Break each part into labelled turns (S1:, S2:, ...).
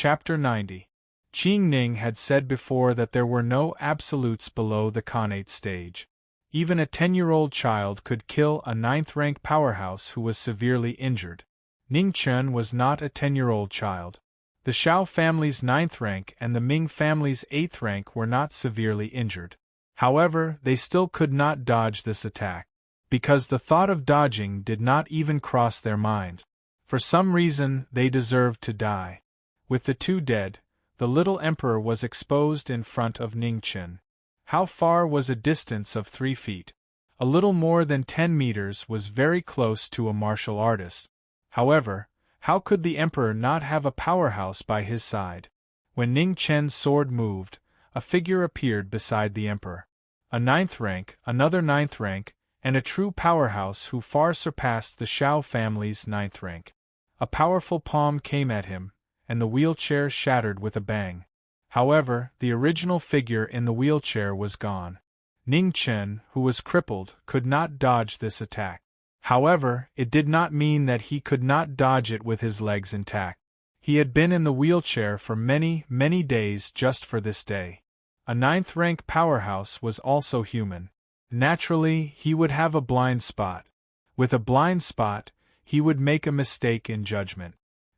S1: Chapter 90. Qing Ning had said before that there were no absolutes below the Khanate stage. Even a 10-year-old child could kill a 9th-rank powerhouse who was severely injured. Ning Chen was not a 10-year-old child. The Shao family's 9th rank and the Ming family's 8th rank were not severely injured. However, they still could not dodge this attack, because the thought of dodging did not even cross their minds. For some reason, they deserved to die. With the two dead, the little emperor was exposed in front of Ning Chen. How far was a distance of 3 feet? A little more than 10 meters was very close to a martial artist. However, how could the emperor not have a powerhouse by his side? When Ning Chen's sword moved, a figure appeared beside the emperor. A 9th rank, another 9th rank, and a true powerhouse who far surpassed the Shao family's 9th rank. A powerful palm came at him, and the wheelchair shattered with a bang. However, the original figure in the wheelchair was gone. Ning Chen, who was crippled, could not dodge this attack. However, it did not mean that he could not dodge it with his legs intact. He had been in the wheelchair for many, many days just for this day. A 9th-rank powerhouse was also human. Naturally, he would have a blind spot. With a blind spot, he would make a mistake in judgment.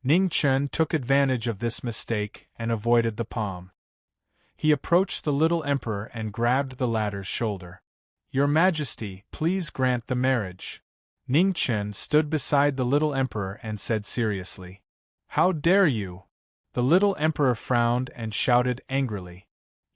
S1: Ning Chen took advantage of this mistake and avoided the palm. He approached the little emperor and grabbed the latter's shoulder. "Your Majesty, please grant the marriage." Ning Chen stood beside the little emperor and said seriously, "How dare you?" The little emperor frowned and shouted angrily,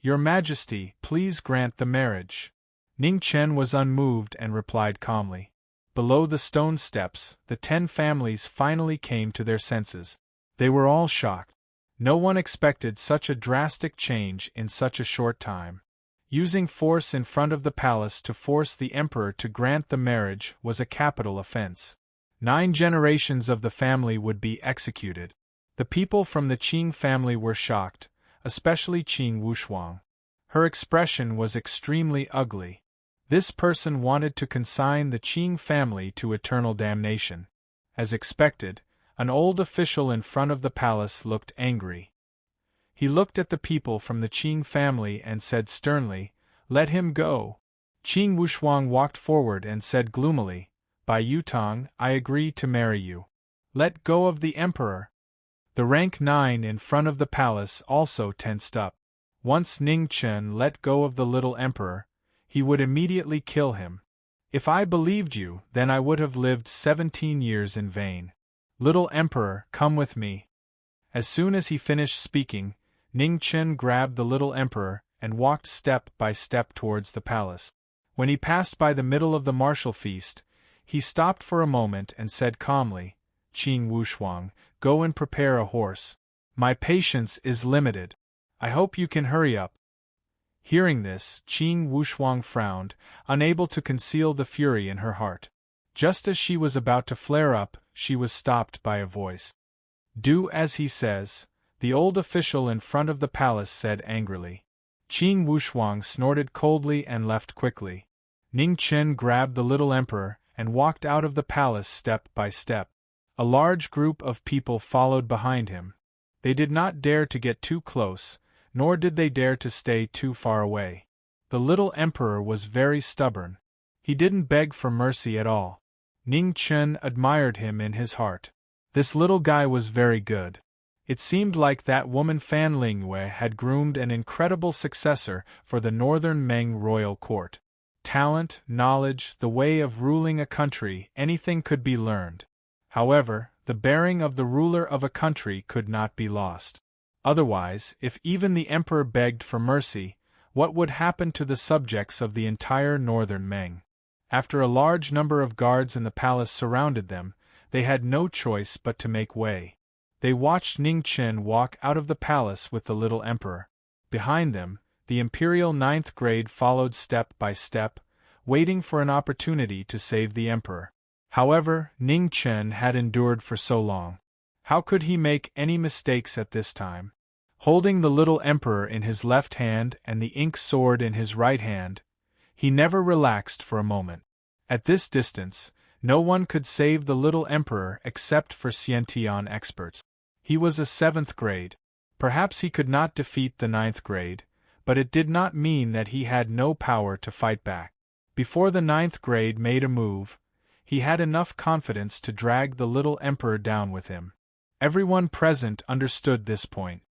S1: "Your Majesty, please grant the marriage." Ning Chen was unmoved and replied calmly. Below the stone steps, the 10 families finally came to their senses. They were all shocked. No one expected such a drastic change in such a short time. Using force in front of the palace to force the emperor to grant the marriage was a capital offense. 9 generations of the family would be executed. The people from the Qing family were shocked, especially Qing Wushuang. Her expression was extremely ugly. This person wanted to consign the Qing family to eternal damnation. As expected, an old official in front of the palace looked angry. He looked at the people from the Qing family and said sternly, "Let him go." Qing Wushuang walked forward and said gloomily, "By Yutong, I agree to marry you. Let go of the emperor." The rank 9 in front of the palace also tensed up. Once Ning Chen let go of the little emperor, he would immediately kill him. "If I believed you, then I would have lived 17 years in vain. Little emperor, come with me." As soon as he finished speaking, Ning Chen grabbed the little emperor and walked step by step towards the palace. When he passed by the middle of the martial feast, he stopped for a moment and said calmly, "Qing Wushuang, go and prepare a horse. My patience is limited. I hope you can hurry up." Hearing this, Qing Wushuang frowned, unable to conceal the fury in her heart. Just as she was about to flare up, she was stopped by a voice. "Do as he says," the old official in front of the palace said angrily. Qing Wushuang snorted coldly and left quickly. Ning Chen grabbed the little emperor and walked out of the palace step by step. A large group of people followed behind him. They did not dare to get too close, nor did they dare to stay too far away. The little emperor was very stubborn. He didn't beg for mercy at all. Ning Chen admired him in his heart. This little guy was very good. It seemed like that woman Fan Lingwei had groomed an incredible successor for the northern Meng royal court. Talent, knowledge, the way of ruling a country, anything could be learned. However, the bearing of the ruler of a country could not be lost. Otherwise, if even the emperor begged for mercy, what would happen to the subjects of the entire northern Meng? After a large number of guards in the palace surrounded them, they had no choice but to make way. They watched Ning Chen walk out of the palace with the little emperor. Behind them, the imperial 9th grade followed step by step, waiting for an opportunity to save the emperor. However, Ning Chen had endured for so long. How could he make any mistakes at this time? Holding the little emperor in his left hand and the ink sword in his right hand, he never relaxed for a moment. At this distance, no one could save the little emperor except for Xiantian experts. He was a 7th grade. Perhaps he could not defeat the ninth grade, but it did not mean that he had no power to fight back. Before the ninth grade made a move, he had enough confidence to drag the little emperor down with him. Everyone present understood this point.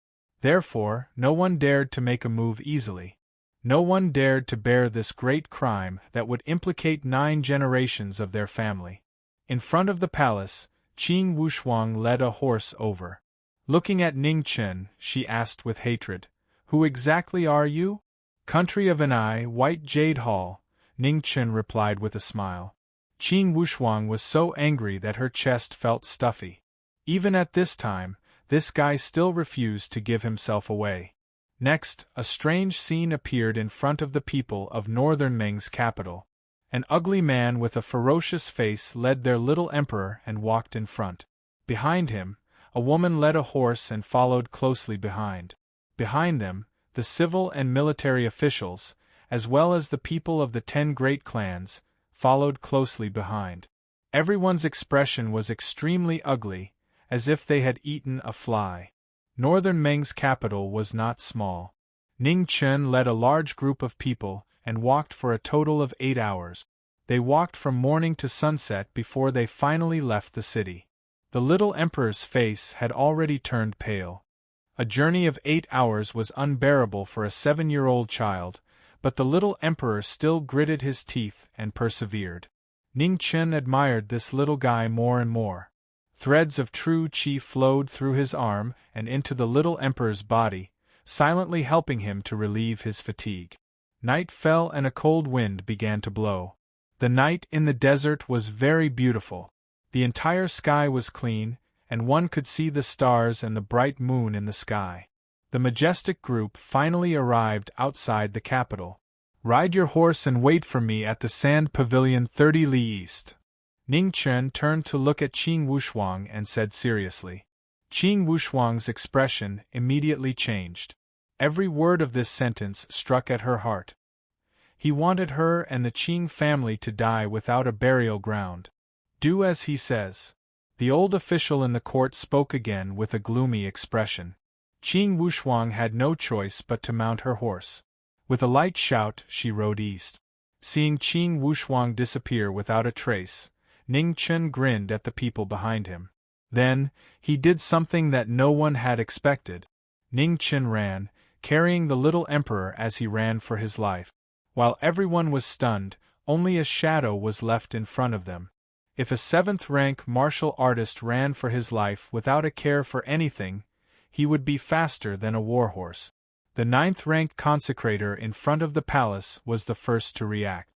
S1: Therefore, no one dared to make a move easily. No one dared to bear this great crime that would implicate 9 generations of their family. In front of the palace, Qing Wushuang led a horse over. Looking at Ning Chen, she asked with hatred, "Who exactly are you?" "Country of an eye, White Jade Hall," Ning Chen replied with a smile. Qing Wushuang was so angry that her chest felt stuffy. Even at this time, this guy still refused to give himself away. Next, a strange scene appeared in front of the people of Northern Ming's capital. An ugly man with a ferocious face led their little emperor and walked in front. Behind him, a woman led a horse and followed closely behind. Behind them, the civil and military officials, as well as the people of the 10 great clans, followed closely behind. Everyone's expression was extremely ugly, as if they had eaten a fly. Northern Ming's capital was not small. Ning Chen led a large group of people and walked for a total of 8 hours. They walked from morning to sunset before they finally left the city. The little emperor's face had already turned pale. A journey of 8 hours was unbearable for a 7-year-old child, but the little emperor still gritted his teeth and persevered. Ning Chen admired this little guy more and more. Threads of true qi flowed through his arm and into the little emperor's body, silently helping him to relieve his fatigue. Night fell and a cold wind began to blow. The night in the desert was very beautiful. The entire sky was clean, and one could see the stars and the bright moon in the sky. The majestic group finally arrived outside the capital. "Ride your horse and wait for me at the Sand Pavilion 30 li east." Ning Chen turned to look at Qing Wushuang and said seriously. Qing Wushuang's expression immediately changed. Every word of this sentence struck at her heart. He wanted her and the Qing family to die without a burial ground. "Do as he says." The old official in the court spoke again with a gloomy expression. Qing Wushuang had no choice but to mount her horse. With a light shout, she rode east. Seeing Qing Wushuang disappear without a trace, Ning Chen grinned at the people behind him. Then, he did something that no one had expected. Ning Chen ran, carrying the little emperor as he ran for his life. While everyone was stunned, only a shadow was left in front of them. If a 7th-rank martial artist ran for his life without a care for anything, he would be faster than a warhorse. The 9th-rank consecrator in front of the palace was the first to react.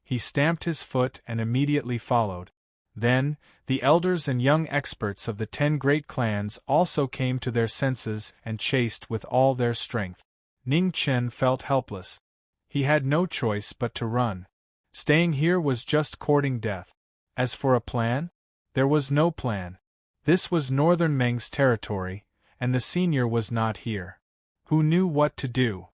S1: He stamped his foot and immediately followed. Then, the elders and young experts of the 10 great clans also came to their senses and chased with all their strength. Ning Chen felt helpless. He had no choice but to run. Staying here was just courting death. As for a plan? There was no plan. This was Northern Ming's territory, and the senior was not here. Who knew what to do?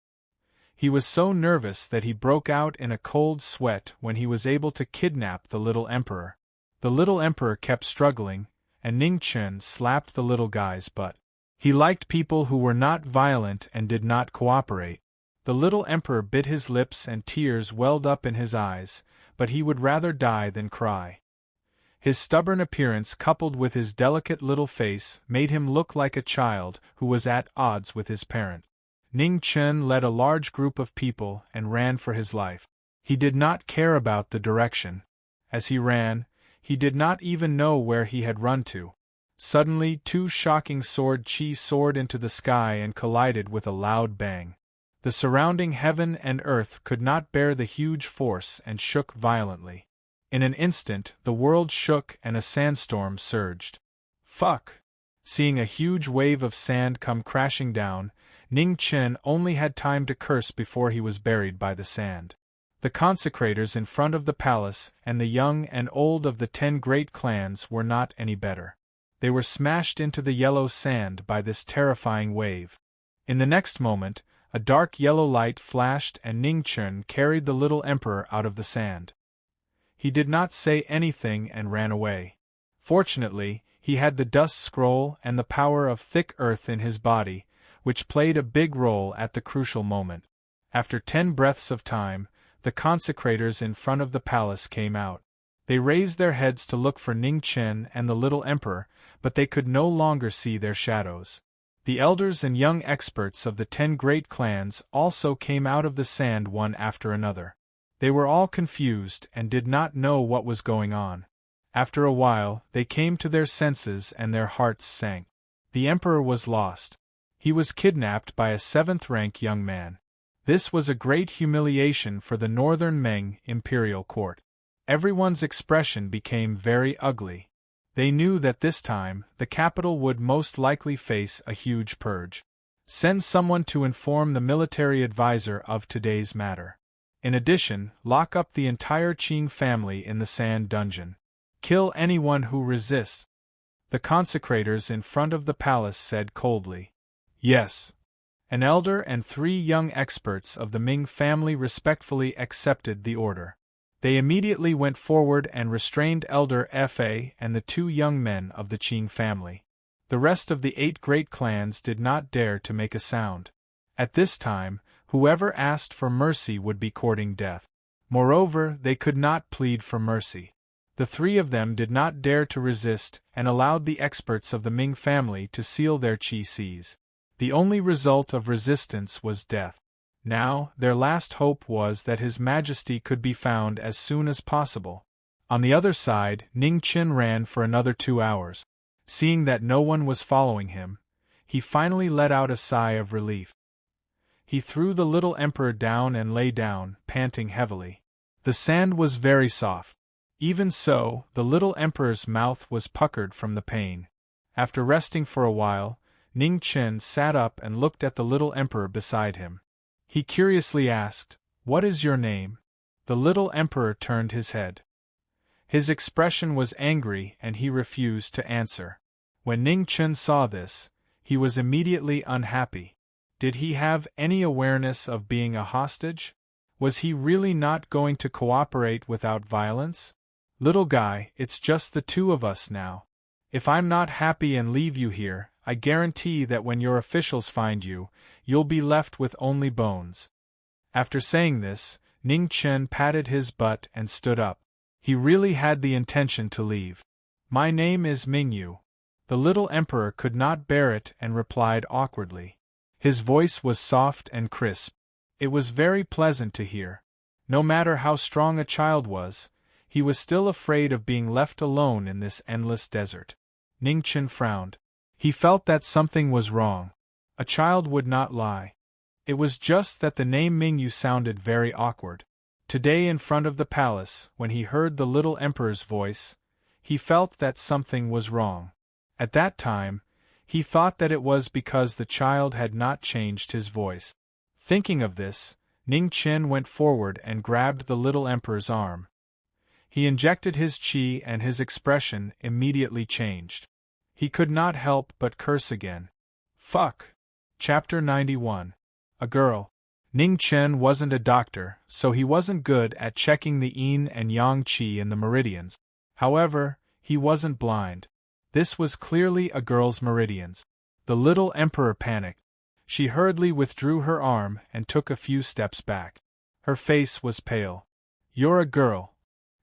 S1: He was so nervous that he broke out in a cold sweat when he was able to kidnap the little emperor. The little emperor kept struggling, and Ning Chen slapped the little guy's butt. He liked people who were not violent and did not cooperate. The little emperor bit his lips and tears welled up in his eyes, but he would rather die than cry. His stubborn appearance coupled with his delicate little face made him look like a child who was at odds with his parent. Ning Chen led a large group of people and ran for his life. He did not care about the direction. As he ran, he did not even know where he had run to. Suddenly 2 shocking sword chi soared into the sky and collided with a loud bang. The surrounding heaven and earth could not bear the huge force and shook violently. In an instant, the world shook and a sandstorm surged. Fuck! Seeing a huge wave of sand come crashing down, Ning Chen only had time to curse before he was buried by the sand. The consecrators in front of the palace and the young and old of the 10 great clans were not any better. They were smashed into the yellow sand by this terrifying wave. In the next moment, a dark yellow light flashed and Ning Chen carried the little emperor out of the sand. He did not say anything and ran away. Fortunately, he had the dust scroll and the power of thick earth in his body, which played a big role at the crucial moment. After 10 breaths of time, the consecrators in front of the palace came out. They raised their heads to look for Ning Chen and the little emperor, but they could no longer see their shadows. The elders and young experts of the 10 great clans also came out of the sand one after another. They were all confused and did not know what was going on. After a while, they came to their senses and their hearts sank. The emperor was lost. He was kidnapped by a 7th-rank young man. This was a great humiliation for the Northern Meng imperial court. Everyone's expression became very ugly. They knew that this time, the capital would most likely face a huge purge. Send someone to inform the military advisor of today's matter. In addition, lock up the entire Qing family in the sand dungeon. Kill anyone who resists. The consecrators in front of the palace said coldly. Yes. An elder and 3 young experts of the Ming family respectfully accepted the order. They immediately went forward and restrained Elder Fa and the 2 young men of the Qing family. The rest of the 8 great clans did not dare to make a sound. At this time, whoever asked for mercy would be courting death. Moreover, they could not plead for mercy. The 3 of them did not dare to resist and allowed the experts of the Ming family to seal their qi seas. The only result of resistance was death. Now, their last hope was that His Majesty could be found as soon as possible. On the other side, Ning Chen ran for another 2 hours. Seeing that no one was following him, he finally let out a sigh of relief. He threw the little emperor down and lay down, panting heavily. The sand was very soft. Even so, the little emperor's mouth was puckered from the pain. After resting for a while, Ning Chen sat up and looked at the little emperor beside him. He curiously asked, "What is your name?" The little emperor turned his head. His expression was angry and he refused to answer. When Ning Chen saw this, he was immediately unhappy. Did he have any awareness of being a hostage? Was he really not going to cooperate without violence? Little guy, it's just the 2 of us now. If I'm not happy and leave you here, I guarantee that when your officials find you, you'll be left with only bones. After saying this, Ning Chen patted his butt and stood up. He really had the intention to leave. My name is Mingyu. The little emperor could not bear it and replied awkwardly. His voice was soft and crisp. It was very pleasant to hear. No matter how strong a child was, he was still afraid of being left alone in this endless desert. Ning Chen frowned. He felt that something was wrong. A child would not lie. It was just that the name Mingyu sounded very awkward. Today in front of the palace, when he heard the little emperor's voice, he felt that something was wrong. At that time, he thought that it was because the child had not changed his voice. Thinking of this, Ning Chen went forward and grabbed the little emperor's arm. He injected his qi and his expression immediately changed. He could not help but curse again. Fuck! Chapter 91. A girl. Ning Chen wasn't a doctor, so he wasn't good at checking the yin and yang qi in the meridians. However, he wasn't blind. This was clearly a girl's meridians. The little emperor panicked. She hurriedly withdrew her arm and took a few steps back. Her face was pale. You're a girl?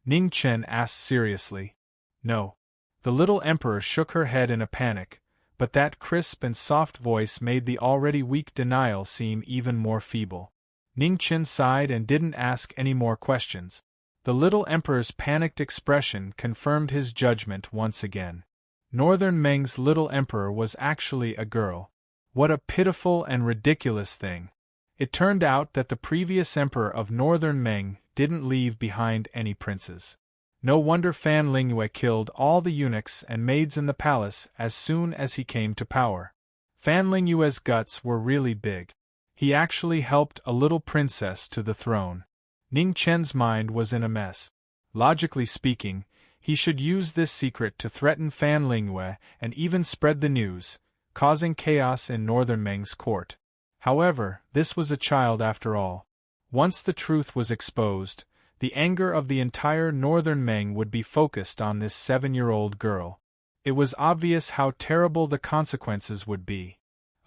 S1: Ning Chen asked seriously. No. The little emperor shook her head in a panic, but that crisp and soft voice made the already weak denial seem even more feeble. Ning Chen sighed and didn't ask any more questions. The little emperor's panicked expression confirmed his judgment once again. Northern Meng's little emperor was actually a girl. What a pitiful and ridiculous thing. It turned out that the previous emperor of Northern Meng didn't leave behind any princes. No wonder Fan Lingyue killed all the eunuchs and maids in the palace as soon as he came to power. Fan Lingyue's guts were really big. He actually helped a little princess to the throne. Ning Chen's mind was in a mess. Logically speaking, he should use this secret to threaten Fan Lingyue and even spread the news, causing chaos in Northern Meng's court. However, this was a child after all. Once the truth was exposed, the anger of the entire Northern Meng would be focused on this 7-year-old girl. It was obvious how terrible the consequences would be.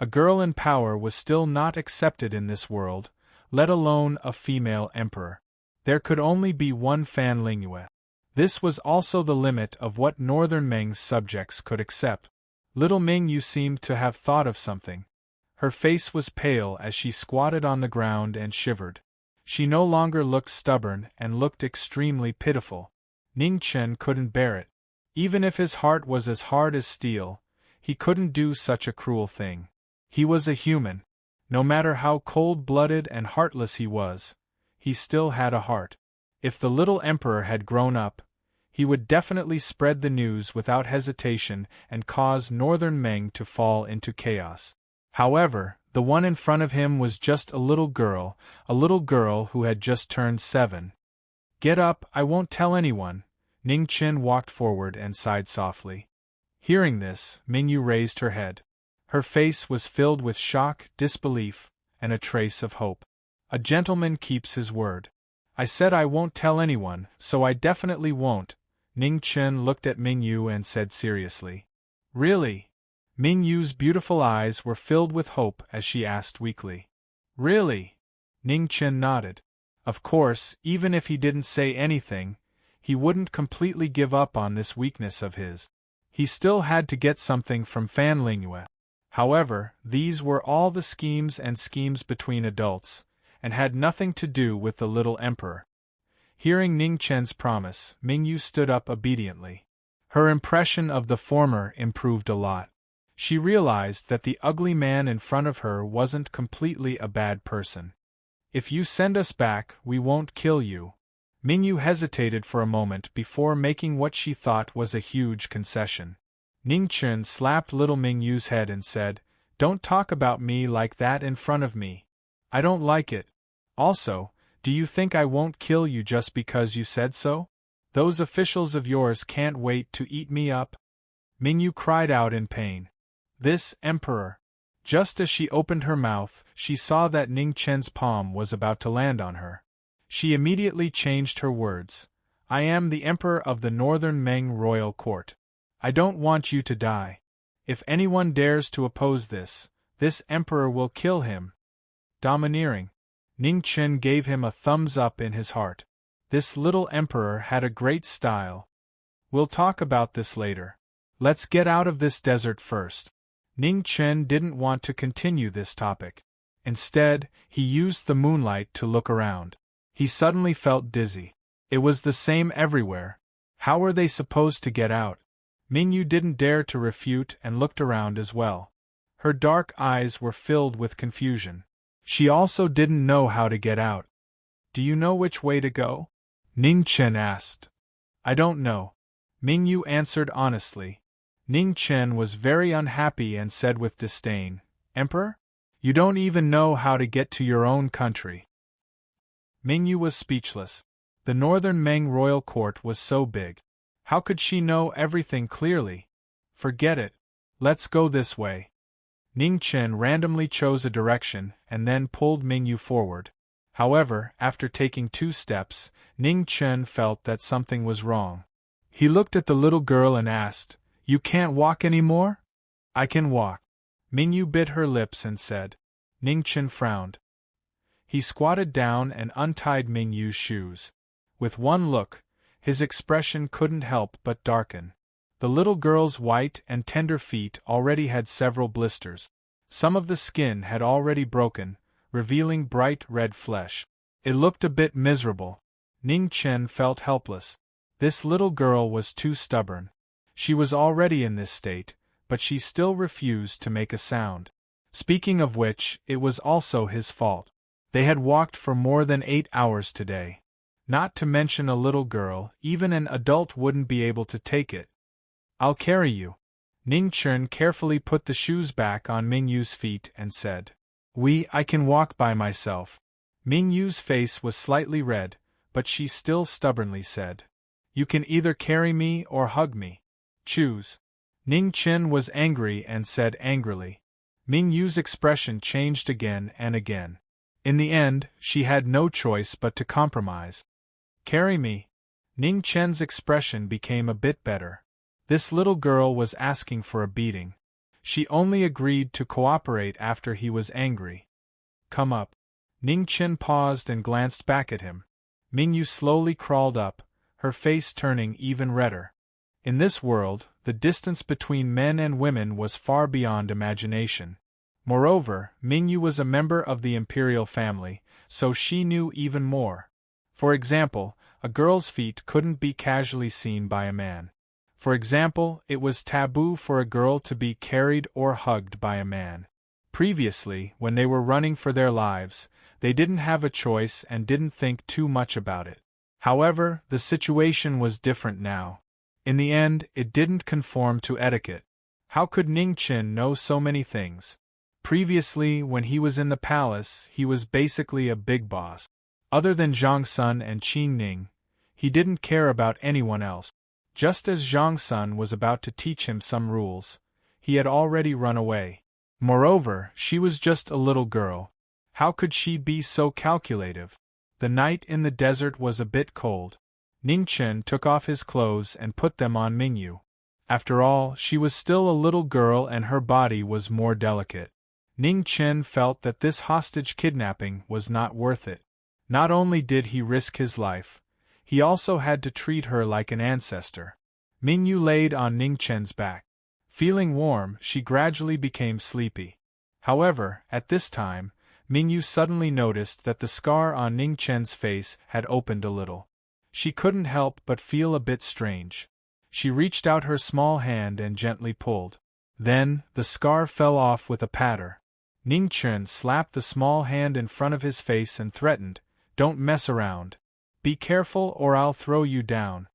S1: A girl in power was still not accepted in this world, let alone a female emperor. There could only be one Fan Lingyue. This was also the limit of what Northern Meng's subjects could accept. Little Mingyu seemed to have thought of something. Her face was pale as she squatted on the ground and shivered. She no longer looked stubborn and looked extremely pitiful. Ning Chen couldn't bear it. Even if his heart was as hard as steel, he couldn't do such a cruel thing. He was a human. No matter how cold-blooded and heartless he was, he still had a heart. If the little emperor had grown up, he would definitely spread the news without hesitation and cause Northern Meng to fall into chaos. However, the one in front of him was just a little girl who had just turned 7. Get up, I won't tell anyone. Ning Chen walked forward and sighed softly. Hearing this, Mingyu raised her head. Her face was filled with shock, disbelief, and a trace of hope. A gentleman keeps his word. I said I won't tell anyone, so I definitely won't. Ning Chen looked at Mingyu and said seriously. Really? Mingyu's beautiful eyes were filled with hope as she asked weakly. Really? Ning Chen nodded. Of course, even if he didn't say anything, he wouldn't completely give up on this weakness of his. He still had to get something from Fan Lingyue. However, these were all the schemes between adults, and had nothing to do with the little emperor. Hearing Ning Chen's promise, Mingyu stood up obediently. Her impression of the former improved a lot. She realized that the ugly man in front of her wasn't completely a bad person. If you send us back, we won't kill you. Mingyu hesitated for a moment before making what she thought was a huge concession. Ning Chen slapped little Mingyu's head and said, Don't talk about me like that in front of me. I don't like it. Also, do you think I won't kill you just because you said so? Those officials of yours can't wait to eat me up. Mingyu cried out in pain. This emperor. Just as she opened her mouth, she saw that Ning Chen's palm was about to land on her. She immediately changed her words. I am the emperor of the Northern Meng royal court. I don't want you to die. If anyone dares to oppose this emperor will kill him. Domineering. Ning Chen gave him a thumbs up in his heart. This little emperor had a great style. We'll talk about this later. Let's get out of this desert first. Ning Chen didn't want to continue this topic. Instead, he used the moonlight to look around. He suddenly felt dizzy. It was the same everywhere. How were they supposed to get out? Mingyu didn't dare to refute and looked around as well. Her dark eyes were filled with confusion. She also didn't know how to get out. Do you know which way to go? Ning Chen asked. I don't know. Mingyu answered honestly. Ning Chen was very unhappy and said with disdain, Emperor? You don't even know how to get to your own country. Mingyu was speechless. The Northern Meng royal court was so big. How could she know everything clearly? Forget it. Let's go this way. Ning Chen randomly chose a direction and then pulled Mingyu forward. However, after taking 2 steps, Ning Chen felt that something was wrong. He looked at the little girl and asked, You can't walk anymore? I can walk. Mingyu bit her lips and said. Ning Chen frowned. He squatted down and untied Mingyu's shoes. With one look, his expression couldn't help but darken. The little girl's white and tender feet already had several blisters. Some of the skin had already broken, revealing bright red flesh. It looked a bit miserable. Ning Chen felt helpless. This little girl was too stubborn. She was already in this state, but she still refused to make a sound. Speaking of which, it was also his fault. They had walked for more than 8 hours today. Not to mention a little girl, even an adult wouldn't be able to take it. I'll carry you. Ning Chen carefully put the shoes back on Mingyu's feet and said. I can walk by myself. Mingyu's face was slightly red, but she still stubbornly said. You can either carry me or hug me. Choose. Ning Chen was angry and said angrily. Mingyu's expression changed again and again. In the end, she had no choice but to compromise. Carry me. Ning Chen's expression became a bit better. This little girl was asking for a beating. She only agreed to cooperate after he was angry. Come up. Ning Chen paused and glanced back at him. Mingyu slowly crawled up, her face turning even redder. In this world, the distance between men and women was far beyond imagination. Moreover, Mingyu was a member of the imperial family, so she knew even more. For example, a girl's feet couldn't be casually seen by a man. For example, it was taboo for a girl to be carried or hugged by a man. Previously, when they were running for their lives, they didn't have a choice and didn't think too much about it. However, the situation was different now. In the end, it didn't conform to etiquette. How could Ning Chen know so many things? Previously, when he was in the palace, he was basically a big boss. Other than Zhang Sun and Qing Ning, he didn't care about anyone else. Just as Zhang Sun was about to teach him some rules, he had already run away. Moreover, she was just a little girl. How could she be so calculative? The night in the desert was a bit cold. Ning Chen took off his clothes and put them on Mingyu. After all, she was still a little girl and her body was more delicate. Ning Chen felt that this hostage kidnapping was not worth it. Not only did he risk his life, he also had to treat her like an ancestor. Mingyu laid on Ning Chen's back. Feeling warm, she gradually became sleepy. However, at this time, Mingyu suddenly noticed that the scar on Ning Chen's face had opened a little. She couldn't help but feel a bit strange. She reached out her small hand and gently pulled. Then, the scar fell off with a patter. Ning Chen slapped the small hand in front of his face and threatened, "Don't mess around. Be careful or I'll throw you down."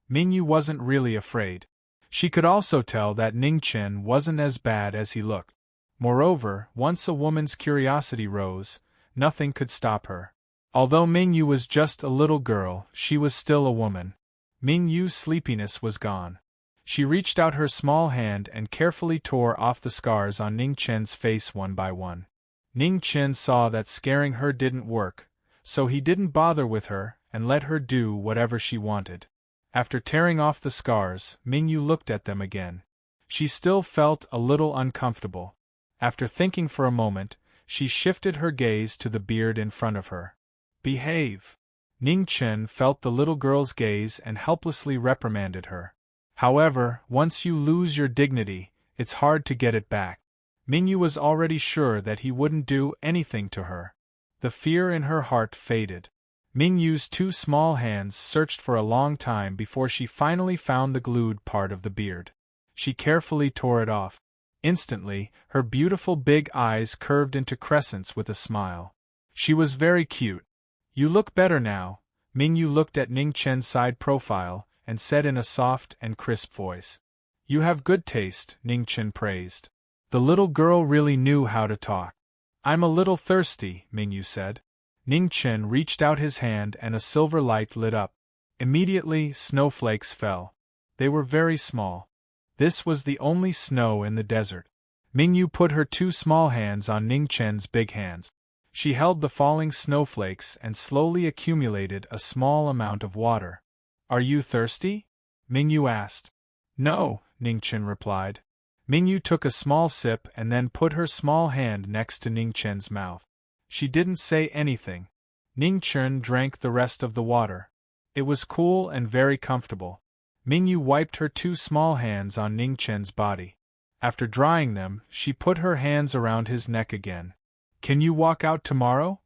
S1: Mingyu wasn't really afraid. She could also tell that Ning Chen wasn't as bad as he looked. Moreover, once a woman's curiosity rose, nothing could stop her. Although Mingyu was just a little girl, she was still a woman. Mingyu's sleepiness was gone. She reached out her small hand and carefully tore off the scars on Ning Chen's face one by one. Ning Chen saw that scaring her didn't work, so he didn't bother with her and let her do whatever she wanted. After tearing off the scars, Mingyu looked at them again. She still felt a little uncomfortable. After thinking for a moment, she shifted her gaze to the beard in front of her. "Behave." Ning Chen felt the little girl's gaze and helplessly reprimanded her. However, once you lose your dignity, it's hard to get it back. Mingyu was already sure that he wouldn't do anything to her. The fear in her heart faded. Mingyu's two small hands searched for a long time before she finally found the glued part of the beard. She carefully tore it off. Instantly, her beautiful big eyes curved into crescents with a smile. She was very cute. "You look better now." Mingyu looked at Ning Chen's side profile and said in a soft and crisp voice. "You have good taste," Ning Chen praised. The little girl really knew how to talk. "I'm a little thirsty," Mingyu said. Ning Chen reached out his hand and a silver light lit up. Immediately, snowflakes fell. They were very small. This was the only snow in the desert. Mingyu put her two small hands on Ning Chen's big hands. She held the falling snowflakes and slowly accumulated a small amount of water. "Are you thirsty?" Mingyu asked. "No," Ning Chen replied. Mingyu took a small sip and then put her small hand next to Ning Chen's mouth. She didn't say anything. Ning Chen drank the rest of the water. It was cool and very comfortable. Mingyu wiped her two small hands on Ning Chen's body. After drying them, she put her hands around his neck again. "Can you walk out tomorrow?"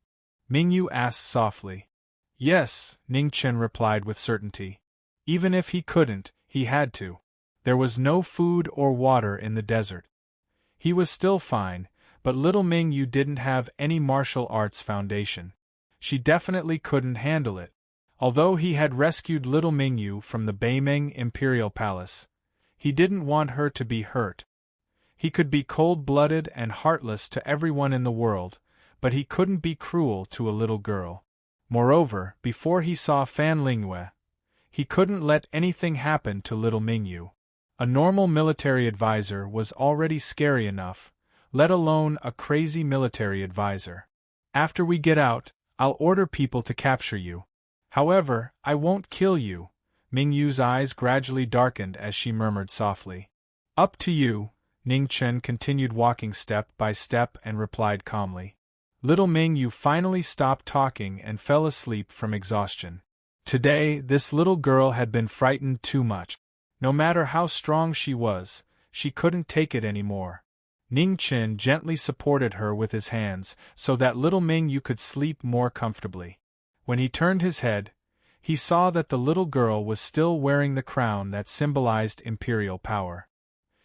S1: Mingyu asked softly. "Yes," Ning Chen replied with certainty. Even if he couldn't, he had to. There was no food or water in the desert. He was still fine, but little Mingyu didn't have any martial arts foundation. She definitely couldn't handle it. Although he had rescued little Mingyu from the Beimeng Imperial Palace, he didn't want her to be hurt. He could be cold-blooded and heartless to everyone in the world, but he couldn't be cruel to a little girl. Moreover, before he saw Fan Lingyue, he couldn't let anything happen to little Mingyu. A normal military advisor was already scary enough, let alone a crazy military advisor. "After we get out, I'll order people to capture you. However, I won't kill you." Mingyu's eyes gradually darkened as she murmured softly. "Up to you." Ning Chen continued walking step by step and replied calmly. Little Ming Yu finally stopped talking and fell asleep from exhaustion. Today, this little girl had been frightened too much. No matter how strong she was, she couldn't take it anymore. Ning Chen gently supported her with his hands so that little Ming Yu could sleep more comfortably. When he turned his head, he saw that the little girl was still wearing the crown that symbolized imperial power.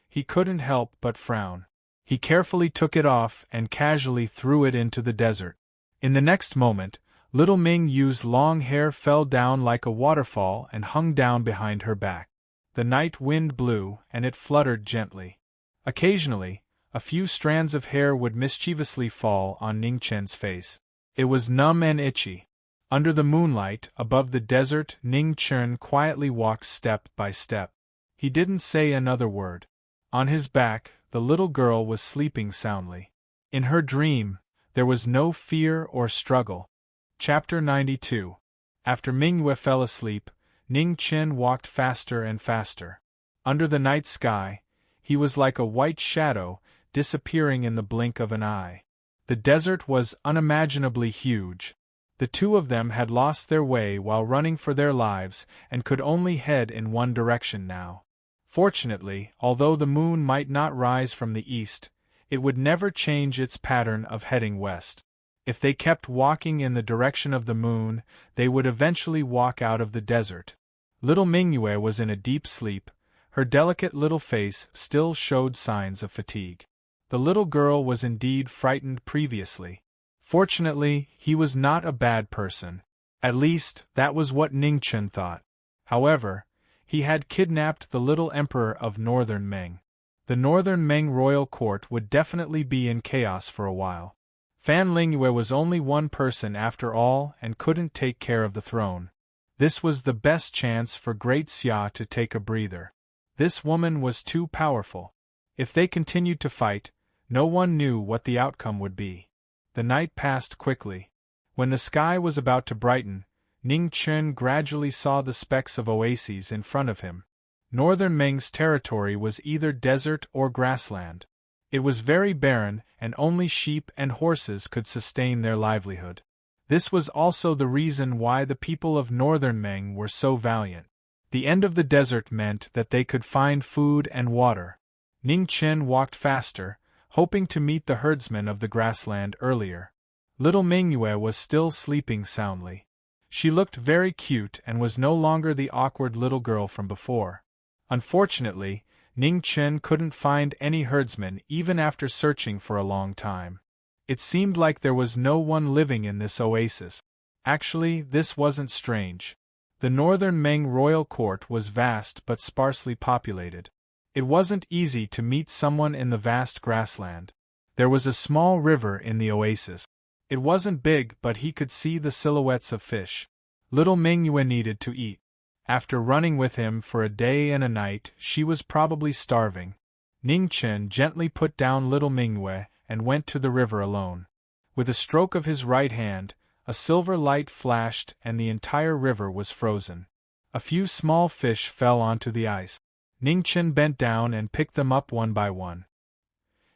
S1: He couldn't help but frown. He carefully took it off and casually threw it into the desert. In the next moment, little Ming Yu's long hair fell down like a waterfall and hung down behind her back. The night wind blew, and it fluttered gently. Occasionally, a few strands of hair would mischievously fall on Ning Chen's face. It was numb and itchy. Under the moonlight, above the desert, Ning Chen quietly walked step by step. He didn't say another word. On his back, the little girl was sleeping soundly. In her dream, there was no fear or struggle. Chapter 92. After Mingyue fell asleep, Ning Chen walked faster and faster. Under the night sky, he was like a white shadow, disappearing in the blink of an eye. The desert was unimaginably huge. The two of them had lost their way while running for their lives and could only head in one direction now. Fortunately, although the moon might not rise from the east, it would never change its pattern of heading west. If they kept walking in the direction of the moon, they would eventually walk out of the desert. Little Mingyue was in a deep sleep. Her delicate little face still showed signs of fatigue. The little girl was indeed frightened previously. Fortunately, he was not a bad person. At least, that was what Ning Chen thought. However, he had kidnapped the little emperor of Northern Meng. The Northern Meng royal court would definitely be in chaos for a while. Fan Lingyue was only one person after all and couldn't take care of the throne. This was the best chance for Great Xia to take a breather. This woman was too powerful. If they continued to fight, no one knew what the outcome would be. The night passed quickly. When the sky was about to brighten, Ning Chen gradually saw the specks of oases in front of him. Northern Meng's territory was either desert or grassland. It was very barren, and only sheep and horses could sustain their livelihood. This was also the reason why the people of Northern Meng were so valiant. The end of the desert meant that they could find food and water. Ning Chen walked faster, hoping to meet the herdsmen of the grassland earlier. Little Mingyue was still sleeping soundly. She looked very cute and was no longer the awkward little girl from before. Unfortunately, Ning Chen couldn't find any herdsmen even after searching for a long time. It seemed like there was no one living in this oasis. Actually, this wasn't strange. The Northern Meng royal court was vast but sparsely populated. It wasn't easy to meet someone in the vast grassland. There was a small river in the oasis. It wasn't big, but he could see the silhouettes of fish. Little Mingyue needed to eat. After running with him for a day and a night, she was probably starving. Ning Chen gently put down little Mingyue and went to the river alone. With a stroke of his right hand, a silver light flashed and the entire river was frozen. A few small fish fell onto the ice. Ning Chen bent down and picked them up one by one.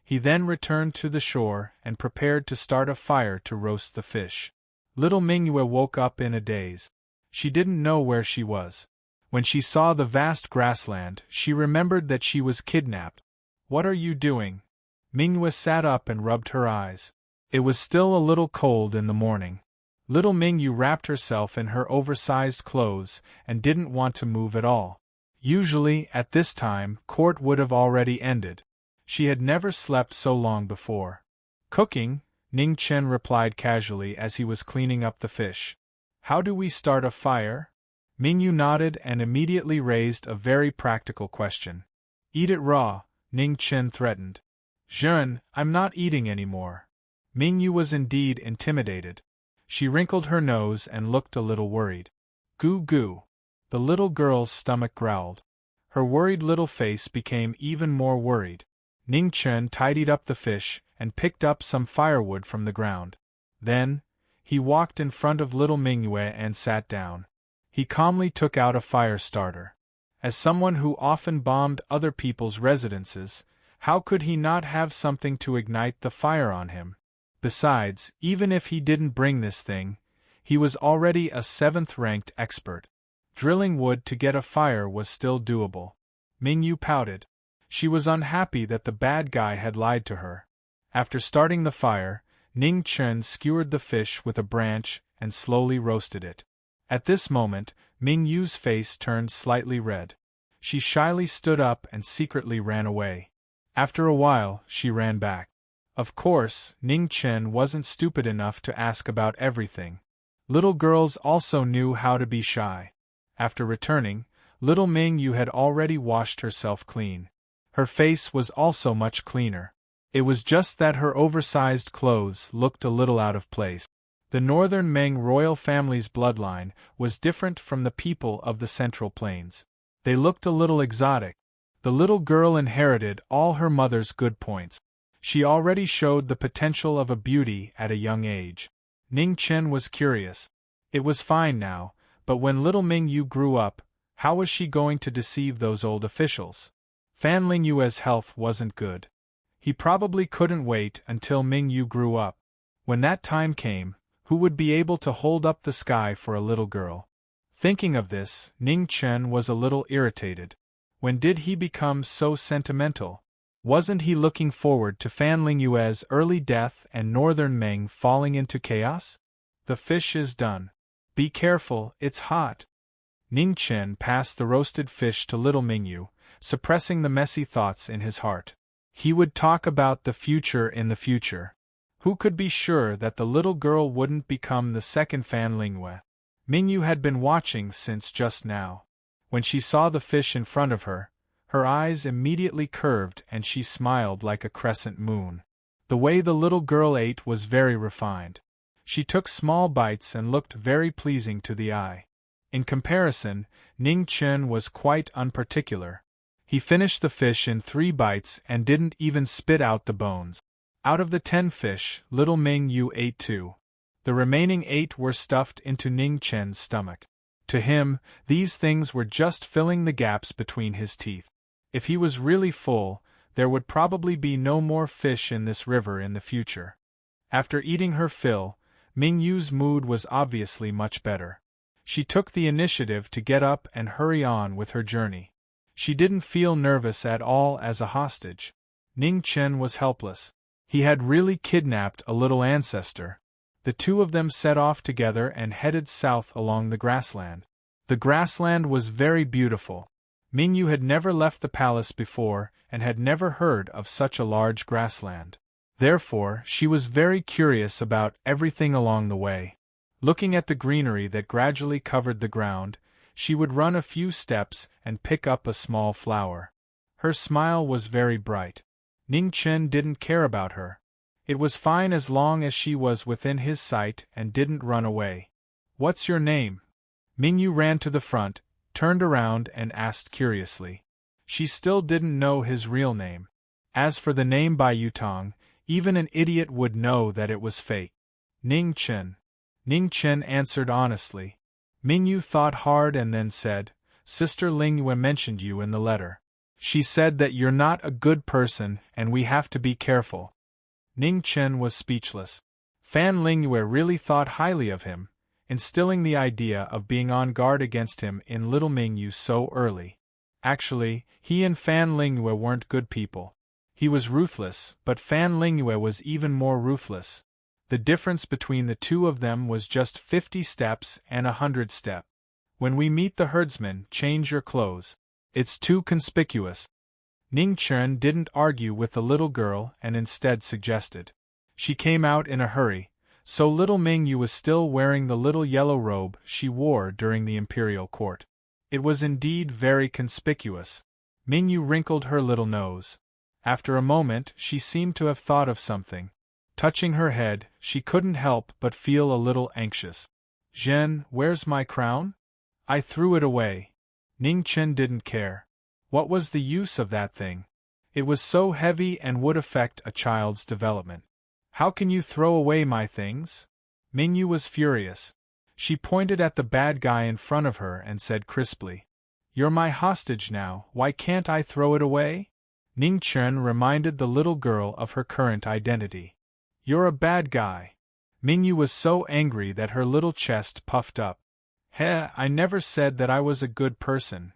S1: He then returned to the shore and prepared to start a fire to roast the fish. Little Mingyue woke up in a daze. She didn't know where she was. When she saw the vast grassland, she remembered that she was kidnapped. "What are you doing?" Mingyue sat up and rubbed her eyes. It was still a little cold in the morning. Little Mingyu wrapped herself in her oversized clothes and didn't want to move at all. Usually, at this time, court would have already ended. She had never slept so long before. "Cooking," Ning Chen replied casually as he was cleaning up the fish. "How do we start a fire?" Mingyu nodded and immediately raised a very practical question. "Eat it raw," Ning Chen threatened. "Zhen, I'm not eating anymore." Mingyu was indeed intimidated. She wrinkled her nose and looked a little worried. "Goo goo." The little girl's stomach growled. Her worried little face became even more worried. Ning Chen tidied up the fish and picked up some firewood from the ground. Then, he walked in front of little Mingyue and sat down. He calmly took out a fire starter. As someone who often bombed other people's residences, How could he not have something to ignite the fire on him? Besides, even if he didn't bring this thing, he was already a 7th-ranked expert. Drilling wood to get a fire was still doable. Mingyu pouted. She was unhappy that the bad guy had lied to her. After starting the fire, Ning Chen skewered the fish with a branch and slowly roasted it. At this moment, Mingyu's face turned slightly red. She shyly stood up and secretly ran away. After a while, she ran back. Of course, Ning Chen wasn't stupid enough to ask about everything. Little girls also knew how to be shy. After returning, little Mingyu had already washed herself clean. Her face was also much cleaner. It was just that her oversized clothes looked a little out of place. The northern Meng royal family's bloodline was different from the people of the Central Plains. They looked a little exotic. The little girl inherited all her mother's good points. She already showed the potential of a beauty at a young age. Ning Chen was curious. It was fine now, but when little Mingyu grew up, how was she going to deceive those old officials? Fan Lingyue's health wasn't good. He probably couldn't wait until Mingyu grew up. When that time came, who would be able to hold up the sky for a little girl? Thinking of this, Ning Chen was a little irritated. When did he become so sentimental? Wasn't he looking forward to Fan Lingyue's early death and Northern Meng falling into chaos? The fish is done. Be careful, it's hot. Ning Chen passed the roasted fish to little Mingyu, suppressing the messy thoughts in his heart. He would talk about the future in the future. Who could be sure that the little girl wouldn't become the second Fan Lingyue? Mingyu had been watching since just now. When she saw the fish in front of her, her eyes immediately curved and she smiled like a crescent moon. The way the little girl ate was very refined. She took small bites and looked very pleasing to the eye. In comparison, Ning Chen was quite unparticular. He finished the fish in 3 bites and didn't even spit out the bones. Out of the 10 fish, little Mingyu ate 2. The remaining 8 were stuffed into Ning Chen's stomach. To him, these things were just filling the gaps between his teeth. If he was really full, there would probably be no more fish in this river in the future. After eating her fill, Mingyu's mood was obviously much better. She took the initiative to get up and hurry on with her journey. She didn't feel nervous at all as a hostage. Ning Chen was helpless. He had really kidnapped a little ancestor. The two of them set off together and headed south along the grassland. The grassland was very beautiful. Mingyu had never left the palace before and had never heard of such a large grassland. Therefore, she was very curious about everything along the way. Looking at the greenery that gradually covered the ground, she would run a few steps and pick up a small flower. Her smile was very bright. Ning Chen didn't care about her. It was fine as long as she was within his sight and didn't run away. "What's your name?" Mingyu ran to the front, turned around and asked curiously. She still didn't know his real name. As for the name by Yutong, even an idiot would know that it was fake. Ning Chen. Ning Chen answered honestly. Mingyu thought hard and then said, "Sister Lingyue mentioned you in the letter. She said that you're not a good person and we have to be careful." Ning Chen was speechless. Fan Lingyue really thought highly of him, instilling the idea of being on guard against him in little Mingyu so early. Actually, he and Fan Lingyue weren't good people. He was ruthless, but Fan Lingyue was even more ruthless. The difference between the two of them was just 50 steps and 100 steps. "When we meet the herdsman, change your clothes. It's too conspicuous." Ning Chen didn't argue with the little girl and instead suggested. She came out in a hurry, so little Mingyu was still wearing the little yellow robe she wore during the imperial court. It was indeed very conspicuous. Mingyu wrinkled her little nose. After a moment, she seemed to have thought of something. Touching her head, she couldn't help but feel a little anxious. "Zhen, where's my crown? I threw it away." Ning Chen didn't care. What was the use of that thing? It was so heavy and would affect a child's development. "How can you throw away my things?" Mingyu was furious. She pointed at the bad guy in front of her and said crisply, "You're my hostage now, why can't I throw it away?" Ning Chen reminded the little girl of her current identity. You're a bad guy. Mingyu was so angry that her little chest puffed up. Heh, I never said that I was a good person,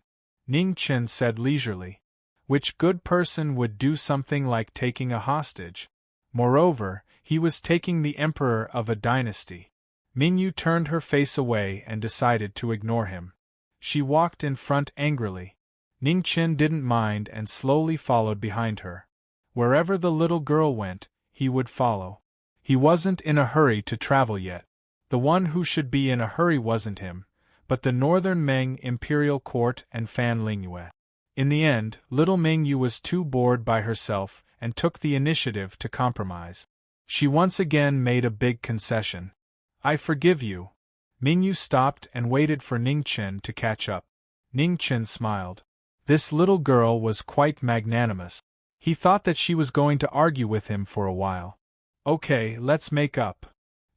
S1: Ning Chen said leisurely. Which good person would do something like taking a hostage? Moreover, he was taking the emperor of a dynasty. Mingyu turned her face away and decided to ignore him. She walked in front angrily. Ning Chen didn't mind and slowly followed behind her. Wherever the little girl went, he would follow. He wasn't in a hurry to travel yet. The one who should be in a hurry wasn't him, but the northern Meng imperial court and Fan Lingyue. In the end, little Mingyu was too bored by herself and took the initiative to compromise. She once again made a big concession. I forgive you. Mingyu stopped and waited for Ning Chen to catch up. Ning Chen smiled. This little girl was quite magnanimous. He thought that she was going to argue with him for a while. Okay, let's make up.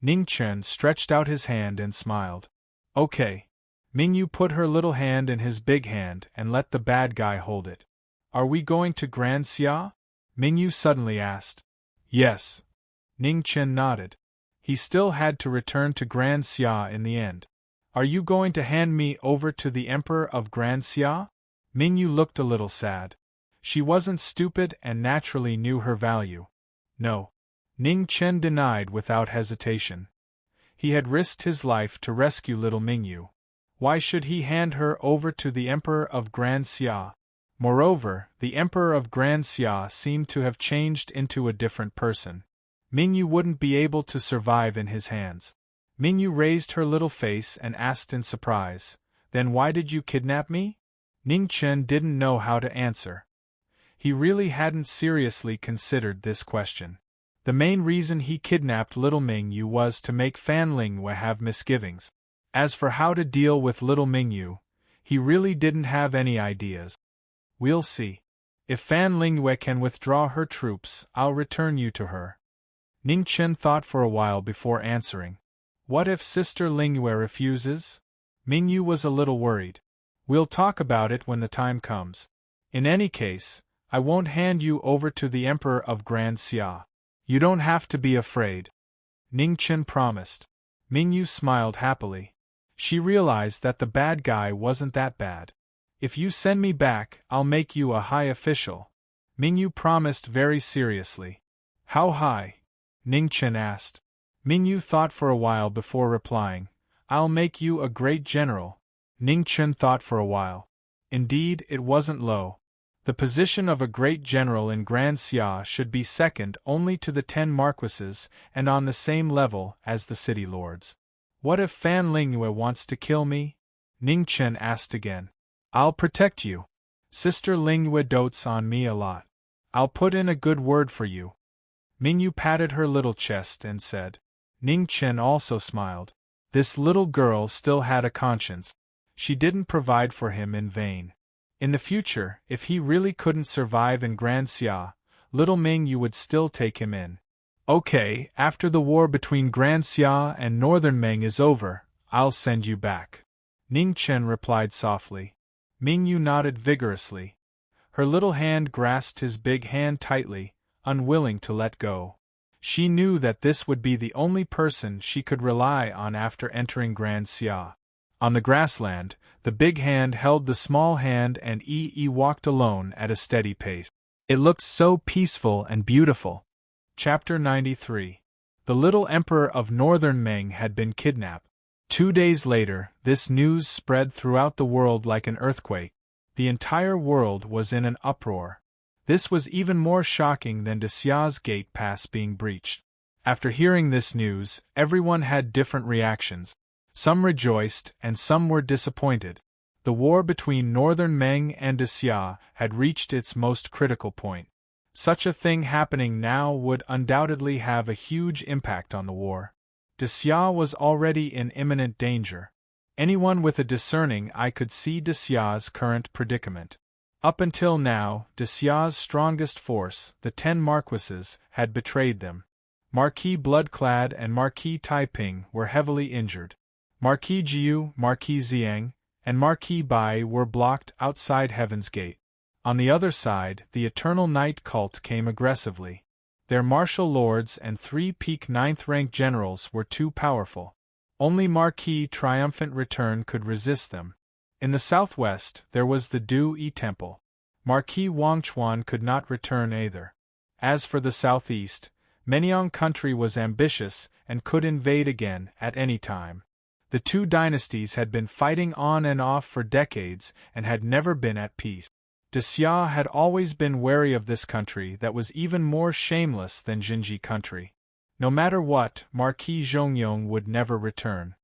S1: Ning Chen stretched out his hand and smiled. Okay. Mingyu put her little hand in his big hand and let the bad guy hold it. Are we going to Grand Xia? Mingyu suddenly asked. Yes. Ning Chen nodded. He still had to return to Grand Xia in the end. Are you going to hand me over to the Emperor of Grand Xia? Mingyu looked a little sad. She wasn't stupid and naturally knew her value. No. Ning Chen denied without hesitation. He had risked his life to rescue little Mingyu. Why should he hand her over to the Emperor of Grand Xia? Moreover, the Emperor of Grand Xia seemed to have changed into a different person. Mingyu wouldn't be able to survive in his hands. Mingyu raised her little face and asked in surprise, Then why did you kidnap me? Ning Chen didn't know how to answer. He really hadn't seriously considered this question. The main reason he kidnapped little Mingyu was to make Fan Lingyue have misgivings. As for how to deal with little Mingyu, he really didn't have any ideas. We'll see. If Fan Lingyue can withdraw her troops, I'll return you to her. Ning Chen thought for a while before answering. What if Sister Lingyue refuses? Mingyu was a little worried. We'll talk about it when the time comes. In any case, I won't hand you over to the Emperor of Grand Xia. You don't have to be afraid. Ning Chen promised. Mingyu smiled happily. She realized that the bad guy wasn't that bad. If you send me back, I'll make you a high official. Mingyu promised very seriously. How high? Ning Chen asked. Mingyu thought for a while before replying. I'll make you a great general. Ning Chen thought for a while. Indeed, it wasn't low. The position of a great general in Grand Xia should be second only to the 10 marquises and on the same level as the city lords. What if Fan Lingyue wants to kill me? Ning Chen asked again. I'll protect you. Sister Lingyue dotes on me a lot. I'll put in a good word for you. Mingyu patted her little chest and said. Ning Chen also smiled. This little girl still had a conscience. She didn't provide for him in vain. In the future, if he really couldn't survive in Grand Xia, little Mingyu would still take him in. Okay, after the war between Grand Xia and Northern Meng is over, I'll send you back. Ning Chen replied softly. Mingyu nodded vigorously. Her little hand grasped his big hand tightly, unwilling to let go. She knew that this would be the only person she could rely on after entering Grand Xia. On the grassland, the big hand held the small hand and Yi walked alone at a steady pace. It looked so peaceful and beautiful. Chapter 93. The little emperor of Northern Meng had been kidnapped. 2 days later, this news spread throughout the world like an earthquake. The entire world was in an uproar. This was even more shocking than De Xia's gate pass being breached. After hearing this news, everyone had different reactions. Some rejoiced and some were disappointed. The war between Northern Meng and De Xia had reached its most critical point. Such a thing happening now would undoubtedly have a huge impact on the war. De Xia was already in imminent danger. Anyone with a discerning eye could see De Xia's current predicament. Up until now, De Xia's strongest force, the 10 marquises, had betrayed them. Marquis Bloodclad and Marquis Taiping were heavily injured. Marquis Jiu, Marquis Xiang, and Marquis Bai were blocked outside Heaven's Gate. On the other side, the Eternal Night cult came aggressively. Their martial lords and 3 peak 9th-rank generals were too powerful. Only Marquis' triumphant return could resist them. In the southwest, there was the Du-Yi Temple. Marquis Wangchuan could not return either. As for the southeast, Menyiong country was ambitious and could invade again at any time. The 2 dynasties had been fighting on and off for decades and had never been at peace. De Xia had always been wary of this country that was even more shameless than Jinji country. No matter what, Marquis Zhongyong would never return.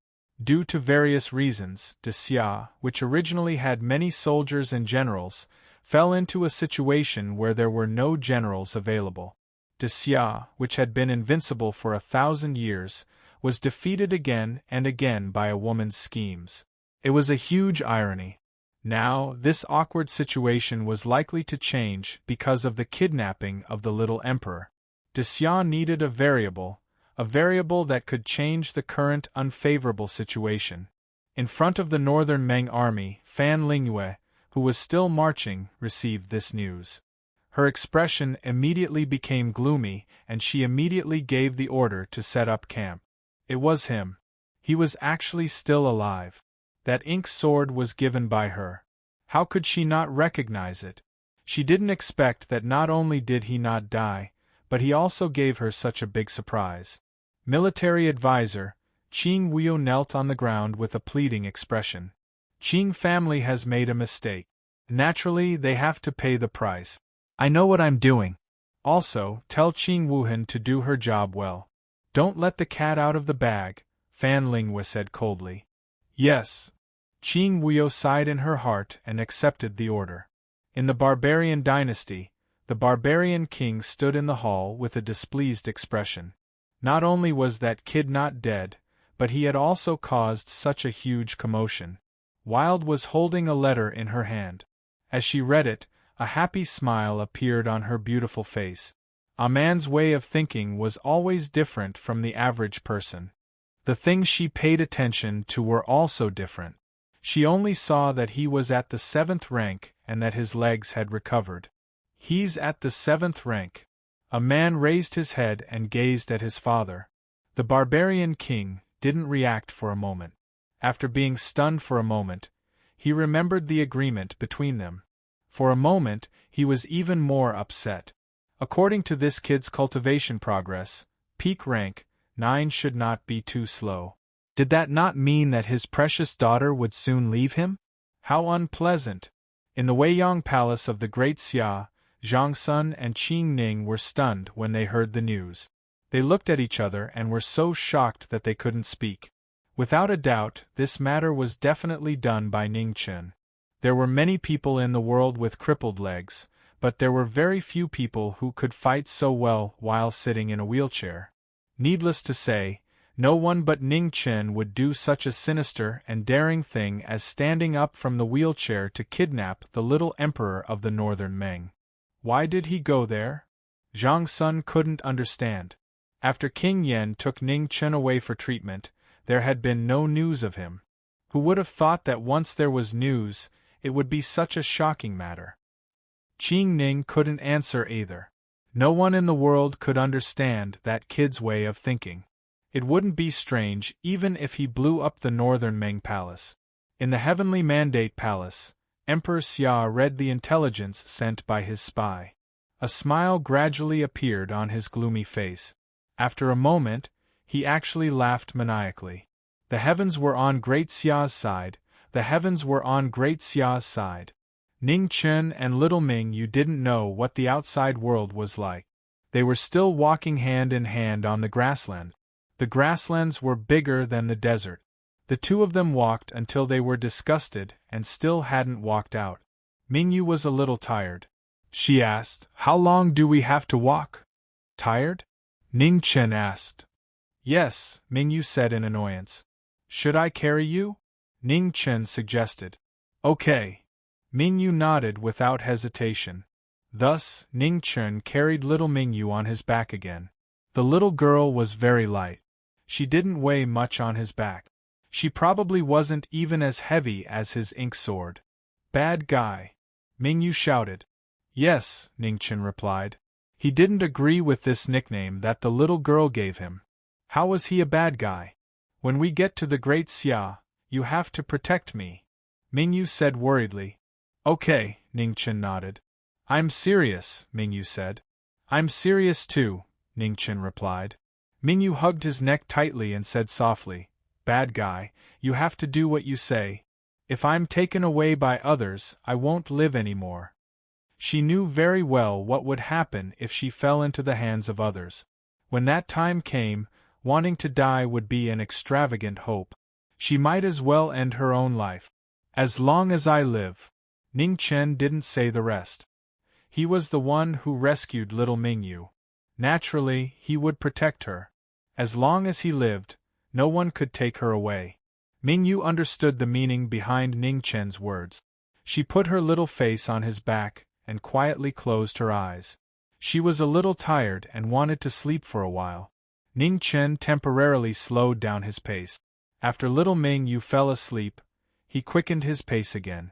S1: Due to various reasons, De Xia, which originally had many soldiers and generals, fell into a situation where there were no generals available. De Xia, which had been invincible for 1,000 years, was defeated again and again by a woman's schemes. It was a huge irony. Now, this awkward situation was likely to change because of the kidnapping of the little emperor. De Xia needed a variable that could change the current unfavorable situation. In front of the northern Meng army, Fan Lingyue, who was still marching, received this news. Her expression immediately became gloomy, and she immediately gave the order to set up camp. It was him. He was actually still alive. That ink sword was given by her. How could she not recognize it? She didn't expect that not only did he not die, but he also gave her such a big surprise. Military advisor, Qing Wuyo knelt on the ground with a pleading expression. Qing family has made a mistake. Naturally, they have to pay the price. I know what I'm doing. Also, tell Qing Wuhan to do her job well. Don't let the cat out of the bag, Fan Lingyue said coldly. Yes. Qing Wuyo sighed in her heart and accepted the order. In the barbarian dynasty, the barbarian king stood in the hall with a displeased expression. Not only was that kid not dead, but he had also caused such a huge commotion. Wild was holding a letter in her hand. As she read it, a happy smile appeared on her beautiful face. A man's way of thinking was always different from the average person. The things she paid attention to were also different. She only saw that he was at the 7th rank and that his legs had recovered. He's at the 7th rank. A man raised his head and gazed at his father. The barbarian king didn't react for a moment. After being stunned for a moment, he remembered the agreement between them. For a moment, he was even more upset. According to this kid's cultivation progress, peak rank 9 should not be too slow. Did that not mean that his precious daughter would soon leave him? How unpleasant! In the Weiyang Palace of the Great Xia, Zhang Sun and Qing Ning were stunned when they heard the news. They looked at each other and were so shocked that they couldn't speak. Without a doubt, this matter was definitely done by Ning Chen. There were many people in the world with crippled legs, but there were very few people who could fight so well while sitting in a wheelchair. Needless to say, no one but Ning Chen would do such a sinister and daring thing as standing up from the wheelchair to kidnap the little emperor of the northern Meng. Why did he go there? Zhang Sun couldn't understand. After King Yen took Ning Chen away for treatment, there had been no news of him. Who would have thought that once there was news, it would be such a shocking matter? Qing Ning couldn't answer either. No one in the world could understand that kid's way of thinking. It wouldn't be strange even if he blew up the northern Meng Palace. In the Heavenly Mandate Palace, Emperor Xia read the intelligence sent by his spy. A smile gradually appeared on his gloomy face. After a moment, he actually laughed maniacally. The heavens were on Great Xia's side. The heavens were on Great Xia's side. Ning Chen and Little Ming, you didn't know what the outside world was like. They were still walking hand in hand on the grassland. The grasslands were bigger than the desert. The two of them walked until they were disgusted and still hadn't walked out. Mingyu was a little tired. She asked, "How long do we have to walk?" "Tired?" Ning Chen asked. "Yes," Mingyu said in annoyance. "Should I carry you?" Ning Chen suggested. "Okay." Mingyu nodded without hesitation. Thus, Ning Chen carried little Mingyu on his back again. The little girl was very light. She didn't weigh much on his back. She probably wasn't even as heavy as his ink sword. "Bad guy!" Mingyu shouted. Yes, Ning Chen replied. He didn't agree with this nickname that the little girl gave him. How was he a bad guy? When we get to the Great Xia, you have to protect me, Mingyu said worriedly. Okay, Ning Chen nodded. I'm serious, Mingyu said. I'm serious too, Ning Chen replied. Mingyu hugged his neck tightly and said softly, Bad guy, you have to do what you say. If I'm taken away by others, I won't live anymore. She knew very well what would happen if she fell into the hands of others. When that time came, wanting to die would be an extravagant hope. She might as well end her own life. As long as I live. Ning Chen didn't say the rest. He was the one who rescued little Mingyu. Naturally, he would protect her. As long as he lived, no one could take her away. Mingyu understood the meaning behind Ning Chen's words. She put her little face on his back and quietly closed her eyes. She was a little tired and wanted to sleep for a while. Ning Chen temporarily slowed down his pace. After little Mingyu fell asleep, he quickened his pace again.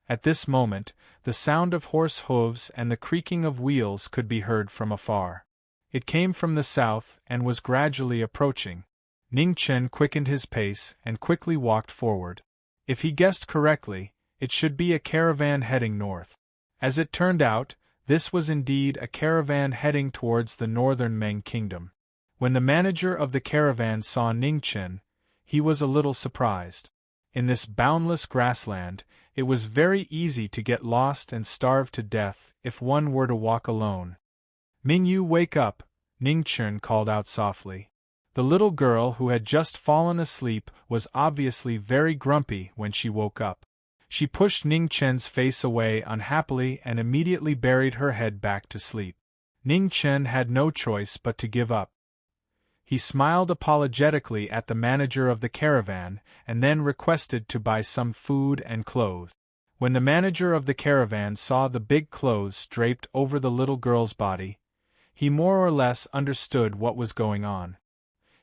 S1: At this moment, the sound of horse hooves and the creaking of wheels could be heard from afar. It came from the south and was gradually approaching. Ning Chen quickened his pace and quickly walked forward. If he guessed correctly, it should be a caravan heading north. As it turned out, this was indeed a caravan heading towards the northern Meng kingdom. When the manager of the caravan saw Ning Chen, he was a little surprised. In this boundless grassland, it was very easy to get lost and starve to death if one were to walk alone. Mingyu, wake up, Ning Chen called out softly. The little girl who had just fallen asleep was obviously very grumpy when she woke up. She pushed Ning Chen's face away unhappily and immediately buried her head back to sleep. Ning Chen had no choice but to give up. He smiled apologetically at the manager of the caravan and then requested to buy some food and clothes. When the manager of the caravan saw the big clothes draped over the little girl's body, he more or less understood what was going on.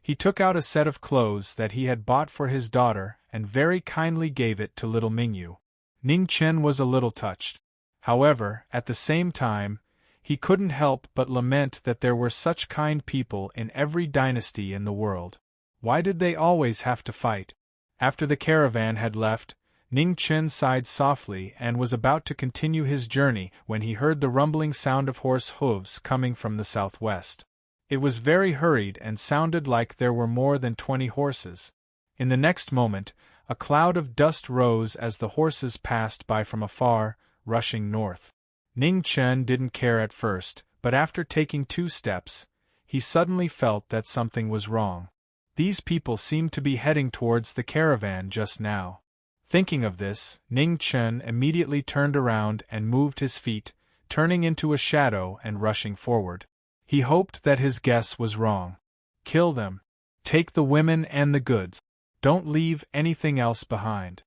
S1: He took out a set of clothes that he had bought for his daughter and very kindly gave it to little Mingyu. Ning Chen was a little touched. However, at the same time, he couldn't help but lament that there were such kind people in every dynasty in the world. Why did they always have to fight? After the caravan had left, Ning Chen sighed softly and was about to continue his journey when he heard the rumbling sound of horse hooves coming from the southwest. It was very hurried and sounded like there were more than 20 horses. In the next moment, a cloud of dust rose as the horses passed by from afar, rushing north. Ning Chen didn't care at first, but after taking 2 steps, he suddenly felt that something was wrong. These people seemed to be heading towards the caravan just now. Thinking of this, Ning Chen immediately turned around and moved his feet, turning into a shadow and rushing forward. He hoped that his guess was wrong. Kill them. Take the women and the goods. Don't leave anything else behind.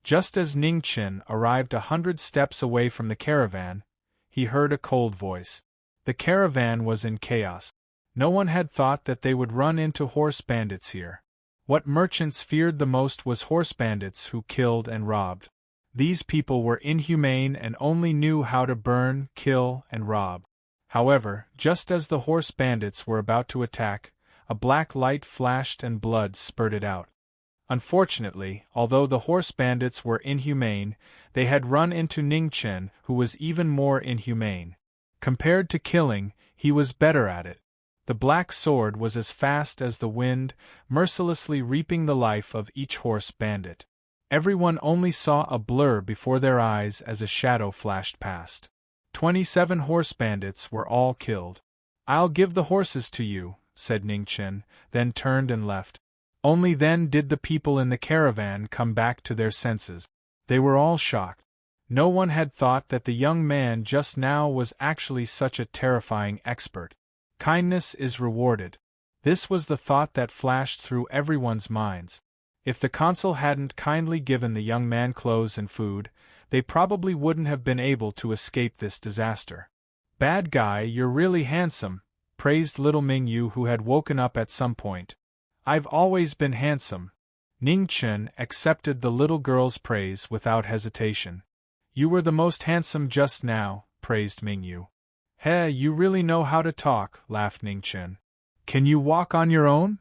S1: Just as Ning Chen arrived 100 steps away from the caravan, he heard a cold voice. The caravan was in chaos. No one had thought that they would run into horse bandits here. What merchants feared the most was horse bandits who killed and robbed. These people were inhumane and only knew how to burn, kill, and rob. However, just as the horse bandits were about to attack, a black light flashed and blood spurted out. Unfortunately, although the horse bandits were inhumane, they had run into Ning Chen, who was even more inhumane. Compared to killing, he was better at it. The black sword was as fast as the wind, mercilessly reaping the life of each horse bandit. Everyone only saw a blur before their eyes as a shadow flashed past. 27 horse bandits were all killed. "I'll give the horses to you," said Ning Chen, then turned and left. Only then did the people in the caravan come back to their senses. They were all shocked. No one had thought that the young man just now was actually such a terrifying expert. Kindness is rewarded. This was the thought that flashed through everyone's minds. If the consul hadn't kindly given the young man clothes and food, they probably wouldn't have been able to escape this disaster. "Bad guy, you're really handsome," praised little Mingyu, who had woken up at some point. "I've always been handsome." Ning Chen accepted the little girl's praise without hesitation. "You were the most handsome just now," praised Mingyu. Heh, you really know how to talk, laughed Ningchen. Can you walk on your own?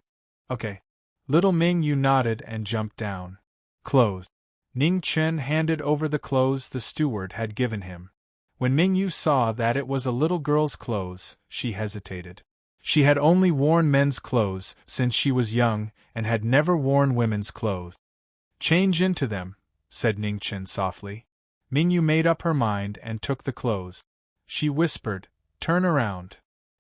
S1: Okay. Little Mingyu nodded and jumped down. Clothes. Ningchen handed over the clothes the steward had given him. When Mingyu saw that it was a little girl's clothes, she hesitated. She had only worn men's clothes since she was young and had never worn women's clothes. Change into them, said Ningchen softly. Mingyu made up her mind and took the clothes. She whispered, "Turn around."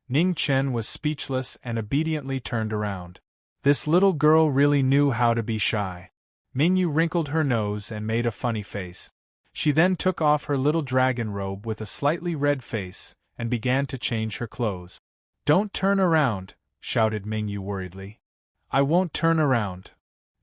S1: Ningchen was speechless and obediently turned around. This little girl really knew how to be shy. Mingyu wrinkled her nose and made a funny face. She then took off her little dragon robe with a slightly red face and began to change her clothes. "Don't turn around," shouted Mingyu worriedly. "I won't turn around,"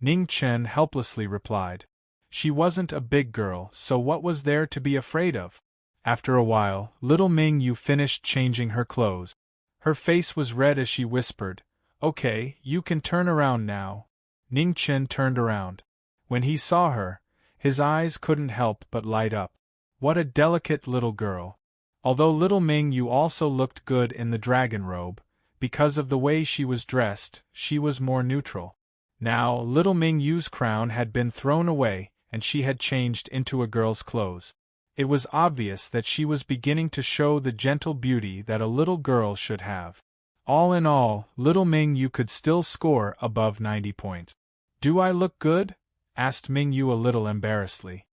S1: Ningchen helplessly replied. She wasn't a big girl, so what was there to be afraid of? After a while, little Mingyu finished changing her clothes. Her face was red as she whispered, "Okay, you can turn around now." Ningchen turned around. When he saw her, his eyes couldn't help but light up. What a delicate little girl. Although little Mingyu also looked good in the dragon robe, because of the way she was dressed, she was more neutral. Now, little Mingyu's crown had been thrown away, and she had changed into a girl's clothes. It was obvious that she was beginning to show the gentle beauty that a little girl should have. All in all, little Mingyu could still score above 90 points. "Do I look good?" asked Mingyu a little embarrassedly.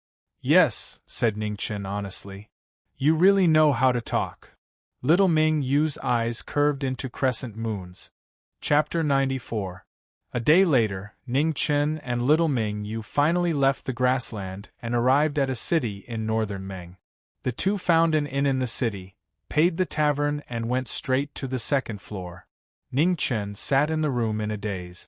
S1: "Yes," said Ningchen honestly. "You really know how to talk." Little Mingyu's eyes curved into crescent moons. Chapter 94. A day later, Ningchen and little Mingyu finally left the grassland and arrived at a city in northern Meng. The two found an inn in the city, paid the tavern and went straight to the second floor. Ningchen sat in the room in a daze.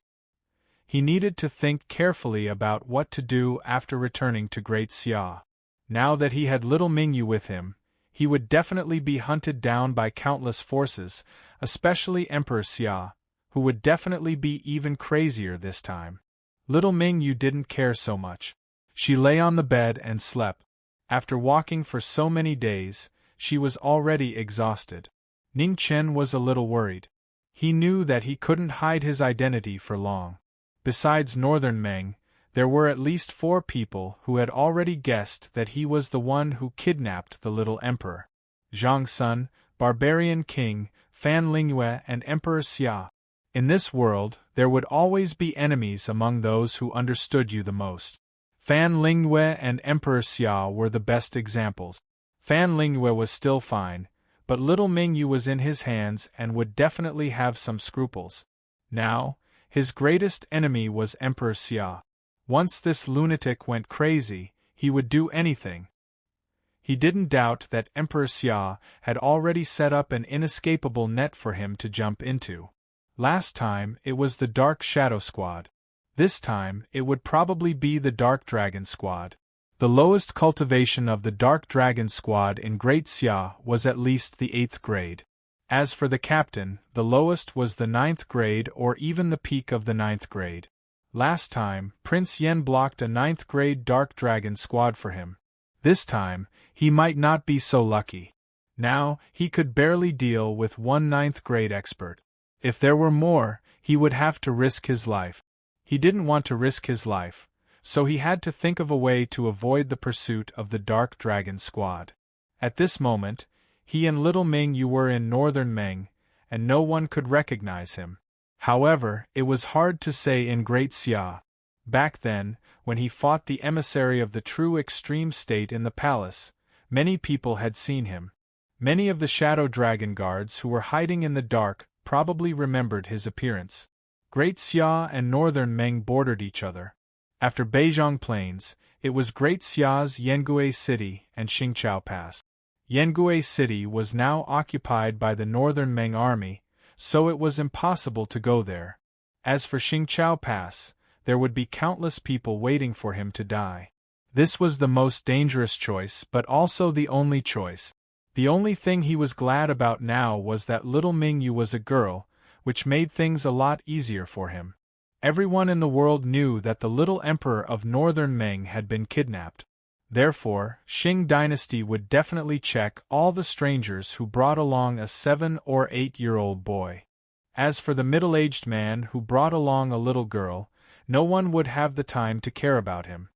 S1: He needed to think carefully about what to do after returning to Great Xia. Now that he had little Mingyu with him, he would definitely be hunted down by countless forces, especially Emperor Xia, who would definitely be even crazier this time. Little Mingyu didn't care so much. She lay on the bed and slept. After walking for so many days, she was already exhausted. Ningchen was a little worried. He knew that he couldn't hide his identity for long. Besides Northern Meng, there were at least 4 people who had already guessed that he was the one who kidnapped the little emperor. Zhang Sun, Barbarian King, Fan Lingyue and Emperor Xia. In this world, there would always be enemies among those who understood you the most. Fan Lingyue and Emperor Xia were the best examples. Fan Lingyue was still fine, but little Mingyu was in his hands and would definitely have some scruples. Now, his greatest enemy was Emperor Xia. Once this lunatic went crazy, he would do anything. He didn't doubt that Emperor Xia had already set up an inescapable net for him to jump into. Last time, it was the Dark Shadow Squad. This time, it would probably be the Dark Dragon Squad. The lowest cultivation of the Dark Dragon Squad in Great Xia was at least the 8th grade. As for the captain, the lowest was the 9th grade or even the peak of the 9th grade. Last time, Prince Yen blocked a 9th grade Dark Dragon Squad for him. This time, he might not be so lucky. Now, he could barely deal with one 9th grade expert. If there were more, he would have to risk his life. He didn't want to risk his life, so he had to think of a way to avoid the pursuit of the Dark Dragon Squad. At this moment, he and little Mingyu were in northern Meng, and no one could recognize him. However, it was hard to say in Great Xia. Back then, when he fought the emissary of the true extreme state in the palace, many people had seen him. Many of the Shadow Dragon guards who were hiding in the dark probably remembered his appearance. Great Xia and Northern Meng bordered each other. After Beijing Plains, it was Great Xia's Yangue City and Xingqiao Pass. Yangue City was now occupied by the Northern Meng army, so it was impossible to go there. As for Xingqiao Pass, there would be countless people waiting for him to die. This was the most dangerous choice but also the only choice. The only thing he was glad about now was that little Mingyu was a girl, which made things a lot easier for him. Everyone in the world knew that the little emperor of Northern Meng had been kidnapped. Therefore, Qing dynasty would definitely check all the strangers who brought along a 7 or 8-year-old boy. As for the middle-aged man who brought along a little girl, no one would have the time to care about him.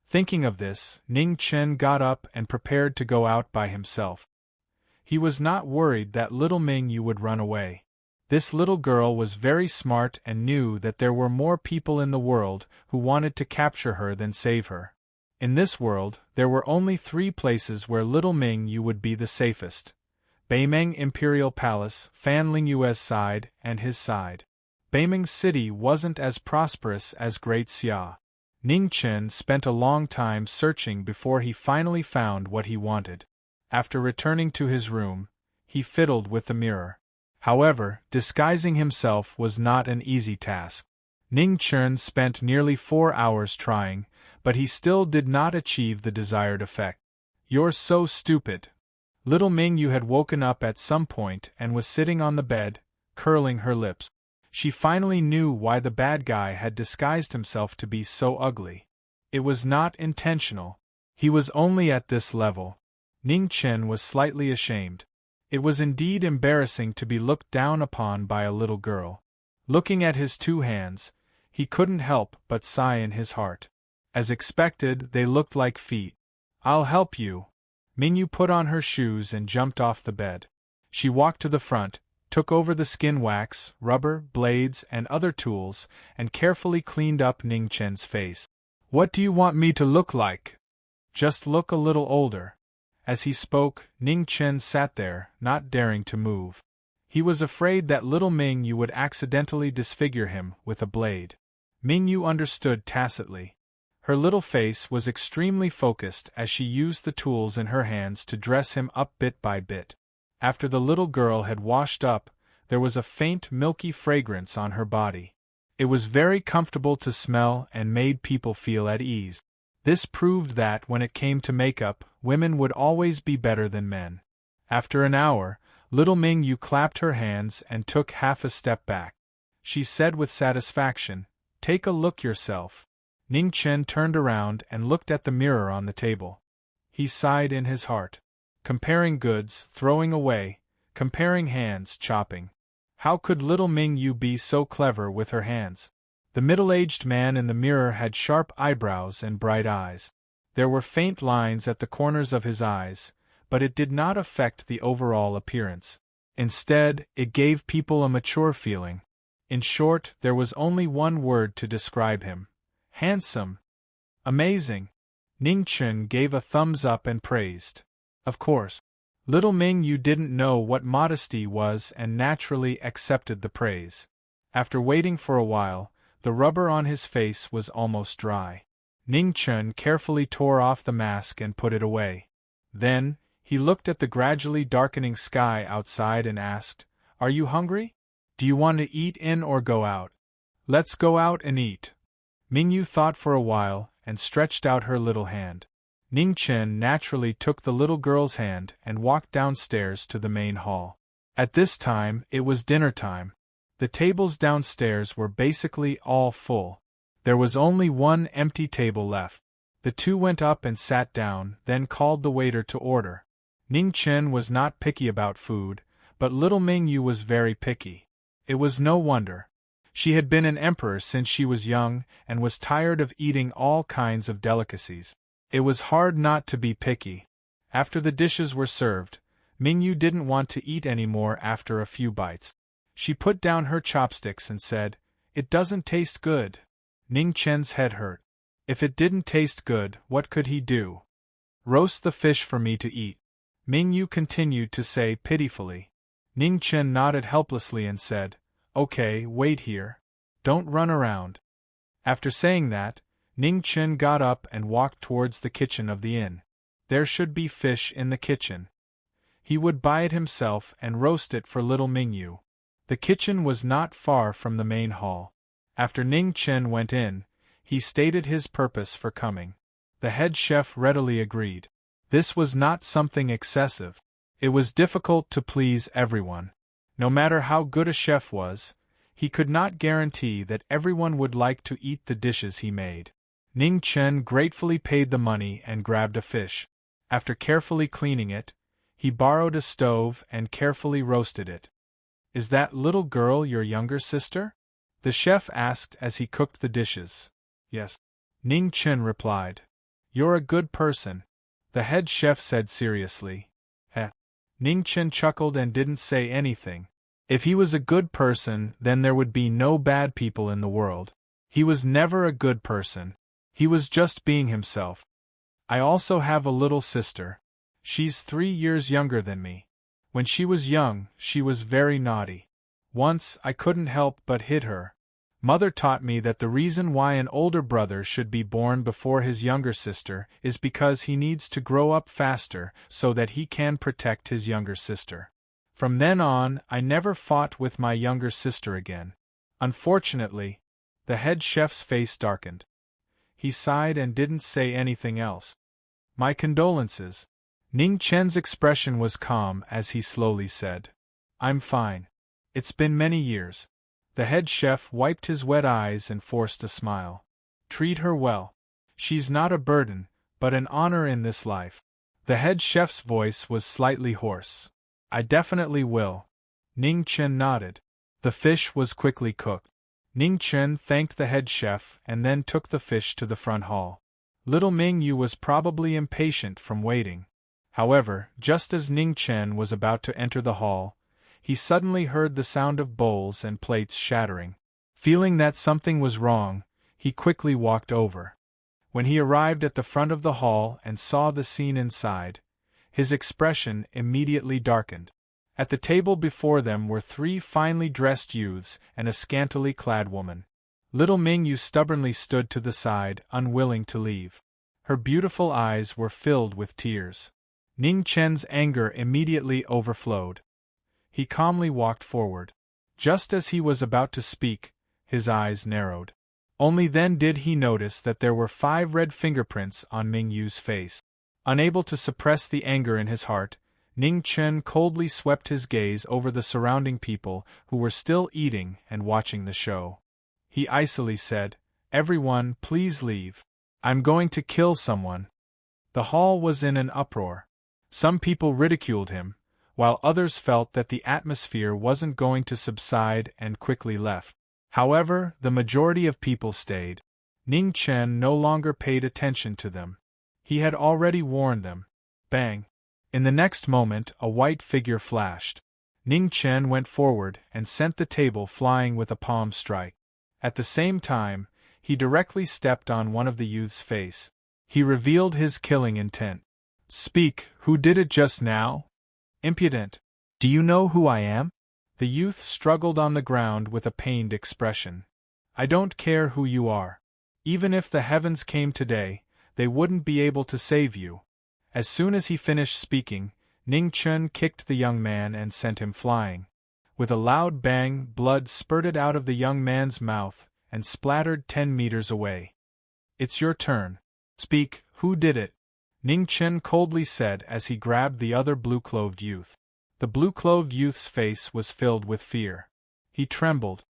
S1: Thinking of this, Ning Chen got up and prepared to go out by himself. He was not worried that little Mingyu would run away. This little girl was very smart and knew that there were more people in the world who wanted to capture her than save her. In this world, there were only 3 places where little Mingyu would be the safest: Beimeng Imperial Palace, Fan Lingyue's side, and his side. Beimeng City wasn't as prosperous as Great Xia. Ning Chen spent a long time searching before he finally found what he wanted. After returning to his room, he fiddled with the mirror. However, disguising himself was not an easy task. Ning Chen spent nearly 4 hours trying, but he still did not achieve the desired effect. "You're so stupid." Little Mingyu had woken up at some point and was sitting on the bed, curling her lips. She finally knew why the bad guy had disguised himself to be so ugly. It was not intentional. He was only at this level. Ning Chen was slightly ashamed. It was indeed embarrassing to be looked down upon by a little girl. Looking at his 2 hands, he couldn't help but sigh in his heart. As expected, they looked like feet. "I'll help you." Mingyu put on her shoes and jumped off the bed. She walked to the front, took over the skin wax, rubber, blades, and other tools, and carefully cleaned up Ning Chen's face. "What do you want me to look like?" "Just look a little older." As he spoke, Ning Chen sat there, not daring to move. He was afraid that little Mingyu would accidentally disfigure him with a blade. Mingyu understood tacitly. Her little face was extremely focused as she used the tools in her hands to dress him up bit by bit. After the little girl had washed up, there was a faint milky fragrance on her body. It was very comfortable to smell and made people feel at ease. This proved that when it came to makeup, women would always be better than men. After an hour, little Mingyu clapped her hands and took half a step back. She said with satisfaction, "Take a look yourself." Ning Chen turned around and looked at the mirror on the table. He sighed in his heart. Comparing goods, throwing away, comparing hands, chopping. How could little Mingyu be so clever with her hands? The middle-aged man in the mirror had sharp eyebrows and bright eyes. There were faint lines at the corners of his eyes, but it did not affect the overall appearance. Instead, it gave people a mature feeling. In short, there was only one word to describe him: handsome. Amazing. Ning Chen gave a thumbs up and praised. Of course, little Mingyu didn't know what modesty was and naturally accepted the praise. After waiting for a while, the rubber on his face was almost dry. Ning Chen carefully tore off the mask and put it away. Then, he looked at the gradually darkening sky outside and asked, "Are you hungry? Do you want to eat in or go out?" "Let's go out and eat." Mingyu thought for a while and stretched out her little hand. Ning Chen naturally took the little girl's hand and walked downstairs to the main hall. At this time, it was dinner time. The tables downstairs were basically all full. There was only one empty table left. The 2 went up and sat down, then called the waiter to order. Ning Chen was not picky about food, but little Mingyu was very picky. It was no wonder. She had been an emperor since she was young and was tired of eating all kinds of delicacies. It was hard not to be picky. After the dishes were served, Mingyu didn't want to eat any more after a few bites. She put down her chopsticks and said, "It doesn't taste good." Ning Chen's head hurt. If it didn't taste good, what could he do? "Roast the fish for me to eat," Mingyu continued to say pitifully. Ning Chen nodded helplessly and said, "Okay, wait here. Don't run around." After saying that, Ning Chen got up and walked towards the kitchen of the inn. There should be fish in the kitchen. He would buy it himself and roast it for little Mingyu. The kitchen was not far from the main hall. After Ning Chen went in, he stated his purpose for coming. The head chef readily agreed. This was not something excessive. It was difficult to please everyone. No matter how good a chef was, he could not guarantee that everyone would like to eat the dishes he made. Ning Chen gratefully paid the money and grabbed a fish. After carefully cleaning it, he borrowed a stove and carefully roasted it. "Is that little girl your younger sister?" the chef asked as he cooked the dishes. "Yes," Ning Chen replied. "You're a good person," the head chef said seriously. Ning Chen chuckled and didn't say anything. If he was a good person, then there would be no bad people in the world. He was never a good person. He was just being himself. "I also have a little sister. She's 3 years younger than me. When she was young, she was very naughty. Once, I couldn't help but hit her. Mother taught me that the reason why an older brother should be born before his younger sister is because he needs to grow up faster so that he can protect his younger sister. From then on, I never fought with my younger sister again." Unfortunately, the head chef's face darkened. He sighed and didn't say anything else. "My condolences." Ning Chen's expression was calm as he slowly said, "I'm fine. It's been many years." The head chef wiped his wet eyes and forced a smile. "Treat her well. She's not a burden, but an honor in this life." The head chef's voice was slightly hoarse. "I definitely will." Ning Chen nodded. The fish was quickly cooked. Ning Chen thanked the head chef and then took the fish to the front hall. Little Ming Yu was probably impatient from waiting. However, just as Ning Chen was about to enter the hall, he suddenly heard the sound of bowls and plates shattering. Feeling that something was wrong, he quickly walked over. When he arrived at the front of the hall and saw the scene inside, his expression immediately darkened. At the table before them were 3 finely dressed youths and a scantily clad woman. Little Ming Yu stubbornly stood to the side, unwilling to leave. Her beautiful eyes were filled with tears. Ning Chen's anger immediately overflowed. He calmly walked forward. Just as he was about to speak, his eyes narrowed. Only then did he notice that there were 5 red fingerprints on Ming Yu's face. Unable to suppress the anger in his heart, Ning Chen coldly swept his gaze over the surrounding people who were still eating and watching the show. He icily said, "Everyone, please leave. I'm going to kill someone." The hall was in an uproar. Some people ridiculed him, while others felt that the atmosphere wasn't going to subside and quickly left. However, the majority of people stayed. Ning Chen no longer paid attention to them. He had already warned them. Bang! In the next moment, a white figure flashed. Ning Chen went forward and sent the table flying with a palm strike. At the same time, he directly stepped on one of the youth's face. He revealed his killing intent. "Speak, who did it just now? Impudent! Do you know who I am?" The youth struggled on the ground with a pained expression. "I don't care who you are. Even if the heavens came today, they wouldn't be able to save you." As soon as he finished speaking, Ning Chen kicked the young man and sent him flying. With a loud bang, blood spurted out of the young man's mouth and splattered 10 meters away. "It's your turn. Speak, who did it?" Ning Chen coldly said as he grabbed the other blue-clothed youth. The blue-clothed youth's face was filled with fear. He trembled.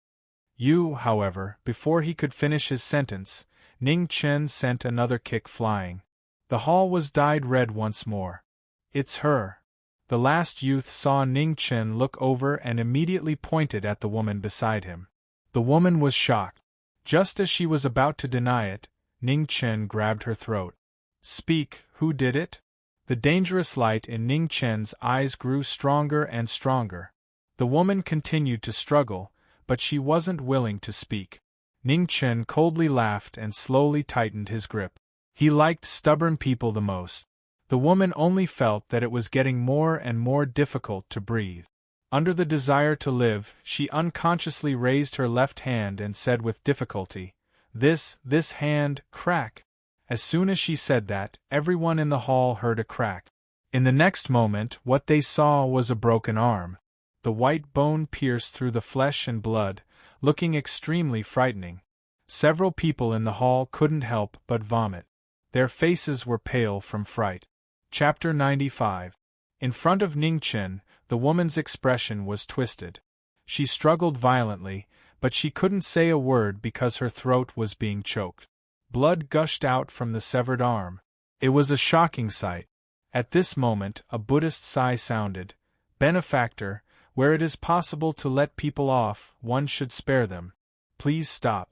S1: However, before he could finish his sentence, Ning Chen sent another kick flying. The hall was dyed red once more. "It's her." The last youth saw Ning Chen look over and immediately pointed at the woman beside him. The woman was shocked. Just as she was about to deny it, Ning Chen grabbed her throat. "Speak, who did it?" The dangerous light in Ning Chen's eyes grew stronger and stronger. The woman continued to struggle, but she wasn't willing to speak. Ning Chen coldly laughed and slowly tightened his grip. He liked stubborn people the most. The woman only felt that it was getting more and more difficult to breathe. Under the desire to live, she unconsciously raised her left hand and said with difficulty, This hand, crack." As soon as she said that, everyone in the hall heard a crack. In the next moment, what they saw was a broken arm. The white bone pierced through the flesh and blood, looking extremely frightening. Several people in the hall couldn't help but vomit. Their faces were pale from fright. Chapter 95. In front of Ning Chen, the woman's expression was twisted. She struggled violently, but she couldn't say a word because her throat was being choked. Blood gushed out from the severed arm. It was a shocking sight. At this moment, a Buddhist sigh sounded. Benefactor, where it is possible to let people off, one should spare them. Please stop.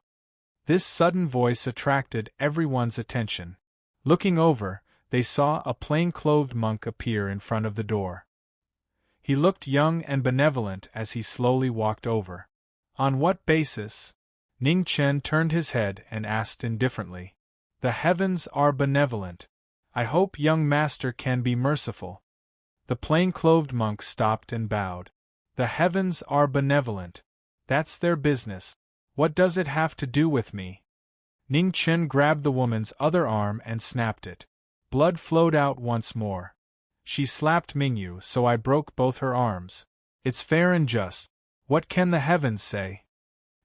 S1: This sudden voice attracted everyone's attention. Looking over, they saw a plain-clothed monk appear in front of the door. He looked young and benevolent as he slowly walked over. On what basis? Ning Chen turned his head and asked indifferently. The heavens are benevolent. I hope young master can be merciful. The plain-clothed monk stopped and bowed. The heavens are benevolent. That's their business. What does it have to do with me? Ning Chen grabbed the woman's other arm and snapped it. Blood flowed out once more. She slapped Mingyu, so I broke both her arms. It's fair and just. What can the heavens say?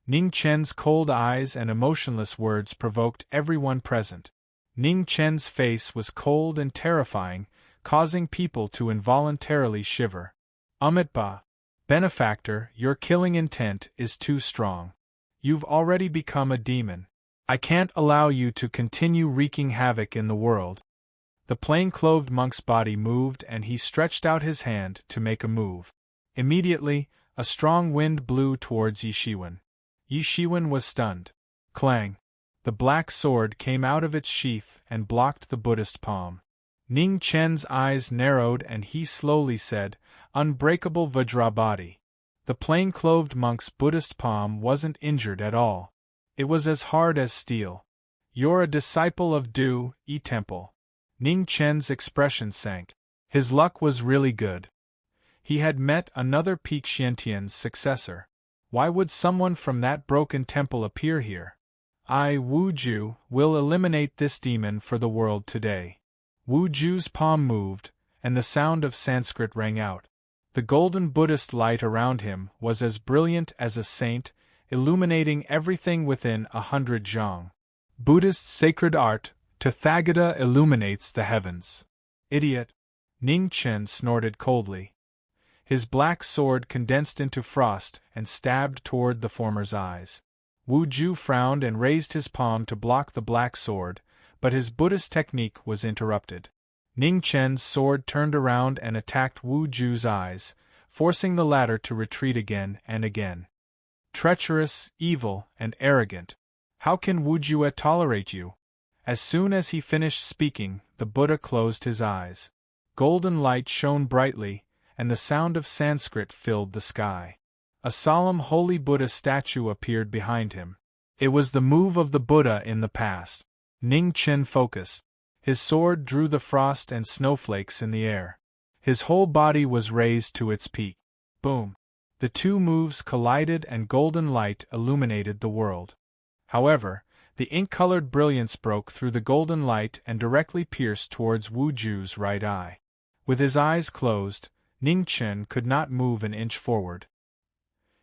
S1: Ning Chen's cold eyes and emotionless words provoked everyone present. Ning Chen's face was cold and terrifying, causing people to involuntarily shiver. Amitabha, benefactor, your killing intent is too strong. You've already become a demon. I can't allow you to continue wreaking havoc in the world. The plain-clothed monk's body moved and he stretched out his hand to make a move. Immediately, a strong wind blew towards Yi Shiwen. Yi Shiwen was stunned. Clang! The black sword came out of its sheath and blocked the Buddhist palm. Ning Chen's eyes narrowed and he slowly said, Unbreakable Vajrabhati. The plain-clothed monk's Buddhist palm wasn't injured at all. It was as hard as steel. You're a disciple of Du, Yi Temple. Ning Chen's expression sank. His luck was really good. He had met another Peak Xiantian's successor. Why would someone from that broken temple appear here? I, Wu Ju, will eliminate this demon for the world today. Wu Ju's palm moved, and the sound of Sanskrit rang out. The golden Buddhist light around him was as brilliant as a saint, illuminating everything within 100 zhang. Buddhist sacred art, Tathagata illuminates the heavens. Idiot! Ning Chen snorted coldly. His black sword condensed into frost and stabbed toward the former's eyes. Wu Ju frowned and raised his palm to block the black sword, but his Buddhist technique was interrupted. Ning Chen's sword turned around and attacked Wu Ju's eyes, forcing the latter to retreat again and again. Treacherous, evil, and arrogant. How can Wu Ju tolerate you? As soon as he finished speaking, the Buddha closed his eyes. Golden light shone brightly, and the sound of Sanskrit filled the sky. A solemn holy Buddha statue appeared behind him. It was the move of the Buddha in the past. Ning Chen focused. His sword drew the frost and snowflakes in the air. His whole body was raised to its peak. Boom! The two moves collided and golden light illuminated the world. However, the ink-colored brilliance broke through the golden light and directly pierced towards Wu Ju's right eye. With his eyes closed, Ning Chen could not move an inch forward.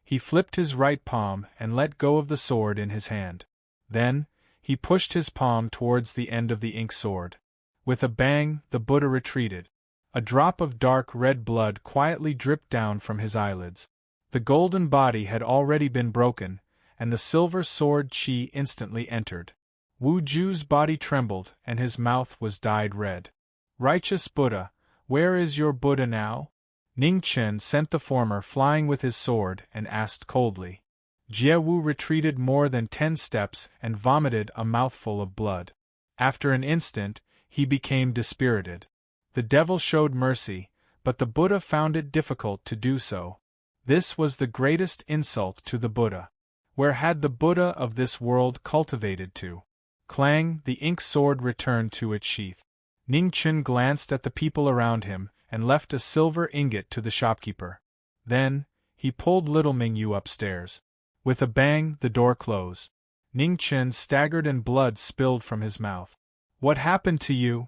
S1: He flipped his right palm and let go of the sword in his hand. Then, he pushed his palm towards the end of the ink sword. With a bang, the Buddha retreated. A drop of dark red blood quietly dripped down from his eyelids. The golden body had already been broken, and the silver sword Qi instantly entered. Wu Ju's body trembled and his mouth was dyed red. Righteous Buddha, where is your Buddha now? Ning Chen sent the former flying with his sword and asked coldly. Jie Wu retreated more than 10 steps and vomited a mouthful of blood. After an instant, he became dispirited. The devil showed mercy, but the Buddha found it difficult to do so. This was the greatest insult to the Buddha. Where had the Buddha of this world cultivated to? Clang! The ink sword returned to its sheath. Ning Chen glanced at the people around him and left a silver ingot to the shopkeeper. Then, he pulled little Mingyu upstairs. With a bang, the door closed. Ning Chen staggered and blood spilled from his mouth. What happened to you?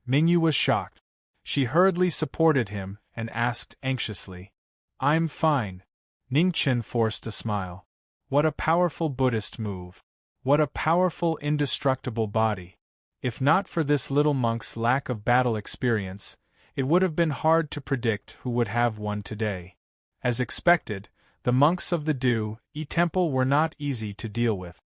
S1: Mingyu was shocked. She hurriedly supported him and asked anxiously. I'm fine. Ning Chen forced a smile. What a powerful Buddhist move. What a powerful indestructible body. If not for this little monk's lack of battle experience, it would have been hard to predict who would have won today. As expected, the monks of the Du, Yi Temple were not easy to deal with.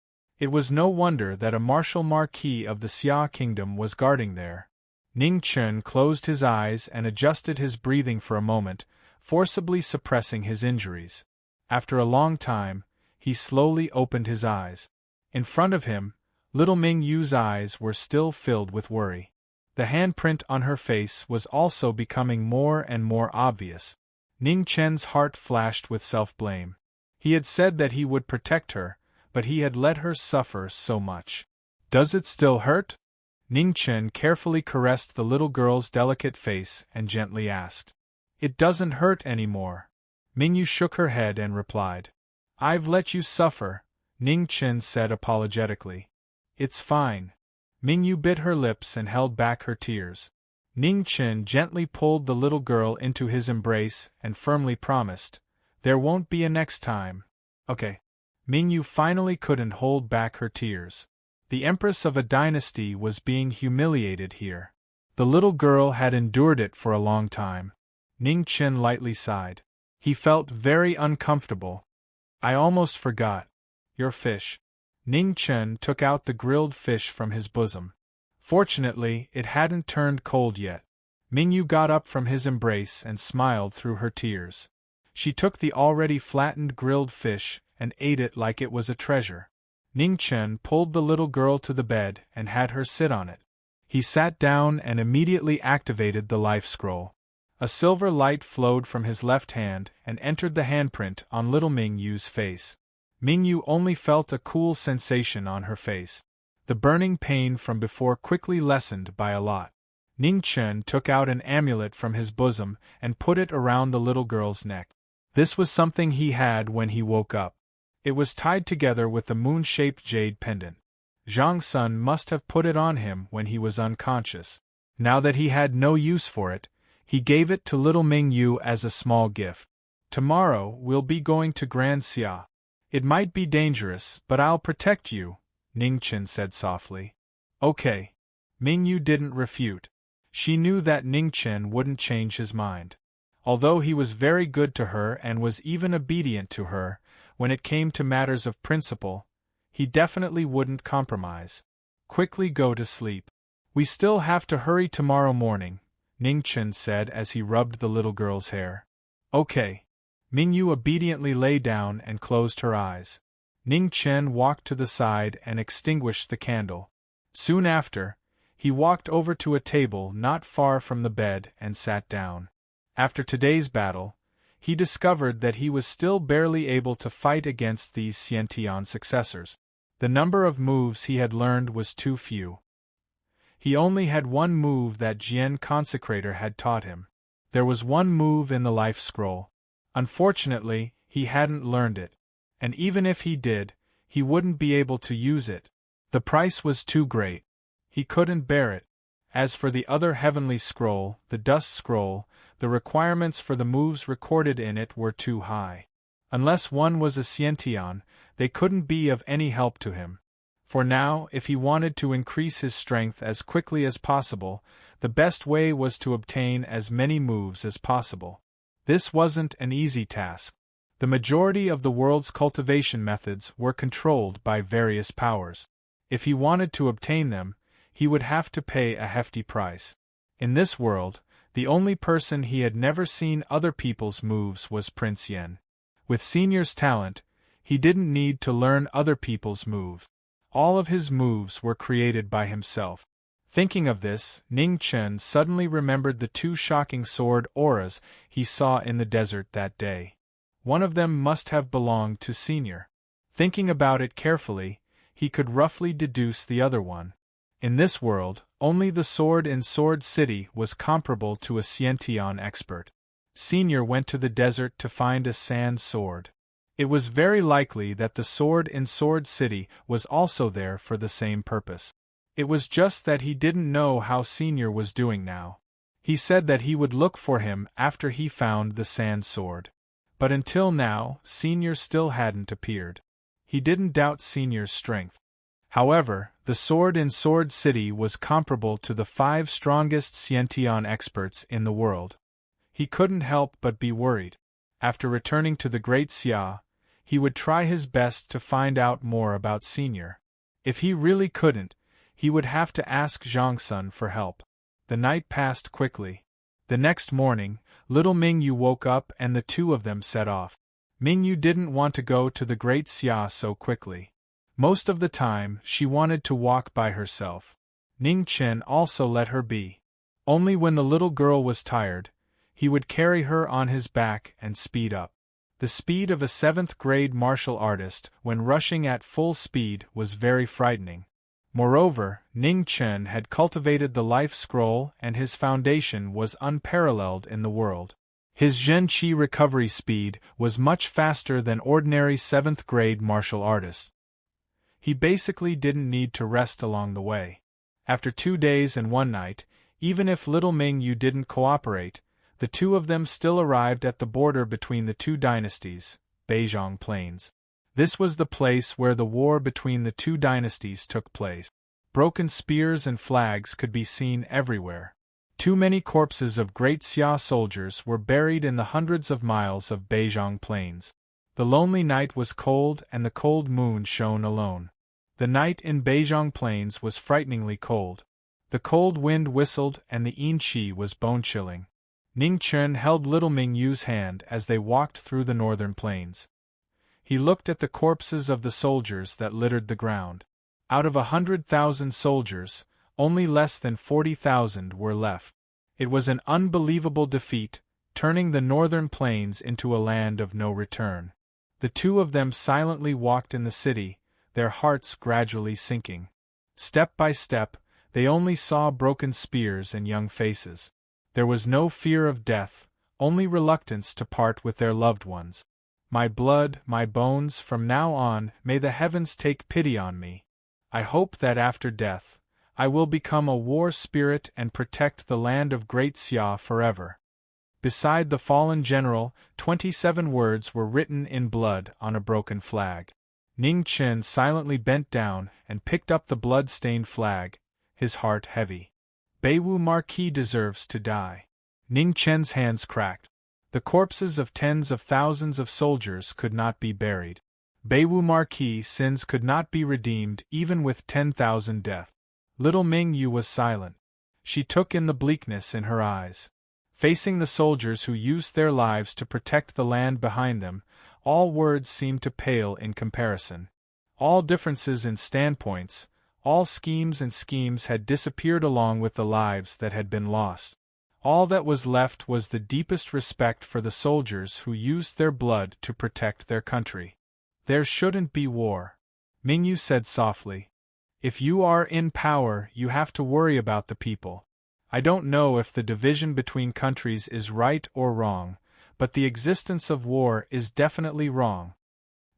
S1: It was no wonder that a martial Marquis of the Xia kingdom was guarding there. Ning Chen closed his eyes and adjusted his breathing for a moment, forcibly suppressing his injuries. After a long time, he slowly opened his eyes. In front of him, little Ming Yu's eyes were still filled with worry. The handprint on her face was also becoming more and more obvious. Ning Chen's heart flashed with self-blame. He had said that he would protect her, but he had let her suffer so much. Does it still hurt? Ning Chen carefully caressed the little girl's delicate face and gently asked. It doesn't hurt anymore. Mingyu shook her head and replied. I've let you suffer, Ning Chen said apologetically. It's fine. Mingyu bit her lips and held back her tears. Ning Chen gently pulled the little girl into his embrace and firmly promised, there won't be a next time. Okay. Mingyu finally couldn't hold back her tears. The empress of a dynasty was being humiliated here. The little girl had endured it for a long time. Ning Chen lightly sighed. He felt very uncomfortable. I almost forgot. Your fish. Ning Chen took out the grilled fish from his bosom. Fortunately, it hadn't turned cold yet. Mingyu got up from his embrace and smiled through her tears. She took the already flattened grilled fish and ate it like it was a treasure. Ning Chen pulled the little girl to the bed and had her sit on it. He sat down and immediately activated the life scroll. A silver light flowed from his left hand and entered the handprint on little Ming Yu's face. Ming Yu only felt a cool sensation on her face. The burning pain from before quickly lessened by a lot. Ning Chen took out an amulet from his bosom and put it around the little girl's neck. This was something he had when he woke up. It was tied together with the moon-shaped jade pendant. Zhang Sun must have put it on him when he was unconscious. Now that he had no use for it, he gave it to little Ming Yu as a small gift. Tomorrow we'll be going to Grand Xia. It might be dangerous, but I'll protect you, Ning Chen said softly. Okay. Ming Yu didn't refute. She knew that Ning Chen wouldn't change his mind. Although he was very good to her and was even obedient to her, when it came to matters of principle, he definitely wouldn't compromise. Quickly go to sleep. We still have to hurry tomorrow morning, Ning Chen said as he rubbed the little girl's hair. Okay. Ming Yu obediently lay down and closed her eyes. Ning Chen walked to the side and extinguished the candle. Soon after, he walked over to a table not far from the bed and sat down. After today's battle, he discovered that he was still barely able to fight against these Xiantian successors. The number of moves he had learned was too few. He only had one move that Jian Consecrator had taught him. There was one move in the life scroll. Unfortunately, he hadn't learned it. And even if he did, he wouldn't be able to use it. The price was too great. He couldn't bear it. As for the other heavenly scroll, the dust scroll, the requirements for the moves recorded in it were too high. Unless one was a Xiantian, they couldn't be of any help to him. For now, if he wanted to increase his strength as quickly as possible, the best way was to obtain as many moves as possible. This wasn't an easy task. The majority of the world's cultivation methods were controlled by various powers. If he wanted to obtain them, he would have to pay a hefty price. In this world, the only person he had never seen other people's moves was Prince Yen. With Senior's talent, he didn't need to learn other people's moves. All of his moves were created by himself. Thinking of this, Ning Chen suddenly remembered the two shocking sword auras he saw in the desert that day. One of them must have belonged to Senior. Thinking about it carefully, he could roughly deduce the other one. In this world, only the sword in Sword City was comparable to a Xiantian expert. Senior went to the desert to find a sand sword. It was very likely that the sword in Sword City was also there for the same purpose. It was just that he didn't know how Senior was doing now. He said that he would look for him after he found the sand sword. But until now, Senior still hadn't appeared. He didn't doubt Senior's strength. However, the sword in Sword City was comparable to the 5 strongest Xiantian experts in the world. He couldn't help but be worried. After returning to the Great Xia, he would try his best to find out more about Senior. If he really couldn't, he would have to ask Zhang Sun for help. The night passed quickly. The next morning, little Mingyu woke up and the two of them set off. Mingyu didn't want to go to the Great Xia so quickly. Most of the time, she wanted to walk by herself. Ning Chen also let her be. Only when the little girl was tired, he would carry her on his back and speed up. The speed of a 7th-grade martial artist when rushing at full speed was very frightening. Moreover, Ning Chen had cultivated the life scroll and his foundation was unparalleled in the world. His Zhen Qi recovery speed was much faster than ordinary 7th-grade martial artists. He basically didn't need to rest along the way. After 2 days and 1 night, even if little Mingyu didn't cooperate, the two of them still arrived at the border between the two dynasties, Beizhong Plains. This was the place where the war between the two dynasties took place. Broken spears and flags could be seen everywhere. Too many corpses of Great Xia soldiers were buried in the hundreds of miles of Beizhong Plains. The lonely night was cold and the cold moon shone alone. The night in Beizhong Plains was frighteningly cold. The cold wind whistled and the yin-qi was bone-chilling. Ning Chen held little Mingyu's hand as they walked through the northern plains. He looked at the corpses of the soldiers that littered the ground. Out of 100,000 soldiers, only less than 40,000 were left. It was an unbelievable defeat, turning the northern plains into a land of no return. The two of them silently walked in the city, their hearts gradually sinking. Step by step, they only saw broken spears and young faces. There was no fear of death, only reluctance to part with their loved ones. My blood, my bones, from now on, may the heavens take pity on me. I hope that after death, I will become a war spirit and protect the land of Great Xia forever. Beside the fallen general, 27 words were written in blood on a broken flag. Ning Chen silently bent down and picked up the blood-stained flag, his heart heavy. Beiwu Marquis deserves to die. Ning Chen's hands cracked. The corpses of tens of thousands of soldiers could not be buried. Beiwu Marquis' sins could not be redeemed even with 10,000 deaths. Little Mingyu was silent. She took in the bleakness in her eyes. Facing the soldiers who used their lives to protect the land behind them, all words seemed to pale in comparison. All differences in standpoints, all schemes had disappeared along with the lives that had been lost. All that was left was the deepest respect for the soldiers who used their blood to protect their country. There shouldn't be war, Mingyu said softly. If you are in power, you have to worry about the people. I don't know if the division between countries is right or wrong, but the existence of war is definitely wrong.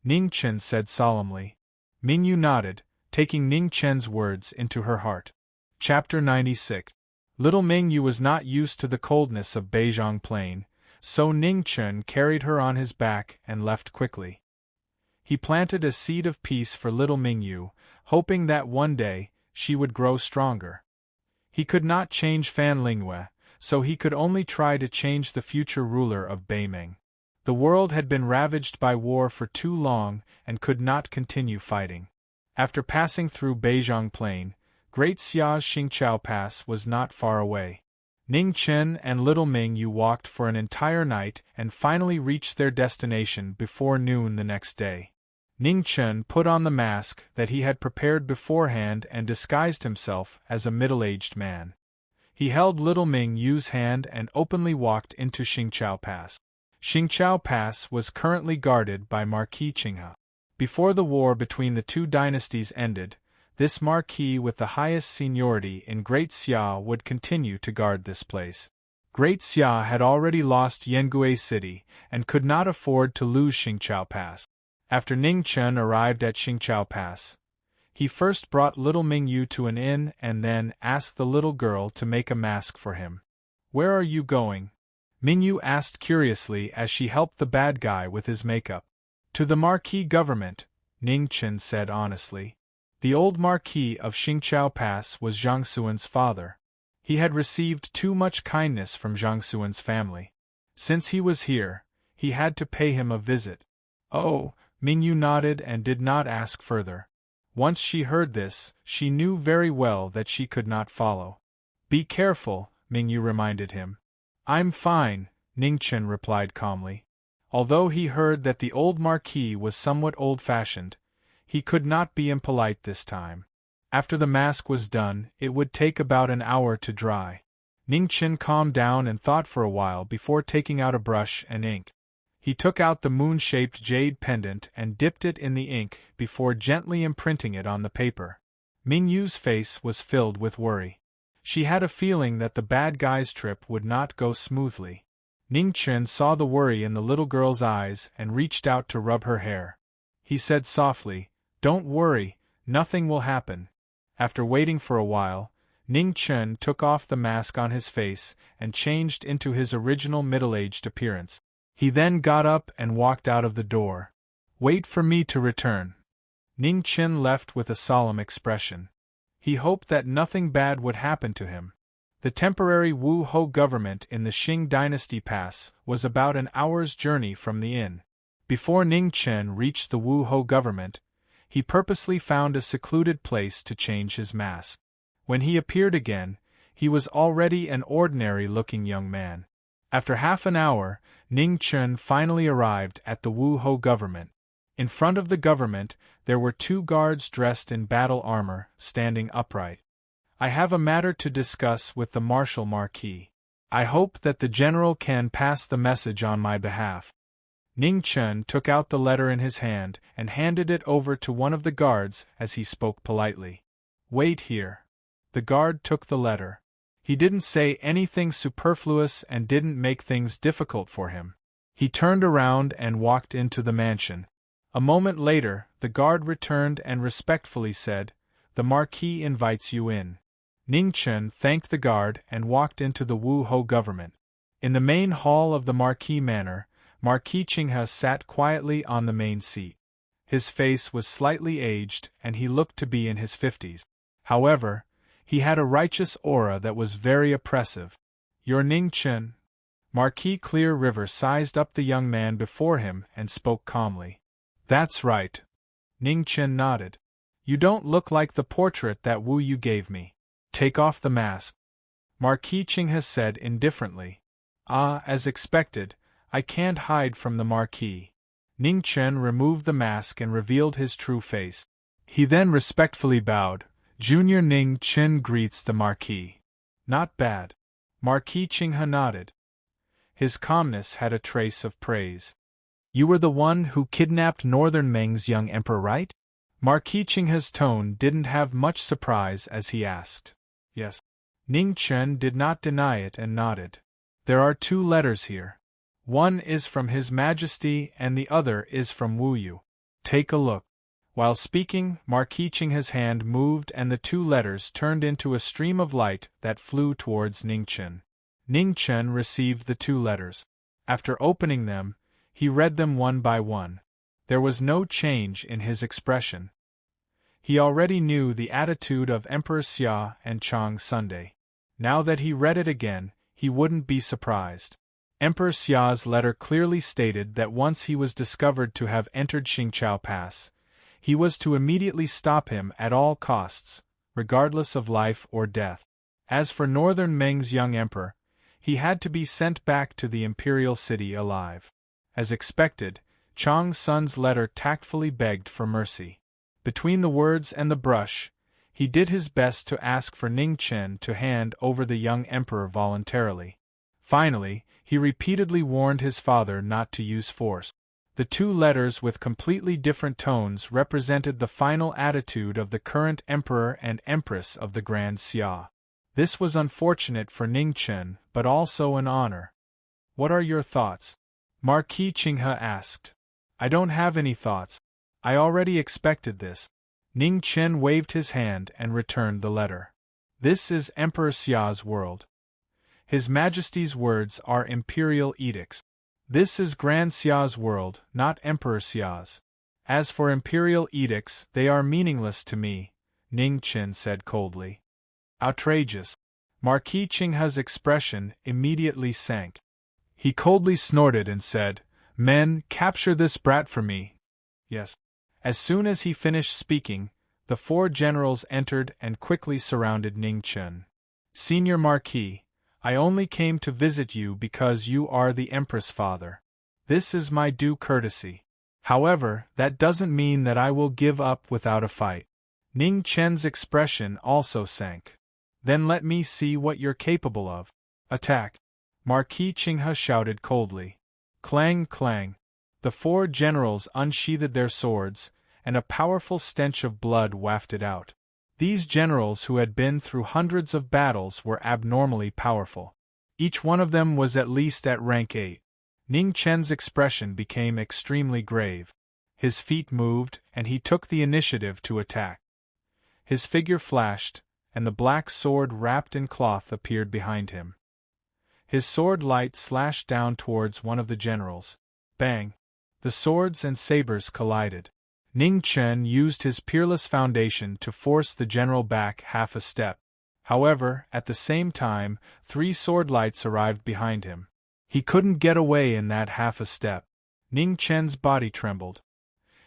S1: Ning Chen said solemnly. Mingyu nodded, taking Ning Chen's words into her heart. Chapter 96. Little Mingyu was not used to the coldness of Beizhong Plain, so Ning Chen carried her on his back and left quickly. He planted a seed of peace for little Mingyu, hoping that one day she would grow stronger. He could not change Fan Lingyue, so he could only try to change the future ruler of Beimeng. The world had been ravaged by war for too long and could not continue fighting. After passing through Beizhong Plain, Great Xia's Xingqiao Pass was not far away. Ning Chen and little Mingyu walked for an entire night and finally reached their destination before noon the next day. Ning Chen put on the mask that he had prepared beforehand and disguised himself as a middle-aged man. He held little Mingyu's hand and openly walked into Xingqiao Pass. Xingqiao Pass was currently guarded by Marquis Qinghe. Before the war between the two dynasties ended, this Marquis with the highest seniority in Great Xia would continue to guard this place. Great Xia had already lost Yangue City and could not afford to lose Xingqiao Pass. After Ning Chen arrived at Xingqiao Pass, he first brought little Mingyu to an inn and then asked the little girl to make a mask for him. "Where are you going?" Mingyu asked curiously as she helped the bad guy with his makeup. "To the Marquis government," Ning Chen said honestly. The old Marquis of Xingqiao Pass was Zhang Xuan's father. He had received too much kindness from Zhang Xuan's family. Since he was here, he had to pay him a visit. "Oh," Mingyu nodded and did not ask further. Once she heard this, she knew very well that she could not follow. Be careful, Mingyu reminded him. I'm fine, Ningchen replied calmly. Although he heard that the old Marquis was somewhat old-fashioned, he could not be impolite this time. After the mask was done, it would take about an hour to dry. Ningchen calmed down and thought for a while before taking out a brush and ink. He took out the moon-shaped jade pendant and dipped it in the ink before gently imprinting it on the paper. Mingyu's face was filled with worry. She had a feeling that the bad guy's trip would not go smoothly. Ningchen saw the worry in the little girl's eyes and reached out to rub her hair. He said softly, "Don't worry, nothing will happen." After waiting for a while, Ningchen took off the mask on his face and changed into his original middle-aged appearance. He then got up and walked out of the door. "Wait for me to return." Ningchen left with a solemn expression. He hoped that nothing bad would happen to him. The temporary Wu Ho government in the Qing dynasty pass was about an hour's journey from the inn. Before Ningchen reached the Wu Ho government, he purposely found a secluded place to change his mask. When he appeared again, he was already an ordinary-looking young man. After half an hour, Ningchen finally arrived at the Wu Ho government. In front of the government, there were 2 guards dressed in battle armor, standing upright. "I have a matter to discuss with the Marshal Marquis. I hope that the general can pass the message on my behalf." Ningchen took out the letter in his hand and handed it over to one of the guards as he spoke politely. "Wait here." The guard took the letter. He didn't say anything superfluous and didn't make things difficult for him. He turned around and walked into the mansion. A moment later, the guard returned and respectfully said, "The Marquis invites you in." Ningchen thanked the guard and walked into the Wu Ho government. In the main hall of the Marquis manor, Marquis Qinghe sat quietly on the main seat. His face was slightly aged and he looked to be in his 50s. However, he had a righteous aura that was very oppressive. "You're Ningchen?" Marquis Clear River sized up the young man before him and spoke calmly. "That's right." Ningchen nodded. "You don't look like the portrait that Wu Yu gave me. Take off the mask." Marquis Qinghe said indifferently. "Ah, as expected, I can't hide from the Marquis." Ningchen removed the mask and revealed his true face. He then respectfully bowed. "Junior Ningchen greets the Marquis." "Not bad." Marquis Qinghe nodded. His calmness had a trace of praise. "You were the one who kidnapped Northern Meng's young emperor, right?" Marquis Qinghe's tone didn't have much surprise as he asked. "Yes." Ningchen did not deny it and nodded. "There are 2 letters here. One is from His Majesty and the other is from Wu Yu. Take a look." While speaking, Marquis Qinghe's hand moved and the 2 letters turned into a stream of light that flew towards Ningchen. Ningchen received the 2 letters. After opening them, he read them one by one. There was no change in his expression. He already knew the attitude of Emperor Xia and Chang Sunday. Now that he read it again, he wouldn't be surprised. Emperor Xia's letter clearly stated that once he was discovered to have entered Xingqiao Pass, he was to immediately stop him at all costs, regardless of life or death. As for Northern Meng's young emperor, he had to be sent back to the imperial city alive. As expected, Chang Sun's letter tactfully begged for mercy. Between the words and the brush, he did his best to ask for Ningchen to hand over the young emperor voluntarily. Finally, he repeatedly warned his father not to use force. The 2 letters with completely different tones represented the final attitude of the current emperor and empress of the Grand Xia. This was unfortunate for Ningchen, but also an honor. "What are your thoughts?" Marquis Qinghe asked. "I don't have any thoughts. I already expected this." Ningchen waved his hand and returned the letter. "This is Emperor Xia's world. His Majesty's words are imperial edicts. This is Grand Xia's world, not Emperor Xia's. As for imperial edicts, they are meaningless to me," Ningchen said coldly. "Outrageous." Marquis Qinghe's expression immediately sank. He coldly snorted and said, "Men, capture this brat for me." Yes. As soon as he finished speaking, The 4 generals entered and quickly surrounded Ning Chen. Senior Marquis, I only came to visit you because you are the Empress Father. This is my due courtesy. However, that doesn't mean that I will give up without a fight. Ning Chen's expression also sank. Then let me see what you're capable of. Attack! Marquis Qinghe shouted coldly. Clang, clang. The 4 generals unsheathed their swords, and a powerful stench of blood wafted out. These generals who had been through hundreds of battles were abnormally powerful. Each one of them was at least at rank 8. Ning Chen's expression became extremely grave. His feet moved, and he took the initiative to attack. His figure flashed, and the black sword wrapped in cloth appeared behind him. His sword light slashed down towards one of the generals. Bang! The swords and sabers collided. Ning Chen used his peerless foundation to force the general back half a step. However, at the same time, 3 sword lights arrived behind him. He couldn't get away in that half a step. Ning Chen's body trembled.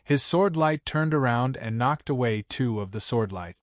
S1: His sword light turned around and knocked away 2 of the sword light.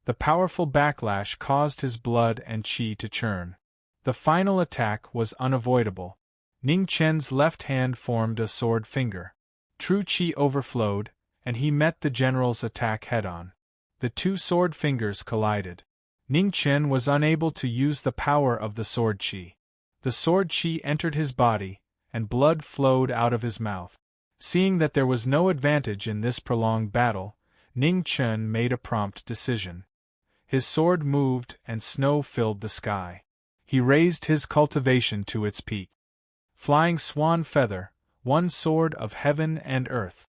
S1: The powerful backlash caused his blood and qi to churn. The final attack was unavoidable. Ning Chen's left hand formed a sword finger. True qi overflowed, and he met the general's attack head-on. The 2 sword fingers collided. Ning Chen was unable to use the power of the sword qi. The sword qi entered his body, and blood flowed out of his mouth. Seeing that there was no advantage in this prolonged battle, Ning Chen made a prompt decision. His sword moved and snow filled the sky. He raised his cultivation to its peak. Flying swan feather, one sword of heaven and earth.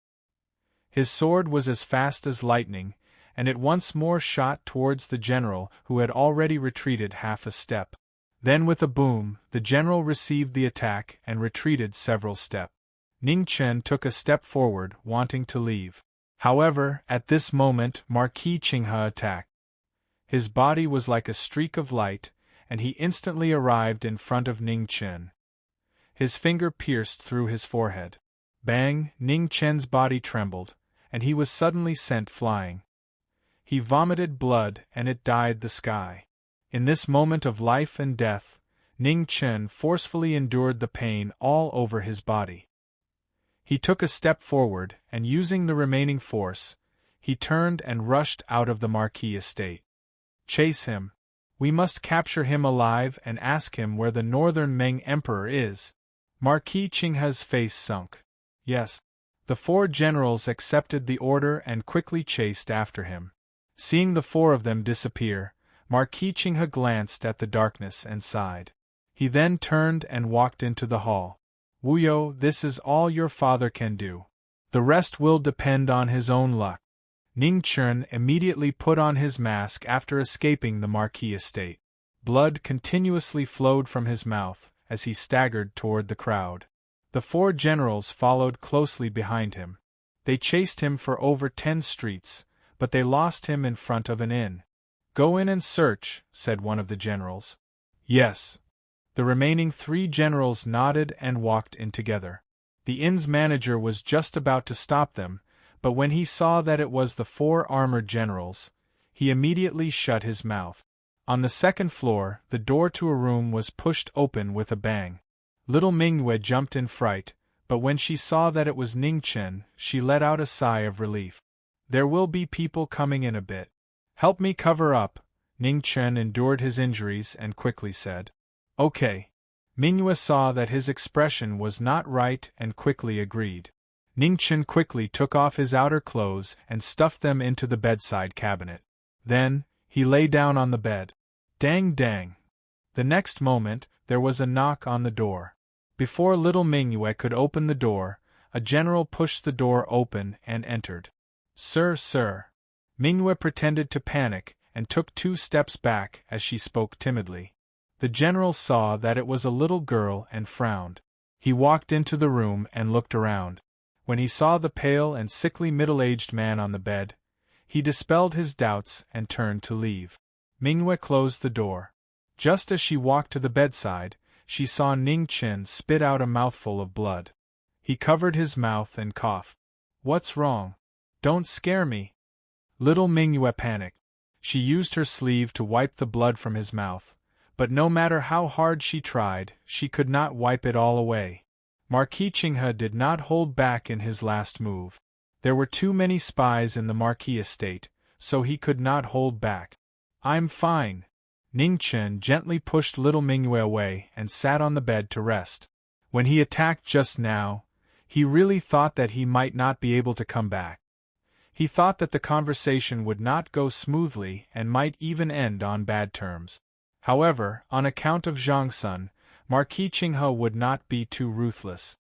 S1: His sword was as fast as lightning, and it once more shot towards the general who had already retreated half a step. Then with a boom, the general received the attack and retreated several steps. Ning Chen took a step forward, wanting to leave. However, at this moment Marquis Qinghe attacked. His body was like a streak of light, and he instantly arrived in front of Ning Chen. His finger pierced through his forehead. Bang! Ning Chen's body trembled, and he was suddenly sent flying. He vomited blood and it dyed the sky. In this moment of life and death, Ning Chen forcefully endured the pain all over his body. He took a step forward, and using the remaining force, he turned and rushed out of the Marquis estate. Chase him. We must capture him alive and ask him where the Northern Ming Emperor is. Marquis Qinghe's face sunk. Yes. The 4 generals accepted the order and quickly chased after him. Seeing the 4 of them disappear, Marquis Qinghe glanced at the darkness and sighed. He then turned and walked into the hall. Wuyo, this is all your father can do. The rest will depend on his own luck. Ning Chen immediately put on his mask after escaping the Marquis estate. Blood continuously flowed from his mouth as he staggered toward the crowd. The 4 generals followed closely behind him. They chased him for over 10 streets, but they lost him in front of an inn. Go in and search, said one of the generals. Yes. The remaining 3 generals nodded and walked in together. The inn's manager was just about to stop them, but when he saw that it was the 4 armored generals, he immediately shut his mouth. On the 2nd floor, the door to a room was pushed open with a bang. Little Mingyue jumped in fright, but when she saw that it was Ning Chen, she let out a sigh of relief. There will be people coming in a bit. Help me cover up. Ning Chen endured his injuries and quickly said. Okay. Mingyue saw that his expression was not right and quickly agreed. Ning Chen quickly took off his outer clothes and stuffed them into the bedside cabinet. Then, he lay down on the bed. Dang dang. The next moment, there was a knock on the door. Before little Mingyue could open the door, a general pushed the door open and entered. Sir, sir. Mingyue pretended to panic and took 2 steps back as she spoke timidly. The general saw that it was a little girl and frowned. He walked into the room and looked around. When he saw the pale and sickly middle-aged man on the bed, he dispelled his doubts and turned to leave. Mingyue closed the door. Just as she walked to the bedside, she saw Ning Chen spit out a mouthful of blood. He covered his mouth and coughed. What's wrong? Don't scare me. Little Mingyue panicked. She used her sleeve to wipe the blood from his mouth, but no matter how hard she tried, she could not wipe it all away. Marquis Qinghe did not hold back in his last move. There were too many spies in the Marquis estate, so he could not hold back. "I'm fine." Ning Chen gently pushed little Mingyue away and sat on the bed to rest. When he attacked just now, he really thought that he might not be able to come back. He thought that the conversation would not go smoothly and might even end on bad terms. However, on account of Zhang Sun, Marquis Qinghe would not be too ruthless.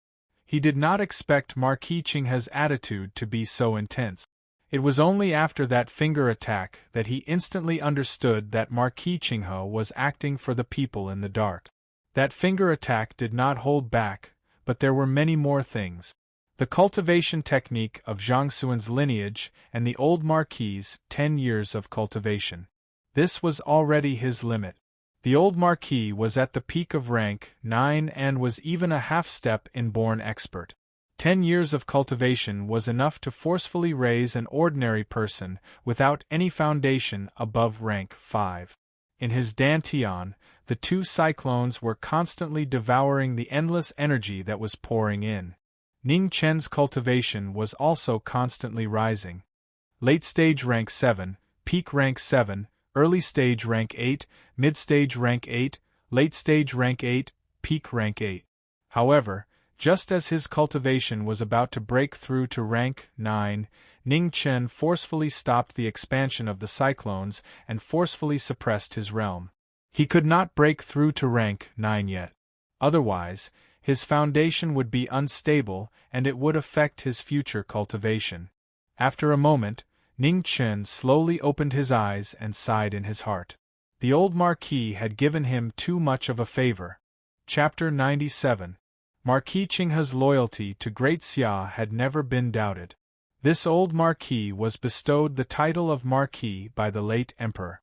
S1: He did not expect Marquis Qinghe's attitude to be so intense. It was only after that finger attack that he instantly understood that Marquis Qinghe was acting for the people in the dark. That finger attack did not hold back, but there were many more things. The cultivation technique of Zhang Xuan's lineage and the old Marquis's 10 years of cultivation. This was already his limit. The old Marquis was at the peak of rank 9 and was even a half-step in born expert. 10 years of cultivation was enough to forcefully raise an ordinary person without any foundation above rank 5. In his dantian, the two cyclones were constantly devouring the endless energy that was pouring in. Ning Chen's cultivation was also constantly rising. Late stage rank 7, peak rank 7, early stage rank 8, mid-stage rank 8, late stage rank 8, peak rank 8. However, just as his cultivation was about to break through to rank 9, Ning Chen forcefully stopped the expansion of the cyclones and forcefully suppressed his realm. He could not break through to rank 9 yet. Otherwise, his foundation would be unstable and it would affect his future cultivation. After a moment, Ning Chen slowly opened his eyes and sighed in his heart. The old Marquis had given him too much of a favor. Chapter 97. Marquis Qinghe's loyalty to Great Xia had never been doubted. This old Marquis was bestowed the title of Marquis by the late Emperor.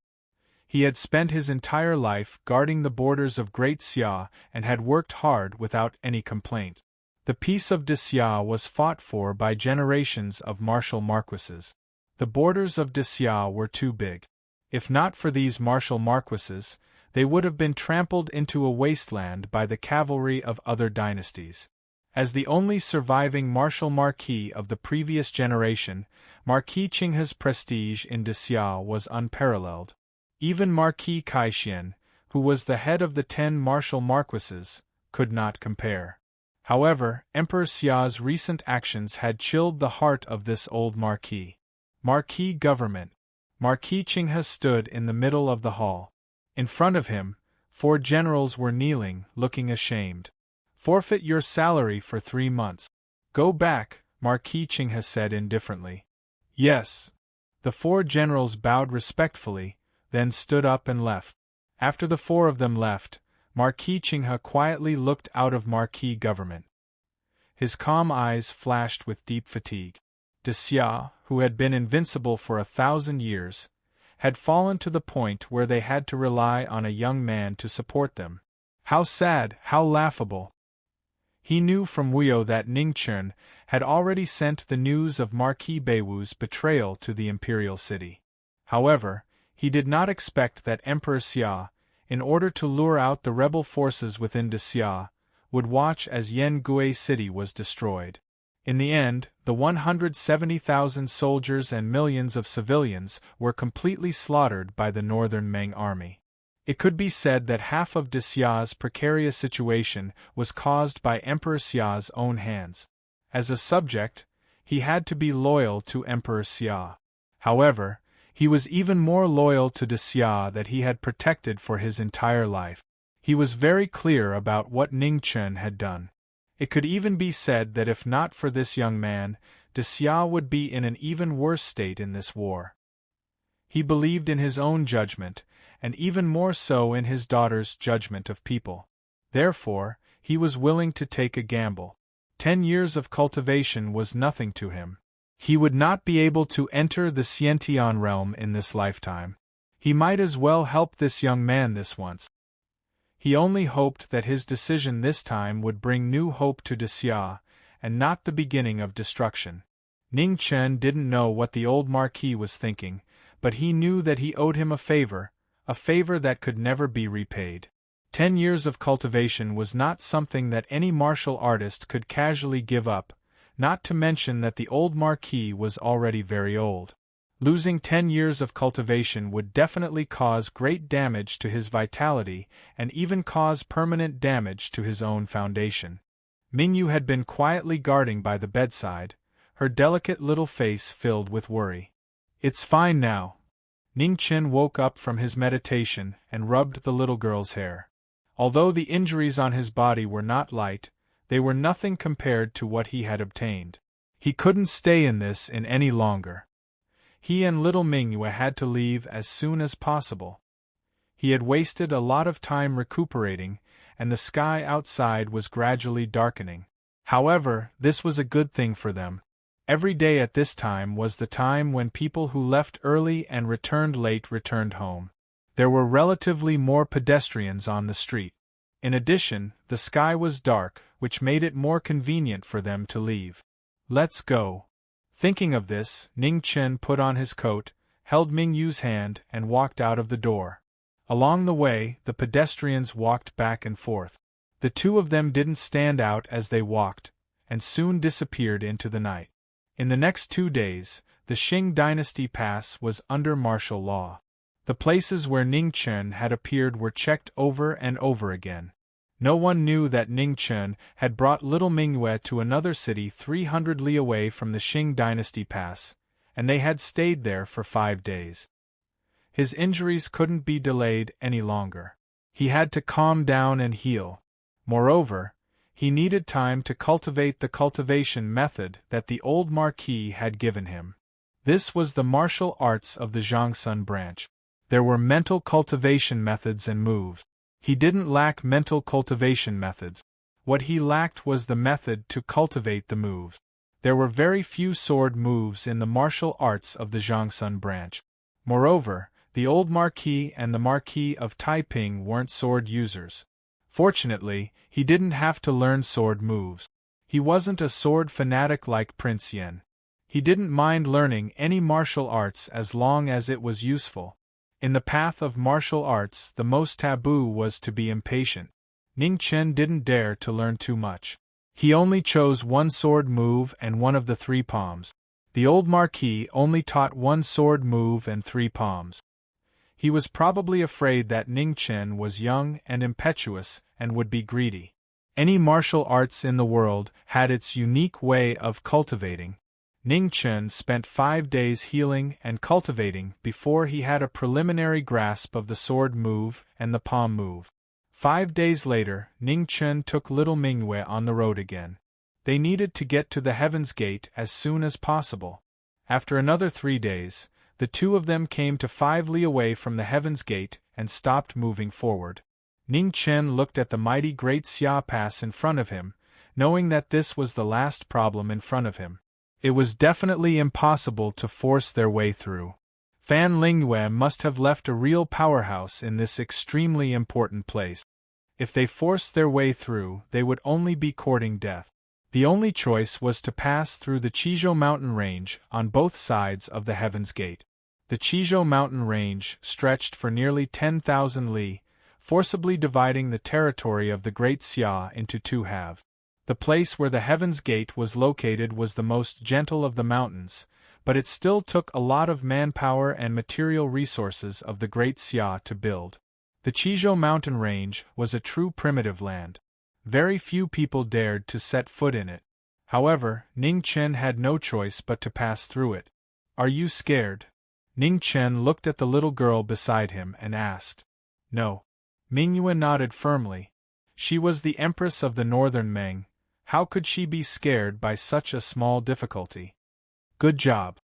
S1: He had spent his entire life guarding the borders of Great Xia and had worked hard without any complaint. The peace of de Xia was fought for by generations of martial marquises. The borders of de Xia were too big. If not for these martial marquises, they would have been trampled into a wasteland by the cavalry of other dynasties. As the only surviving martial marquis of the previous generation, Marquis Qinghe's prestige in de Xia was unparalleled. Even Marquis Kaixin, who was the head of the 10 martial marquises, could not compare. However, Emperor Xia's recent actions had chilled the heart of this old marquis. Marquis government. Marquis Qinghe stood in the middle of the hall. In front of him, 4 generals were kneeling, looking ashamed. "Forfeit your salary for 3 months. Go back," Marquis Qinghe said indifferently. "Yes." The 4 generals bowed respectfully, then stood up and left. After the 4 of them left, Marquis Qinghe quietly looked out of Marquis government. His calm eyes flashed with deep fatigue. De Xia, who had been invincible for 1,000 years, had fallen to the point where they had to rely on a young man to support them. How sad, how laughable! He knew from Wuyo that Ning Chen had already sent the news of Marquis Beiwu's betrayal to the imperial city. However, he did not expect that Emperor Xia, in order to lure out the rebel forces within de Xia, would watch as Yangue city was destroyed. In the end, the 170,000 soldiers and millions of civilians were completely slaughtered by the northern Meng army. It could be said that half of de Xia's precarious situation was caused by Emperor Xia's own hands. As a subject, he had to be loyal to Emperor Xia. However, he was even more loyal to de Xia that he had protected for his entire life. He was very clear about what Ning Chen had done. It could even be said that if not for this young man, de Xia would be in an even worse state in this war. He believed in his own judgment, and even more so in his daughter's judgment of people. Therefore, he was willing to take a gamble. 10 years of cultivation was nothing to him. He would not be able to enter the Xiantian realm in this lifetime. He might as well help this young man this once. He only hoped that his decision this time would bring new hope to de Xia, and not the beginning of destruction. Ning Chen didn't know what the old Marquis was thinking, but he knew that he owed him a favor that could never be repaid. 10 years of cultivation was not something that any martial artist could casually give up, not to mention that the old Marquis was already very old. Losing 10 years of cultivation would definitely cause great damage to his vitality and even cause permanent damage to his own foundation. Mingyu had been quietly guarding by the bedside, her delicate little face filled with worry. "It's fine now." Ning Chen woke up from his meditation and rubbed the little girl's hair. Although the injuries on his body were not light, they were nothing compared to what he had obtained. He couldn't stay in this any longer. He and little Mingyue had to leave as soon as possible. He had wasted a lot of time recuperating, and the sky outside was gradually darkening. However, this was a good thing for them. Every day at this time was the time when people who left early and returned late returned home. There were relatively more pedestrians on the street. In addition, the sky was dark, which made it more convenient for them to leave. "Let's go." Thinking of this, Ning Chen put on his coat, held Mingyu's hand, and walked out of the door. Along the way, the pedestrians walked back and forth. The two of them didn't stand out as they walked, and soon disappeared into the night. In the next 2 days, the Qing dynasty pass was under martial law. The places where Ning Chen had appeared were checked over and over again. No one knew that Ning Chen had brought little Mingyue to another city 300 li away from the Qing dynasty pass, and they had stayed there for 5 days. His injuries couldn't be delayed any longer. He had to calm down and heal. Moreover, he needed time to cultivate the cultivation method that the old Marquis had given him. This was the martial arts of the Zhangsun branch. There were mental cultivation methods and moves. He didn't lack mental cultivation methods. What he lacked was the method to cultivate the moves. There were very few sword moves in the martial arts of the Zhangsun branch. Moreover, the old Marquis and the Marquis of Taiping weren't sword users. Fortunately, he didn't have to learn sword moves. He wasn't a sword fanatic like Prince Yen. He didn't mind learning any martial arts as long as it was useful. In the path of martial arts, the most taboo was to be impatient. Ning Chen didn't dare to learn too much. He only chose one sword move and one of the 3 palms. The old Marquis only taught one sword move and 3 palms. He was probably afraid that Ning Chen was young and impetuous and would be greedy. Any martial arts in the world had its unique way of cultivating. Ning Chen spent 5 days healing and cultivating before he had a preliminary grasp of the sword move and the palm move. 5 days later, Ning Chen took little Mingyue on the road again. They needed to get to the Heaven's Gate as soon as possible. After another 3 days, the two of them came to 5 li away from the Heaven's Gate and stopped moving forward. Ning Chen looked at the mighty Great Xia Pass in front of him, knowing that this was the last problem in front of him. It was definitely impossible to force their way through. Fan Lingyue must have left a real powerhouse in this extremely important place. If they forced their way through, they would only be courting death. The only choice was to pass through the Qizhou mountain range on both sides of the Heaven's Gate. The Qizhou mountain range stretched for nearly 10,000 li, forcibly dividing the territory of the Great Xia into 2 halves. The place where the Heaven's Gate was located was the most gentle of the mountains, but it still took a lot of manpower and material resources of the Great Xia to build. The Qizhou mountain range was a true primitive land. Very few people dared to set foot in it. However, Ning Chen had no choice but to pass through it. "Are you scared?" Ning Chen looked at the little girl beside him and asked. "No." Mingyue nodded firmly. She was the Empress of the Northern Meng. How could she be scared by such a small difficulty? "Good job."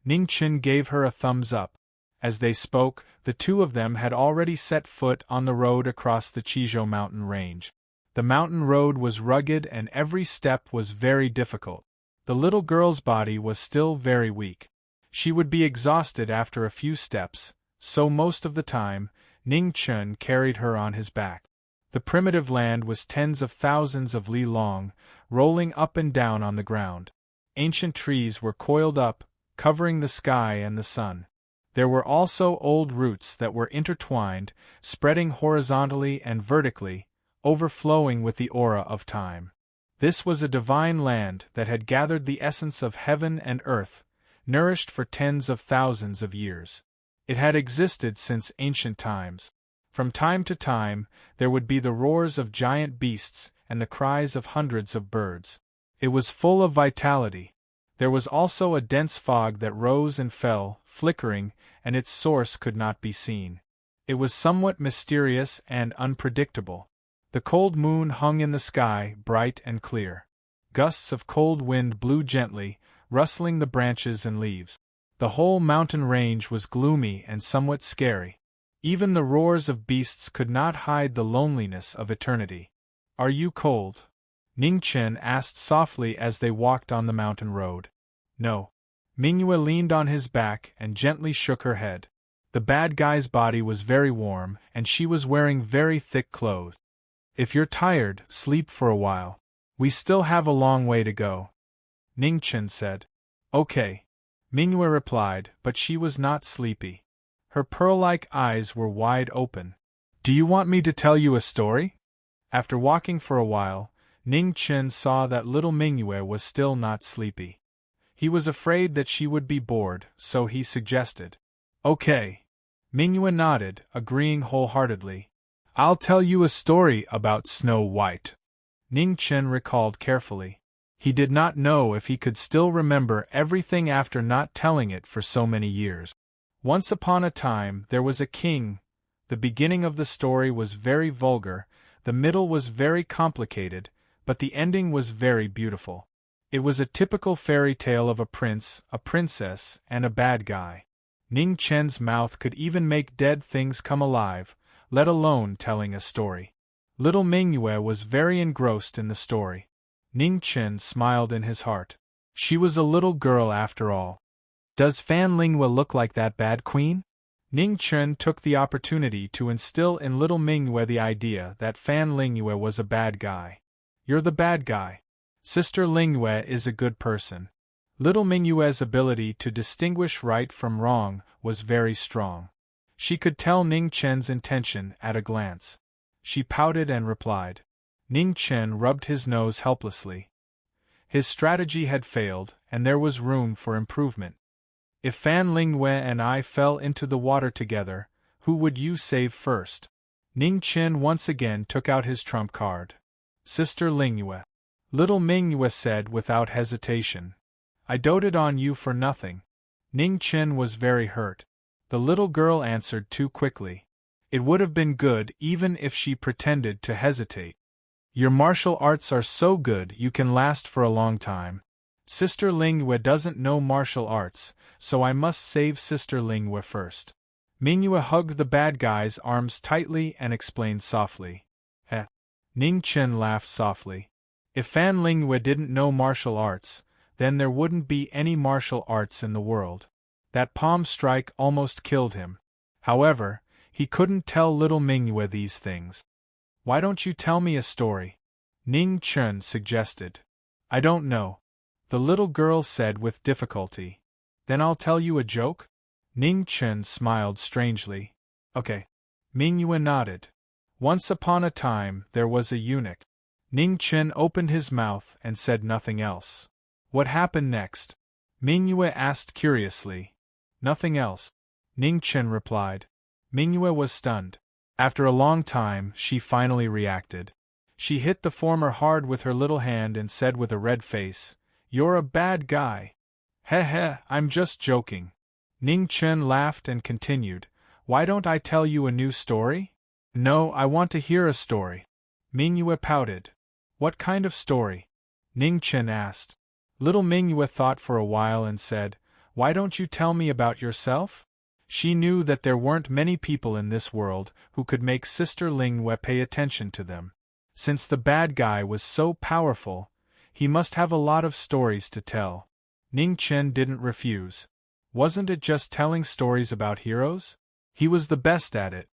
S1: Ning Chen gave her a thumbs up. As they spoke, the two of them had already set foot on the road across the Qizhou mountain range. The mountain road was rugged and every step was very difficult. The little girl's body was still very weak. She would be exhausted after a few steps, so most of the time, Ning Chen carried her on his back. The primitive land was tens of thousands of li long, rolling up and down on the ground. Ancient trees were coiled up, covering the sky and the sun. There were also old roots that were intertwined, spreading horizontally and vertically, overflowing with the aura of time. This was a divine land that had gathered the essence of heaven and earth, nourished for tens of thousands of years. It had existed since ancient times. From time to time, there would be the roars of giant beasts and the cries of hundreds of birds. It was full of vitality. There was also a dense fog that rose and fell, flickering, and its source could not be seen. It was somewhat mysterious and unpredictable. The cold moon hung in the sky, bright and clear. Gusts of cold wind blew gently, rustling the branches and leaves. The whole mountain range was gloomy and somewhat scary. Even the roars of beasts could not hide the loneliness of eternity. "Are you cold?" Ning Chen asked softly as they walked on the mountain road. "No." Mingyue leaned on his back and gently shook her head. The bad guy's body was very warm, and she was wearing very thick clothes. "If you're tired, sleep for a while. We still have a long way to go," Ning Chen said. "Okay," Mingyue replied, but she was not sleepy. Her pearl-like eyes were wide open. "Do you want me to tell you a story?" After walking for a while, Ning Chen saw that little Mingyue was still not sleepy. He was afraid that she would be bored, so he suggested. "Okay." Mingyue nodded, agreeing wholeheartedly. "I'll tell you a story about Snow White," Ning Chen recalled carefully. He did not know if he could still remember everything after not telling it for so many years. Once upon a time there was a king. The beginning of the story was very vulgar, the middle was very complicated, but the ending was very beautiful. It was a typical fairy tale of a prince, a princess, and a bad guy. Ning Chen's mouth could even make dead things come alive, let alone telling a story. Little Mingyue was very engrossed in the story. Ning Chen smiled in his heart. She was a little girl after all. "Does Fan Lingyue look like that bad queen?" Ning Chen took the opportunity to instill in little Mingyue the idea that Fan Lingyue was a bad guy. "You're the bad guy. Sister Lingyue is a good person." Little Mingyue's ability to distinguish right from wrong was very strong. She could tell Ning Chen's intention at a glance. She pouted and replied. Ning Chen rubbed his nose helplessly. His strategy had failed, and there was room for improvement. "If Fan Lingyue and I fell into the water together, who would you save first?" Ning Chen once again took out his trump card. "Sister Lingyue." Little Mingyue said without hesitation. "I doted on you for nothing." Ning Chen was very hurt. The little girl answered too quickly. It would have been good even if she pretended to hesitate. "Your martial arts are so good you can last for a long time. Sister Lingyue doesn't know martial arts, so I must save Sister Lingyue first." Mingyue hugged the bad guy's arms tightly and explained softly. "Eh." Ning Chen laughed softly. If Fan Lingyue didn't know martial arts, then there wouldn't be any martial arts in the world. That palm strike almost killed him. However, he couldn't tell little Mingyue these things. "Why don't you tell me a story?" Ning Chen suggested. "I don't know," the little girl said with difficulty. "Then I'll tell you a joke?" Ning Chen smiled strangely. "Okay." Mingyue nodded. Once upon a time there was a eunuch. Ning Chen opened his mouth and said nothing else. "What happened next?" Mingyue asked curiously. "Nothing else," Ning Chen replied. Mingyue was stunned. After a long time, she finally reacted. She hit the former hard with her little hand and said with a red face, "You're a bad guy." "Heh heh, I'm just joking." Ning Chen laughed and continued, "Why don't I tell you a new story?" "No, I want to hear a story." Mingyue pouted. "What kind of story?" Ning Chen asked. Little Mingyue thought for a while and said, "Why don't you tell me about yourself?" She knew that there weren't many people in this world who could make Sister Lingyue pay attention to them. Since the bad guy was so powerful, he must have a lot of stories to tell. Ning Chen didn't refuse. Wasn't it just telling stories about heroes? He was the best at it.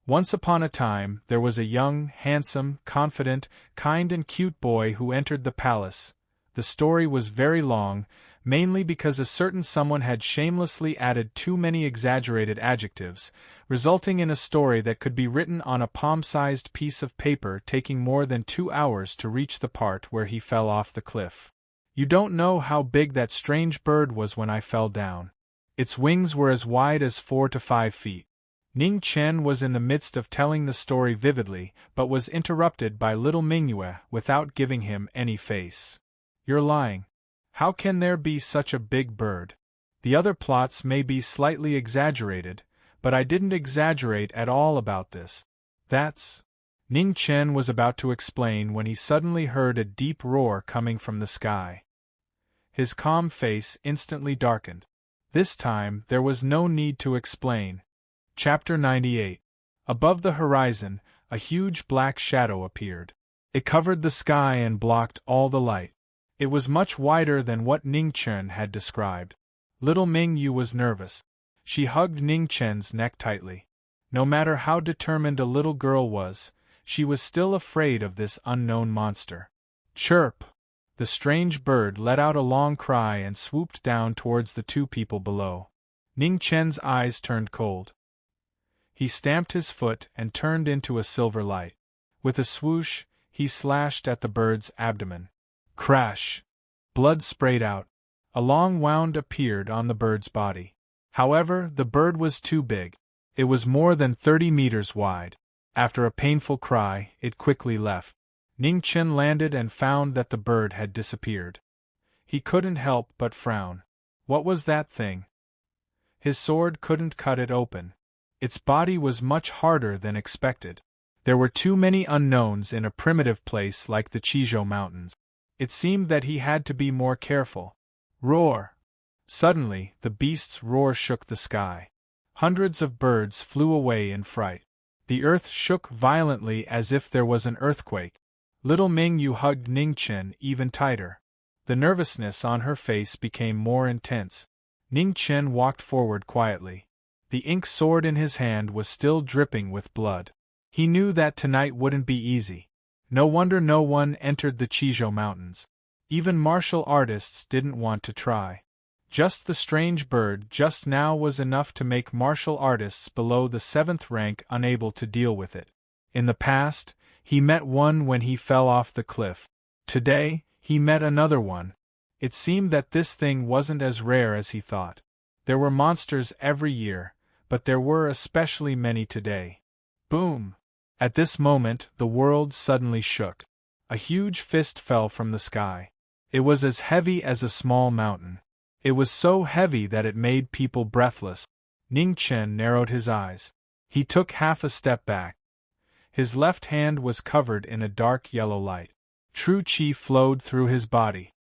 S1: Once upon a time, there was a young, handsome, confident, kind and cute boy who entered the palace, The story was very long, mainly because a certain someone had shamelessly added too many exaggerated adjectives, resulting in a story that could be written on a palm-sized piece of paper, taking more than 2 hours to reach the part where he fell off the cliff. You don't know how big that strange bird was when I fell down. Its wings were as wide as 4 to 5 feet. Ning Chen was in the midst of telling the story vividly, but was interrupted by little Mingyue without giving him any face. You're lying. How can there be such a big bird? The other plots may be slightly exaggerated, but I didn't exaggerate at all about this. That's… Ning Chen was about to explain when he suddenly heard a deep roar coming from the sky. His calm face instantly darkened. This time there was no need to explain. Chapter 98. Above the horizon, a huge black shadow appeared. It covered the sky and blocked all the light. It was much wider than what Ning Chen had described. Little Mingyu was nervous. She hugged Ning Chen's neck tightly. No matter how determined a little girl was, she was still afraid of this unknown monster. Chirp! The strange bird let out a long cry and swooped down towards the two people below. Ning Chen's eyes turned cold. He stamped his foot and turned into a silver light. With a swoosh, he slashed at the bird's abdomen. Crash! Blood sprayed out. A long wound appeared on the bird's body. However, the bird was too big. It was more than 30 meters wide. After a painful cry, it quickly left. Ning Chen landed and found that the bird had disappeared. He couldn't help but frown. What was that thing? His sword couldn't cut it open. Its body was much harder than expected. There were too many unknowns in a primitive place like the Chizhou Mountains. It seemed that he had to be more careful. Roar! Suddenly, the beast's roar shook the sky. Hundreds of birds flew away in fright. The earth shook violently as if there was an earthquake. Little Mingyu hugged Ning Chen even tighter. The nervousness on her face became more intense. Ning Chen walked forward quietly. The ink sword in his hand was still dripping with blood. He knew that tonight wouldn't be easy. No wonder no one entered the Chizhou Mountains. Even martial artists didn't want to try. Just the strange bird just now was enough to make martial artists below the 7th rank unable to deal with it. In the past, he met one when he fell off the cliff. Today, he met another one. It seemed that this thing wasn't as rare as he thought. There were monsters every year, but there were especially many today. Boom! At this moment, the world suddenly shook. A huge fist fell from the sky. It was as heavy as a small mountain. It was so heavy that it made people breathless. Ning Chen narrowed his eyes. He took half a step back. His left hand was covered in a dark yellow light. True qi flowed through his body.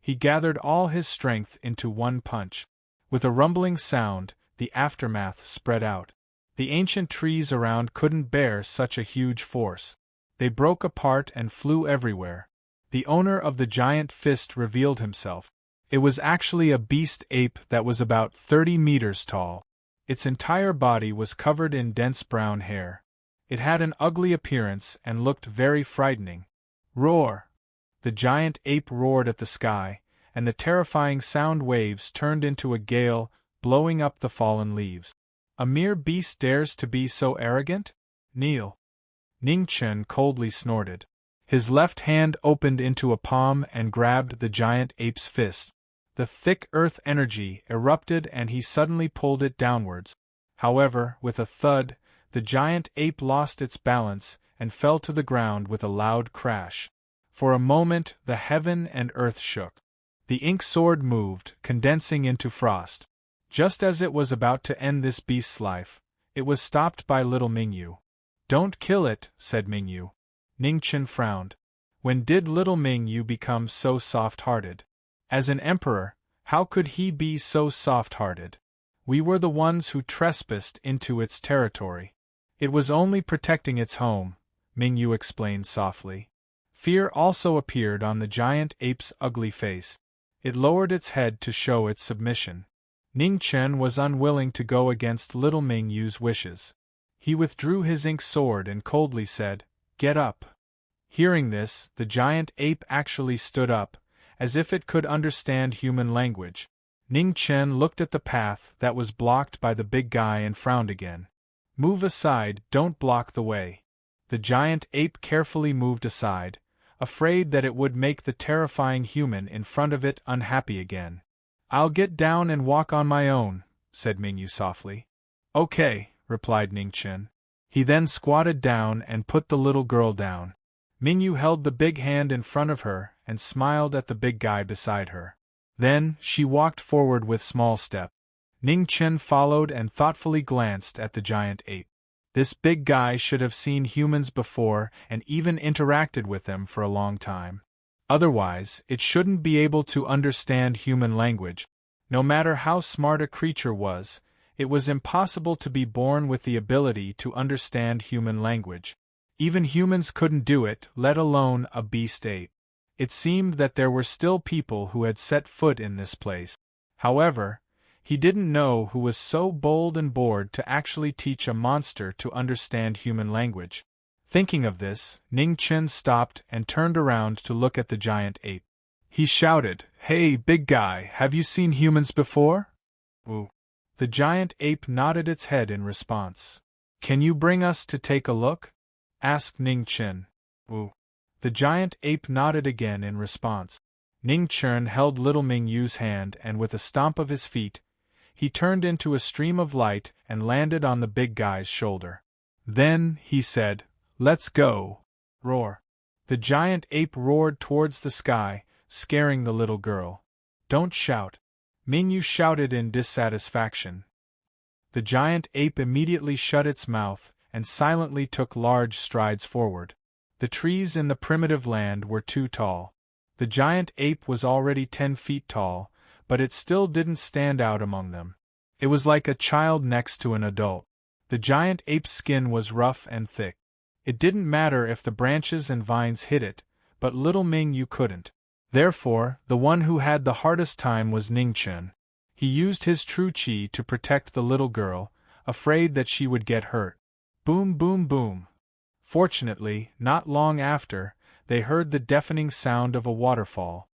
S1: He gathered all his strength into one punch. With a rumbling sound, the aftermath spread out. The ancient trees around couldn't bear such a huge force. They broke apart and flew everywhere. The owner of the giant fist revealed himself. It was actually a beast ape that was about 30 meters tall. Its entire body was covered in dense brown hair. It had an ugly appearance and looked very frightening. Roar! The giant ape roared at the sky, and the terrifying sound waves turned into a gale, blowing up the fallen leaves. A mere beast dares to be so arrogant? Kneel! Ning Chen coldly snorted. His left hand opened into a palm and grabbed the giant ape's fist. The thick earth energy erupted and he suddenly pulled it downwards. However, with a thud, the giant ape lost its balance and fell to the ground with a loud crash. For a moment, the heaven and earth shook. The ink sword moved, condensing into frost. Just as it was about to end this beast's life, it was stopped by little Mingyu. "Don't kill it," said Mingyu. Ning Chen frowned. When did little Mingyu become so soft-hearted? As an emperor, how could he be so soft-hearted? We were the ones who trespassed into its territory. It was only protecting its home, Mingyu explained softly. Fear also appeared on the giant ape's ugly face. It lowered its head to show its submission. Ning Chen was unwilling to go against little Mingyu's wishes. He withdrew his ink sword and coldly said, "Get up." Hearing this, the giant ape actually stood up, as if it could understand human language. Ning Chen looked at the path that was blocked by the big guy and frowned again. "Move aside, don't block the way." The giant ape carefully moved aside, afraid that it would make the terrifying human in front of it unhappy again. "I'll get down and walk on my own," said Mingyu softly. "Okay," replied Ning Chen. He then squatted down and put the little girl down. Mingyu held the big hand in front of her and smiled at the big guy beside her. Then, she walked forward with small step. Ning Chen followed and thoughtfully glanced at the giant ape. This big guy should have seen humans before and even interacted with them for a long time. Otherwise, it shouldn't be able to understand human language. No matter how smart a creature was, it was impossible to be born with the ability to understand human language. Even humans couldn't do it, let alone a beast ape. It seemed that there were still people who had set foot in this place. However, he didn't know who was so bold and bored to actually teach a monster to understand human language. Thinking of this, Ning Chen stopped and turned around to look at the giant ape. He shouted, "Hey, big guy, have you seen humans before?" "Ooh." The giant ape nodded its head in response. "Can you bring us to take a look?" asked Ning Chen. "Ooh." The giant ape nodded again in response. Ning Chen held little Mingyu's hand and with a stomp of his feet, he turned into a stream of light and landed on the big guy's shoulder. Then, he said, "Let's go." Roar. The giant ape roared towards the sky, scaring the little girl. "Don't shout." Mingyu shouted in dissatisfaction. The giant ape immediately shut its mouth and silently took large strides forward. The trees in the primitive land were too tall. The giant ape was already 10 feet tall, but it still didn't stand out among them. It was like a child next to an adult. The giant ape's skin was rough and thick. It didn't matter if the branches and vines hit it, but little Mingyu couldn't. Therefore, the one who had the hardest time was Ning Chen. He used his true qi to protect the little girl, afraid that she would get hurt. Boom, boom, boom. Fortunately, not long after, they heard the deafening sound of a waterfall.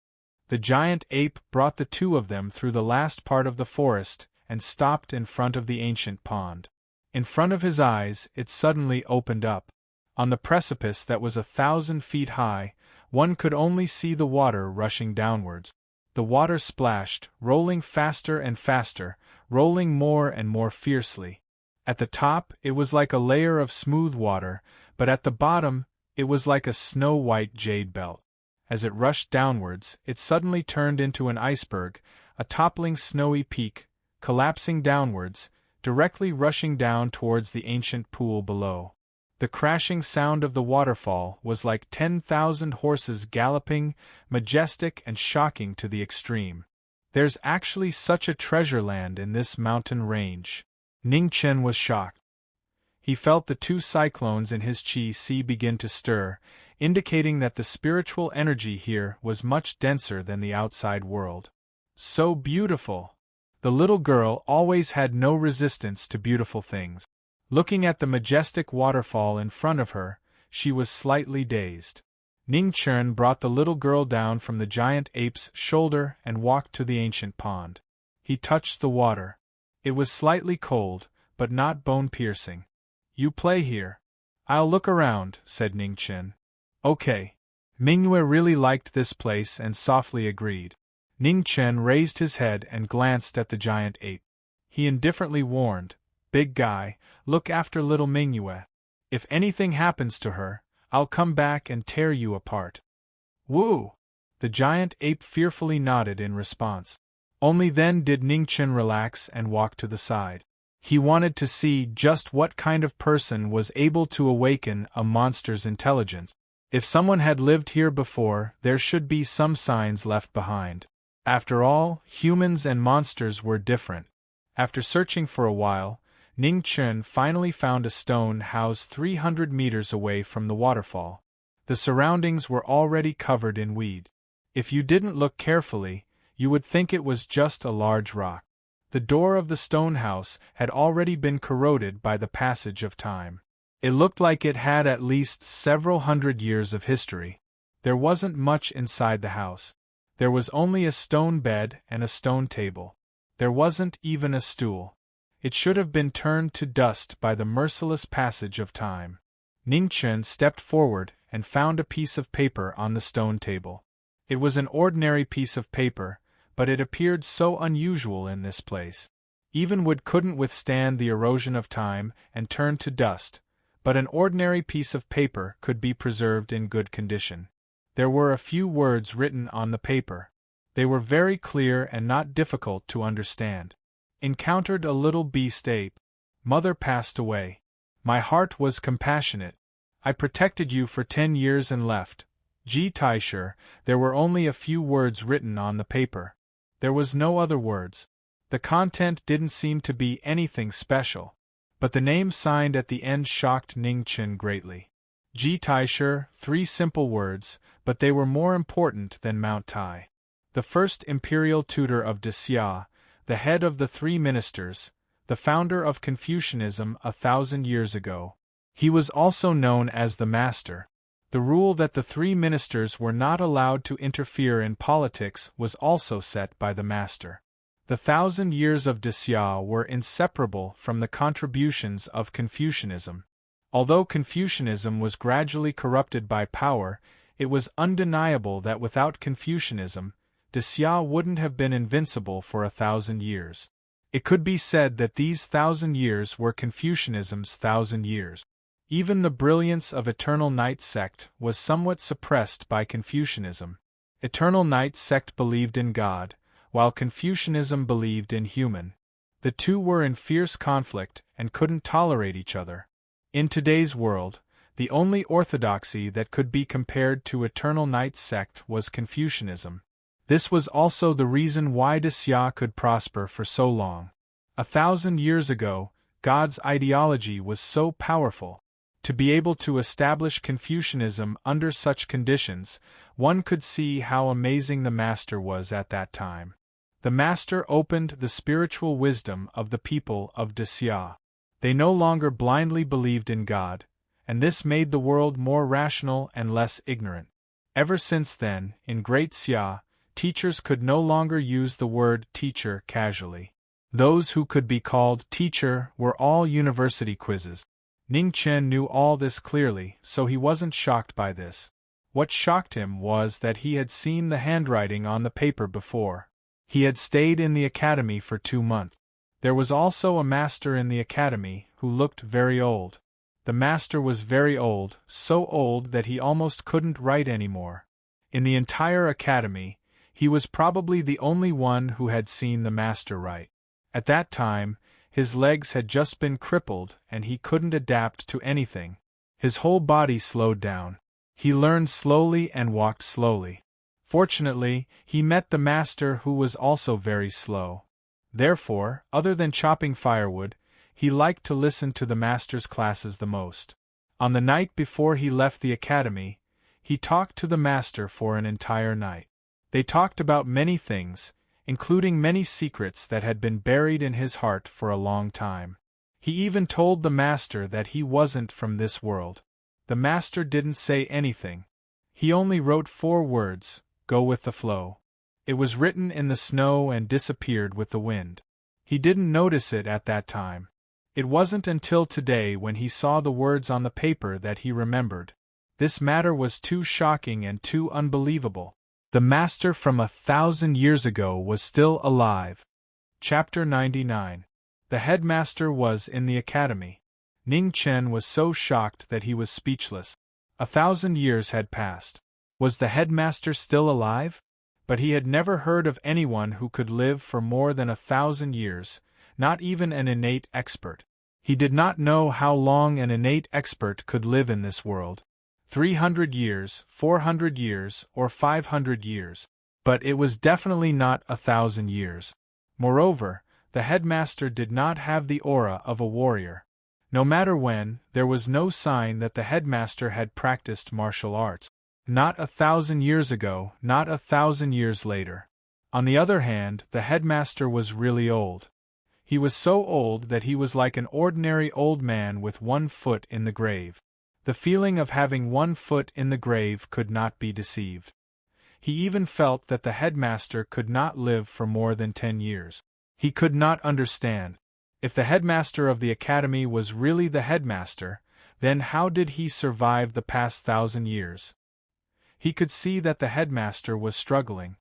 S1: The giant ape brought the two of them through the last part of the forest and stopped in front of the ancient pond. In front of his eyes, it suddenly opened up. On the precipice that was 1,000 feet high, one could only see the water rushing downwards. The water splashed, rolling faster and faster, rolling more and more fiercely. At the top, it was like a layer of smooth water, but at the bottom, it was like a snow-white jade belt. As it rushed downwards, it suddenly turned into an iceberg, a toppling snowy peak, collapsing downwards, directly rushing down towards the ancient pool below. The crashing sound of the waterfall was like 10,000 horses galloping, majestic and shocking to the extreme. There's actually such a treasure land in this mountain range. Ning Chen was shocked. He felt the two cyclones in his qi begin to stir, indicating that the spiritual energy here was much denser than the outside world. So beautiful! The little girl always had no resistance to beautiful things. Looking at the majestic waterfall in front of her, she was slightly dazed. Ning Chen brought the little girl down from the giant ape's shoulder and walked to the ancient pond. He touched the water. It was slightly cold, but not bone-piercing. "You play here. I'll look around," said Ning Chen. "Okay." Mingyue really liked this place and softly agreed. Ning Chen raised his head and glanced at the giant ape. He indifferently warned, "Big guy, look after little Mingyue. If anything happens to her, I'll come back and tear you apart." "Woo!" The giant ape fearfully nodded in response. Only then did Ning Chen relax and walk to the side. He wanted to see just what kind of person was able to awaken a monster's intelligence. If someone had lived here before, there should be some signs left behind. After all, humans and monsters were different. After searching for a while, Ning Chen finally found a stone housed 300 meters away from the waterfall. The surroundings were already covered in weed. If you didn't look carefully, you would think it was just a large rock. The door of the stone house had already been corroded by the passage of time. It looked like it had at least several hundred years of history. There wasn't much inside the house. There was only a stone bed and a stone table. There wasn't even a stool. It should have been turned to dust by the merciless passage of time. Ningchen stepped forward and found a piece of paper on the stone table. It was an ordinary piece of paper, but it appeared so unusual in this place. Even wood couldn't withstand the erosion of time and turn to dust, but an ordinary piece of paper could be preserved in good condition. There were a few words written on the paper. They were very clear and not difficult to understand. Encountered a little beast ape. Mother passed away. My heart was compassionate. I protected you for 10 years and left. Ji Taisher. There were only a few words written on the paper. There was no other words. The content didn't seem to be anything special. But the name signed at the end shocked Ningchen greatly. Ji Taisher, 3 simple words, but they were more important than Mount Tai. The first imperial tutor of Xia, the head of the 3 ministers, the founder of Confucianism 1,000 years ago. He was also known as the Master. The rule that the 3 ministers were not allowed to interfere in politics was also set by the Master. The 1,000 years of Xia were inseparable from the contributions of Confucianism. Although Confucianism was gradually corrupted by power, it was undeniable that without Confucianism, Xia wouldn't have been invincible for 1,000 years. It could be said that these 1,000 years were Confucianism's 1,000 years. Even the brilliance of Eternal Night sect was somewhat suppressed by Confucianism. Eternal Night sect believed in God, while Confucianism believed in human. The two were in fierce conflict and couldn't tolerate each other. In today's world, the only orthodoxy that could be compared to Eternal Night sect was Confucianism. This was also the reason why Xia could prosper for so long. 1,000 years ago, God's ideology was so powerful. To be able to establish Confucianism under such conditions, one could see how amazing the Master was at that time. The Master opened the spiritual wisdom of the people of Xia. They no longer blindly believed in God, and this made the world more rational and less ignorant. Ever since then, in Great Xia, teachers could no longer use the word teacher casually. Those who could be called teacher were all university quizzes. Ningchen knew all this clearly, so he wasn't shocked by this. What shocked him was that he had seen the handwriting on the paper before. He had stayed in the academy for 2 months. There was also a master in the academy who looked very old. The master was very old, so old that he almost couldn't write anymore. In the entire academy, he was probably the only one who had seen the master write. At that time, his legs had just been crippled and he couldn't adapt to anything. His whole body slowed down. He learned slowly and walked slowly. Fortunately, he met the master who was also very slow. Therefore, other than chopping firewood, he liked to listen to the master's classes the most. On the night before he left the academy, he talked to the master for an entire night. They talked about many things, including many secrets that had been buried in his heart for a long time. He even told the master that he wasn't from this world. The master didn't say anything. He only wrote 4 words, "Go with the flow." It was written in the snow and disappeared with the wind. He didn't notice it at that time. It wasn't until today when he saw the words on the paper that he remembered. This matter was too shocking and too unbelievable. The master from 1,000 years ago was still alive. Chapter 99. The headmaster was in the academy. Ningchen was so shocked that he was speechless. 1,000 years had passed. Was the headmaster still alive? But he had never heard of anyone who could live for more than 1,000 years, not even an innate expert. He did not know how long an innate expert could live in this world. 300 years, 400 years, or 500 years. But it was definitely not 1,000 years. Moreover, the headmaster did not have the aura of a warrior. No matter when, there was no sign that the headmaster had practiced martial arts. Not 1,000 years ago, not 1,000 years later. On the other hand, the headmaster was really old. He was so old that he was like an ordinary old man with 1 foot in the grave. The feeling of having 1 foot in the grave could not be deceived. He even felt that the headmaster could not live for more than 10 years. He could not understand. If the headmaster of the academy was really the headmaster, then how did he survive the past 1,000 years? He could see that the headmaster was struggling.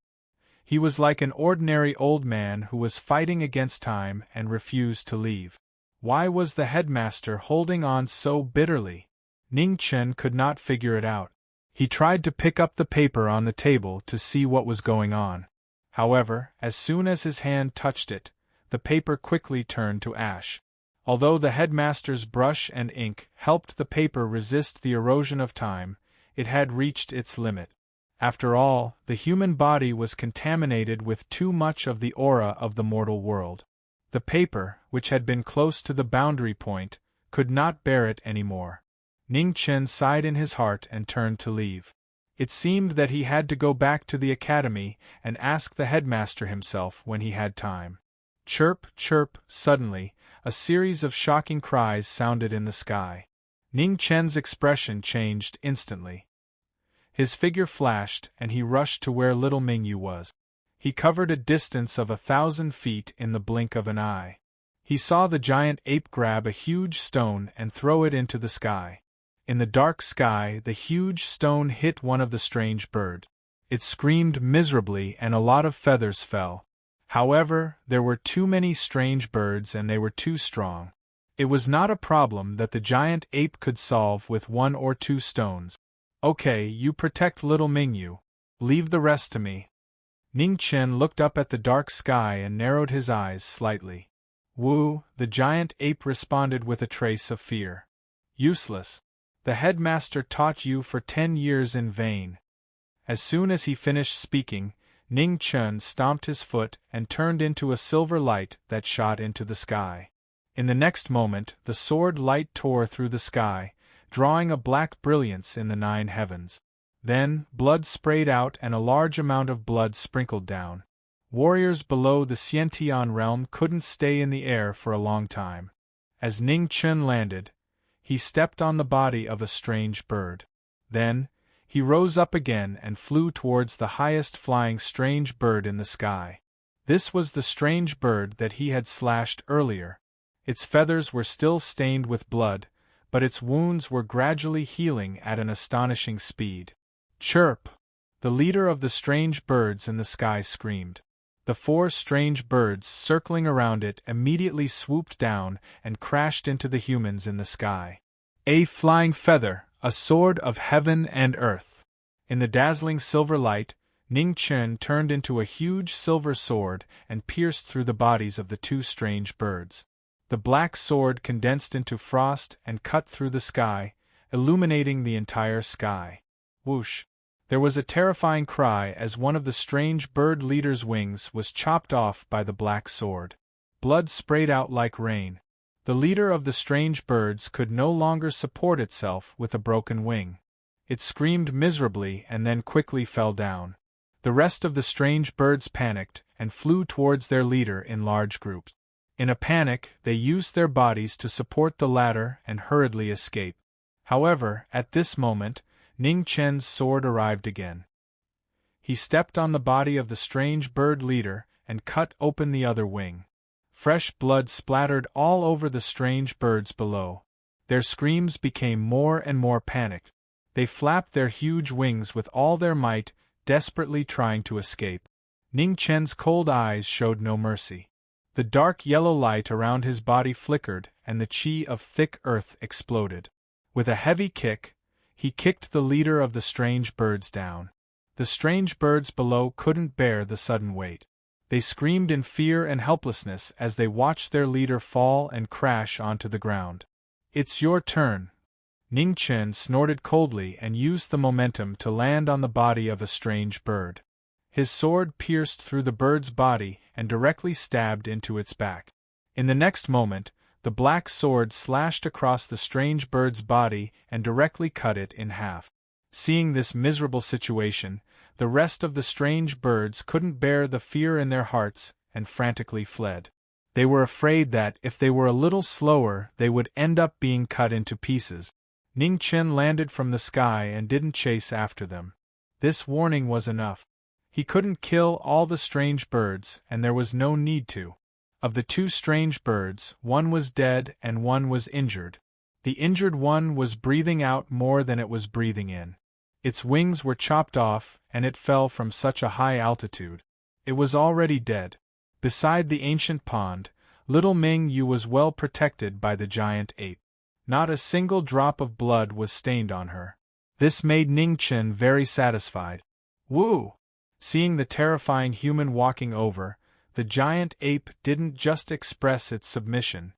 S1: He was like an ordinary old man who was fighting against time and refused to leave. Why was the headmaster holding on so bitterly? Ning Chen could not figure it out. He tried to pick up the paper on the table to see what was going on. However, as soon as his hand touched it, the paper quickly turned to ash. Although the headmaster's brush and ink helped the paper resist the erosion of time, it had reached its limit. After all, the human body was contaminated with too much of the aura of the mortal world. The paper, which had been close to the boundary point, could not bear it anymore. Ning Chen sighed in his heart and turned to leave. It seemed that he had to go back to the academy and ask the headmaster himself when he had time. Chirp, chirp, suddenly, a series of shocking cries sounded in the sky. Ning Chen's expression changed instantly. His figure flashed and he rushed to where little Mingyu was. He covered a distance of 1,000 feet in the blink of an eye. He saw the giant ape grab a huge stone and throw it into the sky. In the dark sky, the huge stone hit one of the strange birds. It screamed miserably and a lot of feathers fell. However, there were too many strange birds and they were too strong. It was not a problem that the giant ape could solve with 1 or 2 stones. Okay, you protect little Mingyu. Leave the rest to me. Ning Chen looked up at the dark sky and narrowed his eyes slightly. Woo, the giant ape responded with a trace of fear. Useless. The headmaster taught you for 10 years in vain. As soon as he finished speaking, Ning Chen stomped his foot and turned into a silver light that shot into the sky. In the next moment, the sword light tore through the sky, drawing a black brilliance in the 9 heavens. Then, blood sprayed out and a large amount of blood sprinkled down. Warriors below the Xiantian realm couldn't stay in the air for a long time. As Ning Chen landed, he stepped on the body of a strange bird. Then, he rose up again and flew towards the highest flying strange bird in the sky. This was the strange bird that he had slashed earlier. Its feathers were still stained with blood, but its wounds were gradually healing at an astonishing speed. Chirp! The leader of the strange birds in the sky screamed. The 4 strange birds circling around it immediately swooped down and crashed into the humans in the sky. A flying feather, a sword of heaven and earth. In the dazzling silver light, Ning Chen turned into a huge silver sword and pierced through the bodies of the 2 strange birds. The black sword condensed into frost and cut through the sky, illuminating the entire sky. Whoosh! There was a terrifying cry as one of the strange bird leader's wings was chopped off by the black sword. Blood sprayed out like rain. The leader of the strange birds could no longer support itself with a broken wing. It screamed miserably and then quickly fell down. The rest of the strange birds panicked and flew towards their leader in large groups. In a panic, they used their bodies to support the latter and hurriedly escape. However, at this moment, Ning Chen's sword arrived again. He stepped on the body of the strange bird leader and cut open the other wing. Fresh blood splattered all over the strange birds below. Their screams became more and more panicked. They flapped their huge wings with all their might, desperately trying to escape. Ning Chen's cold eyes showed no mercy. The dark yellow light around his body flickered and the chi of thick earth exploded. With a heavy kick, he kicked the leader of the strange birds down. The strange birds below couldn't bear the sudden weight. They screamed in fear and helplessness as they watched their leader fall and crash onto the ground. It's your turn. Ning Chen snorted coldly and used the momentum to land on the body of a strange bird. His sword pierced through the bird's body and directly stabbed into its back. In the next moment, the black sword slashed across the strange bird's body and directly cut it in half. Seeing this miserable situation, the rest of the strange birds couldn't bear the fear in their hearts and frantically fled. They were afraid that, if they were a little slower, they would end up being cut into pieces. Ning Chen landed from the sky and didn't chase after them. This warning was enough. He couldn't kill all the strange birds, and there was no need to. Of the two strange birds, one was dead and one was injured. The injured one was breathing out more than it was breathing in. Its wings were chopped off, and it fell from such a high altitude. It was already dead. Beside the ancient pond, little Ming Yu was well protected by the giant ape. Not a single drop of blood was stained on her. This made Ning Chen very satisfied. Woo! Seeing the terrifying human walking over, the giant ape didn't just express its submission.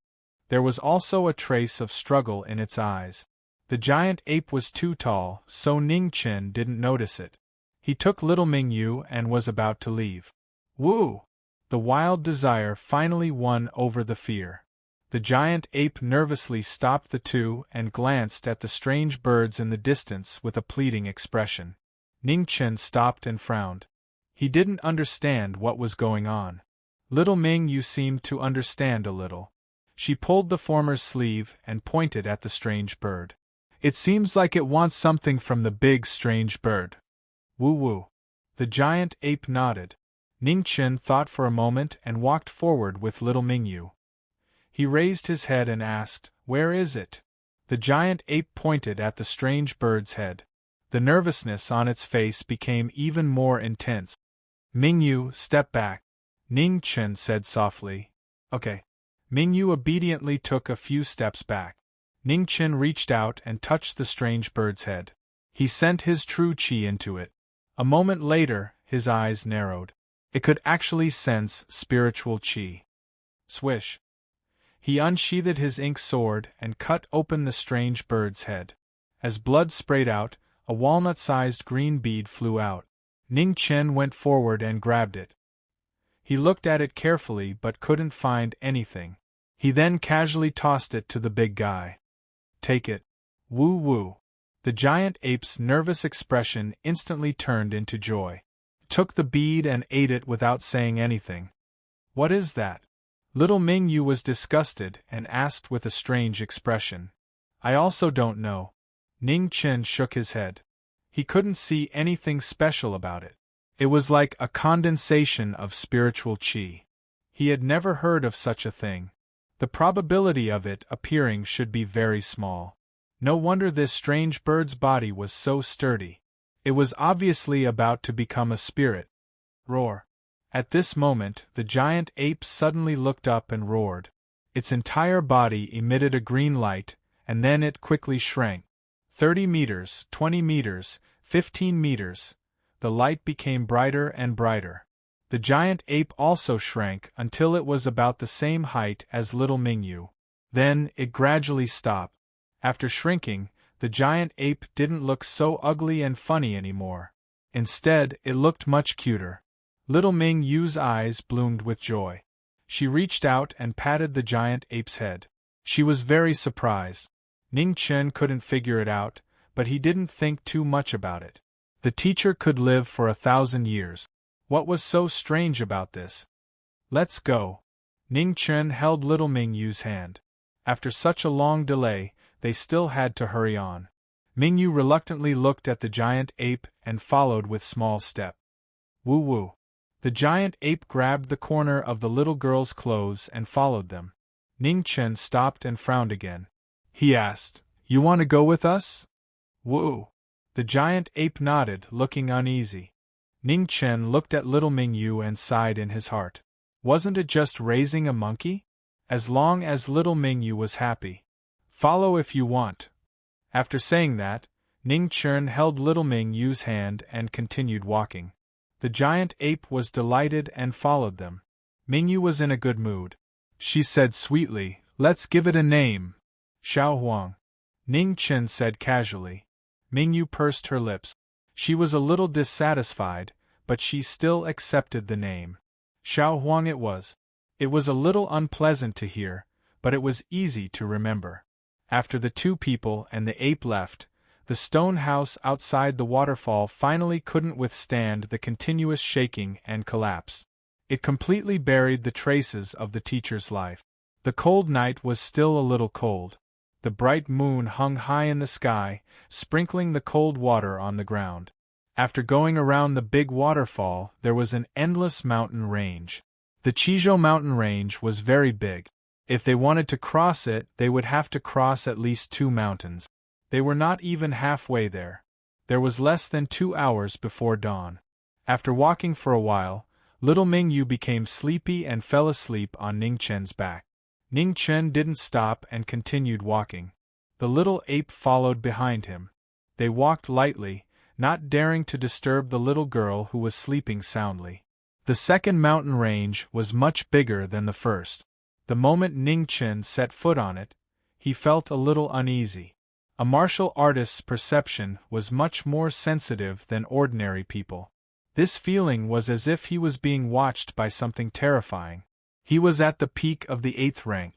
S1: There was also a trace of struggle in its eyes. The giant ape was too tall, so Ning Chen didn't notice it. He took little Ming Yu and was about to leave. Woo! The wild desire finally won over the fear. The giant ape nervously stopped the two and glanced at the strange birds in the distance with a pleading expression. Ning Chen stopped and frowned. He didn't understand what was going on. Little Ming Yu seemed to understand a little. She pulled the former's sleeve and pointed at the strange bird. It seems like it wants something from the big strange bird. Woo-woo. The giant ape nodded. Ning Chen thought for a moment and walked forward with little Ming Yu. He raised his head and asked, "Where is it?" The giant ape pointed at the strange bird's head. The nervousness on its face became even more intense. "Ming Yu, step back," Ning Chen said softly. "Okay." Ming Yu obediently took a few steps back. Ning Chen reached out and touched the strange bird's head. He sent his true qi into it. A moment later, his eyes narrowed. It could actually sense spiritual qi. Swish. He unsheathed his ink sword and cut open the strange bird's head. As blood sprayed out, a walnut-sized green bead flew out. Ning Chen went forward and grabbed it. He looked at it carefully but couldn't find anything. He then casually tossed it to the big guy. "Take it." Woo-woo. The giant ape's nervous expression instantly turned into joy. Took the bead and ate it without saying anything. "What is that?" Little Ming Yu was disgusted and asked with a strange expression. "I also don't know." Ning Chen shook his head. He couldn't see anything special about it. It was like a condensation of spiritual qi. He had never heard of such a thing. The probability of it appearing should be very small. No wonder this strange bird's body was so sturdy. It was obviously about to become a spirit. Roar. At this moment, the giant ape suddenly looked up and roared. Its entire body emitted a green light, and then it quickly shrank. 30 meters, 20 meters, 15 meters. The light became brighter and brighter. The giant ape also shrank until it was about the same height as little Ming Yu. Then, it gradually stopped. After shrinking, the giant ape didn't look so ugly and funny anymore. Instead, it looked much cuter. Little Ming Yu's eyes bloomed with joy. She reached out and patted the giant ape's head. She was very surprised. Ning Chen couldn't figure it out, but he didn't think too much about it. The teacher could live for 1,000 years. What was so strange about this? "Let's go." Ning Chen held little Ming Yu's hand. After such a long delay, they still had to hurry on. Ming Yu reluctantly looked at the giant ape and followed with small step. Woo-woo. The giant ape grabbed the corner of the little girl's clothes and followed them. Ning Chen stopped and frowned again. He asked, "You want to go with us?" Woo. The giant ape nodded, looking uneasy. Ning Chen looked at little Ming Yu and sighed in his heart. Wasn't it just raising a monkey? As long as little Ming Yu was happy. Follow if you want. After saying that, Ning Chen held little Ming Yu's hand and continued walking. The giant ape was delighted and followed them. Ming Yu was in a good mood. She said sweetly, "Let's give it a name." Xiao Huang. Ning Chen said casually. Ming Yu pursed her lips. She was a little dissatisfied, but she still accepted the name. Xiao Huang it was. It was a little unpleasant to hear, but it was easy to remember. After the two people and the ape left, the stone house outside the waterfall finally couldn't withstand the continuous shaking and collapse. It completely buried the traces of the teacher's life. The cold night was still a little cold. The bright moon hung high in the sky, sprinkling the cold water on the ground. After going around the big waterfall, there was an endless mountain range. The Chijo mountain range was very big. If they wanted to cross it, they would have to cross at least 2 mountains. They were not even halfway there. There was less than 2 hours before dawn. After walking for a while, little Mingyu became sleepy and fell asleep on Ningchen's back. Ningchen didn't stop and continued walking. The little ape followed behind him. They walked lightly, not daring to disturb the little girl who was sleeping soundly. The second mountain range was much bigger than the first. The moment Ningchen set foot on it, he felt a little uneasy. A martial artist's perception was much more sensitive than ordinary people. This feeling was as if he was being watched by something terrifying. He was at the peak of the 8th rank.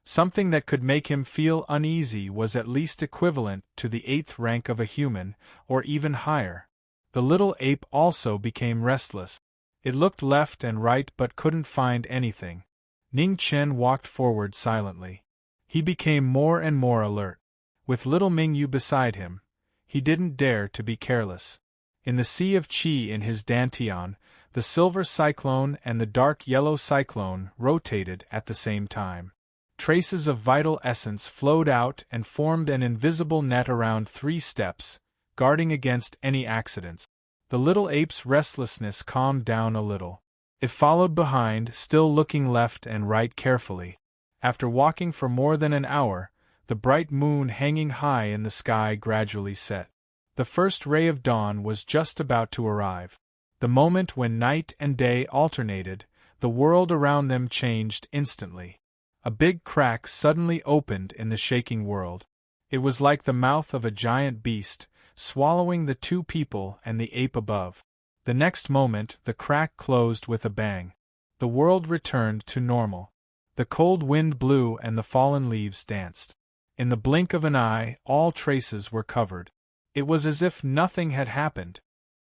S1: Something that could make him feel uneasy was at least equivalent to the 8th rank of a human, or even higher. The little ape also became restless. It looked left and right but couldn't find anything. Ningchen walked forward silently. He became more and more alert. With little Mingyu beside him, he didn't dare to be careless. In the sea of qi in his dantian, the silver cyclone and the dark yellow cyclone rotated at the same time. Traces of vital essence flowed out and formed an invisible net around 3 steps, guarding against any accidents. The little ape's restlessness calmed down a little. It followed behind, still looking left and right carefully. After walking for more than an hour, the bright moon hanging high in the sky gradually set. The first ray of dawn was just about to arrive. The moment when night and day alternated, the world around them changed instantly. A big crack suddenly opened in the shaking world. It was like the mouth of a giant beast, swallowing the 2 people and the ape above. The next moment, the crack closed with a bang. The world returned to normal. The cold wind blew and the fallen leaves danced. In the blink of an eye, all traces were covered. It was as if nothing had happened.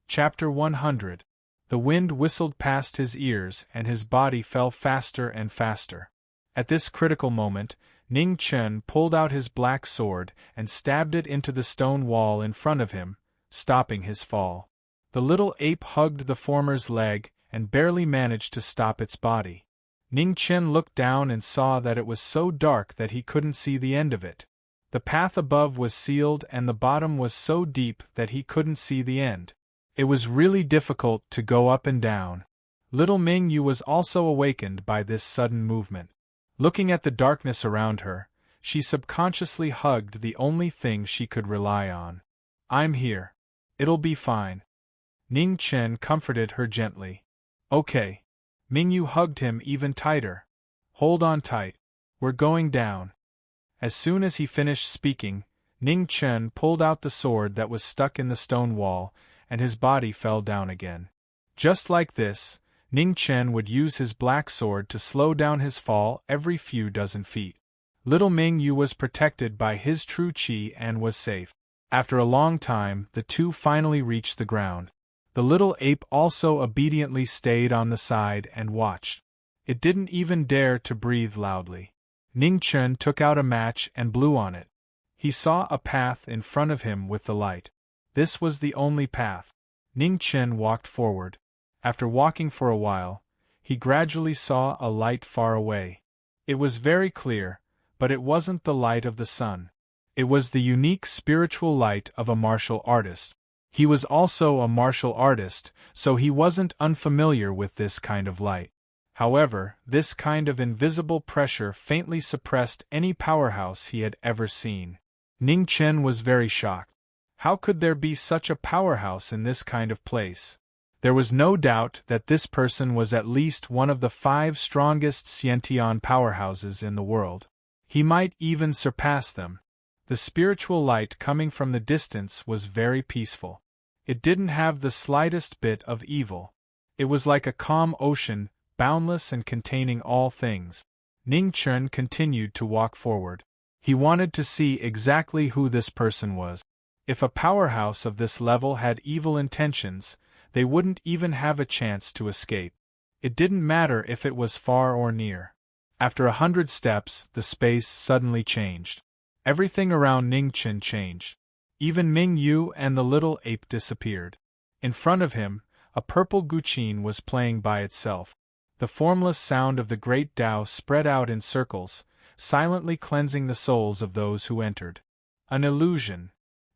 S1: Chapter 100. The wind whistled past his ears and his body fell faster and faster. At this critical moment, Ningchen pulled out his black sword and stabbed it into the stone wall in front of him, stopping his fall. The little ape hugged the former's leg and barely managed to stop its body. Ningchen looked down and saw that it was so dark that he couldn't see the end of it. The path above was sealed and the bottom was so deep that he couldn't see the end. It was really difficult to go up and down. Little Mingyu was also awakened by this sudden movement. Looking at the darkness around her, she subconsciously hugged the only thing she could rely on. "I'm here. It'll be fine." Ningchen comforted her gently. "Okay." Mingyu hugged him even tighter. "Hold on tight. We're going down." As soon as he finished speaking, Ningchen pulled out the sword that was stuck in the stone wall, and his body fell down again. Just like this, Ningchen would use his black sword to slow down his fall every few dozen feet. Little Mingyu was protected by his true qi and was safe. After a long time, the 2 finally reached the ground. The little ape also obediently stayed on the side and watched. It didn't even dare to breathe loudly. Ningchen took out a match and blew on it. He saw a path in front of him with the light. This was the only path. Ningchen walked forward. After walking for a while, he gradually saw a light far away. It was very clear, but it wasn't the light of the sun. It was the unique spiritual light of a martial artist. He was also a martial artist, so he wasn't unfamiliar with this kind of light. However, this kind of invisible pressure faintly suppressed any powerhouse he had ever seen. Ningchen was very shocked. How could there be such a powerhouse in this kind of place? There was no doubt that this person was at least one of the 5 strongest Xiantian powerhouses in the world. He might even surpass them. The spiritual light coming from the distance was very peaceful. It didn't have the slightest bit of evil. It was like a calm ocean, boundless and containing all things. Ningchen continued to walk forward. He wanted to see exactly who this person was. If a powerhouse of this level had evil intentions, they wouldn't even have a chance to escape. It didn't matter if it was far or near. After 100 steps, the space suddenly changed. Everything around Ningchen changed. Even Mingyu and the little ape disappeared. In front of him, a purple guqin was playing by itself. The formless sound of the great Tao spread out in circles, silently cleansing the souls of those who entered. An illusion.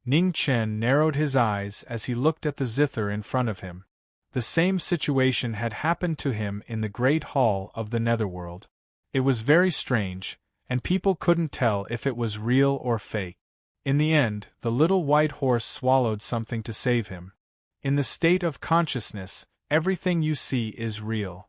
S1: Ning Chen narrowed his eyes as he looked at the zither in front of him. The same situation had happened to him in the great hall of the netherworld. It was very strange, and people couldn't tell if it was real or fake. In the end, the little white horse swallowed something to save him. In the state of consciousness, everything you see is real.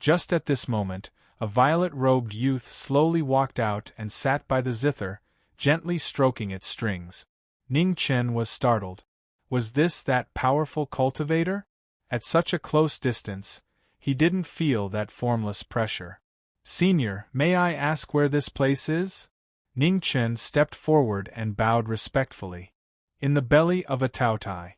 S1: Just at this moment, a violet-robed youth slowly walked out and sat by the zither, gently stroking its strings. Ning Chen was startled. Was this that powerful cultivator? At such a close distance, he didn't feel that formless pressure. "Senior, may I ask where this place is?" Ning Chen stepped forward and bowed respectfully. In the belly of a Taotai.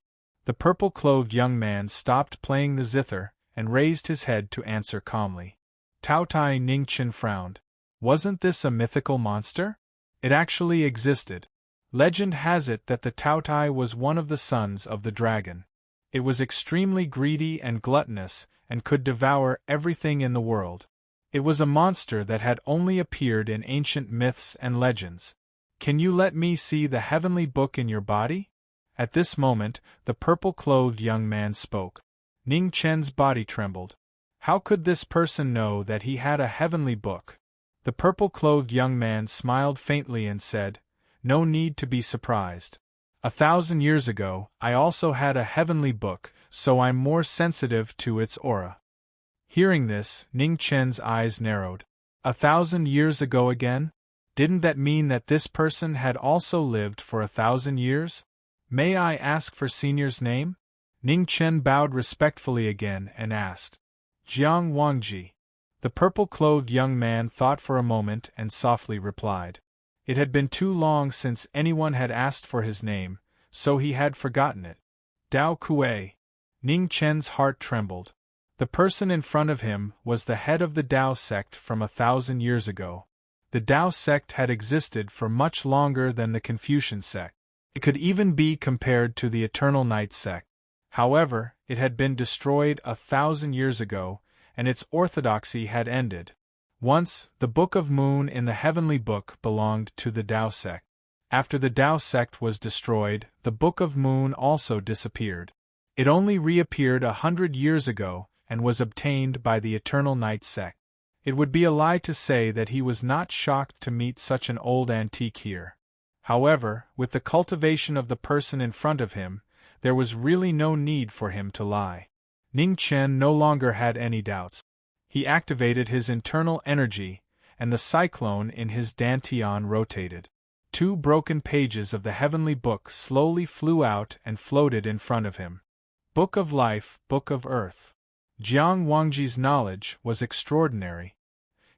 S1: The purple-clothed young man stopped playing the zither and raised his head to answer calmly. Taotai. Ning Chen frowned. Wasn't this a mythical monster? It actually existed. Legend has it that the Taotai was one of the sons of the dragon. It was extremely greedy and gluttonous, and could devour everything in the world. It was a monster that had only appeared in ancient myths and legends. "Can you let me see the heavenly book in your body?" At this moment, the purple-clothed young man spoke. Ning Chen's body trembled. How could this person know that he had a heavenly book? The purple-clothed young man smiled faintly and said, "No need to be surprised. 1,000 years ago, I also had a heavenly book, so I'm more sensitive to its aura." Hearing this, Ning Chen's eyes narrowed. 1,000 years ago again? Didn't that mean that this person had also lived for 1,000 years? "May I ask for senior's name?" Ning Chen bowed respectfully again and asked. "Jiang Wangji." The purple-clothed young man thought for a moment and softly replied. It had been too long since anyone had asked for his name, so he had forgotten it. Dao Kuei. Ning Chen's heart trembled. The person in front of him was the head of the Dao sect from 1,000 years ago. The Dao sect had existed for much longer than the Confucian sect. It could even be compared to the Eternal Night sect. However, it had been destroyed 1,000 years ago, and its orthodoxy had ended. Once, the Book of Moon in the Heavenly Book belonged to the Dao sect. After the Dao sect was destroyed, the Book of Moon also disappeared. It only reappeared 100 years ago, and was obtained by the Eternal Night sect. It would be a lie to say that he was not shocked to meet such an old antique here. However, with the cultivation of the person in front of him, there was really no need for him to lie. Ning Chen no longer had any doubts. He activated his internal energy, and the cyclone in his dantian rotated. 2 broken pages of the heavenly book slowly flew out and floated in front of him. Book of Life, Book of Earth. Jiang Wangji's knowledge was extraordinary.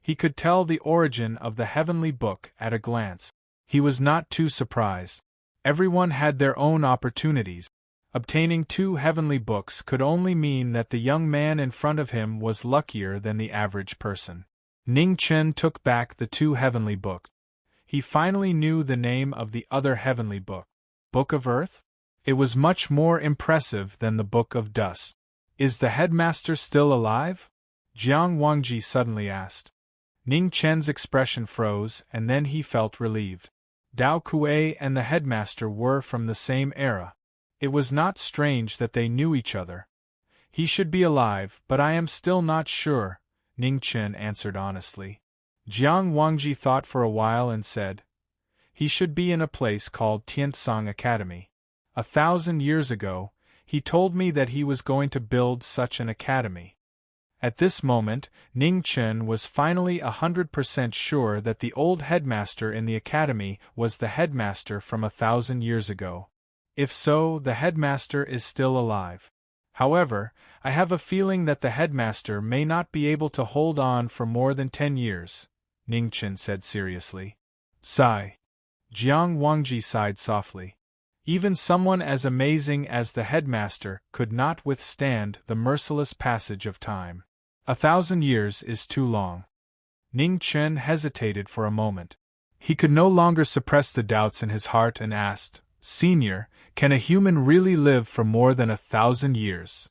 S1: He could tell the origin of the heavenly book at a glance. He was not too surprised. Everyone had their own opportunities. Obtaining 2 heavenly books could only mean that the young man in front of him was luckier than the average person. Ning Chen took back the 2 heavenly books. He finally knew the name of the other heavenly book. Book of Earth? It was much more impressive than the Book of Dust. "Is the headmaster still alive?" Jiang Wangji suddenly asked. Ning Chen's expression froze, and then he felt relieved. Dao Kuei and the headmaster were from the same era. It was not strange that they knew each other. "He should be alive, but I am still not sure," Ning Chen answered honestly. Jiang Wangji thought for a while and said, "He should be in a place called Tiansong Academy. 1,000 years ago, he told me that he was going to build such an academy." At this moment, Ning Chen was finally 100% sure that the old headmaster in the academy was the headmaster from 1,000 years ago. If so, the headmaster is still alive. However, I have a feeling that the headmaster may not be able to hold on for more than 10 years, Ning Chen said seriously. Sigh. Jiang Wangji sighed softly. Even someone as amazing as the headmaster could not withstand the merciless passage of time. 1,000 years is too long. Ning Chen hesitated for a moment. He could no longer suppress the doubts in his heart and asked, Senior, can a human really live for more than 1,000 years?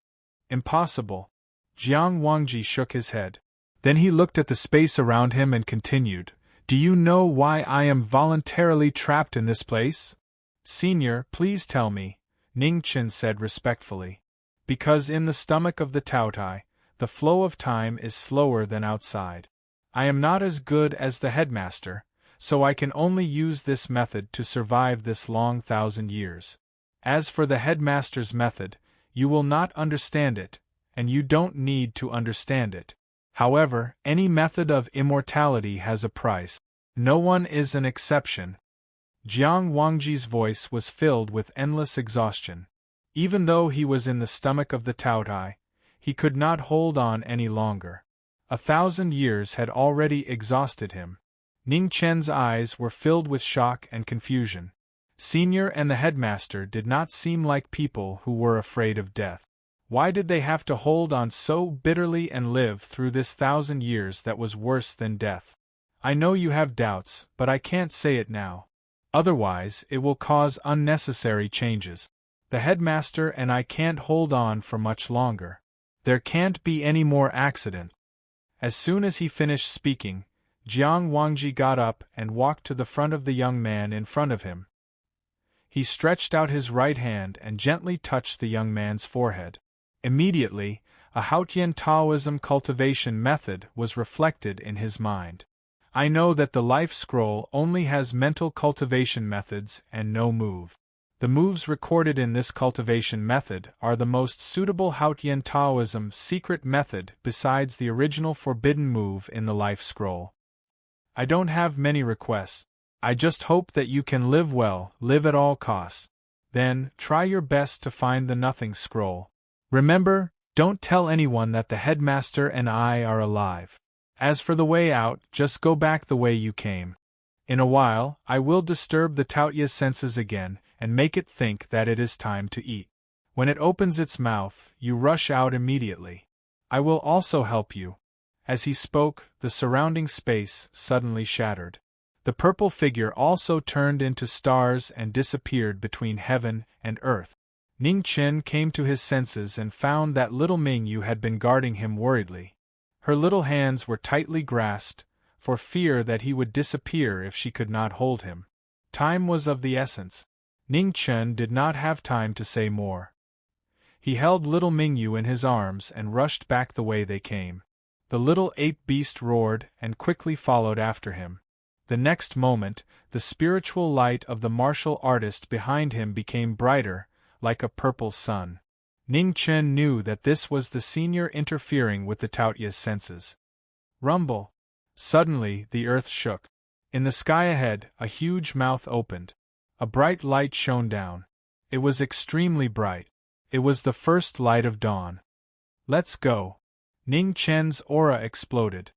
S1: Impossible. Jiang Wangji shook his head. Then he looked at the space around him and continued, Do you know why I am voluntarily trapped in this place? Senior, please tell me, Ning Chen said respectfully. Because in the stomach of the Taotai, the flow of time is slower than outside. I am not as good as the headmaster, so I can only use this method to survive this long 1,000 years. As for the headmaster's method, you will not understand it, and you don't need to understand it. However, any method of immortality has a price. No one is an exception. Jiang Wangji's voice was filled with endless exhaustion. Even though he was in the stomach of the Taotai, he could not hold on any longer. 1,000 years had already exhausted him. Ning Chen's eyes were filled with shock and confusion. Senior and the headmaster did not seem like people who were afraid of death. Why did they have to hold on so bitterly and live through this 1,000 years that was worse than death? I know you have doubts, but I can't say it now. Otherwise, it will cause unnecessary changes. The headmaster and I can't hold on for much longer. There can't be any more accident. As soon as he finished speaking, Jiang Wangji got up and walked to the front of the young man in front of him. He stretched out his right hand and gently touched the young man's forehead. Immediately, a Haotian Taoism cultivation method was reflected in his mind. I know that the life scroll only has mental cultivation methods and no move. The moves recorded in this cultivation method are the most suitable Haotian Taoism secret method besides the original forbidden move in the life scroll. I don't have many requests. I just hope that you can live well, live at all costs. Then, try your best to find the nothing scroll. Remember, don't tell anyone that the headmaster and I are alive. As for the way out, just go back the way you came. In a while, I will disturb the Taotia's senses again, and make it think that it is time to eat. When it opens its mouth, you rush out immediately. I will also help you. As he spoke, the surrounding space suddenly shattered. The purple figure also turned into stars and disappeared between heaven and earth. Ning Chen came to his senses and found that little Mingyu had been guarding him worriedly. Her little hands were tightly grasped, for fear that he would disappear if she could not hold him. Time was of the essence. Ning Chen did not have time to say more. He held little Mingyu in his arms and rushed back the way they came. The little ape beast roared and quickly followed after him. The next moment, the spiritual light of the martial artist behind him became brighter, like a purple sun. Ning Chen knew that this was the senior interfering with the Taotia's senses. Rumble! Suddenly, the earth shook. In the sky ahead, a huge mouth opened. A bright light shone down. It was extremely bright. It was the first light of dawn. Let's go! Ning Chen's aura exploded.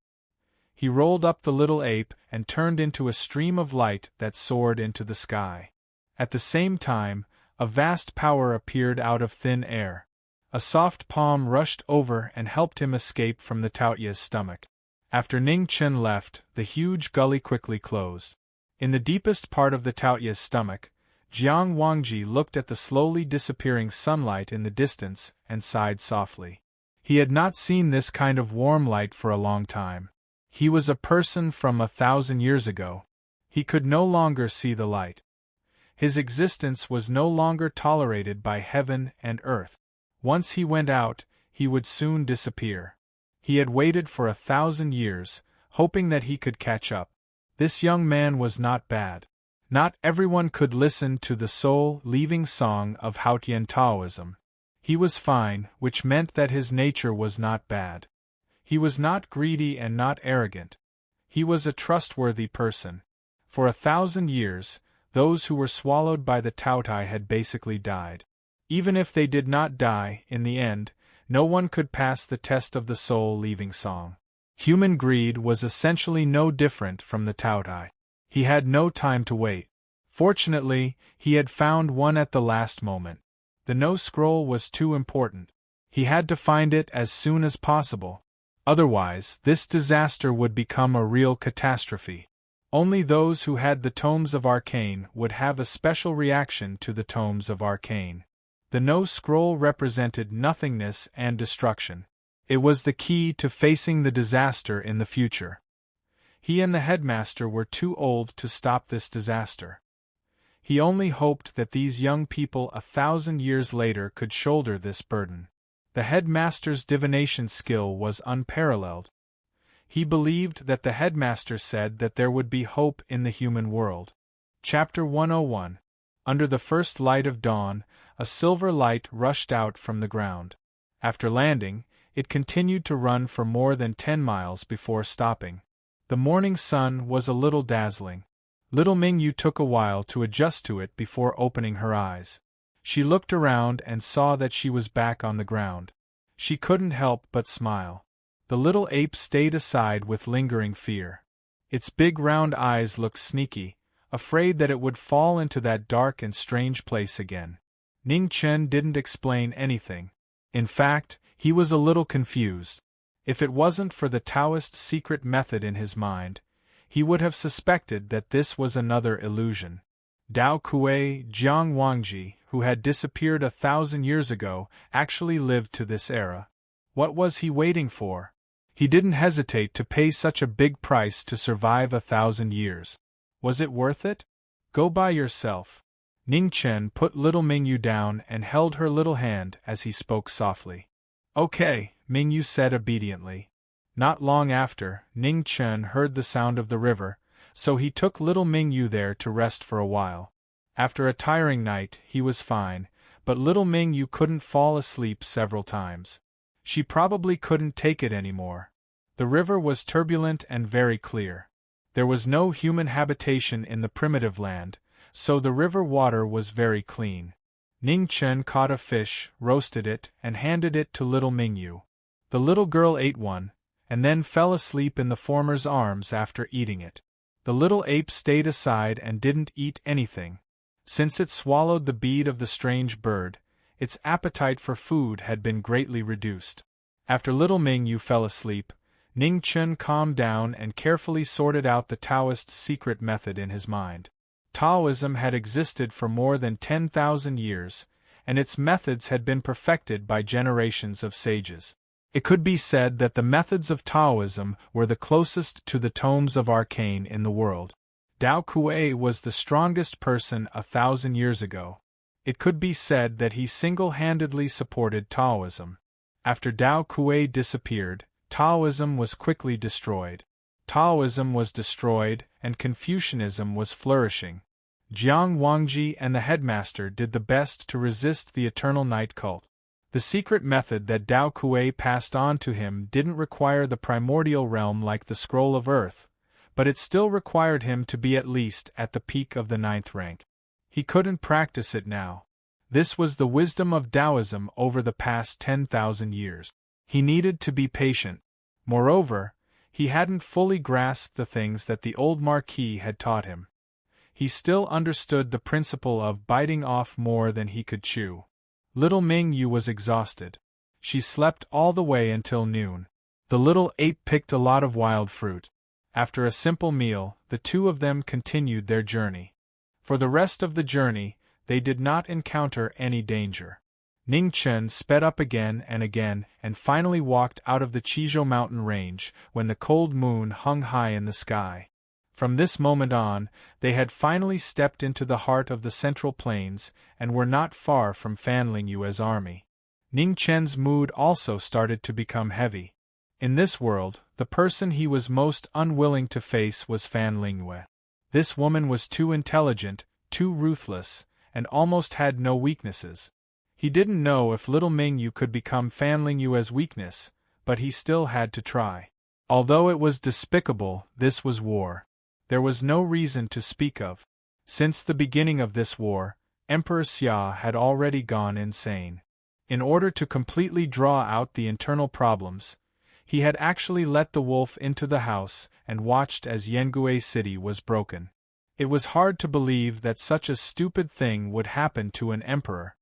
S1: He rolled up the little ape and turned into a stream of light that soared into the sky. At the same time, a vast power appeared out of thin air. A soft palm rushed over and helped him escape from the Taotia's stomach. After Ning Chen left, the huge gully quickly closed. In the deepest part of the Taotia's stomach, Jiang Wangji looked at the slowly disappearing sunlight in the distance and sighed softly. He had not seen this kind of warm light for a long time. He was a person from 1,000 years ago. He could no longer see the light. His existence was no longer tolerated by heaven and earth. Once he went out, he would soon disappear. He had waited for 1,000 years, hoping that he could catch up. This young man was not bad. Not everyone could listen to the soul-leaving song of Haotian Taoism. He was fine, which meant that his nature was not bad. He was not greedy and not arrogant. He was a trustworthy person. For 1,000 years, those who were swallowed by the Taotai had basically died. Even if they did not die, in the end, no one could pass the test of the soul-leaving song. Human greed was essentially no different from the Taotai. He had no time to wait. Fortunately, he had found one at the last moment. The no scroll was too important. He had to find it as soon as possible. Otherwise, this disaster would become a real catastrophe. Only those who had the tomes of arcane would have a special reaction to the tomes of arcane. The no scroll represented nothingness and destruction. It was the key to facing the disaster in the future. He and the headmaster were too old to stop this disaster. He only hoped that these young people 1,000 years later could shoulder this burden. The headmaster's divination skill was unparalleled. He believed that the headmaster said that there would be hope in the human world. Chapter 101. Under the first light of dawn, a silver light rushed out from the ground. After landing, it continued to run for more than 10 miles before stopping. The morning sun was a little dazzling. Little Mingyu took a while to adjust to it before opening her eyes. She looked around and saw that she was back on the ground. She couldn't help but smile. The little ape stayed aside with lingering fear. Its big round eyes looked sneaky, afraid that it would fall into that dark and strange place again. Ning Chen didn't explain anything. In fact, he was a little confused. If it wasn't for the Taoist secret method in his mind, he would have suspected that this was another illusion. Dao Kuei Jiang Wangji, who had disappeared 1,000 years ago, actually lived to this era. What was he waiting for? He didn't hesitate to pay such a big price to survive 1,000 years. Was it worth it? Go by yourself. Ning Chen put little Mingyu down and held her little hand as he spoke softly. Okay, Mingyu said obediently. Not long after, Ning Chen heard the sound of the river, so he took little Mingyu there to rest for a while. After a tiring night, he was fine, but little Mingyu couldn't fall asleep several times. She probably couldn't take it anymore. The river was turbulent and very clear. There was no human habitation in the primitive land, so the river water was very clean. Ning Chen caught a fish, roasted it, and handed it to little Mingyu. The little girl ate one, and then fell asleep in the former's arms after eating it. The little ape stayed aside and didn't eat anything. Since it swallowed the bead of the strange bird, its appetite for food had been greatly reduced. After little Mingyu fell asleep, Ning Chen calmed down and carefully sorted out the Taoist secret method in his mind. Taoism had existed for more than 10,000 years, and its methods had been perfected by generations of sages. It could be said that the methods of Taoism were the closest to the tomes of arcane in the world. Dao Kuei was the strongest person 1,000 years ago. It could be said that he single-handedly supported Taoism. After Dao Kuei disappeared, Taoism was quickly destroyed. Taoism was destroyed, and Confucianism was flourishing. Jiang Wangji and the headmaster did the best to resist the eternal night cult. The secret method that Dao Kuei passed on to him didn't require the primordial realm like the Scroll of Earth, but it still required him to be at least at the peak of the 9th rank. He couldn't practice it now. This was the wisdom of Taoism over the past 10,000 years. He needed to be patient. Moreover, he hadn't fully grasped the things that the old Marquis had taught him. He still understood the principle of biting off more than he could chew. Little Mingyu was exhausted. She slept all the way until noon. The little ape picked a lot of wild fruit. After a simple meal, the two of them continued their journey. For the rest of the journey, they did not encounter any danger. Ning Chen sped up again and finally walked out of the Chizhou mountain range when the cold moon hung high in the sky. From this moment on, they had finally stepped into the heart of the Central Plains and were not far from Fan Lingyue's army. Ning Chen's mood also started to become heavy. In this world, the person he was most unwilling to face was Fan Lingyue. This woman was too intelligent, too ruthless, and almost had no weaknesses. He didn't know if little Mingyu could become Fan Lingyue's weakness, but he still had to try. Although it was despicable, this was war. There was no reason to speak of. Since the beginning of this war, Emperor Xia had already gone insane. In order to completely draw out the internal problems, he had actually let the wolf into the house and watched as Yangue City was broken. It was hard to believe that such a stupid thing would happen to an emperor.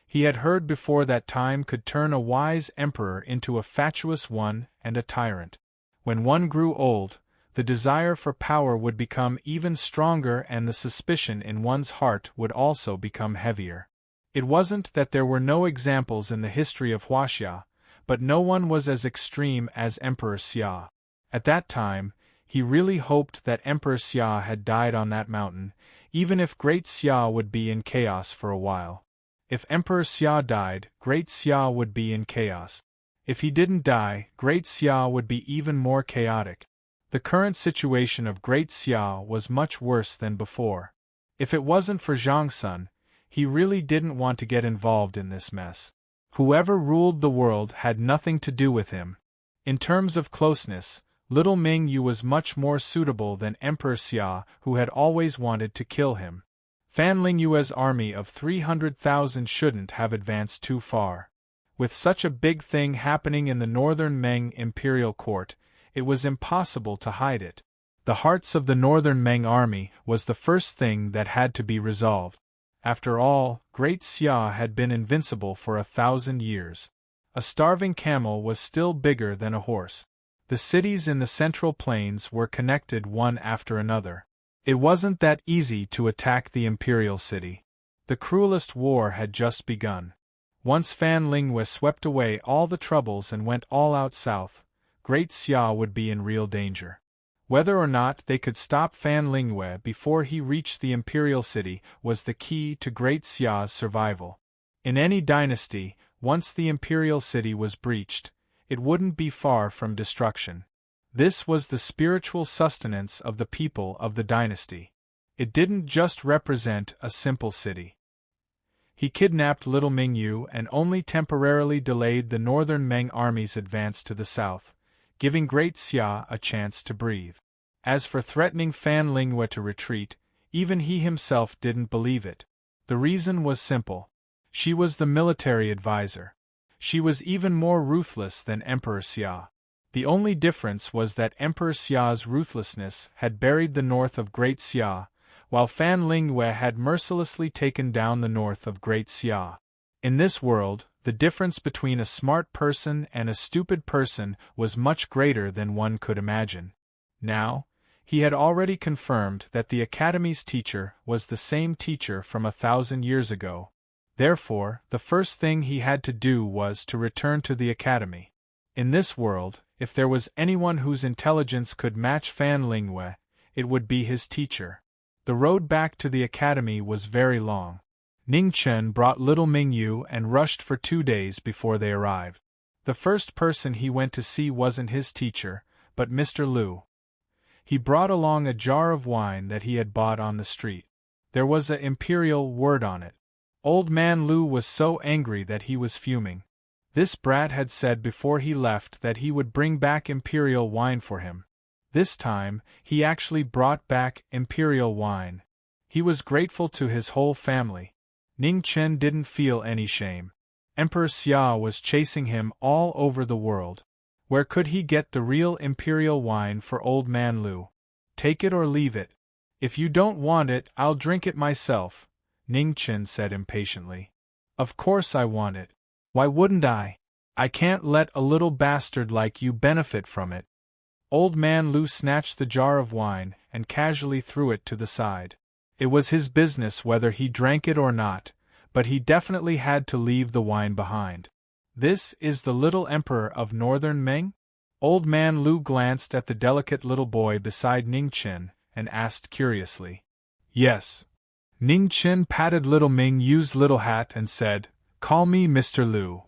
S1: He had heard before that time could turn a wise emperor into a fatuous one and a tyrant. When one grew old, the desire for power would become even stronger and the suspicion in one's heart would also become heavier. It wasn't that there were no examples in the history of Huaxia, but no one was as extreme as Emperor Xia. At that time, he really hoped that Emperor Xia had died on that mountain, even if Great Xia would be in chaos for a while. If Emperor Xia died, Great Xia would be in chaos. If he didn't die, Great Xia would be even more chaotic. The current situation of Great Xia was much worse than before. If it wasn't for Zhang Sun, he really didn't want to get involved in this mess. Whoever ruled the world had nothing to do with him. In terms of closeness, little Ming Yu was much more suitable than Emperor Xia, who had always wanted to kill him. Fan Lingyue's army of 300,000 shouldn't have advanced too far. With such a big thing happening in the northern Meng imperial court, it was impossible to hide it. The hearts of the northern Meng army was the first thing that had to be resolved. After all, Great Xia had been invincible for 1,000 years. A starving camel was still bigger than a horse. The cities in the Central Plains were connected one after another. It wasn't that easy to attack the imperial city. The cruelest war had just begun. Once Fan Lingyue swept away all the troubles and went all out south, Great Xia would be in real danger. Whether or not they could stop Fan Lingyue before he reached the imperial city was the key to Great Xia's survival. In any dynasty, once the imperial city was breached, it wouldn't be far from destruction. This was the spiritual sustenance of the people of the dynasty. It didn't just represent a simple city. He kidnapped little Ming Yu and only temporarily delayed the northern Meng army's advance to the south, giving Great Xia a chance to breathe. As for threatening Fan Lingyue to retreat, even he himself didn't believe it. The reason was simple. She was the military advisor. She was even more ruthless than Emperor Xia. The only difference was that Emperor Xia's ruthlessness had buried the north of Great Xia, while Fan Lingyue had mercilessly taken down the north of Great Xia. In this world, the difference between a smart person and a stupid person was much greater than one could imagine. Now, he had already confirmed that the Academy's teacher was the same teacher from 1,000 years ago. Therefore, the first thing he had to do was to return to the Academy. In this world, if there was anyone whose intelligence could match Fan Lingyue, it would be his teacher. The road back to the Academy was very long. Ning Chen brought little Ming Yu and rushed for 2 days before they arrived. The first person he went to see wasn't his teacher, but Mr. Liu. He brought along a jar of wine that he had bought on the street. There was an imperial word on it. Old man Liu was so angry that he was fuming. This brat had said before he left that he would bring back imperial wine for him. This time, he actually brought back imperial wine. He was grateful to his whole family. Ning Chen didn't feel any shame. Emperor Xia was chasing him all over the world. Where could he get the real imperial wine for old man Liu? Take it or leave it. If you don't want it, I'll drink it myself, Ning Chen said impatiently. Of course I want it. Why wouldn't I? I can't let a little bastard like you benefit from it. Old man Liu snatched the jar of wine and casually threw it to the side. It was his business whether he drank it or not, but he definitely had to leave the wine behind. This is the little emperor of Northern Meng? Old man Liu glanced at the delicate little boy beside Ning Chen and asked curiously. Yes. Ning Chen patted little Ming Yu's little hat and said, "Call me Mr. Liu."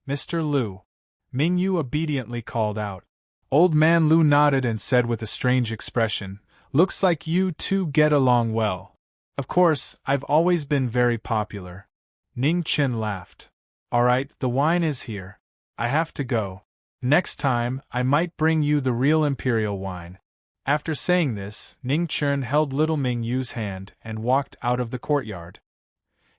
S1: Mr. Liu. Ming Yu obediently called out. Old man Liu nodded and said with a strange expression, "Looks like you two get along well." Of course, I've always been very popular. Ning Chen laughed. All right, the wine is here. I have to go. Next time, I might bring you the real imperial wine. After saying this, Ning Chen held little Ming Yu's hand and walked out of the courtyard.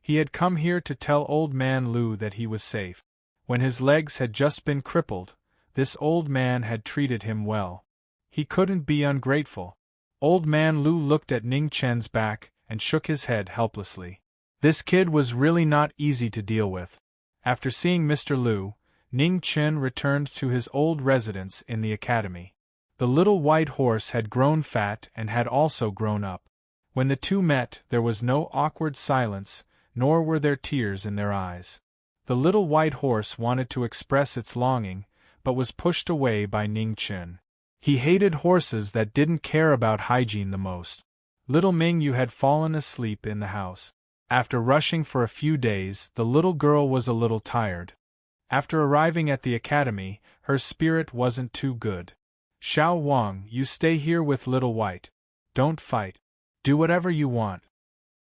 S1: He had come here to tell old man Liu that he was safe. When his legs had just been crippled, this old man had treated him well. He couldn't be ungrateful. Old man Liu looked at Ning Chen's back and shook his head helplessly. This kid was really not easy to deal with. After seeing Mr. Liu, Ning Chen returned to his old residence in the academy. The little white horse had grown fat and had also grown up. When the two met, there was no awkward silence, nor were there tears in their eyes. The little white horse wanted to express its longing, but was pushed away by Ning Chen. He hated horses that didn't care about hygiene the most. Little Mingyu had fallen asleep in the house. After rushing for a few days, the little girl was a little tired. After arriving at the academy, her spirit wasn't too good. Xiao Wang, you stay here with Little White. Don't fight. Do whatever you want.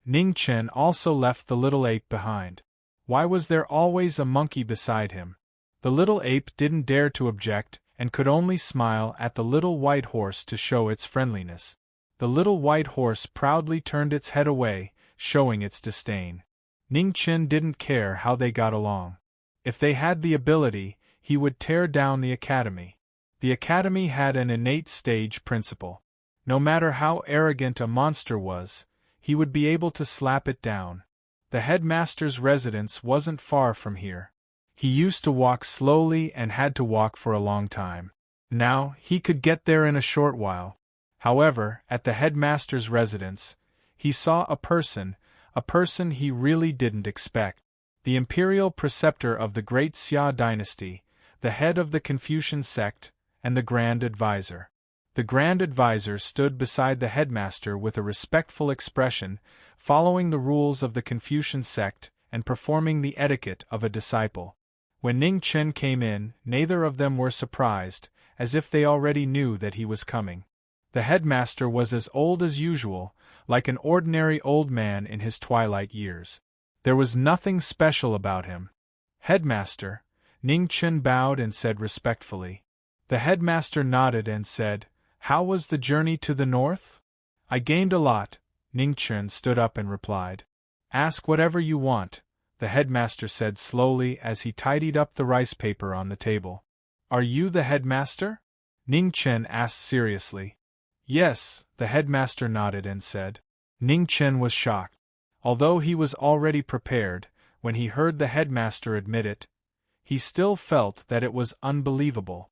S1: Ning Chen also left the little ape behind. Why was there always a monkey beside him? The little ape didn't dare to object, and could only smile at the little white horse to show its friendliness. The little white horse proudly turned its head away, showing its disdain. Ning Chen didn't care how they got along. If they had the ability, he would tear down the academy. The academy had an innate stage principle. No matter how arrogant a monster was, he would be able to slap it down. The headmaster's residence wasn't far from here. He used to walk slowly and had to walk for a long time. Now, he could get there in a short while. However, at the headmaster's residence, he saw a person he really didn't expect. The imperial preceptor of the great Xia dynasty, the head of the Confucian sect, and the Grand Advisor. The Grand Advisor stood beside the headmaster with a respectful expression, following the rules of the Confucian sect and performing the etiquette of a disciple. When Ning Chen came in, neither of them were surprised, as if they already knew that he was coming. The headmaster was as old as usual, like an ordinary old man in his twilight years. There was nothing special about him. Headmaster, Ning Chen bowed and said respectfully. The headmaster nodded and said, "How was the journey to the north?" "I gained a lot," Ning Chen stood up and replied. "Ask whatever you want," the headmaster said slowly as he tidied up the rice paper on the table. "Are you the headmaster?" Ning Chen asked seriously. "Yes," the headmaster nodded and said. Ning Chen was shocked. Although he was already prepared, when he heard the headmaster admit it, he still felt that it was unbelievable.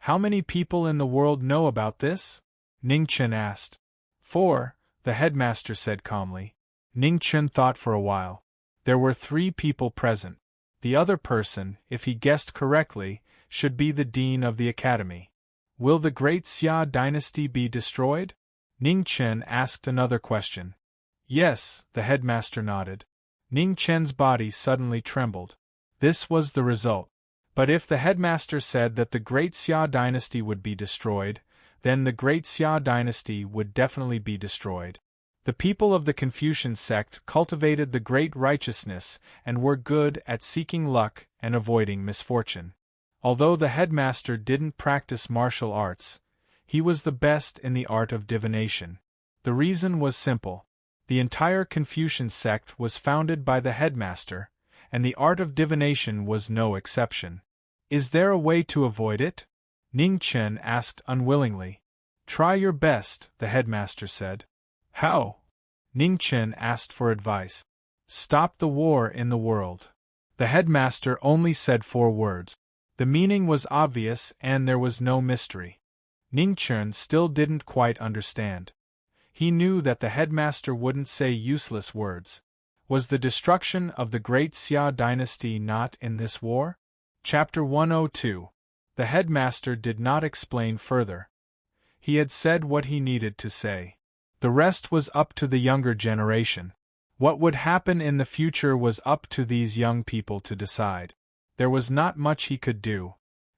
S1: "How many people in the world know about this?" Ning Chen asked. 4, the headmaster said calmly. Ning Chen thought for a while. There were 3 people present. The other person, if he guessed correctly, should be the dean of the academy. Will the great Xia dynasty be destroyed? Ning Chen asked another question. Yes, the headmaster nodded. Ning Chen's body suddenly trembled. This was the result. But if the headmaster said that the great Xia dynasty would be destroyed, then the great Xia dynasty would definitely be destroyed. The people of the Confucian sect cultivated the great righteousness and were good at seeking luck and avoiding misfortune. Although the headmaster didn't practice martial arts, he was the best in the art of divination. The reason was simple. The entire Confucian sect was founded by the headmaster, and the art of divination was no exception. Is there a way to avoid it? Ning Chen asked unwillingly. Try your best, the headmaster said. How? Ning Chen asked for advice. Stop the war in the world. The headmaster only said 4 words. The meaning was obvious and there was no mystery. Ning Chen still didn't quite understand. He knew that the headmaster wouldn't say useless words. Was the destruction of the great Xia dynasty not in this war? Chapter 102. The headmaster did not explain further. He had said what he needed to say. The rest was up to the younger generation. What would happen in the future was up to these young people to decide. There was not much he could do.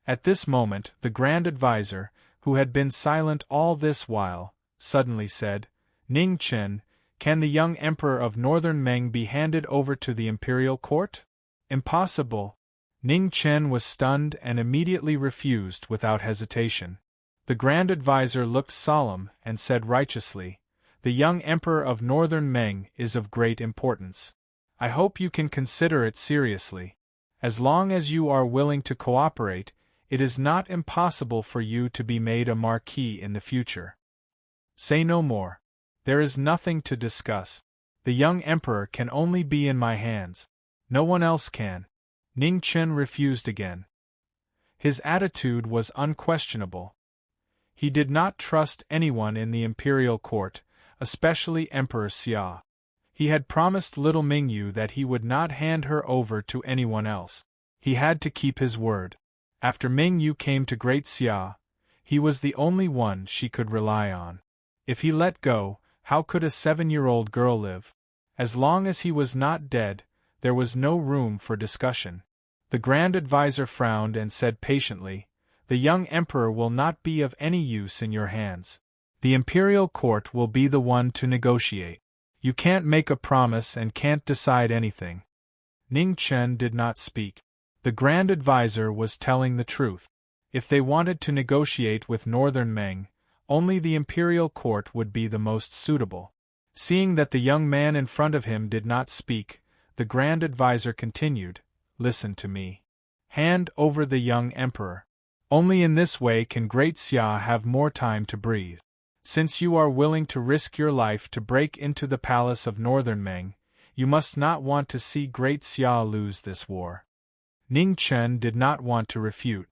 S1: At this moment, the Grand Advisor, who had been silent all this while, suddenly said, Ning Chen, can the young Emperor of Northern Meng be handed over to the imperial court? Impossible. Ning Chen was stunned and immediately refused without hesitation. The Grand Advisor looked solemn and said righteously, the young Emperor of Northern Meng is of great importance. I hope you can consider it seriously. As long as you are willing to cooperate, it is not impossible for you to be made a Marquis in the future. Say no more. There is nothing to discuss. The young Emperor can only be in my hands. No one else can. Ning Chen refused again. His attitude was unquestionable. He did not trust anyone in the imperial court, especially Emperor Xia. He had promised little Mingyu that he would not hand her over to anyone else. He had to keep his word. After Mingyu came to Great Xia, he was the only one she could rely on. If he let go, how could a 7-year-old girl live? As long as he was not dead, there was no room for discussion. The Grand Advisor frowned and said patiently, "The young emperor will not be of any use in your hands. The imperial court will be the one to negotiate. You can't make a promise and can't decide anything." Ning Chen did not speak. The Grand Advisor was telling the truth. If they wanted to negotiate with Northern Meng, only the imperial court would be the most suitable. Seeing that the young man in front of him did not speak, the Grand Advisor continued, "Listen to me. Hand over the young emperor. Only in this way can Great Xia have more time to breathe. Since you are willing to risk your life to break into the palace of Northern Meng, you must not want to see Great Xia lose this war." Ning Chen did not want to refute.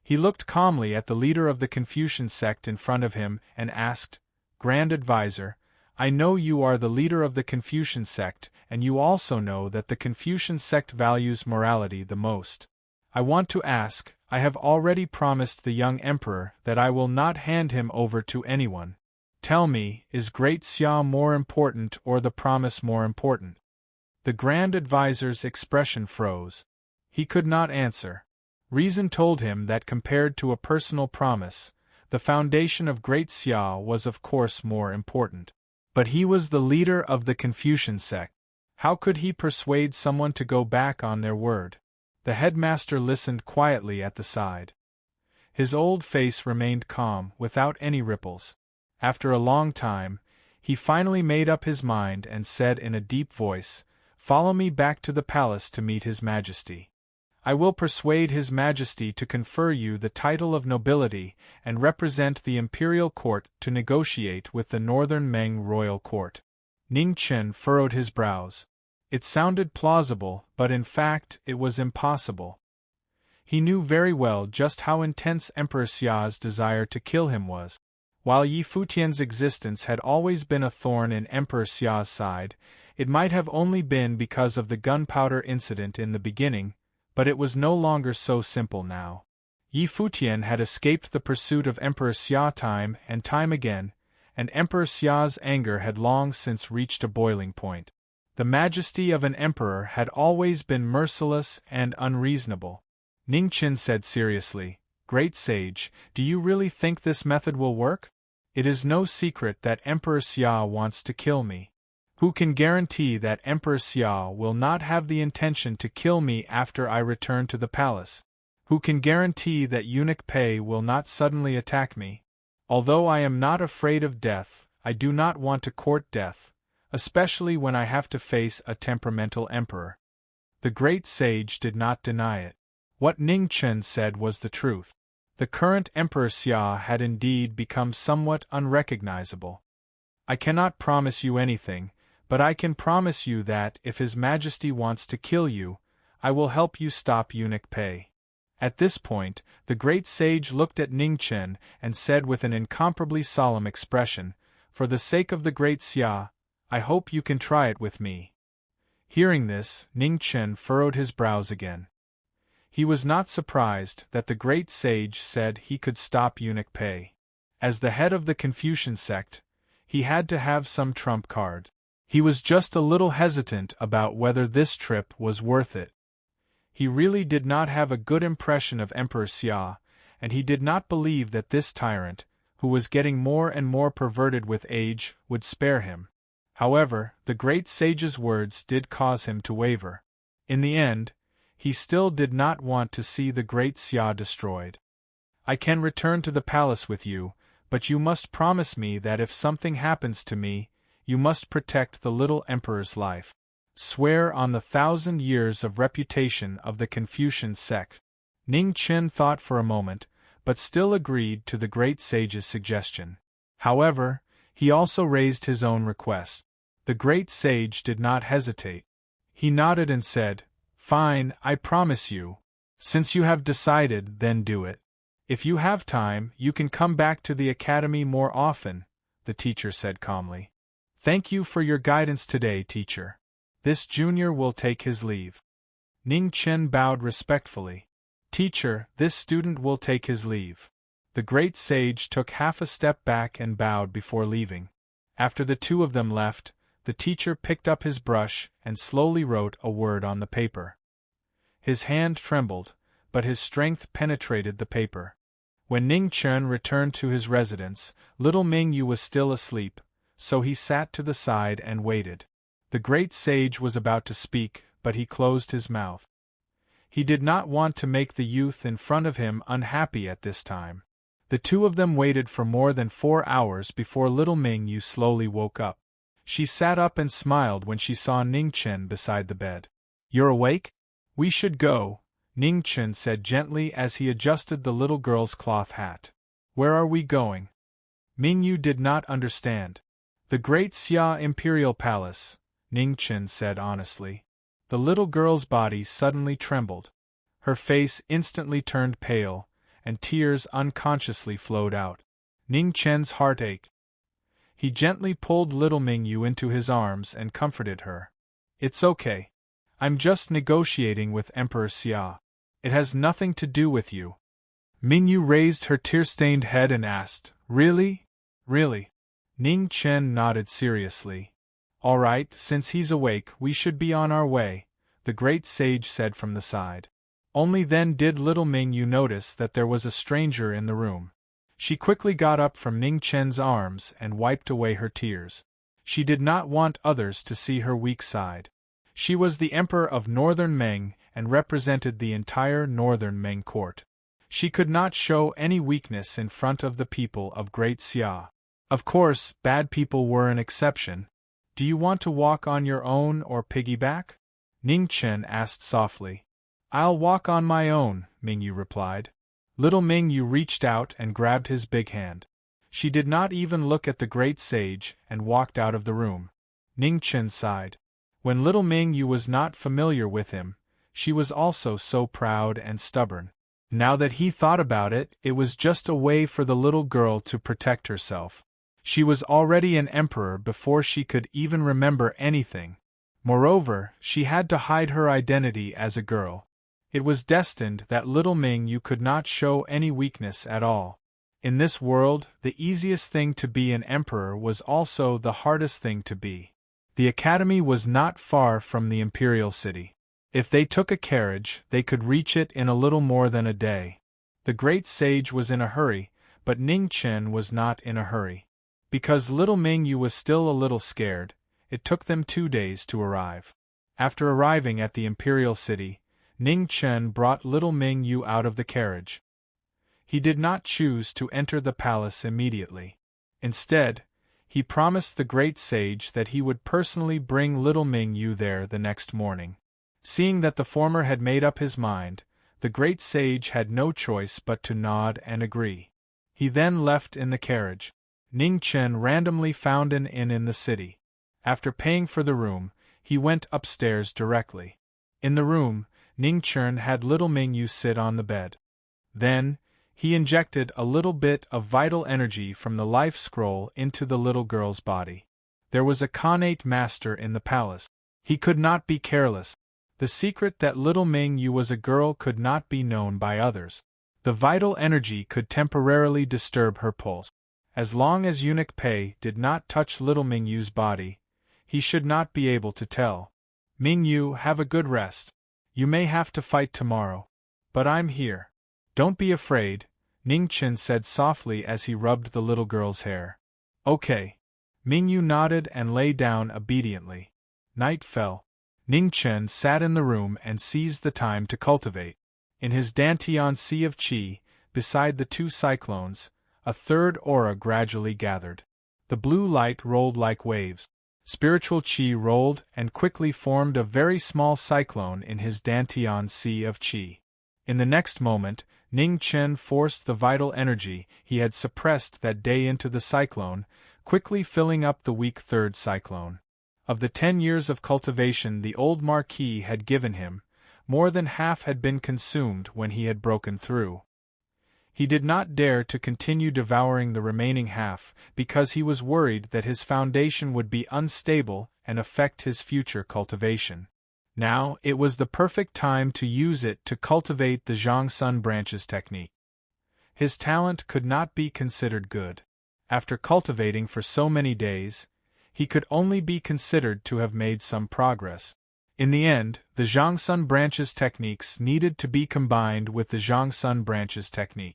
S1: He looked calmly at the leader of the Confucian sect in front of him and asked, "Grand Advisor, I know you are the leader of the Confucian sect, and you also know that the Confucian sect values morality the most. I want to ask, I have already promised the young emperor that I will not hand him over to anyone. Tell me, is Great Xia more important or the promise more important?" The Grand Advisor's expression froze. He could not answer. Reason told him that compared to a personal promise, the foundation of Great Xia was of course more important. But he was the leader of the Confucian sect. How could he persuade someone to go back on their word? The headmaster listened quietly at the side. His old face remained calm, without any ripples. After a long time, he finally made up his mind and said in a deep voice, "Follow me back to the palace to meet His Majesty. I will persuade His Majesty to confer you the title of nobility and represent the imperial court to negotiate with the Northern Meng royal court." Ning Chen furrowed his brows. It sounded plausible, but in fact it was impossible. He knew very well just how intense Emperor Xia's desire to kill him was. While Yi Futian's existence had always been a thorn in Emperor Xia's side, it might have only been because of the gunpowder incident in the beginning, but it was no longer so simple now. Yi Futian had escaped the pursuit of Emperor Xia time and time again, and Emperor Xia's anger had long since reached a boiling point. The majesty of an emperor had always been merciless and unreasonable. Ning Chen said seriously, "Great sage, do you really think this method will work? It is no secret that Emperor Xia wants to kill me. Who can guarantee that Emperor Xia will not have the intention to kill me after I return to the palace? Who can guarantee that Eunuch Pei will not suddenly attack me? Although I am not afraid of death, I do not want to court death, especially when I have to face a temperamental emperor." The great sage did not deny it. What Ning Chen said was the truth. The current Emperor Xia had indeed become somewhat unrecognizable. "I cannot promise you anything, but I can promise you that if His Majesty wants to kill you, I will help you stop Eunuch Pei." At this point, the great sage looked at Ning Chen and said with an incomparably solemn expression, "For the sake of the great Xia, I hope you can try it with me." Hearing this, Ning Chen furrowed his brows again. He was not surprised that the great sage said he could stop Eunuch Pei. As the head of the Confucian sect, he had to have some trump card. He was just a little hesitant about whether this trip was worth it. He really did not have a good impression of Emperor Xia, and he did not believe that this tyrant, who was getting more and more perverted with age, would spare him. However, the great sage's words did cause him to waver. In the end, he still did not want to see the great Xia destroyed. "I can return to the palace with you, but you must promise me that if something happens to me, you must protect the little emperor's life. Swear on the 1,000 years of reputation of the Confucian sect." Ning Chen thought for a moment, but still agreed to the great sage's suggestion. However, he also raised his own request. The great sage did not hesitate. He nodded and said, "Fine, I promise you. Since you have decided, then do it. If you have time, you can come back to the academy more often, the teacher said calmly. Thank you for your guidance today, teacher. This junior will take his leave. Ning Chen bowed respectfully. Teacher, this student will take his leave. The great sage took half a step back and bowed before leaving. After the two of them left, the teacher picked up his brush and slowly wrote a word on the paper. His hand trembled, but his strength penetrated the paper. When Ning Chen returned to his residence, little Mingyu was still asleep, so he sat to the side and waited. The great sage was about to speak, but he closed his mouth. He did not want to make the youth in front of him unhappy at this time. The two of them waited for more than 4 hours before little Mingyu slowly woke up. She sat up and smiled when she saw Ning Chen beside the bed. You're awake? We should go, Ning Chen said gently as he adjusted the little girl's cloth hat. Where are we going? Mingyu did not understand. The Great Xia Imperial Palace, Ning Chen said honestly. The little girl's body suddenly trembled. Her face instantly turned pale, and tears unconsciously flowed out. Ning Chen's heart ached. He gently pulled little Mingyu into his arms and comforted her. It's okay. I'm just negotiating with Emperor Xia. It has nothing to do with you. Mingyu raised her tear-stained head and asked, Really? Really? Ning Chen nodded seriously. All right, since he's awake, we should be on our way, the great sage said from the side. Only then did little Mingyu notice that there was a stranger in the room. She quickly got up from Ning Chen's arms and wiped away her tears. She did not want others to see her weak side. She was the emperor of Northern Meng and represented the entire Northern Meng court. She could not show any weakness in front of the people of Great Xia. Of course, bad people were an exception. Do you want to walk on your own or piggyback? Ning Chen asked softly. I'll walk on my own, Mingyu replied. Little Mingyu reached out and grabbed his big hand. She did not even look at the great sage and walked out of the room. Ning Chen sighed. When little Mingyu was not familiar with him, she was also so proud and stubborn. Now that he thought about it, it was just a way for the little girl to protect herself. She was already an emperor before she could even remember anything. Moreover, she had to hide her identity as a girl. It was destined that little Mingyu could not show any weakness at all. In this world, the easiest thing to be an emperor was also the hardest thing to be. The academy was not far from the imperial city. If they took a carriage, they could reach it in a little more than a day. The great sage was in a hurry, but Ning Chen was not in a hurry. Because little Mingyu was still a little scared, it took them 2 days to arrive. After arriving at the imperial city, Ning Chen brought little Mingyu out of the carriage. He did not choose to enter the palace immediately. Instead, he promised the great sage that he would personally bring little Mingyu there the next morning. Seeing that the former had made up his mind, the great sage had no choice but to nod and agree. He then left in the carriage. Ning Chen randomly found an inn in the city. After paying for the room, he went upstairs directly. In the room, Ning Chen had little Mingyu sit on the bed. Then, he injected a little bit of vital energy from the life scroll into the little girl's body. There was a Khanate master in the palace. He could not be careless. The secret that little Mingyu was a girl could not be known by others. The vital energy could temporarily disturb her pulse. As long as eunuch Pei did not touch little Mingyu's body, he should not be able to tell. Mingyu, have a good rest. You may have to fight tomorrow. But I'm here. Don't be afraid, Ning Chen said softly as he rubbed the little girl's hair. Okay. Mingyu nodded and lay down obediently. Night fell. Ning Chen sat in the room and seized the time to cultivate. In his Dantian Sea of Qi, beside the 2 cyclones, a third aura gradually gathered. The blue light rolled like waves. Spiritual Qi rolled and quickly formed a very small cyclone in his Dantian Sea of Qi. In the next moment, Ning Chen forced the vital energy he had suppressed that day into the cyclone, quickly filling up the weak third cyclone. Of the 10 years of cultivation the old Marquis had given him, more than half had been consumed when he had broken through. He did not dare to continue devouring the remaining half, because he was worried that his foundation would be unstable and affect his future cultivation. Now, it was the perfect time to use it to cultivate the Zhangsun branches technique. His talent could not be considered good. After cultivating for so many days, he could only be considered to have made some progress. In the end, the Zhangsun branches techniques needed to be combined with the Zhangsun branches technique.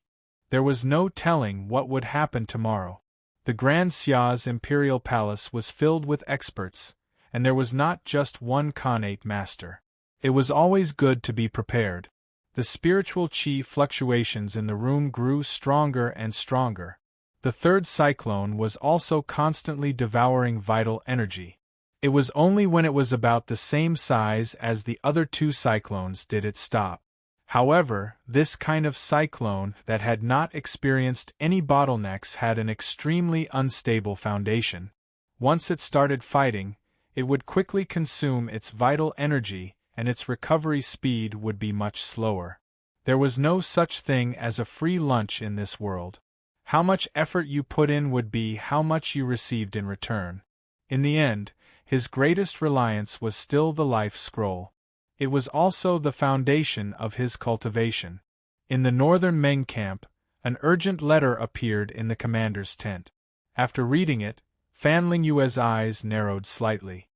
S1: There was no telling what would happen tomorrow. The Grand Xia's imperial palace was filled with experts, and there was not just one Khanate master. It was always good to be prepared. The spiritual qi fluctuations in the room grew stronger and stronger. The third cyclone was also constantly devouring vital energy. It was only when it was about the same size as the other two cyclones did it stop. However, this kind of cyclone that had not experienced any bottlenecks had an extremely unstable foundation. Once it started fighting, it would quickly consume its vital energy, and its recovery speed would be much slower. There was no such thing as a free lunch in this world. How much effort you put in would be how much you received in return. In the end, his greatest reliance was still the life scroll. It was also the foundation of his cultivation. In the northern Meng camp, an urgent letter appeared in the commander's tent. After reading it, Fan Lingyue's eyes narrowed slightly.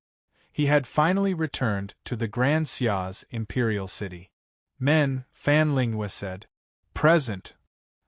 S1: He had finally returned to the Grand Xia's imperial city. Men, Fan Lingyue said. Present.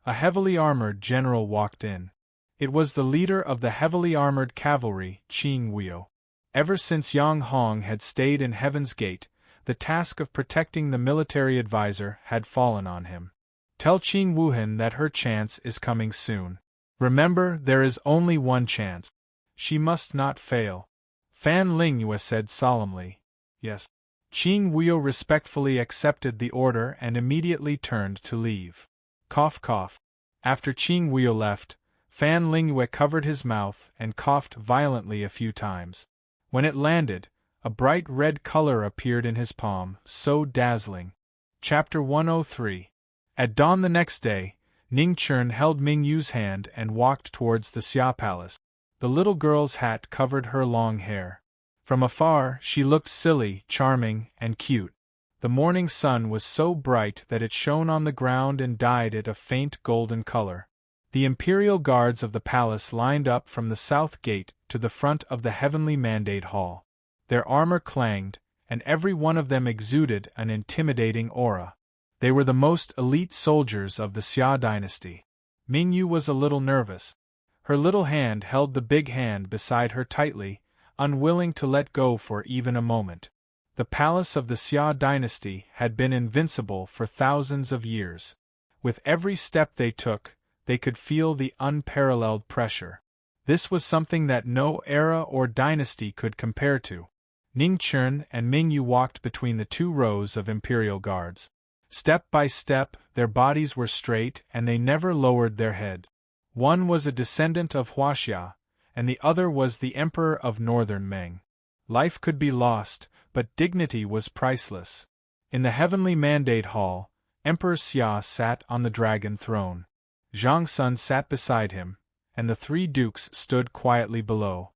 S1: A heavily armored general walked in. It was the leader of the heavily armored cavalry, Qing Huio. Ever since Yang Hong had stayed in Heaven's Gate, the task of protecting the military advisor had fallen on him. Tell Qing Wuhan that her chance is coming soon. Remember, there is only one chance. She must not fail. Fan Lingyue said solemnly. Yes. Qing Huio respectfully accepted the order and immediately turned to leave. Cough cough. After Qing Huio left, Fan Lingyue covered his mouth and coughed violently a few times. When it landed, a bright red color appeared in his palm, so dazzling. Chapter 103. At dawn the next day, Ning Chun held Ming Yu's hand and walked towards the Xia Palace. The little girl's hat covered her long hair. From afar, she looked silly, charming, and cute. The morning sun was so bright that it shone on the ground and dyed it a faint golden color. The imperial guards of the palace lined up from the south gate to the front of the heavenly mandate hall. Their armor clanged, and every one of them exuded an intimidating aura. They were the most elite soldiers of the Xia dynasty. Ming Yu was a little nervous. Her little hand held the big hand beside her tightly, unwilling to let go for even a moment. The palace of the Xia dynasty had been invincible for thousands of years. With every step they took, they could feel the unparalleled pressure. This was something that no era or dynasty could compare to. Ning Chun and Ming Yu walked between the two rows of imperial guards. Step by step, their bodies were straight and they never lowered their head. One was a descendant of Huaxia, and the other was the emperor of northern Meng. Life could be lost, but dignity was priceless. In the heavenly mandate hall, Emperor Xia sat on the dragon throne. Zhang Sun sat beside him, and the three dukes stood quietly below.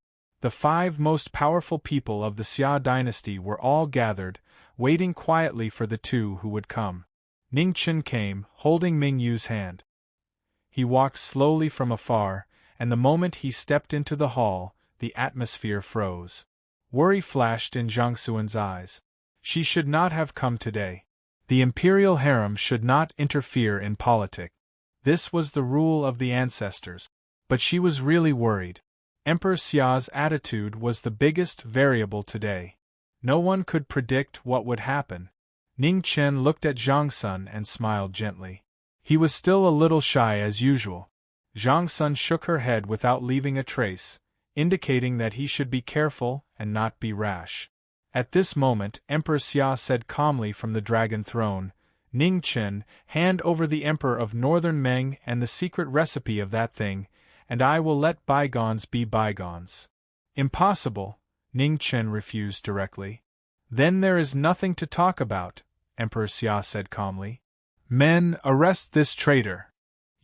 S1: The 5 most powerful people of the Xia dynasty were all gathered, waiting quietly for the 2 who would come. Ning Chun came, holding Ming Yu's hand. He walked slowly from afar, and the moment he stepped into the hall, the atmosphere froze. Worry flashed in Zhang Suan's eyes. She should not have come today. The imperial harem should not interfere in politics. This was the rule of the ancestors. But she was really worried. Emperor Xia's attitude was the biggest variable today. No one could predict what would happen. Ning Chen looked at Zhang Sun and smiled gently. He was still a little shy as usual. Zhang Sun shook her head without leaving a trace, indicating that he should be careful and not be rash. At this moment, Emperor Xia said calmly from the dragon throne, Ning Chen, hand over the Emperor of Northern Meng and the secret recipe of that thing, and I will let bygones be bygones. Impossible, Ning Chen refused directly. Then there is nothing to talk about, Emperor Xia said calmly. Men, arrest this traitor.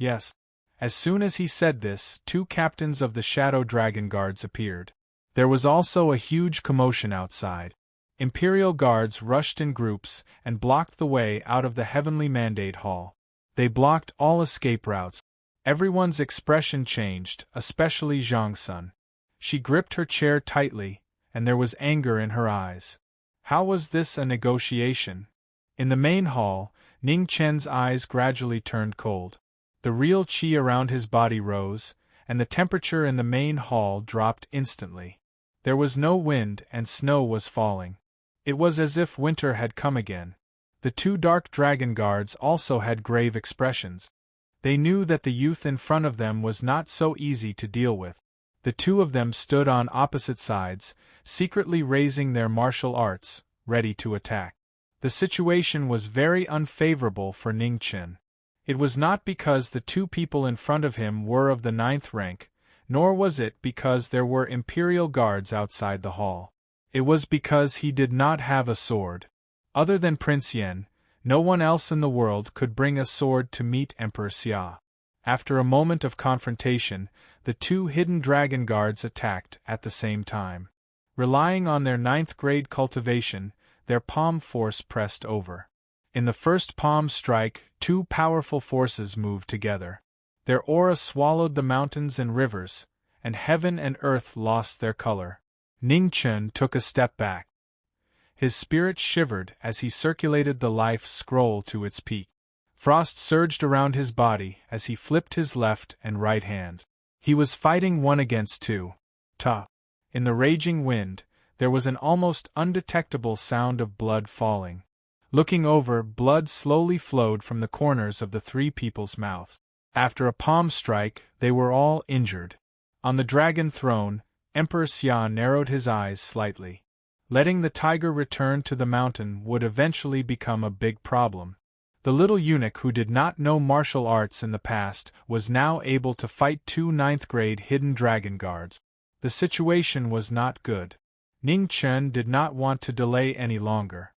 S1: Yes. As soon as he said this, 2 captains of the Shadow Dragon Guards appeared. There was also a huge commotion outside. Imperial guards rushed in groups and blocked the way out of the Heavenly Mandate Hall. They blocked all escape routes. Everyone's expression changed, especially Zhang Sun. She gripped her chair tightly, and there was anger in her eyes. How was this a negotiation? In the main hall, Ning Chen's eyes gradually turned cold. The real qi around his body rose, and the temperature in the main hall dropped instantly. There was no wind and snow was falling. It was as if winter had come again. The 2 dark dragon guards also had grave expressions. They knew that the youth in front of them was not so easy to deal with. The 2 of them stood on opposite sides, secretly raising their martial arts, ready to attack. The situation was very unfavorable for Ning Chen. It was not because the 2 people in front of him were of the 9th rank, nor was it because there were imperial guards outside the hall. It was because he did not have a sword. Other than Prince Yen, no one else in the world could bring a sword to meet Emperor Xia. After a moment of confrontation, the 2 hidden dragon guards attacked at the same time. Relying on their 9th grade cultivation, their palm force pressed over. In the first palm strike, 2 powerful forces moved together. Their aura swallowed the mountains and rivers, and heaven and earth lost their color. Ning Chen took a step back. His spirit shivered as he circulated the life scroll to its peak. Frost surged around his body as he flipped his left and right hand. He was fighting 1 against 2. Ta! In the raging wind, there was an almost undetectable sound of blood falling. Looking over, blood slowly flowed from the corners of the 3 people's mouths. After a palm strike, they were all injured. On the dragon throne, Emperor Xia narrowed his eyes slightly. Letting the tiger return to the mountain would eventually become a big problem. The little eunuch who did not know martial arts in the past was now able to fight 2 9th grade hidden dragon guards. The situation was not good. Ning Chen did not want to delay any longer.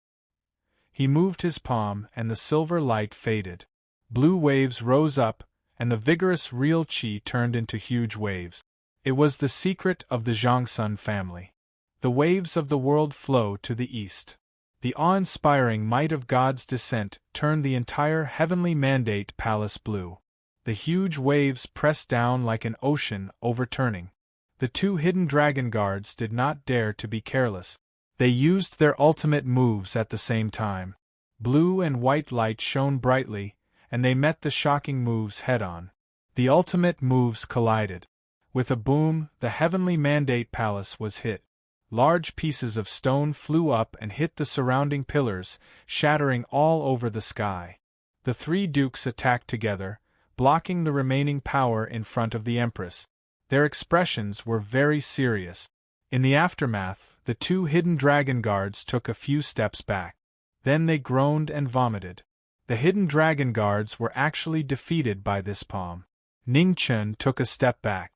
S1: He moved his palm and the silver light faded. Blue waves rose up, and the vigorous real qi turned into huge waves. It was the secret of the Zhangsun family. The waves of the world flow to the east. The awe-inspiring might of God's descent turned the entire heavenly mandate palace blue. The huge waves pressed down like an ocean overturning. The 2 hidden dragon guards did not dare to be careless. They used their ultimate moves at the same time. Blue and white light shone brightly, and they met the shocking moves head-on. The ultimate moves collided. With a boom, the heavenly mandate palace was hit. Large pieces of stone flew up and hit the surrounding pillars, shattering all over the sky. The 3 dukes attacked together, blocking the remaining power in front of the Empress. Their expressions were very serious. In the aftermath, the 2 hidden dragon guards took a few steps back. Then they groaned and vomited. The hidden dragon guards were actually defeated by this palm. Ning Chen took a step back.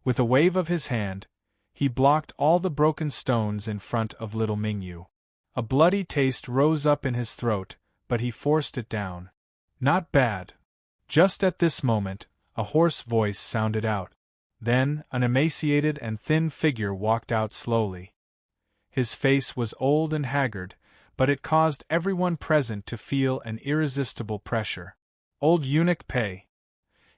S1: With a wave of his hand, he blocked all the broken stones in front of little Mingyu. A bloody taste rose up in his throat, but he forced it down. Not bad. Just at this moment, a hoarse voice sounded out. Then, an emaciated and thin figure walked out slowly. His face was old and haggard, but it caused everyone present to feel an irresistible pressure. Old Eunuch Pei.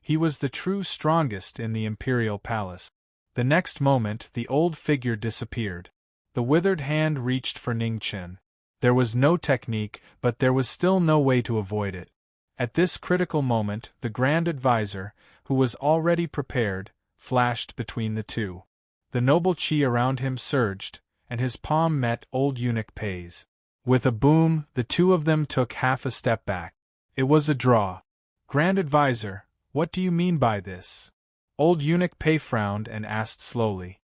S1: He was the true strongest in the imperial palace. The next moment the old figure disappeared. The withered hand reached for Ning Chen. There was no technique, but there was still no way to avoid it. At this critical moment, the Grand Advisor, who was already prepared, flashed between the 2. The noble qi around him surged, and his palm met old Eunuch Pei's. With a boom, the 2 of them took half a step back. It was a draw. Grand Advisor, what do you mean by this? Old Eunuch Pei frowned and asked slowly.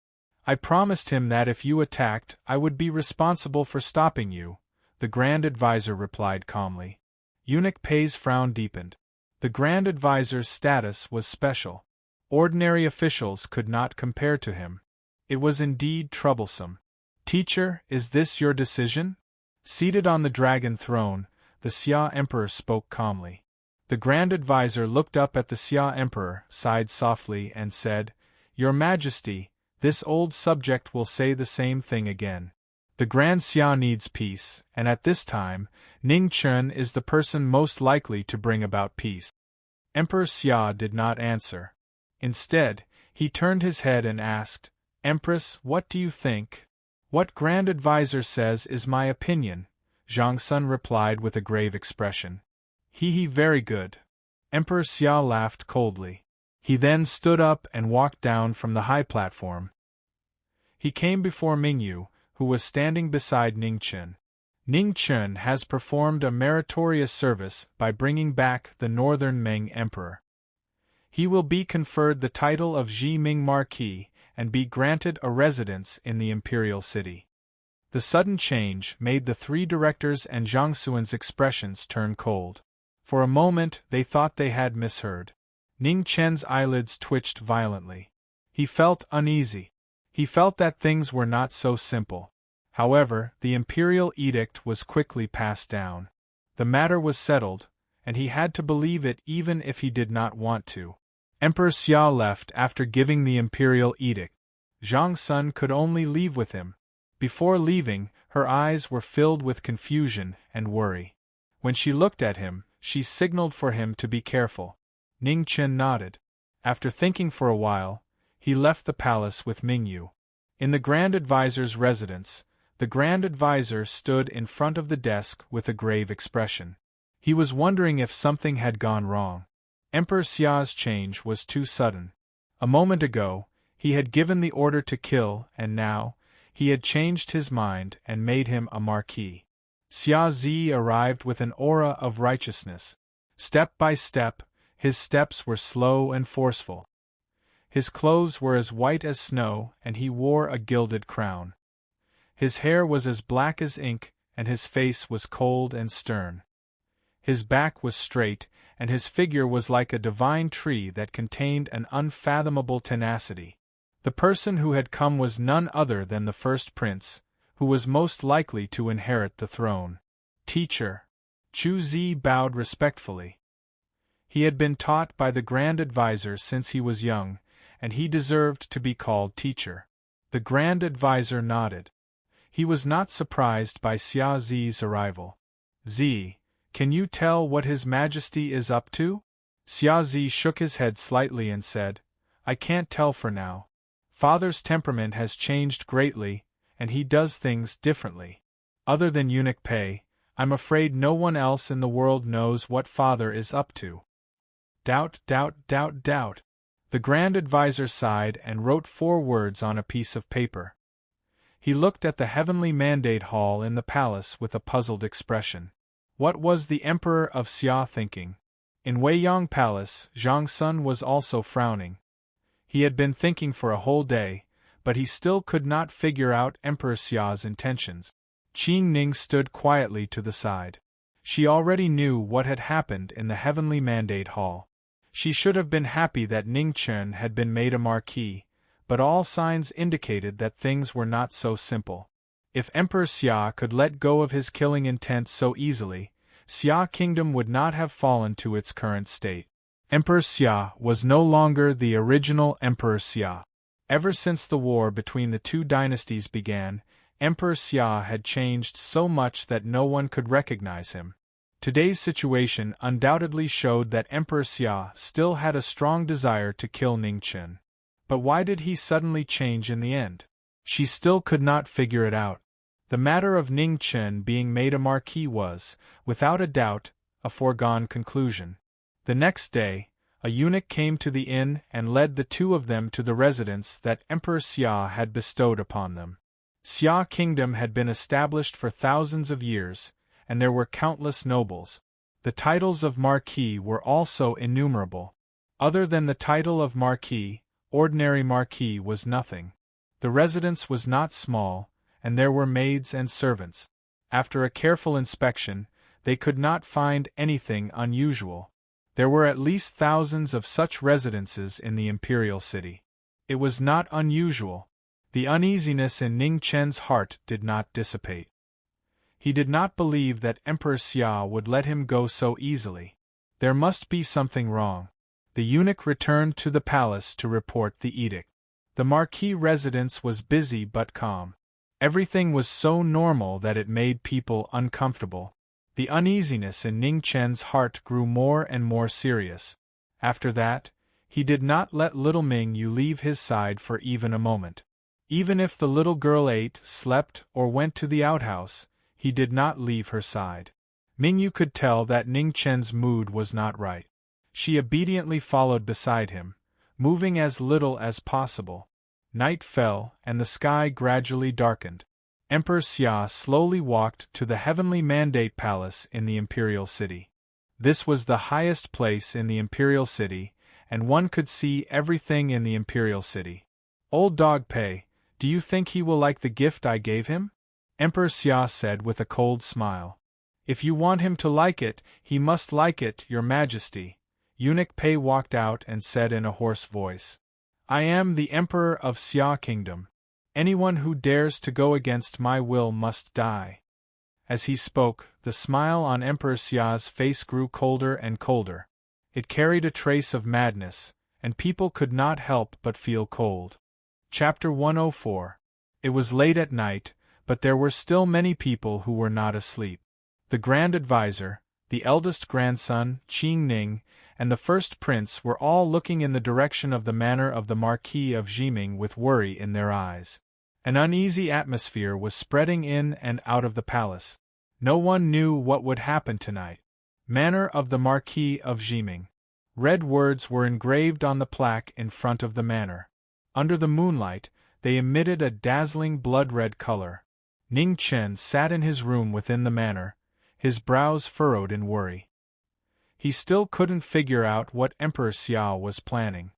S1: I promised him that if you attacked, I would be responsible for stopping you, the Grand Advisor replied calmly. Eunuch Pei's frown deepened. The Grand Advisor's status was special. Ordinary officials could not compare to him. It was indeed troublesome. Teacher, is this your decision? Seated on the dragon throne, the Xia Emperor spoke calmly. The Grand Advisor looked up at the Xia Emperor, sighed softly, and said, "Your Majesty, this old subject will say the same thing again. The Grand Xia needs peace, and at this time, Ning Chen is the person most likely to bring about peace." Emperor Xia did not answer. Instead, he turned his head and asked, "Empress, what do you think?" "What Grand Advisor says is my opinion," Zhang Sun replied with a grave expression. He, very good." Emperor Xia laughed coldly. He then stood up and walked down from the high platform. He came before Mingyu, who was standing beside Ning Chen. "Ning Chen has performed a meritorious service by bringing back the Northern Ming Emperor. He will be conferred the title of Ji Ming Marquis and be granted a residence in the imperial city." The sudden change made the three directors and Zhang Xuan's expressions turn cold. For a moment they thought they had misheard. Ning Chen's eyelids twitched violently. He felt uneasy. He felt that things were not so simple. However, the imperial edict was quickly passed down. The matter was settled, and he had to believe it even if he did not want to. Emperor Xia left after giving the imperial edict. Zhang Sun could only leave with him. Before leaving, her eyes were filled with confusion and worry. When she looked at him, she signaled for him to be careful. Ning Chen nodded. After thinking for a while, he left the palace with Mingyu. In the Grand Advisor's residence, the Grand Advisor stood in front of the desk with a grave expression. He was wondering if something had gone wrong. Emperor Xia's change was too sudden. A moment ago, he had given the order to kill, and now, he had changed his mind and made him a marquis. Xia Zi arrived with an aura of righteousness. Step by step, his steps were slow and forceful. His clothes were as white as snow, and he wore a gilded crown. His hair was as black as ink, and his face was cold and stern. His back was straight, and his figure was like a divine tree that contained an unfathomable tenacity. The person who had come was none other than the first prince, who was most likely to inherit the throne. "Teacher." Chu Zi bowed respectfully. He had been taught by the Grand Advisor since he was young, and he deserved to be called teacher. The Grand Advisor nodded. He was not surprised by Xia Zi's arrival. "Zi, can you tell what His Majesty is up to?" Xia Zi shook his head slightly and said, "I can't tell for now. Father's temperament has changed greatly, and he does things differently. Other than eunuch Pei, I'm afraid no one else in the world knows what Father is up to." Doubt. The Grand Advisor sighed and wrote 4 words on a piece of paper. He looked at the heavenly mandate hall in the palace with a puzzled expression. What was the Emperor of Xia thinking? In Weiyang Palace, Zhang Sun was also frowning. He had been thinking for a whole day, but he still could not figure out Emperor Xia's intentions. Qing Ning stood quietly to the side. She already knew what had happened in the heavenly mandate hall. She should have been happy that Ning Chen had been made a marquis, but all signs indicated that things were not so simple. If Emperor Xia could let go of his killing intent so easily, Xia Kingdom would not have fallen to its current state. Emperor Xia was no longer the original Emperor Xia. Ever since the war between the 2 dynasties began, Emperor Xia had changed so much that no one could recognize him. Today's situation undoubtedly showed that Emperor Xia still had a strong desire to kill Ning Chen. But why did he suddenly change in the end? She still could not figure it out. The matter of Ning Chen being made a marquis was, without a doubt, a foregone conclusion. The next day, a eunuch came to the inn and led the 2 of them to the residence that Emperor Xia had bestowed upon them. Xia Kingdom had been established for thousands of years, and there were countless nobles. The titles of marquis were also innumerable. Other than the title of marquis, ordinary marquis was nothing. The residence was not small, and there were maids and servants. After a careful inspection, they could not find anything unusual. There were at least thousands of such residences in the imperial city. It was not unusual. The uneasiness in Ning Chen's heart did not dissipate. He did not believe that Emperor Xia would let him go so easily. There must be something wrong. The eunuch returned to the palace to report the edict. The Marquis' residence was busy but calm. Everything was so normal that it made people uncomfortable. The uneasiness in Ning Chen's heart grew more and more serious. After that, he did not let little Mingyu leave his side for even a moment. Even if the little girl ate, slept, or went to the outhouse, he did not leave her side. Mingyu could tell that Ning Chen's mood was not right. She obediently followed beside him, moving as little as possible. Night fell, and the sky gradually darkened. Emperor Xia slowly walked to the Heavenly Mandate Palace in the Imperial City. This was the highest place in the Imperial City, and one could see everything in the Imperial City. "Old Dog Pei, do you think he will like the gift I gave him?" Emperor Xia said with a cold smile. "If you want him to like it, he must like it, Your Majesty." Eunuch Pei walked out and said in a hoarse voice, "I am the Emperor of Xia Kingdom. Anyone who dares to go against my will must die." As he spoke, the smile on Emperor Xia's face grew colder and colder. It carried a trace of madness, and people could not help but feel cold. Chapter 104. It was late at night, but there were still many people who were not asleep. The Grand Advisor, the eldest grandson, Qing Ning, and the first prince were all looking in the direction of the manor of the Marquis of Jiming with worry in their eyes. An uneasy atmosphere was spreading in and out of the palace. No one knew what would happen tonight. Manor of the Marquis of Jiming. Red words were engraved on the plaque in front of the manor. Under the moonlight, they emitted a dazzling blood-red color. Ning Chen sat in his room within the manor, his brows furrowed in worry. He still couldn't figure out what Emperor Xia was planning.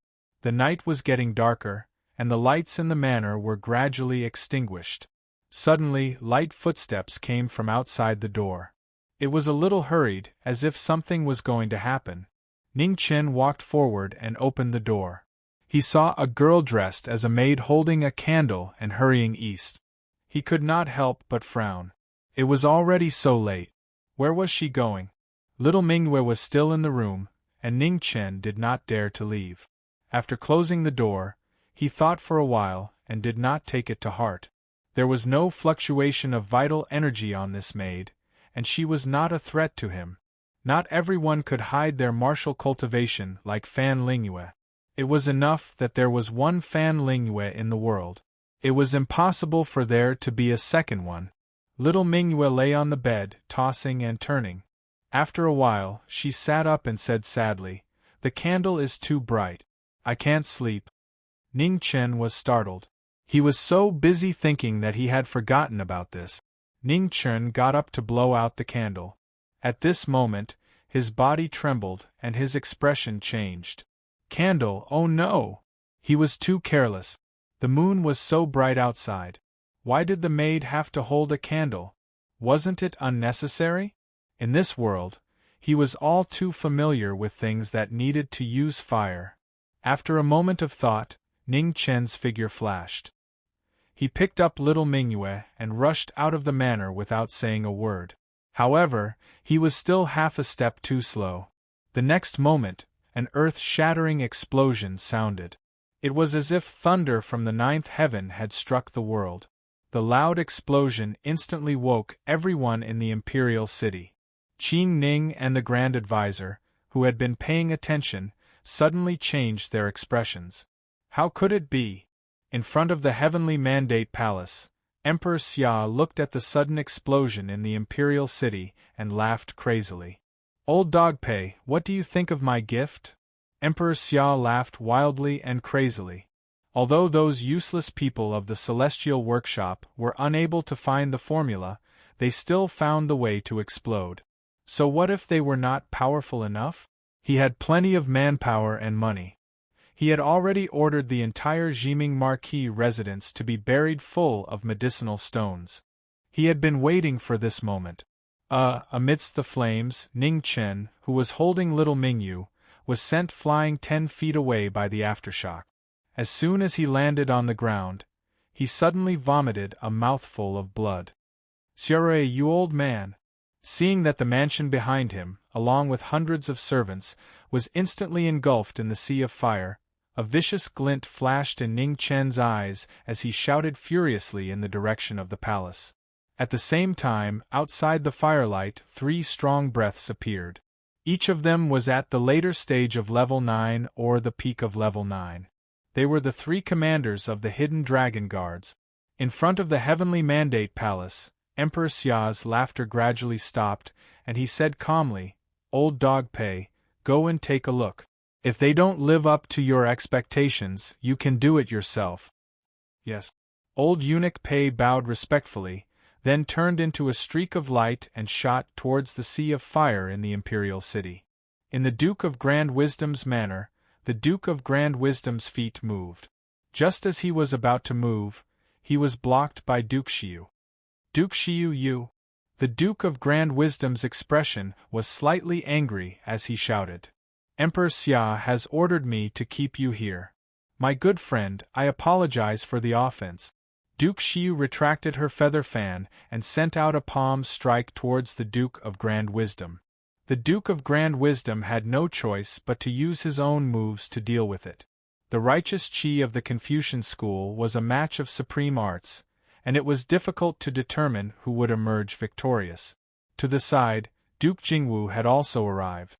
S1: The night was getting darker, and the lights in the manor were gradually extinguished. Suddenly, light footsteps came from outside the door. It was a little hurried, as if something was going to happen. Ning Chen walked forward and opened the door. He saw a girl dressed as a maid holding a candle and hurrying east. He could not help but frown. It was already so late. Where was she going? Little Mingyue was still in the room, and Ning Chen did not dare to leave. After closing the door, he thought for a while and did not take it to heart. There was no fluctuation of vital energy on this maid, and she was not a threat to him. Not everyone could hide their martial cultivation like Fan Lingyue. It was enough that there was one Fan Lingyue in the world. It was impossible for there to be a second one. Little Mingyue lay on the bed, tossing and turning. After a while, she sat up and said sadly, "The candle is too bright. I can't sleep." Ning Chen was startled. He was so busy thinking that he had forgotten about this. Ning Chen got up to blow out the candle. At this moment, his body trembled and his expression changed. Candle, oh no! He was too careless. The moon was so bright outside. Why did the maid have to hold a candle? Wasn't it unnecessary? In this world, he was all too familiar with things that needed to use fire. After a moment of thought, Ning Chen's figure flashed. He picked up little Mingyue and rushed out of the manor without saying a word. However, he was still half a step too slow. The next moment, an earth-shattering explosion sounded. It was as if thunder from the ninth heaven had struck the world. The loud explosion instantly woke everyone in the Imperial City. Qing Ning and the Grand Advisor, who had been paying attention, suddenly changed their expressions. How could it be? In front of the Heavenly Mandate Palace, Emperor Xia looked at the sudden explosion in the Imperial City and laughed crazily. "Old Dog Pei, what do you think of my gift?" Emperor Xia laughed wildly and crazily. Although those useless people of the Celestial Workshop were unable to find the formula, they still found the way to explode. So what if they were not powerful enough? He had plenty of manpower and money. He had already ordered the entire Jiming Marquis residence to be buried full of medicinal stones. He had been waiting for this moment. Amidst the flames, Ning Chen, who was holding little Mingyu, was sent flying 10 feet away by the aftershock. As soon as he landed on the ground, he suddenly vomited a mouthful of blood. "Sire, you old man! Seeing that the mansion behind him, along with hundreds of servants, was instantly engulfed in the sea of fire, a vicious glint flashed in Ning Chen's eyes as he shouted furiously in the direction of the palace. At the same time, outside the firelight, 3 strong breaths appeared. Each of them was at the later stage of level 9 or the peak of level 9. They were the 3 commanders of the hidden dragon guards. In front of the heavenly mandate palace, Emperor Xia's laughter gradually stopped, and he said calmly, "Old dog Pei, go and take a look. If they don't live up to your expectations, you can do it yourself." "Yes." Old eunuch Pei bowed respectfully, then turned into a streak of light and shot towards the sea of fire in the imperial city. In the Duke of Grand Wisdom's manor, the Duke of Grand Wisdom's feet moved. Just as he was about to move, he was blocked by Duke Xiu. "Duke Xiu, you!" The Duke of Grand Wisdom's expression was slightly angry as he shouted. "Emperor Xia has ordered me to keep you here. My good friend, I apologize for the offense." Duke Xiu retracted her feather fan and sent out a palm strike towards the Duke of Grand Wisdom. The Duke of Grand Wisdom had no choice but to use his own moves to deal with it. The righteous Qi of the Confucian school was a match of supreme arts, and it was difficult to determine who would emerge victorious. To the side, Duke Jingwu had also arrived.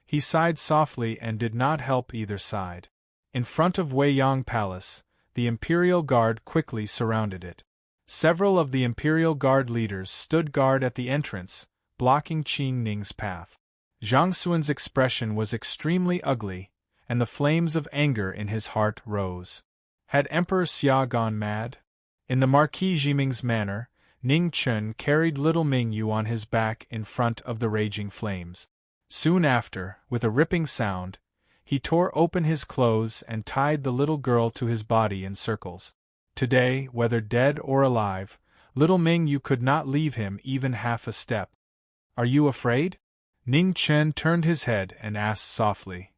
S1: He sighed softly and did not help either side. In front of Weiyang Palace, the Imperial Guard quickly surrounded it. Several of the Imperial Guard leaders stood guard at the entrance, blocking Qing Ning's path. Zhang Xuan's expression was extremely ugly, and the flames of anger in his heart rose. Had Emperor Xia gone mad? In the Marquis Jiming's manor, Ning Chen carried little Mingyu on his back in front of the raging flames. Soon after, with a ripping sound, he tore open his clothes and tied the little girl to his body in circles. Today, whether dead or alive, little Mingyu could not leave him even half a step. "Are you afraid?" Ning Chen turned his head and asked softly.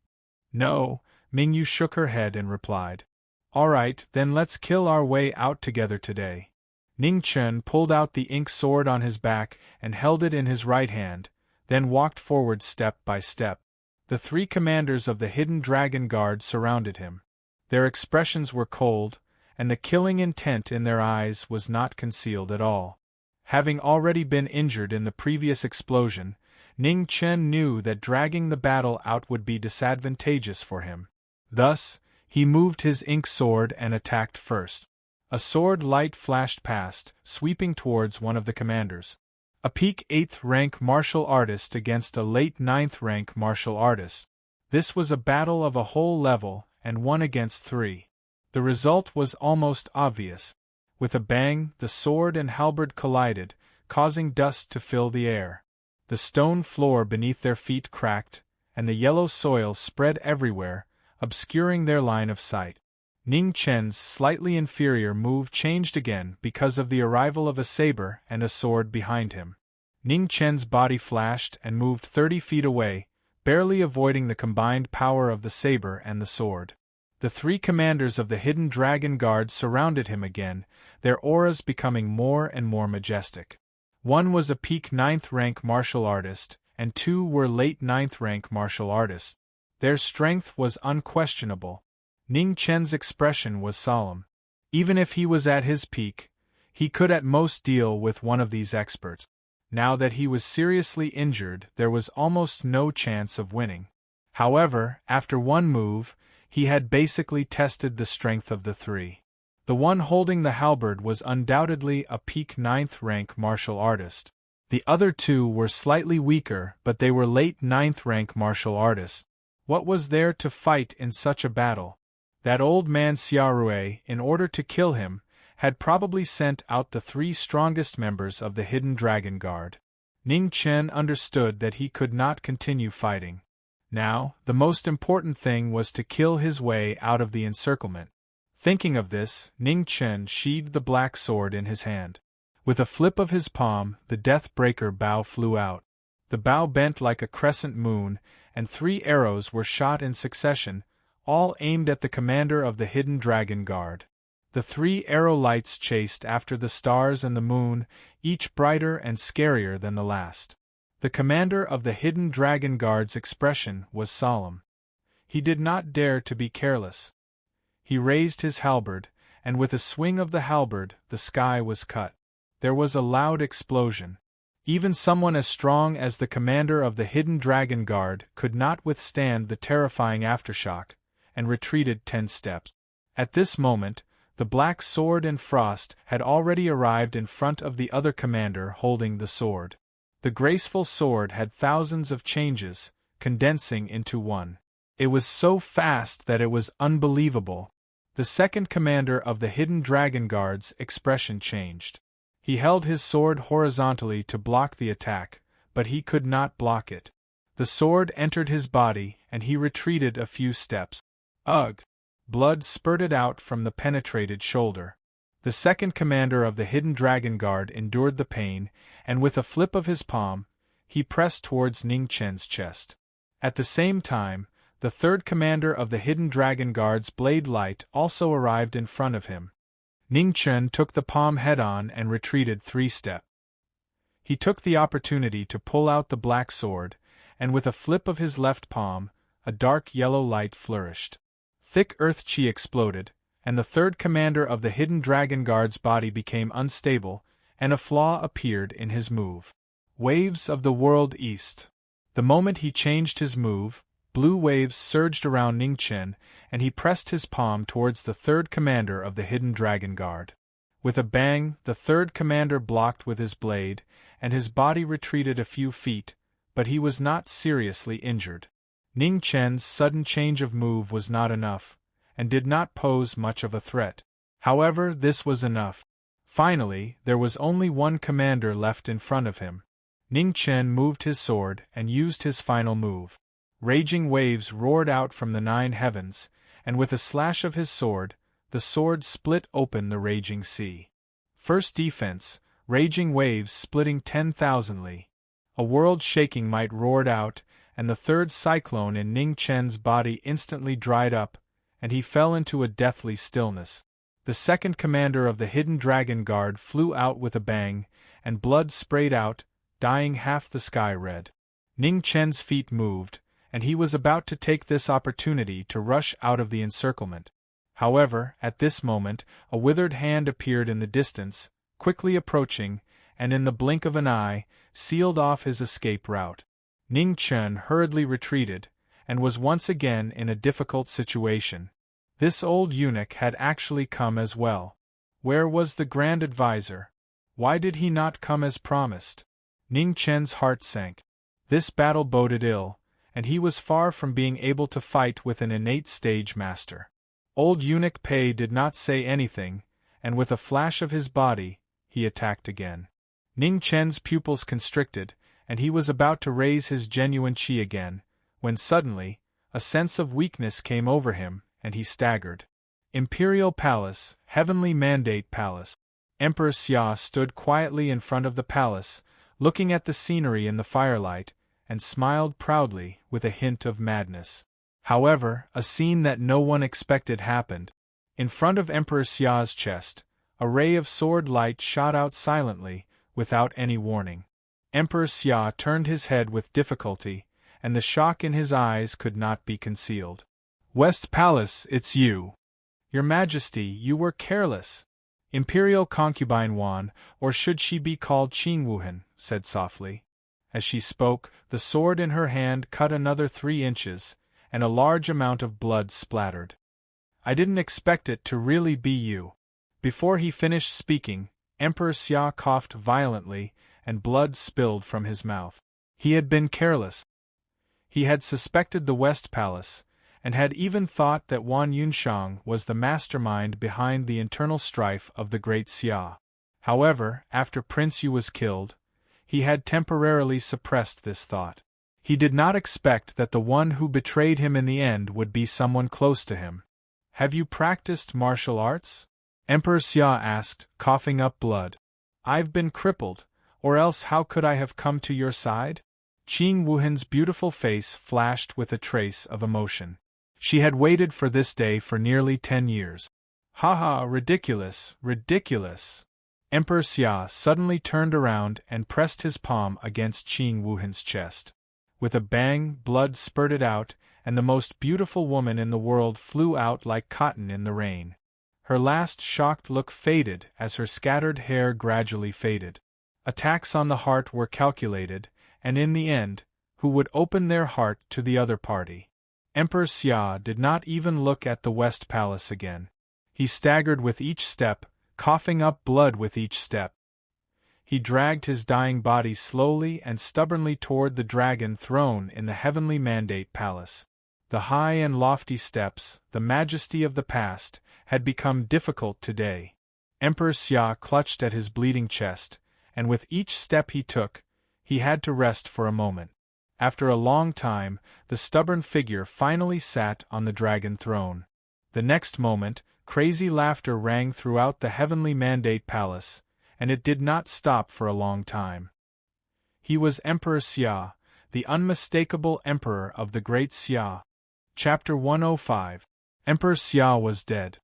S1: "No," Mingyu shook her head and replied. "All right, then let's kill our way out together today." Ning Chen pulled out the ink sword on his back and held it in his right hand, then walked forward step by step. The 3 commanders of the hidden dragon guard surrounded him. Their expressions were cold, and the killing intent in their eyes was not concealed at all. Having already been injured in the previous explosion, Ning Chen knew that dragging the battle out would be disadvantageous for him. Thus, he moved his ink sword and attacked first. A sword light flashed past, sweeping towards one of the commanders. A peak 8th rank martial artist against a late 9th rank martial artist. This was a battle of a whole level, and 1 against 3. The result was almost obvious. With a bang, the sword and halberd collided, causing dust to fill the air. The stone floor beneath their feet cracked, and the yellow soil spread everywhere, obscuring their line of sight. Ning Chen's slightly inferior move changed again because of the arrival of a saber and a sword behind him. Ning Chen's body flashed and moved 30 feet away, barely avoiding the combined power of the saber and the sword. The 3 commanders of the hidden dragon guard surrounded him again, their auras becoming more and more majestic. 1 was a peak 9th rank martial artist, and 2 were late 9th rank martial artists. Their strength was unquestionable. Ning Chen's expression was solemn. Even if he was at his peak, he could at most deal with one of these experts. Now that he was seriously injured, there was almost no chance of winning. However, after one move, he had basically tested the strength of the 3. The one holding the halberd was undoubtedly a peak 9th rank martial artist. The other 2 were slightly weaker, but they were late 9th rank martial artists. What was there to fight in such a battle? That old man Xiaorui, in order to kill him, had probably sent out the 3 strongest members of the hidden dragon guard. Ning Chen understood that he could not continue fighting. Now, the most important thing was to kill his way out of the encirclement. Thinking of this, Ning Chen sheathed the black sword in his hand. With a flip of his palm, the Deathbreaker bow flew out. The bow bent like a crescent moon, and 3 arrows were shot in succession, all aimed at the commander of the hidden dragon guard. The 3 arrow lights chased after the stars and the moon, each brighter and scarier than the last. The commander of the hidden dragon guard's expression was solemn. He did not dare to be careless. He raised his halberd, and with a swing of the halberd, the sky was cut. There was a loud explosion. Even someone as strong as the commander of the hidden dragon guard could not withstand the terrifying aftershock, and retreated 10 steps. At this moment, the black sword and Frost had already arrived in front of the other commander holding the sword. The graceful sword had thousands of changes, condensing into one. It was so fast that it was unbelievable. The second commander of the hidden dragon guard's expression changed. He held his sword horizontally to block the attack, but he could not block it. The sword entered his body, and he retreated a few steps. Ugh! Blood spurted out from the penetrated shoulder. The second commander of the hidden dragon guard endured the pain, and with a flip of his palm, he pressed towards Ning Chen's chest. At the same time, the third commander of the hidden dragon guard's blade light also arrived in front of him. Ning Chen took the palm head-on and retreated 3 steps. He took the opportunity to pull out the black sword, and with a flip of his left palm, a dark yellow light flourished. Thick earth chi exploded, and the third commander of the hidden dragon guard's body became unstable, and a flaw appeared in his move. Waves of the World East. The moment he changed his move, blue waves surged around Ning Chen, and he pressed his palm towards the third commander of the hidden dragon guard. With a bang, the third commander blocked with his blade, and his body retreated a few feet, but he was not seriously injured. Ning Chen's sudden change of move was not enough, and did not pose much of a threat. However, this was enough. Finally, there was only one commander left in front of him. Ning Chen moved his sword and used his final move. Raging waves roared out from the 9 heavens, and with a slash of his sword, the sword split open the raging sea. First defense, raging waves splitting 10,000 li. A world-shaking might roared out, and the third cyclone in Ning Chen's body instantly dried up, and he fell into a deathly stillness. The second commander of the hidden dragon guard flew out with a bang, and blood sprayed out, dyeing half the sky red. Ning Chen's feet moved, and he was about to take this opportunity to rush out of the encirclement. However, at this moment, a withered hand appeared in the distance, quickly approaching, and in the blink of an eye, sealed off his escape route. Ning Chen hurriedly retreated, and was once again in a difficult situation. This old eunuch had actually come as well. Where was the Grand Advisor? Why did he not come as promised? Ning Chen's heart sank. This battle boded ill, and he was far from being able to fight with an innate stage master. Old eunuch Pei did not say anything, and with a flash of his body, he attacked again. Ning Chen's pupils constricted, and he was about to raise his genuine qi again, when suddenly, a sense of weakness came over him, and he staggered. Imperial Palace, Heavenly Mandate Palace. Emperor Xia stood quietly in front of the palace, looking at the scenery in the firelight, and smiled proudly, with a hint of madness. However, a scene that no one expected happened. In front of Emperor Xia's chest, a ray of sword light shot out silently, without any warning. Emperor Xia turned his head with difficulty, and the shock in his eyes could not be concealed. "West Palace, it's you. Your Majesty, you were careless." Imperial concubine Wan, or should she be called Qing Wuhan, said softly. As she spoke, the sword in her hand cut another 3 inches, and a large amount of blood splattered. "I didn't expect it to really be you." Before he finished speaking, Emperor Xia coughed violently, and blood spilled from his mouth. He had been careless. He had suspected the West Palace, and had even thought that Wan Yunshang was the mastermind behind the internal strife of the Great Xia. However, after Prince Yu was killed, he had temporarily suppressed this thought. He did not expect that the one who betrayed him in the end would be someone close to him. "Have you practiced martial arts?" Emperor Xia asked, coughing up blood. "I've been crippled, or else how could I have come to your side?" Qing Wuhan's beautiful face flashed with a trace of emotion. She had waited for this day for nearly 10 years. Ha ha, ridiculous, ridiculous! Emperor Xia suddenly turned around and pressed his palm against Qing Wuhan's chest. With a bang, blood spurted out, and the most beautiful woman in the world flew out like cotton in the rain. Her last shocked look faded as her scattered hair gradually faded. Attacks on the heart were calculated, and in the end, who would open their heart to the other party? Emperor Xia did not even look at the West Palace again. He staggered with each step, coughing up blood with each step. He dragged his dying body slowly and stubbornly toward the dragon throne in the heavenly Mandate Palace. The high and lofty steps, the majesty of the past, had become difficult today. Emperor Xia clutched at his bleeding chest, and with each step he took, he had to rest for a moment. After a long time, the stubborn figure finally sat on the dragon throne. The next moment, crazy laughter rang throughout the heavenly Mandate Palace, and it did not stop for a long time. He was Emperor Xia, the unmistakable emperor of the Great Xia. Chapter 105. Emperor Xia was dead.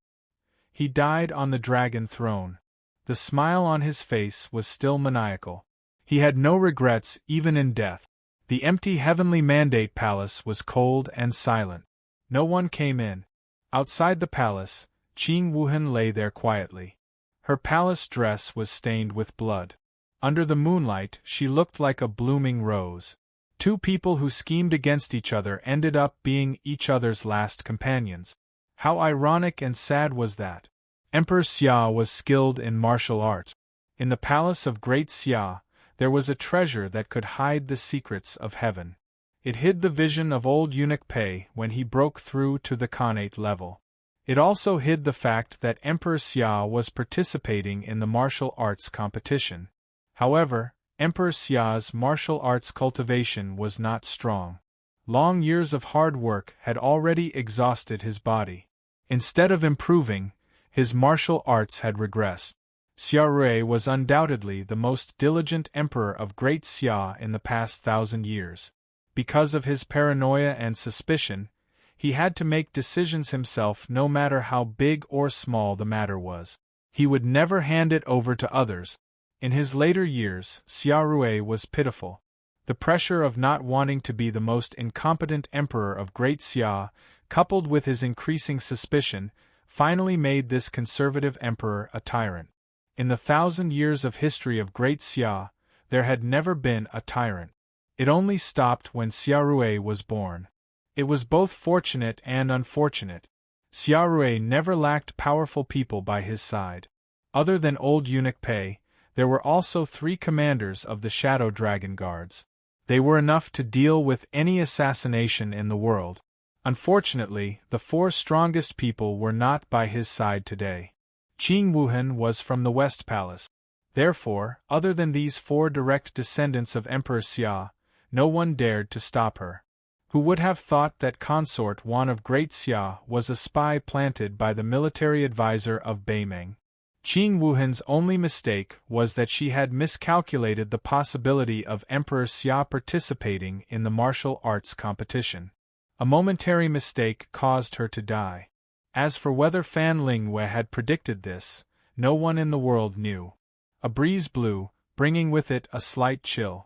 S1: He died on the dragon throne. The smile on his face was still maniacal. He had no regrets even in death. The empty heavenly Mandate Palace was cold and silent. No one came in. Outside the palace, Qing Wuhan lay there quietly. Her palace dress was stained with blood. Under the moonlight, she looked like a blooming rose. Two people who schemed against each other ended up being each other's last companions. How ironic and sad was that! Emperor Xia was skilled in martial arts. In the palace of Great Xia, there was a treasure that could hide the secrets of heaven. It hid the vision of old eunuch Pei when he broke through to the Khanate level. It also hid the fact that Emperor Xia was participating in the martial arts competition. However, Emperor Xia's martial arts cultivation was not strong. Long years of hard work had already exhausted his body. Instead of improving, his martial arts had regressed. Xia Rui was undoubtedly the most diligent emperor of Great Xia in the past 1,000 years. Because of his paranoia and suspicion, he had to make decisions himself no matter how big or small the matter was. He would never hand it over to others. In his later years, Xia Rui was pitiful. The pressure of not wanting to be the most incompetent emperor of Great Xia, coupled with his increasing suspicion, finally made this conservative emperor a tyrant. In the 1,000 years of history of Great Xia, there had never been a tyrant. It only stopped when Xia Rui was born. It was both fortunate and unfortunate. Xia Rui never lacked powerful people by his side. Other than old eunuch Pei, there were also 3 commanders of the Shadow Dragon Guards. They were enough to deal with any assassination in the world. Unfortunately, the 4 strongest people were not by his side today. Qing Wuhan was from the West Palace. Therefore, other than these 4 direct descendants of Emperor Xia, no one dared to stop her. Who would have thought that Consort Wan of Great Xia was a spy planted by the military advisor of Beimeng? Qing Wuhan's only mistake was that she had miscalculated the possibility of Emperor Xia participating in the martial arts competition. A momentary mistake caused her to die. As for whether Fan Lingwei had predicted this, no one in the world knew. A breeze blew, bringing with it a slight chill.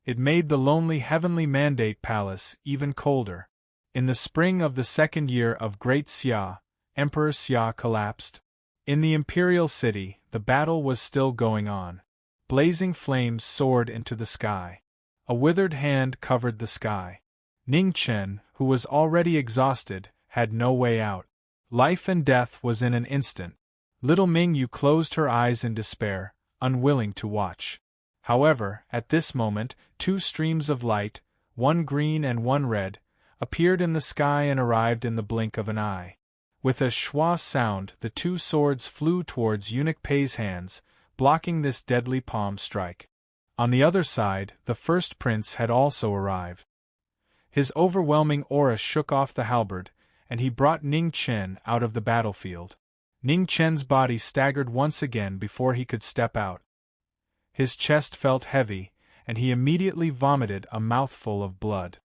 S1: It made the lonely heavenly Mandate Palace even colder. In the spring of the 2nd year of Great Xia, Emperor Xia collapsed. In the imperial city, the battle was still going on. Blazing flames soared into the sky. A withered hand covered the sky. Ning Chen, who was already exhausted, had no way out. Life and death was in an instant. Little Mingyu closed her eyes in despair, unwilling to watch. However, at this moment, 2 streams of light, one green and one red, appeared in the sky and arrived in the blink of an eye. With a schwa sound, the 2 swords flew towards eunuch Pei's hands, blocking this deadly palm strike. On the other side, the first prince had also arrived. His overwhelming aura shook off the halberd, and he brought Ning Chen out of the battlefield. Ning Chen's body staggered once again before he could step out. His chest felt heavy, and he immediately vomited a mouthful of blood.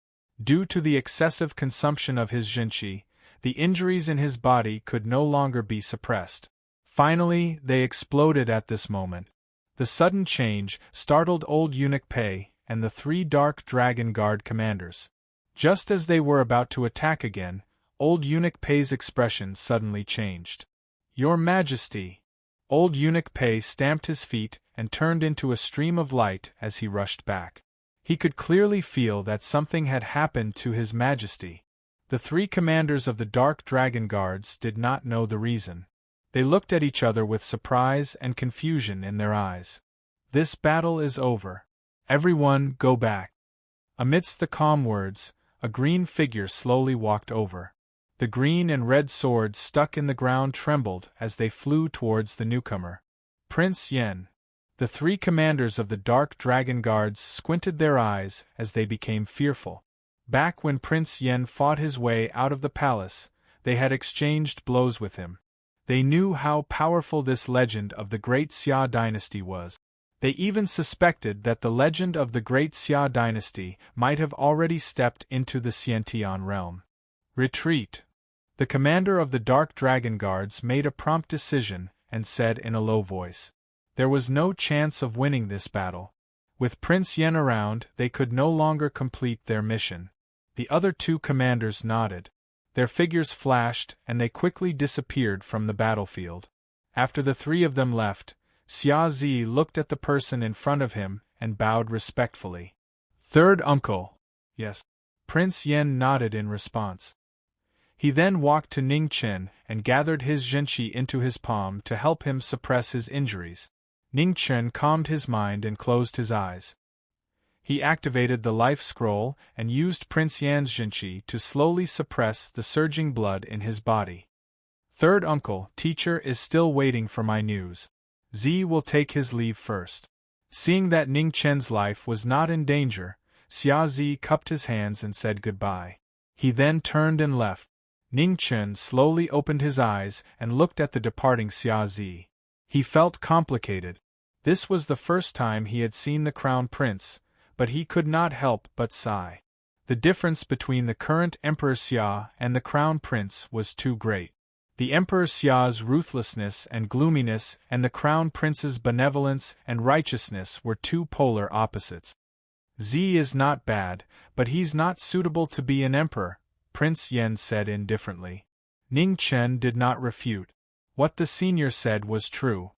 S1: Due to the excessive consumption of his zhenqi, The injuries in his body could no longer be suppressed. Finally, they exploded at this moment. The sudden change startled old Eunuch Pei and the 3 Dark Dragon Guard commanders. Just as they were about to attack again, old Eunuch Pei's expression suddenly changed. "Your Majesty!" Old Eunuch Pei stamped his feet and turned into a stream of light as he rushed back. He could clearly feel that something had happened to His Majesty. The 3 commanders of the Dark Dragon Guards did not know the reason. They looked at each other with surprise and confusion in their eyes. "This battle is over. Everyone, go back." Amidst the calm words, a green figure slowly walked over. The green and red swords stuck in the ground trembled as they flew towards the newcomer. Prince Yen. The 3 commanders of the Dark Dragon Guards squinted their eyes as they became fearful. Back when Prince Yen fought his way out of the palace, they had exchanged blows with him. They knew how powerful this legend of the Great Xia dynasty was. They even suspected that the legend of the Great Xia dynasty might have already stepped into the Xiantian realm. "Retreat." The commander of the Dark Dragon Guards made a prompt decision and said in a low voice. There was no chance of winning this battle. With Prince Yen around, they could no longer complete their mission. The other 2 commanders nodded. Their figures flashed and they quickly disappeared from the battlefield. After the 3 of them left, Xia Zi looked at the person in front of him and bowed respectfully. "Third uncle." "Yes." Prince Yen nodded in response. He then walked to Ning Chen and gathered his zhenqi into his palm to help him suppress his injuries. Ning Chen calmed his mind and closed his eyes. He activated the life scroll and used Prince Yan's zhenqi to slowly suppress the surging blood in his body. "Third uncle, teacher is still waiting for my news. Z will take his leave first." Seeing that Ning Chen's life was not in danger, Xia Zi cupped his hands and said goodbye. He then turned and left. Ning Chen slowly opened his eyes and looked at the departing Xia Zi. He felt complicated. This was the first time he had seen the Crown Prince, but he could not help but sigh. The difference between the current Emperor Xia and the Crown Prince was too great. The Emperor Xia's ruthlessness and gloominess and the Crown Prince's benevolence and righteousness were 2 polar opposites. "Z is not bad, but he's not suitable to be an emperor," Prince Yen said indifferently. Ning Chen did not refute. What the senior said was true.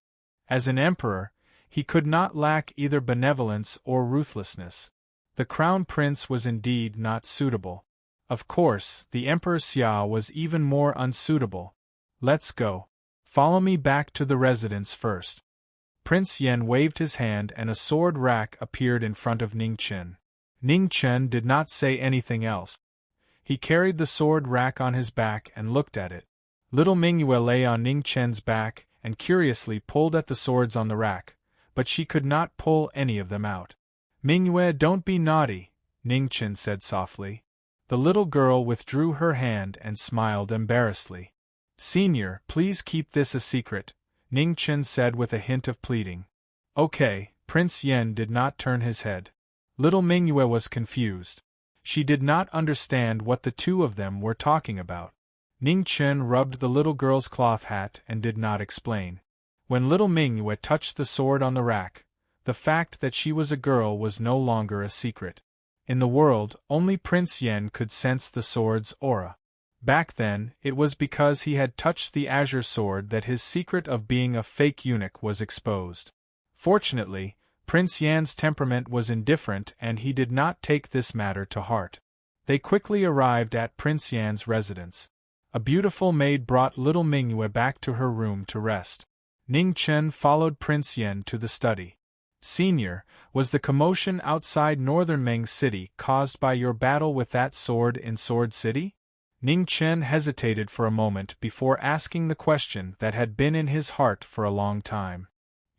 S1: As an emperor, he could not lack either benevolence or ruthlessness. The Crown Prince was indeed not suitable. Of course, the Emperor Xia was even more unsuitable. "Let's go. Follow me back to the residence first." Prince Yen waved his hand and a sword rack appeared in front of Ning Chen. Ning Chen did not say anything else. He carried the sword rack on his back and looked at it. Little Mingyue lay on Ning Chen's back and curiously pulled at the swords on the rack, but she could not pull any of them out. "Mingyue, don't be naughty," Ning Chen said softly. The little girl withdrew her hand and smiled embarrassedly. "Senior, please keep this a secret," Ning Chen said with a hint of pleading. "Okay." Prince Yen did not turn his head. Little Mingyue was confused. She did not understand what the 2 of them were talking about. Ning Chen rubbed the little girl's cloth hat and did not explain. When little Mingyue touched the sword on the rack, the fact that she was a girl was no longer a secret. In the world, only Prince Yen could sense the sword's aura. Back then, it was because he had touched the azure sword that his secret of being a fake eunuch was exposed. Fortunately, Prince Yan's temperament was indifferent and he did not take this matter to heart. They quickly arrived at Prince Yan's residence. A beautiful maid brought little Mingyue back to her room to rest. Ning Chen followed Prince Yen to the study. "Senior, was the commotion outside northern Meng City caused by your battle with that sword in Sword City?" Ning Chen hesitated for a moment before asking the question that had been in his heart for a long time.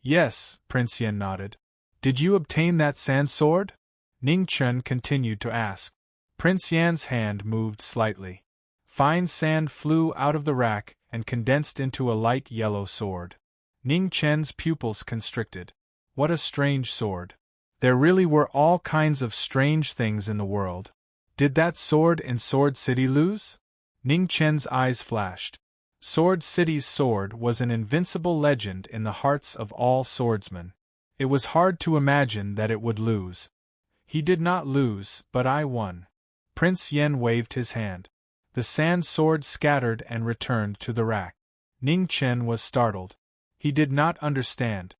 S1: "Yes," Prince Yen nodded. "Did you obtain that sand sword?" Ning Chen continued to ask. Prince Yan's hand moved slightly. Fine sand flew out of the rack and condensed into a light yellow sword. Ning Chen's pupils constricted. What a strange sword. There really were all kinds of strange things in the world. Did that sword in Sword City lose? Ning Chen's eyes flashed. Sword City's sword was an invincible legend in the hearts of all swordsmen. It was hard to imagine that it would lose. He did not lose, but I won. Prince Yen waved his hand. The sand sword scattered and returned to the rack. Ning Chen was startled. He did not understand.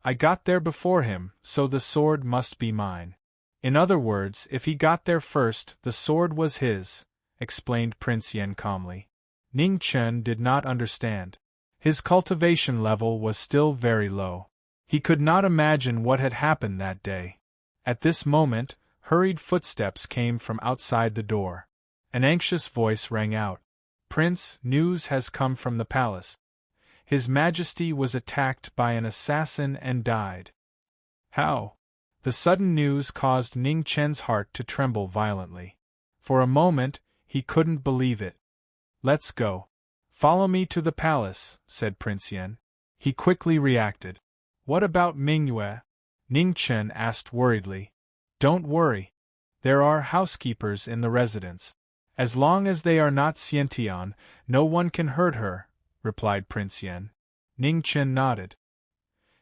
S1: I got there before him, so the sword must be mine. In other words, if he got there first, the sword was his, explained Prince Yen calmly. Ning Chen did not understand. His cultivation level was still very low. He could not imagine what had happened that day. At this moment, hurried footsteps came from outside the door. An anxious voice rang out. Prince, news has come from the palace. His Majesty was attacked by an assassin and died. How? The sudden news caused Ning Chen's heart to tremble violently. For a moment, he couldn't believe it. Let's go. Follow me to the palace, said Prince Yen. He quickly reacted. What about Mingyue? Ning Chen asked worriedly. Don't worry. There are housekeepers in the residence. As long as they are not Xiantian, no one can hurt her, replied Prince Yen. Ning Chen nodded.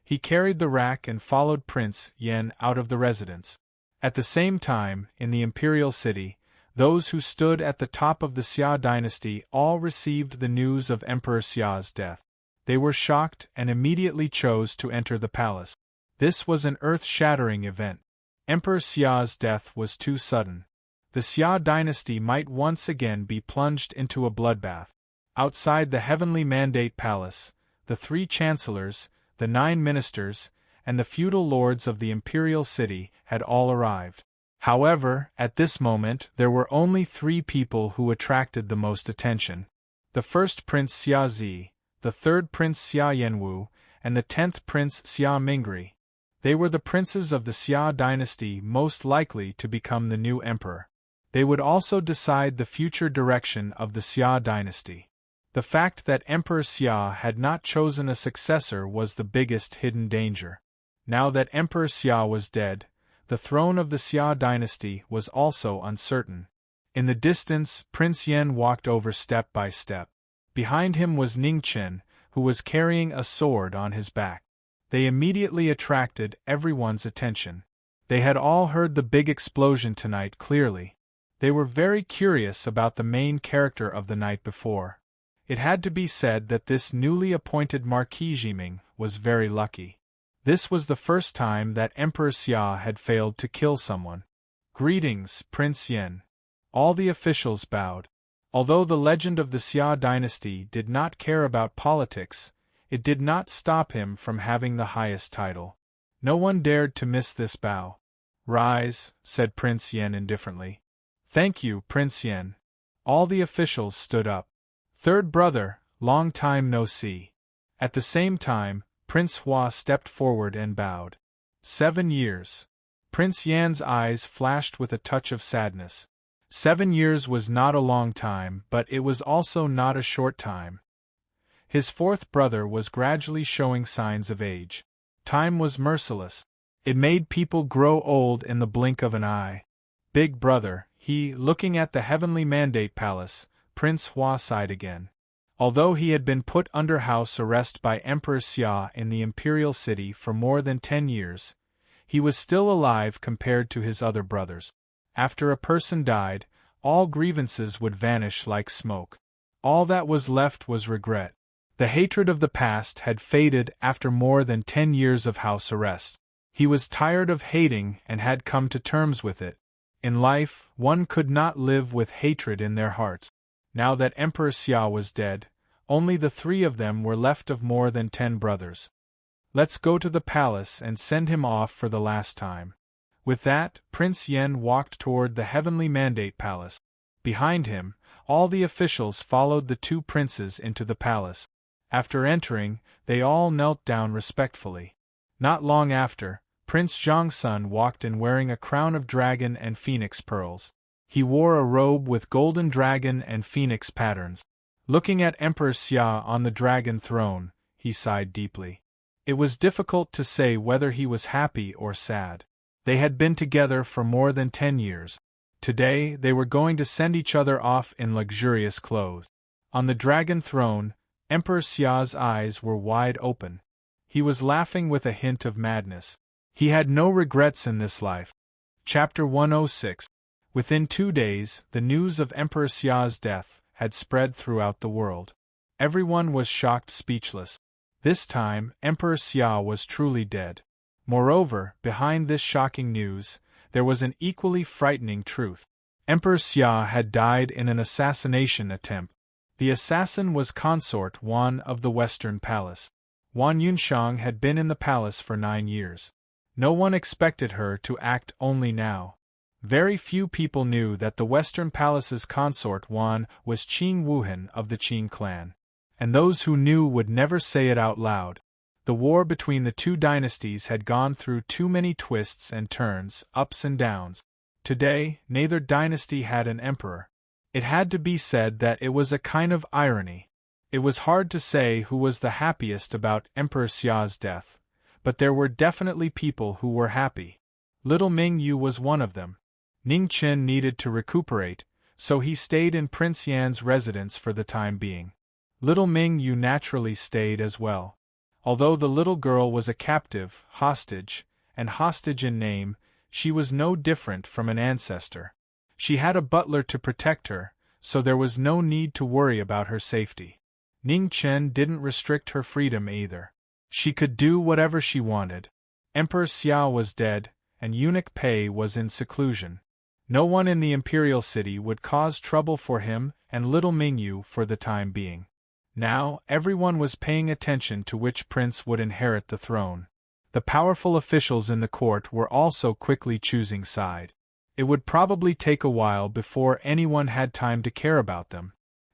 S1: He carried the rack and followed Prince Yen out of the residence. At the same time, in the imperial city, those who stood at the top of the Xia dynasty all received the news of Emperor Xia's death. They were shocked and immediately chose to enter the palace. This was an earth-shattering event. Emperor Xia's death was too sudden. The Xia dynasty might once again be plunged into a bloodbath. Outside the heavenly mandate palace, the 3 chancellors, the 9 ministers, and the feudal lords of the imperial city had all arrived. However, at this moment there were only 3 people who attracted the most attention. The first Prince Xia Zi, the third Prince Xia Yanwu, and the 10th Prince Xia Mingri. They were the princes of the Xia dynasty most likely to become the new emperor. They would also decide the future direction of the Xia dynasty. The fact that Emperor Xia had not chosen a successor was the biggest hidden danger. Now that Emperor Xia was dead, the throne of the Xia dynasty was also uncertain. In the distance, Prince Yen walked over step by step. Behind him was Ning Chen, who was carrying a sword on his back. They immediately attracted everyone's attention. They had all heard the big explosion tonight clearly. They were very curious about the main character of the night before. It had to be said that this newly appointed Marquis Jiming was very lucky. This was the first time that Emperor Xia had failed to kill someone. Greetings, Prince Yen. All the officials bowed. Although the legend of the Xia dynasty did not care about politics, it did not stop him from having the highest title. No one dared to miss this bow. Rise, said Prince Yen indifferently. Thank you, Prince Yen. All the officials stood up. Third brother, long time no see. At the same time, Prince Hua stepped forward and bowed. 7 years. Prince Yan's eyes flashed with a touch of sadness. 7 years was not a long time, but it was also not a short time. His fourth brother was gradually showing signs of age. Time was merciless. It made people grow old in the blink of an eye. Big brother, looking at the heavenly mandate palace, Prince Hua sighed again. Although he had been put under house arrest by Emperor Xia in the imperial city for more than 10 years, he was still alive compared to his other brothers. After a person died, all grievances would vanish like smoke. All that was left was regret. The hatred of the past had faded after more than 10 years of house arrest. He was tired of hating and had come to terms with it. In life, one could not live with hatred in their hearts. Now that Emperor Xia was dead, only the 3 of them were left of more than 10 brothers. Let's go to the palace and send him off for the last time. With that, Prince Yen walked toward the heavenly mandate palace. Behind him, all the officials followed the 2 princes into the palace. After entering, they all knelt down respectfully. Not long after, Prince Zhongsun walked in wearing a crown of dragon and phoenix pearls. He wore a robe with golden dragon and phoenix patterns. Looking at Emperor Xia on the dragon throne, he sighed deeply. It was difficult to say whether he was happy or sad. They had been together for more than 10 years. Today, they were going to send each other off in luxurious clothes. On the dragon throne, Emperor Xia's eyes were wide open. He was laughing with a hint of madness. He had no regrets in this life. Chapter 106. Within 2 days, the news of Emperor Xia's death had spread throughout the world. Everyone was shocked speechless. This time, Emperor Xia was truly dead. Moreover, behind this shocking news, there was an equally frightening truth. Emperor Xia had died in an assassination attempt. The assassin was Consort Wan of the Western Palace. Wan Yunshang had been in the palace for 9 years. No one expected her to act only now. Very few people knew that the Western Palace's consort Wan was Qing Wuhan of the Qing clan. And those who knew would never say it out loud. The war between the two dynasties had gone through too many twists and turns, ups and downs. Today, neither dynasty had an emperor. It had to be said that it was a kind of irony. It was hard to say who was the happiest about Emperor Xia's death, but there were definitely people who were happy. Little Ming Yu was one of them. Ning Chen needed to recuperate, so he stayed in Prince Yan's residence for the time being. Little Ming Yu naturally stayed as well. Although the little girl was a captive, hostage in name, she was no different from an ancestor. She had a butler to protect her, so there was no need to worry about her safety. Ning Chen didn't restrict her freedom either. She could do whatever she wanted. Emperor Xia was dead, and Eunuch Pei was in seclusion. No one in the imperial city would cause trouble for him and little Mingyu for the time being. Now, everyone was paying attention to which prince would inherit the throne. The powerful officials in the court were also quickly choosing side. It would probably take a while before anyone had time to care about them.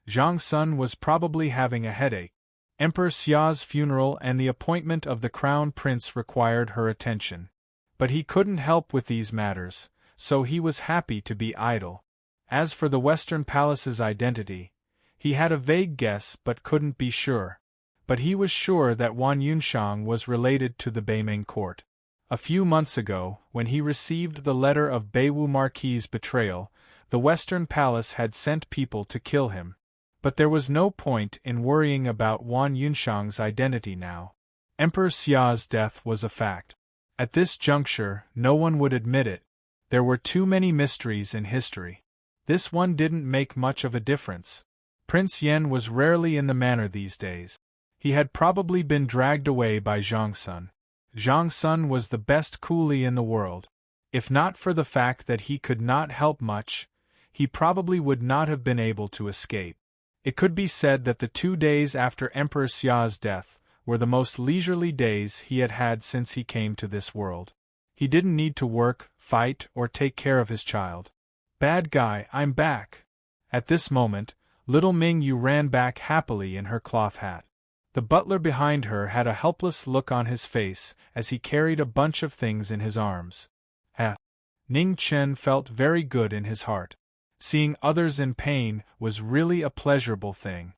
S1: Zhang Sun was probably having a headache. Emperor Xia's funeral and the appointment of the crown prince required her attention. But he couldn't help with these matters, so he was happy to be idle. As for the Western Palace's identity, he had a vague guess but couldn't be sure. But he was sure that Wan Yunshang was related to the Beiming court. A few months ago, when he received the letter of Beiwu Marquis' betrayal, the Western Palace had sent people to kill him. But there was no point in worrying about Wan Yunshang's identity now. Emperor Xia's death was a fact. At this juncture, no one would admit it. There were too many mysteries in history. This one didn't make much of a difference. Prince Yan was rarely in the manor these days. He had probably been dragged away by Zhang Sun. Zhang Sun was the best coolie in the world. If not for the fact that he could not help much, he probably would not have been able to escape. It could be said that the 2 days after Emperor Xia's death were the most leisurely days he had had since he came to this world. He didn't need to work, fight, or take care of his child. Bad guy, I'm back. At this moment, little Ming Yu ran back happily in her cloth hat. The butler behind her had a helpless look on his face as he carried a bunch of things in his arms. Ning Chen felt very good in his heart. Seeing others in pain was really a pleasurable thing.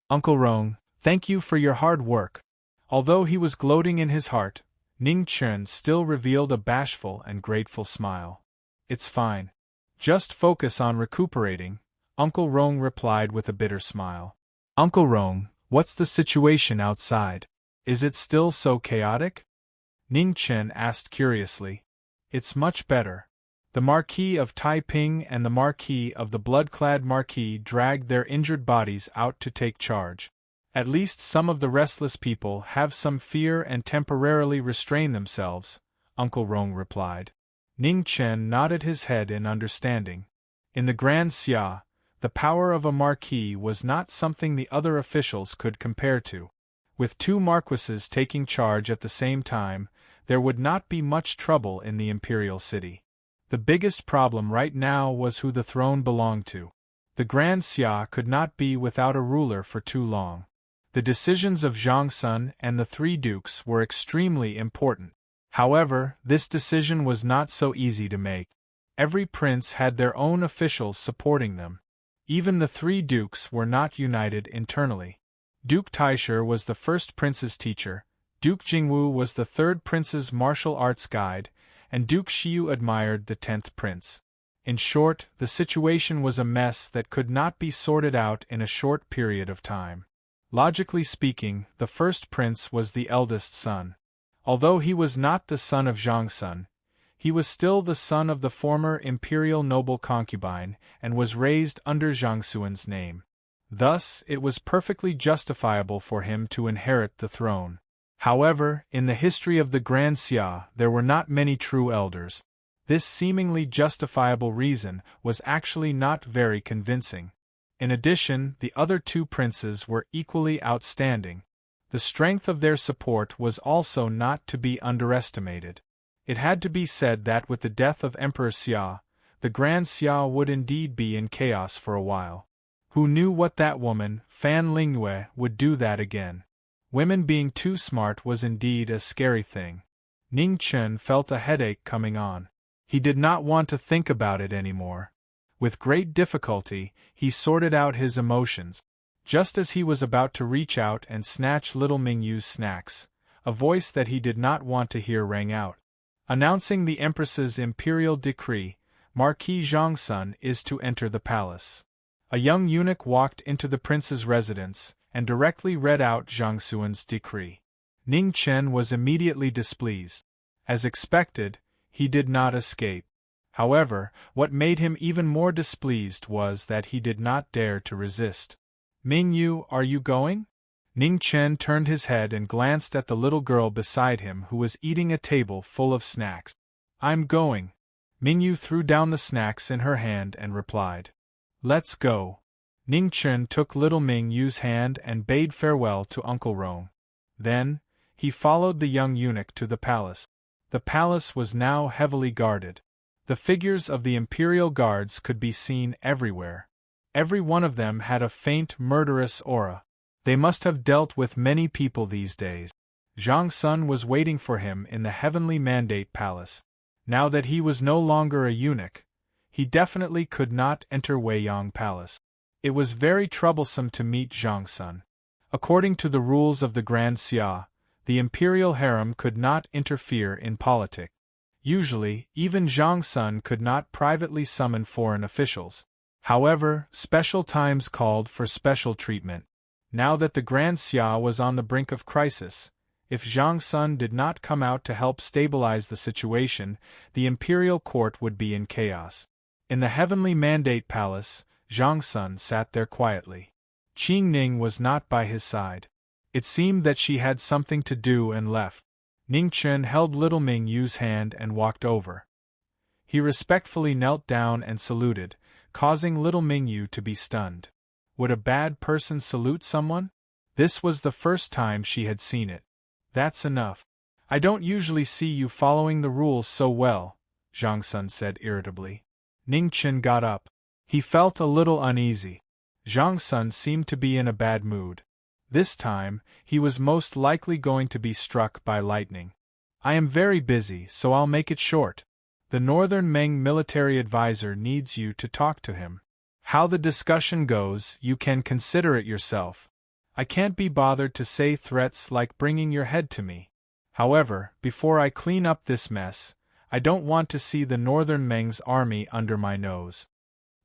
S1: Uncle Rong, thank you for your hard work. Although he was gloating in his heart, Ning Chen still revealed a bashful and grateful smile. It's fine. Just focus on recuperating, Uncle Rong replied with a bitter smile. Uncle Rong, what's the situation outside? Is it still so chaotic? Ning Chen asked curiously. It's much better. The Marquis of Taiping and the Marquis of the blood-clad Marquis dragged their injured bodies out to take charge. At least some of the restless people have some fear and temporarily restrain themselves, Uncle Rong replied. Ning Chen nodded his head in understanding. In the Grand Xia, the power of a Marquis was not something the other officials could compare to. With 2 marquises taking charge at the same time, there would not be much trouble in the imperial city. The biggest problem right now was who the throne belonged to. The Grand Xia could not be without a ruler for too long. The decisions of Zhang Sun and the 3 dukes were extremely important. However, this decision was not so easy to make. Every prince had their own officials supporting them. Even the 3 dukes were not united internally. Duke Taisher was the first prince's teacher, Duke Jingwu was the 3rd prince's martial arts guide, and Duke Xiu admired the 10th prince. In short, the situation was a mess that could not be sorted out in a short period of time. Logically speaking, the first prince was the eldest son. Although he was not the son of Zhangsun, he was still the son of the former imperial noble concubine and was raised under Zhangxuan's name. Thus, it was perfectly justifiable for him to inherit the throne. However, in the history of the Grand Xia, there were not many true elders. This seemingly justifiable reason was actually not very convincing. In addition, the other two princes were equally outstanding. The strength of their support was also not to be underestimated. It had to be said that with the death of Emperor Xia, the Grand Xia would indeed be in chaos for a while. Who knew what that woman, Fan Lingyue, would do that again? Women being too smart was indeed a scary thing. Ning Chen felt a headache coming on. He did not want to think about it anymore. With great difficulty, he sorted out his emotions. Just as he was about to reach out and snatch little Mingyu's snacks, a voice that he did not want to hear rang out. Announcing the Empress's imperial decree, Marquis Zhangsun is to enter the palace. A young eunuch walked into the prince's residence and directly read out Zhangxuan's decree. Ning Chen was immediately displeased. As expected, he did not escape. However, what made him even more displeased was that he did not dare to resist. Mingyu, are you going? Ning Chen turned his head and glanced at the little girl beside him who was eating a table full of snacks. I'm going. Mingyu threw down the snacks in her hand and replied. Let's go. Ning Chen took little Mingyu's hand and bade farewell to Uncle Rong. Then, he followed the young eunuch to the palace. The palace was now heavily guarded. The figures of the imperial guards could be seen everywhere. Every one of them had a faint murderous aura. They must have dealt with many people these days. Zhangsun was waiting for him in the heavenly mandate palace. Now that he was no longer a eunuch, he definitely could not enter Weiyang Palace. It was very troublesome to meet Zhangsun. According to the rules of the Grand Xia, the imperial harem could not interfere in politics. Usually, even Zhangsun could not privately summon foreign officials. However, special times called for special treatment. Now that the Grand Xia was on the brink of crisis, if Zhangsun did not come out to help stabilize the situation, the imperial court would be in chaos. In the heavenly mandate palace, Zhangsun sat there quietly. Qingning was not by his side. It seemed that she had something to do and left. Ning Chen held little Mingyu's hand and walked over. He respectfully knelt down and saluted, causing little Mingyu to be stunned. Would a bad person salute someone? This was the first time she had seen it. That's enough. I don't usually see you following the rules so well, Zhangsun said irritably. Ning Chen got up. He felt a little uneasy. Zhangsun seemed to be in a bad mood. This time, he was most likely going to be struck by lightning. I am very busy, so I'll make it short. The Northern Meng military advisor needs you to talk to him. How the discussion goes, you can consider it yourself. I can't be bothered to say threats like bringing your head to me. However, before I clean up this mess, I don't want to see the Northern Meng's army under my nose.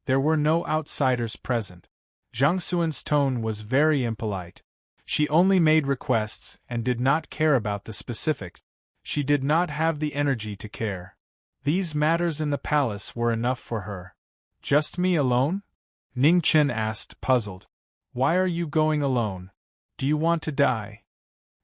S1: There were no outsiders present. Zhangxuan's tone was very impolite. She only made requests and did not care about the specifics. She did not have the energy to care. These matters in the palace were enough for her. Just me alone? Ning Chen asked, puzzled. Why are you going alone? Do you want to die?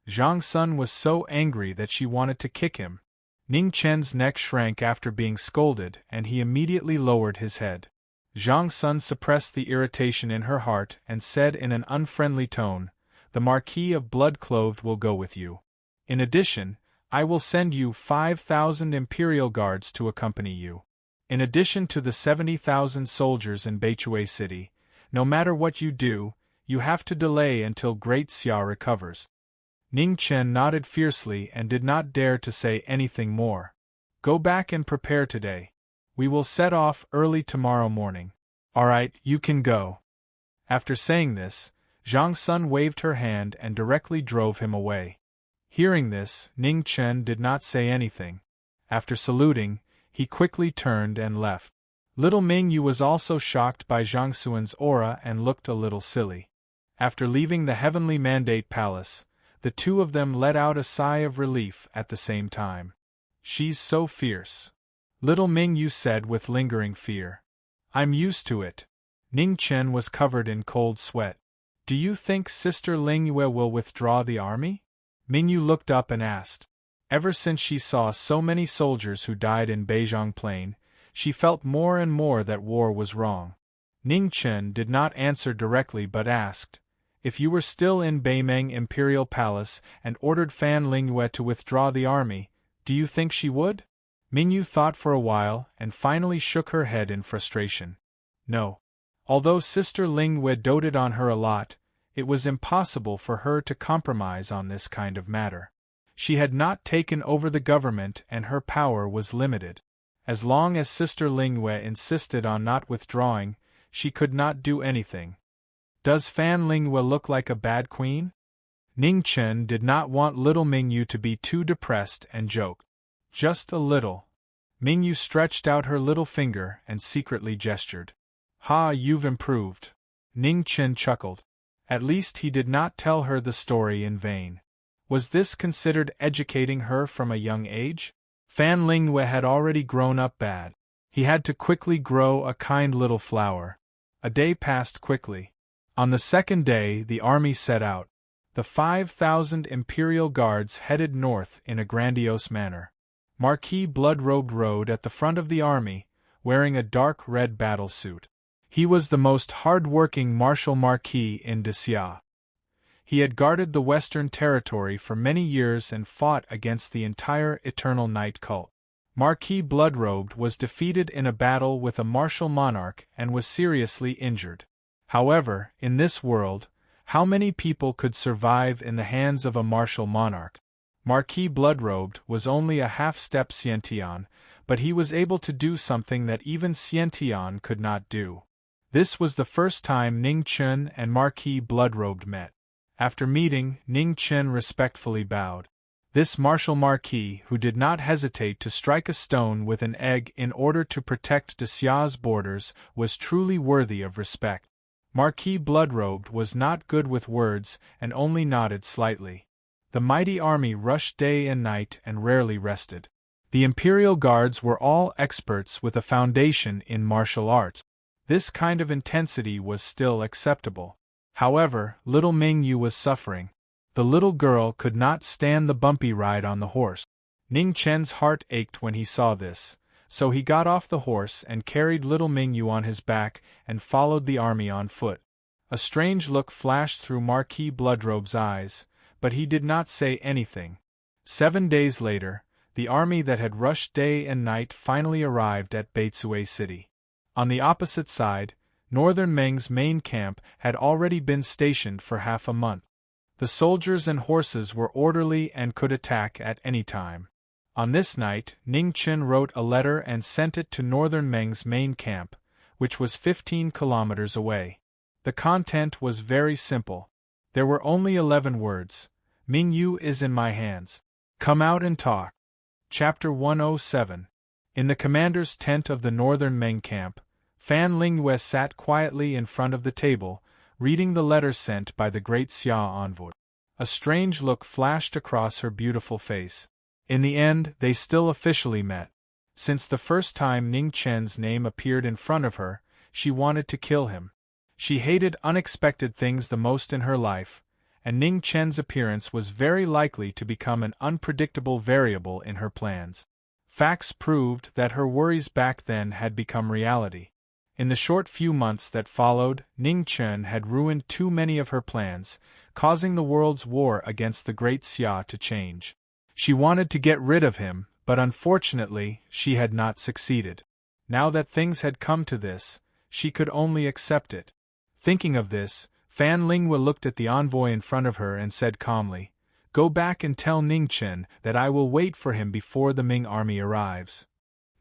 S1: Zhangsun was so angry that she wanted to kick him. Ning Chen's neck shrank after being scolded, and he immediately lowered his head. Zhangsun suppressed the irritation in her heart and said in an unfriendly tone, "The Marquis of Blood-Clothed will go with you. In addition, I will send you 5,000 imperial guards to accompany you. In addition to the 70,000 soldiers in Beichue City, no matter what you do, you have to delay until Great Xia recovers." Ning Chen nodded fiercely and did not dare to say anything more. Go back and prepare today. We will set off early tomorrow morning. All right, you can go. After saying this, Zhangsun waved her hand and directly drove him away. Hearing this, Ning Chen did not say anything. After saluting, he quickly turned and left. Little Mingyu was also shocked by Zhang Xuan's aura and looked a little silly. After leaving the Heavenly Mandate Palace, the two of them let out a sigh of relief at the same time. She's so fierce, little Mingyu said with lingering fear. I'm used to it. Ning Chen was covered in cold sweat. Do you think Sister Lingyue will withdraw the army? Mingyu looked up and asked. Ever since she saw so many soldiers who died in Beijiang Plain, she felt more and more that war was wrong. Ning Chen did not answer directly but asked, if you were still in Beimeng Imperial Palace and ordered Fan Lingyue to withdraw the army, do you think she would? Mingyu thought for a while and finally shook her head in frustration. No. Although Sister Lingyue doted on her a lot, it was impossible for her to compromise on this kind of matter. She had not taken over the government and her power was limited. As long as Sister Lingyue insisted on not withdrawing, she could not do anything. Does Fan Lingyue look like a bad queen? Ning Chen did not want little Mingyu to be too depressed and joked. Just a little. Mingyu stretched out her little finger and secretly gestured. Ha, you've improved. Ning Chen chuckled. At least he did not tell her the story in vain. Was this considered educating her from a young age? Fan Lingyue had already grown up bad. He had to quickly grow a kind little flower. A day passed quickly. On the second day the army set out. The 5,000 imperial guards headed north in a grandiose manner. Marquis Bloodrobed rode at the front of the army, wearing a dark red battle suit. He was the most hard-working martial Marquis in Xia. He had guarded the Western Territory for many years and fought against the entire Eternal Night cult. Marquis Bloodrobed was defeated in a battle with a martial monarch and was seriously injured. However, in this world, how many people could survive in the hands of a martial monarch? Marquis Bloodrobed was only a half-step Xiantian, but he was able to do something that even Xiantian could not do. This was the first time Ning Chen and Marquis Bloodrobed met. After meeting, Ning Chen respectfully bowed. This martial marquis, who did not hesitate to strike a stone with an egg in order to protect Xia's borders, was truly worthy of respect. Marquis Bloodrobed was not good with words and only nodded slightly. The mighty army rushed day and night and rarely rested. The imperial guards were all experts with a foundation in martial arts. This kind of intensity was still acceptable. However, little Mingyu was suffering. The little girl could not stand the bumpy ride on the horse. Ning Chen's heart ached when he saw this, so he got off the horse and carried little Mingyu on his back and followed the army on foot. A strange look flashed through Marquis Bloodrobe's eyes, but he did not say anything. 7 days later, the army that had rushed day and night finally arrived at Beitsue City. On the opposite side, Northern Meng's main camp had already been stationed for half a month. The soldiers and horses were orderly and could attack at any time. On this night, Ning Chen wrote a letter and sent it to Northern Meng's main camp, which was 15 kilometers away. The content was very simple. There were only 11 words. Mingyu is in my hands. Come out and talk. Chapter 107. In the commander's tent of the Northern Meng camp, Fan Lingyue sat quietly in front of the table, reading the letter sent by the great Xia envoy. A strange look flashed across her beautiful face. In the end, they still officially met. Since the first time Ning Chen's name appeared in front of her, she wanted to kill him. She hated unexpected things the most in her life, and Ning Chen's appearance was very likely to become an unpredictable variable in her plans. Facts proved that her worries back then had become reality. In the short few months that followed, Ning Chen had ruined too many of her plans, causing the world's war against the great Xia to change. She wanted to get rid of him, but unfortunately, she had not succeeded. Now that things had come to this, she could only accept it. Thinking of this, Fan Lingyue looked at the envoy in front of her and said calmly, "Go back and tell Ning Chen that I will wait for him before the Ming army arrives."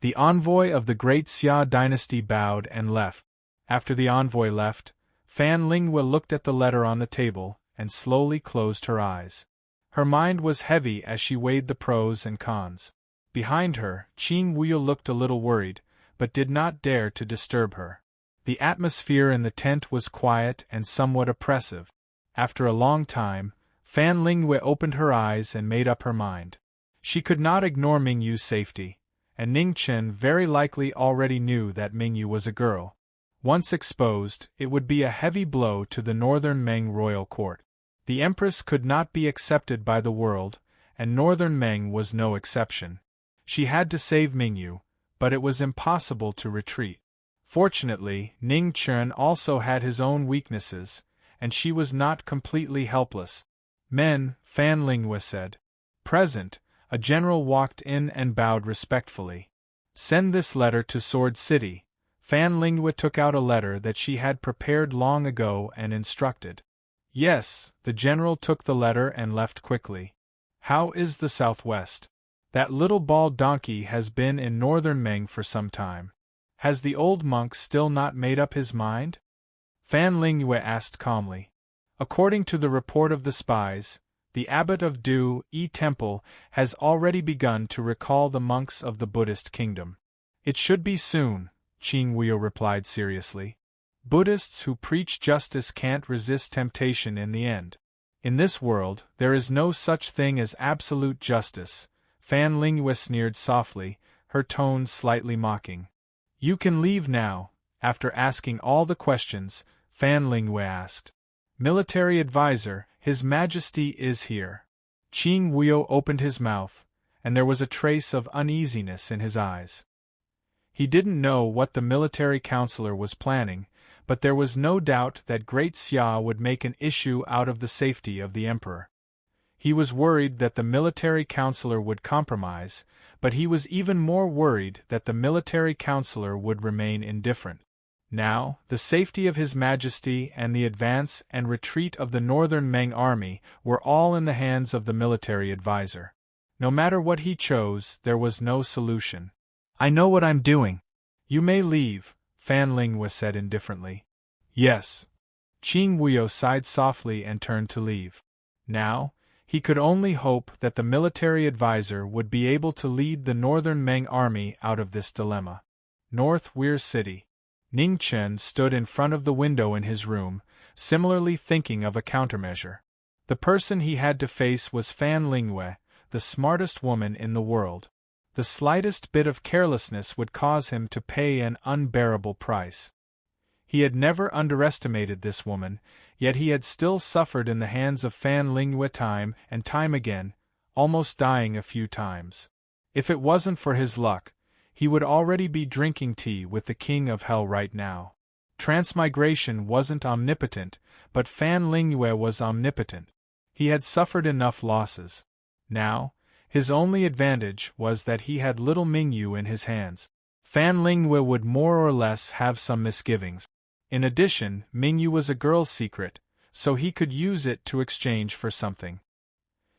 S1: The envoy of the great Xia dynasty bowed and left. After the envoy left, Fan Lingyue looked at the letter on the table and slowly closed her eyes. Her mind was heavy as she weighed the pros and cons. Behind her, Qin Wuyo looked a little worried, but did not dare to disturb her. The atmosphere in the tent was quiet and somewhat oppressive. After a long time, Fan Lingyue opened her eyes and made up her mind. She could not ignore Mingyu's safety, and Ning Chen very likely already knew that Mingyu was a girl. Once exposed, it would be a heavy blow to the northern Meng royal court. The Empress could not be accepted by the world, and northern Meng was no exception. She had to save Mingyu, but it was impossible to retreat. Fortunately, Ning Chen also had his own weaknesses, and she was not completely helpless. Men, Fan Lingyue said. Present, a general walked in and bowed respectfully. Send this letter to Sword City. Fan Lingyue took out a letter that she had prepared long ago and instructed. Yes, the general took the letter and left quickly. How is the southwest? That little bald donkey has been in northern Meng for some time. Has the old monk still not made up his mind? Fan Lingyue asked calmly. According to the report of the spies, the abbot of Du-Yi Temple has already begun to recall the monks of the Buddhist kingdom. It should be soon, Qing Huio replied seriously. Buddhists who preach justice can't resist temptation in the end. In this world, there is no such thing as absolute justice, Fan Lingyue sneered softly, her tone slightly mocking. You can leave now. After asking all the questions, Fan Lingyue asked. Military advisor, His Majesty is here. Qing Huio opened his mouth, and there was a trace of uneasiness in his eyes. He didn't know what the military counselor was planning, but there was no doubt that Great Xia would make an issue out of the safety of the emperor. He was worried that the military counselor would compromise, but he was even more worried that the military counselor would remain indifferent. Now, the safety of His Majesty and the advance and retreat of the northern Meng army were all in the hands of the military advisor. No matter what he chose, there was no solution. I know what I'm doing. You may leave, Fan Lingyue said indifferently. Yes. Qing Huio sighed softly and turned to leave. Now, he could only hope that the military advisor would be able to lead the northern Meng army out of this dilemma. North Weir City. Ning Chen stood in front of the window in his room, similarly thinking of a countermeasure. The person he had to face was Fan Lingyue, the smartest woman in the world. The slightest bit of carelessness would cause him to pay an unbearable price. He had never underestimated this woman, yet he had still suffered in the hands of Fan Lingyue time and time again, almost dying a few times. If it wasn't for his luck, he would already be drinking tea with the king of hell right now. Transmigration wasn't omnipotent, but Fan Lingyue was omnipotent. He had suffered enough losses. Now, his only advantage was that he had little Mingyu in his hands. Fan Lingyue would more or less have some misgivings. In addition, Mingyu was a girl's secret, so he could use it to exchange for something.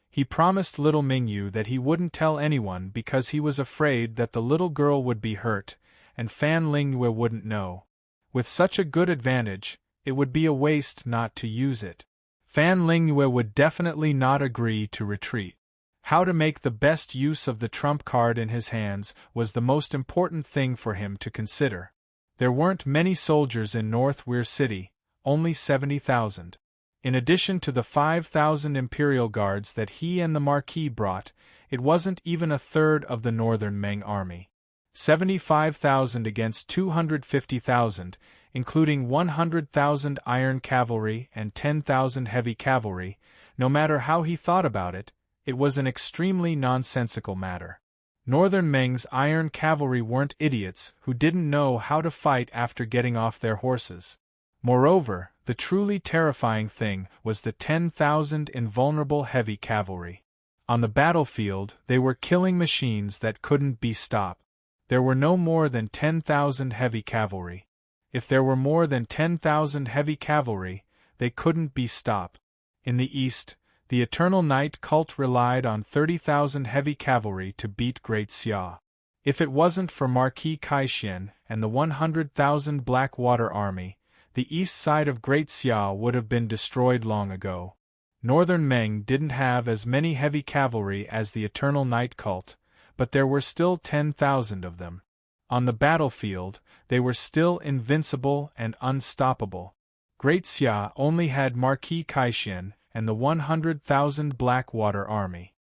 S1: He promised little Mingyu that he wouldn't tell anyone because he was afraid that the little girl would be hurt, and Fan Lingyue wouldn't know. With such a good advantage, it would be a waste not to use it. Fan Lingyue would definitely not agree to retreat. How to make the best use of the trump card in his hands was the most important thing for him to consider. There weren't many soldiers in North Weir City, only 70,000. In addition to the 5,000 Imperial Guards that he and the Marquis brought, it wasn't even a third of the northern Meng army. 75,000 against 250,000, including 100,000 iron cavalry and 10,000 heavy cavalry. No matter how he thought about it, it was an extremely nonsensical matter. Northern Meng's iron cavalry weren't idiots who didn't know how to fight after getting off their horses. Moreover, the truly terrifying thing was the 10,000 invulnerable heavy cavalry. On the battlefield, they were killing machines that couldn't be stopped. There were no more than 10,000 heavy cavalry. If there were more than 10,000 heavy cavalry, they couldn't be stopped. In the east, the Eternal Night cult relied on 30,000 heavy cavalry to beat Great Xia. If it wasn't for Marquis Kaixin and the 100,000 Blackwater army, the east side of Great Xia would have been destroyed long ago. Northern Meng didn't have as many heavy cavalry as the Eternal Night cult, but there were still 10,000 of them. On the battlefield, they were still invincible and unstoppable. Great Xia only had Marquis Kaishin and the 100,000 Blackwater army.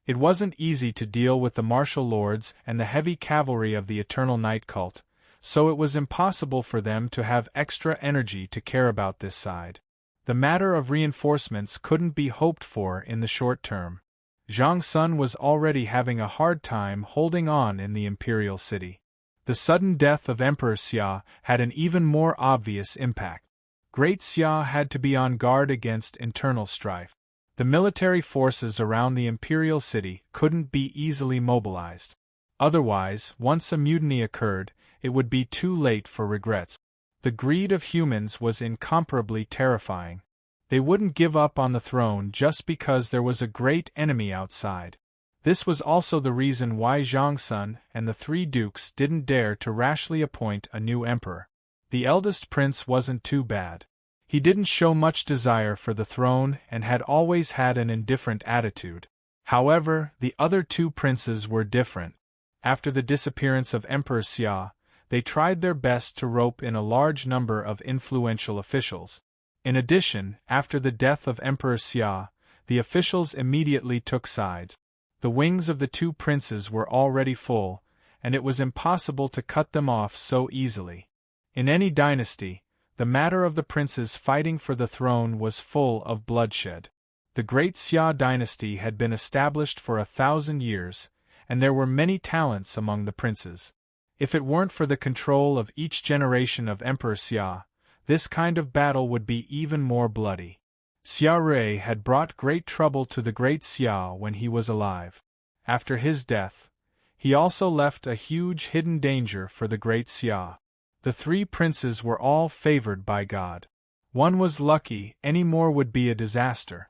S1: It wasn't easy to deal with the martial lords and the heavy cavalry of the Eternal Night Cult, so it was impossible for them to have extra energy to care about this side. The matter of reinforcements couldn't be hoped for in the short term. Zhang Sun was already having a hard time holding on in the imperial city. The sudden death of Emperor Xia had an even more obvious impact. Great Xia had to be on guard against internal strife. The military forces around the imperial city couldn't be easily mobilized. Otherwise, once a mutiny occurred, it would be too late for regrets. The greed of humans was incomparably terrifying. They wouldn't give up on the throne just because there was a great enemy outside. This was also the reason why Zhang Sun and the three dukes didn't dare to rashly appoint a new emperor. The eldest prince wasn't too bad. He didn't show much desire for the throne and had always had an indifferent attitude. However, the other two princes were different. After the disappearance of Emperor Xia, they tried their best to rope in a large number of influential officials. In addition, after the death of Emperor Xia, the officials immediately took sides. The wings of the two princes were already full, and it was impossible to cut them off so easily. In any dynasty, the matter of the princes fighting for the throne was full of bloodshed. The Great Xia dynasty had been established for 1,000 years, and there were many talents among the princes. If it weren't for the control of each generation of Emperor Xia, this kind of battle would be even more bloody. Xia Rui had brought great trouble to the Great Xia when he was alive. After his death, he also left a huge hidden danger for the Great Xia. The three princes were all favored by God. One was lucky, any more would be a disaster.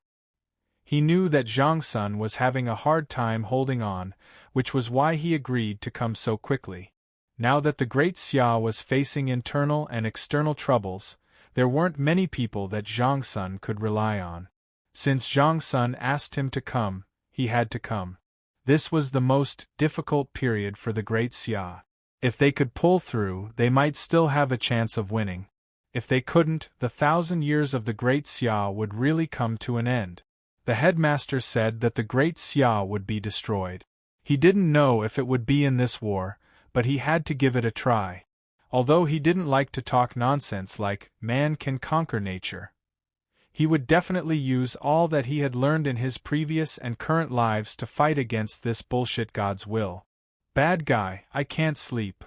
S1: He knew that Zhang Sun was having a hard time holding on, which was why he agreed to come so quickly. Now that the Great Xia was facing internal and external troubles, there weren't many people that Zhang Sun could rely on. Since Zhang Sun asked him to come, he had to come. This was the most difficult period for the Great Xia. If they could pull through, they might still have a chance of winning. If they couldn't, the 1,000 years of the Great Xia would really come to an end. The headmaster said that the Great Xia would be destroyed. He didn't know if it would be in this war, but he had to give it a try. Although he didn't like to talk nonsense like, man can conquer nature. He would definitely use all that he had learned in his previous and current lives to fight against this bullshit God's will. Bad guy, I can't sleep.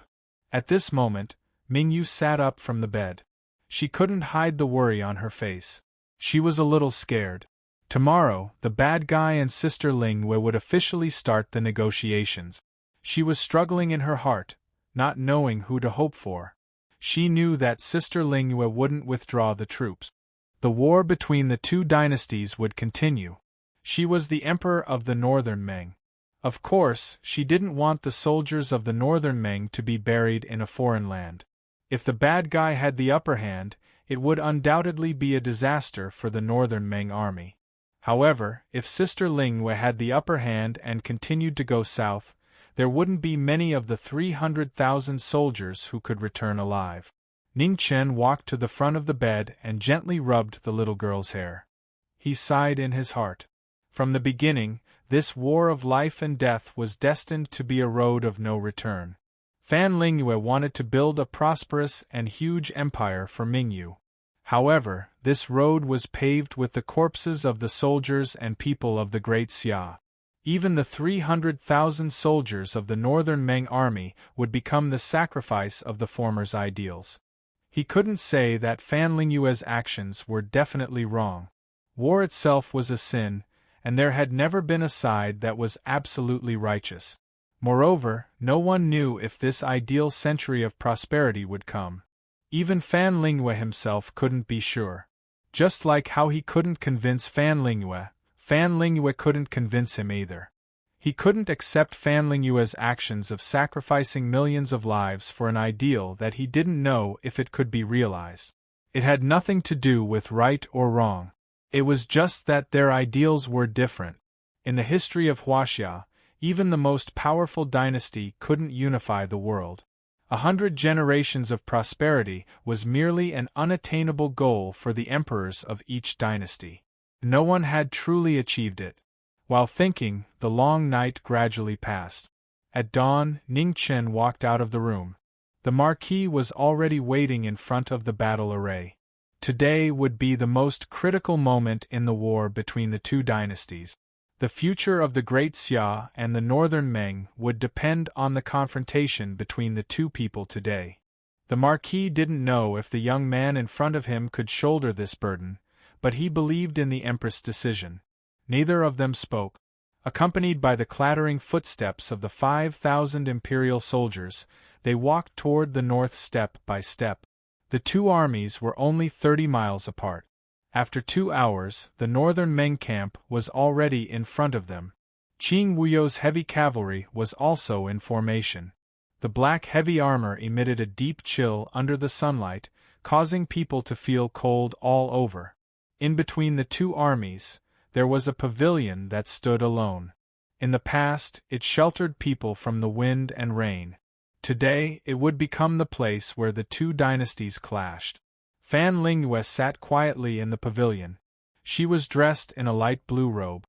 S1: At this moment, Mingyu sat up from the bed. She couldn't hide the worry on her face. She was a little scared. Tomorrow, the bad guy and Sister Lingyue would officially start the negotiations. She was struggling in her heart, not knowing who to hope for. She knew that Sister Lingyue wouldn't withdraw the troops. The war between the two dynasties would continue. She was the emperor of the Northern Meng. Of course, she didn't want the soldiers of the Northern Meng to be buried in a foreign land. If the bad guy had the upper hand, it would undoubtedly be a disaster for the Northern Meng army. However, if Sister Lingyue had the upper hand and continued to go south, there wouldn't be many of the 300,000 soldiers who could return alive. Ning Chen walked to the front of the bed and gently rubbed the little girl's hair. He sighed in his heart. From the beginning, this war of life and death was destined to be a road of no return. Fan Lingyue wanted to build a prosperous and huge empire for Mingyu. However, this road was paved with the corpses of the soldiers and people of the Great Xia. Even the 300,000 soldiers of the Northern Meng army would become the sacrifice of the former's ideals. He couldn't say that Fan Lingyue's actions were definitely wrong. War itself was a sin, and there had never been a side that was absolutely righteous. Moreover, no one knew if this ideal century of prosperity would come. Even Fan Lingyue himself couldn't be sure. Just like how he couldn't convince Fan Lingyue couldn't convince him either. He couldn't accept Fan Lingyue's actions of sacrificing millions of lives for an ideal that he didn't know if it could be realized. It had nothing to do with right or wrong. It was just that their ideals were different. In the history of Huaxia, even the most powerful dynasty couldn't unify the world. 100 generations of prosperity was merely an unattainable goal for the emperors of each dynasty. No one had truly achieved it. While thinking, the long night gradually passed. At dawn, Ning Chen walked out of the room. The Marquis was already waiting in front of the battle array. Today would be the most critical moment in the war between the two dynasties. The future of the Great Xia and the Northern Meng would depend on the confrontation between the two people today. The Marquis didn't know if the young man in front of him could shoulder this burden, but he believed in the Empress' decision. Neither of them spoke. Accompanied by the clattering footsteps of the 5,000 imperial soldiers, they walked toward the north step by step. The two armies were only 30 miles apart. After 2 hours, the northern Meng camp was already in front of them. Qing Wuyo's heavy cavalry was also in formation. The black heavy armor emitted a deep chill under the sunlight, causing people to feel cold all over. In between the two armies, there was a pavilion that stood alone. In the past, it sheltered people from the wind and rain. Today, it would become the place where the two dynasties clashed. Fan Lingyue sat quietly in the pavilion. She was dressed in a light blue robe.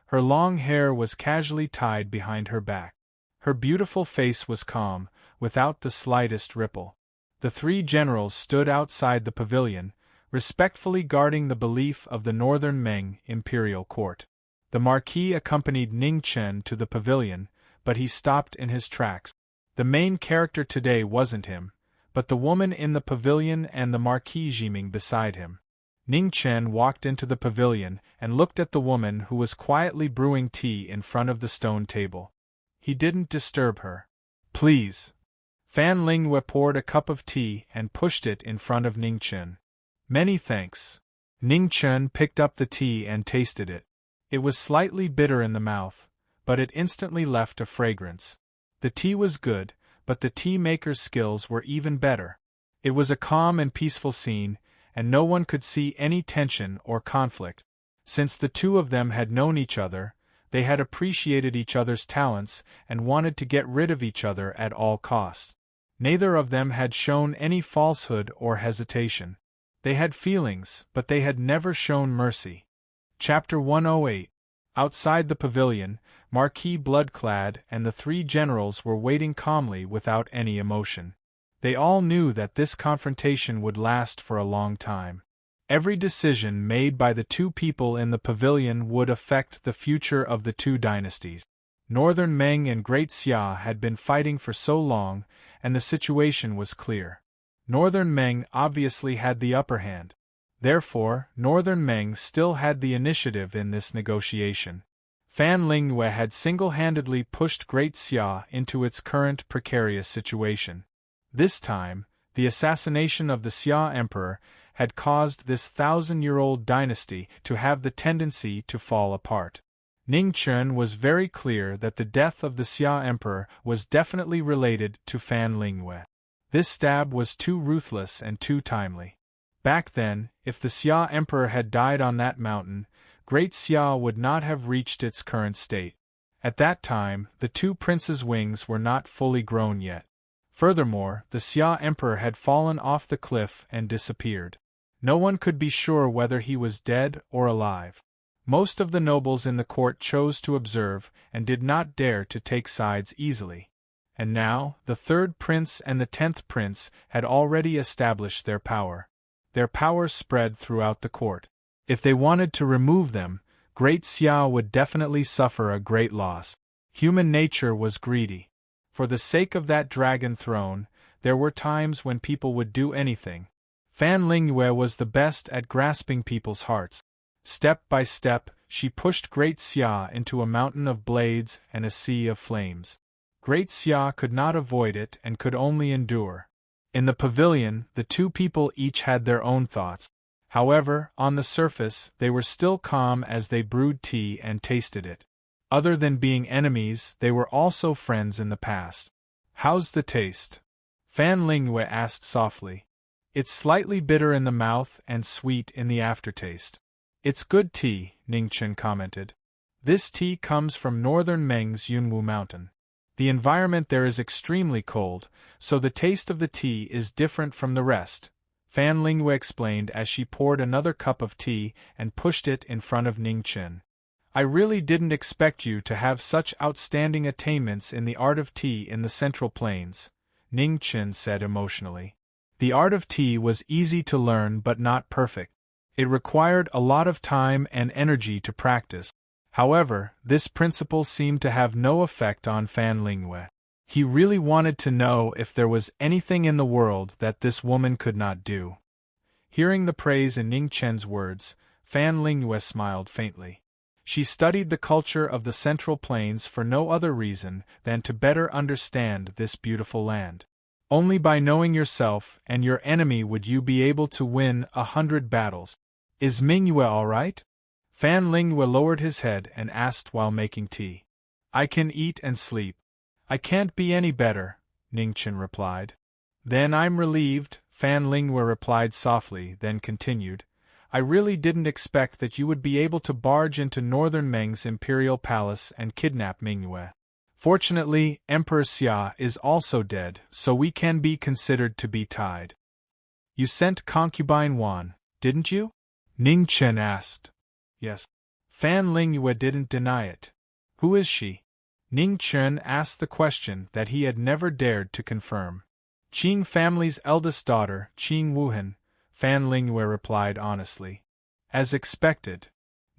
S1: Her long hair was casually tied behind her back. Her beautiful face was calm, without the slightest ripple. The three generals stood outside the pavilion, respectfully guarding the belief of the Northern Meng imperial court. The Marquis accompanied Ning Chen to the pavilion, but he stopped in his tracks. The main character today wasn't him, but the woman in the pavilion and the Marquis Jiming beside him. Ning Chen walked into the pavilion and looked at the woman who was quietly brewing tea in front of the stone table. He didn't disturb her. "Please." Fan Lingyue poured a cup of tea and pushed it in front of Ning Chen. "Many thanks." Ning Chen picked up the tea and tasted it. It was slightly bitter in the mouth, but it instantly left a fragrance. The tea was good, but the tea maker's skills were even better. It was a calm and peaceful scene, and no one could see any tension or conflict. Since the two of them had known each other, they had appreciated each other's talents and wanted to get rid of each other at all costs. Neither of them had shown any falsehood or hesitation. They had feelings, but they had never shown mercy. Chapter 108. Outside the pavilion, Marquis Bloodclad and the three generals were waiting calmly without any emotion. They all knew that this confrontation would last for a long time. Every decision made by the two people in the pavilion would affect the future of the two dynasties. Northern Meng and Great Xia had been fighting for so long, and the situation was clear. Northern Meng obviously had the upper hand. Therefore, Northern Meng still had the initiative in this negotiation. Fan Lingyue had single-handedly pushed Great Xia into its current precarious situation. This time, the assassination of the Xia emperor had caused this 1,000-year-old dynasty to have the tendency to fall apart. Ning Chen was very clear that the death of the Xia emperor was definitely related to Fan Lingyue. This stab was too ruthless and too timely. Back then, if the Xia emperor had died on that mountain, Great Xia would not have reached its current state. At that time, the two princes' wings were not fully grown yet. Furthermore, the Xia emperor had fallen off the cliff and disappeared. No one could be sure whether he was dead or alive. Most of the nobles in the court chose to observe and did not dare to take sides easily. And now, the third prince and the 10th prince had already established their power. Their power spread throughout the court. If they wanted to remove them, Great Xia would definitely suffer a great loss. Human nature was greedy. For the sake of that dragon throne, there were times when people would do anything. Fan Lingyue was the best at grasping people's hearts. Step by step, she pushed Great Xia into a mountain of blades and a sea of flames. Great Xia could not avoid it and could only endure. In the pavilion, the two people each had their own thoughts. However, on the surface, they were still calm as they brewed tea and tasted it. Other than being enemies, they were also friends in the past. "How's the taste?" Fan Lingyue asked softly. "It's slightly bitter in the mouth and sweet in the aftertaste." "It's good tea," Ning Chen commented. "This tea comes from Northern Meng's Yunwu Mountain." The environment there is extremely cold, so the taste of the tea is different from the rest, Fan Lingwei explained as she poured another cup of tea and pushed it in front of Ning Chen. I really didn't expect you to have such outstanding attainments in the art of tea in the Central Plains, Ning Chen said emotionally. The art of tea was easy to learn but not perfect. It required a lot of time and energy to practice. However, this principle seemed to have no effect on Fan Lingwei. He really wanted to know if there was anything in the world that this woman could not do. Hearing the praise in Ning Chen's words, Fan Lingwei smiled faintly. She studied the culture of the Central Plains for no other reason than to better understand this beautiful land. Only by knowing yourself and your enemy would you be able to win 100 battles. Is Mingyue all right? Fan Lingwei lowered his head and asked while making tea. I can eat and sleep. I can't be any better, Ning Chen replied. Then I'm relieved, Fan Lingwei replied softly, then continued. I really didn't expect that you would be able to barge into Northern Meng's imperial palace and kidnap Mingyue. Fortunately, Emperor Xia is also dead, so we can be considered to be tied. You sent concubine Wan, didn't you? Ning Chen asked. Yes. Fan Lingwei didn't deny it. Who is she? Ning Chen asked the question that he had never dared to confirm. Qing family's eldest daughter, Qing Wuhan, Fan Lingwei replied honestly. As expected.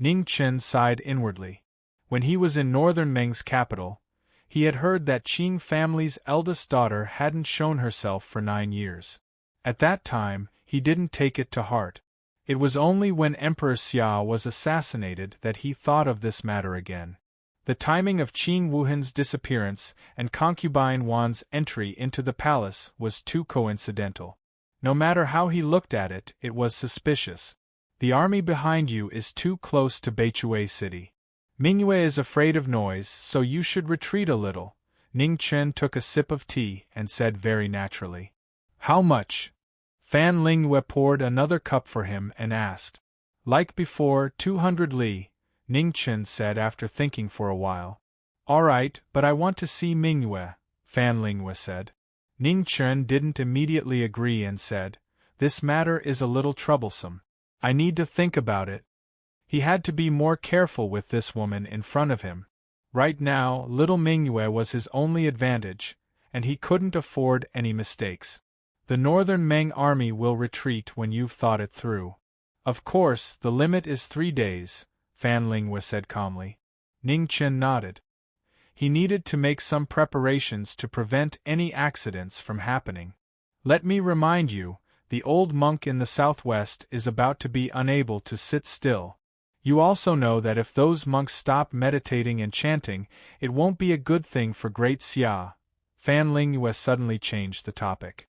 S1: Ning Chen sighed inwardly. When he was in Northern Meng's capital, he had heard that Qing family's eldest daughter hadn't shown herself for 9 years. At that time, he didn't take it to heart. It was only when Emperor Xia was assassinated that he thought of this matter again. The timing of Qing Wuhan's disappearance and concubine Wan's entry into the palace was too coincidental. No matter how he looked at it, it was suspicious. The army behind you is too close to Beichue City. Mingyue is afraid of noise, so you should retreat a little. Ning Chen took a sip of tea and said very naturally. How much? Fan Lingwei poured another cup for him and asked. Like before, 200 li. Ning Chen said after thinking for a while. All right, but I want to see Mingyue, Fan Lingwei said. Ning Chen didn't immediately agree and said, This matter is a little troublesome. I need to think about it. He had to be more careful with this woman in front of him. Right now, little Mingyue was his only advantage, and he couldn't afford any mistakes. The Northern Meng army will retreat when you've thought it through. Of course, the limit is 3 days. Fan Lingwei said calmly. Ning Chen nodded. He needed to make some preparations to prevent any accidents from happening. Let me remind you, the old monk in the southwest is about to be unable to sit still. You also know that if those monks stop meditating and chanting, it won't be a good thing for Great Xia. Fan Lingwei suddenly changed the topic.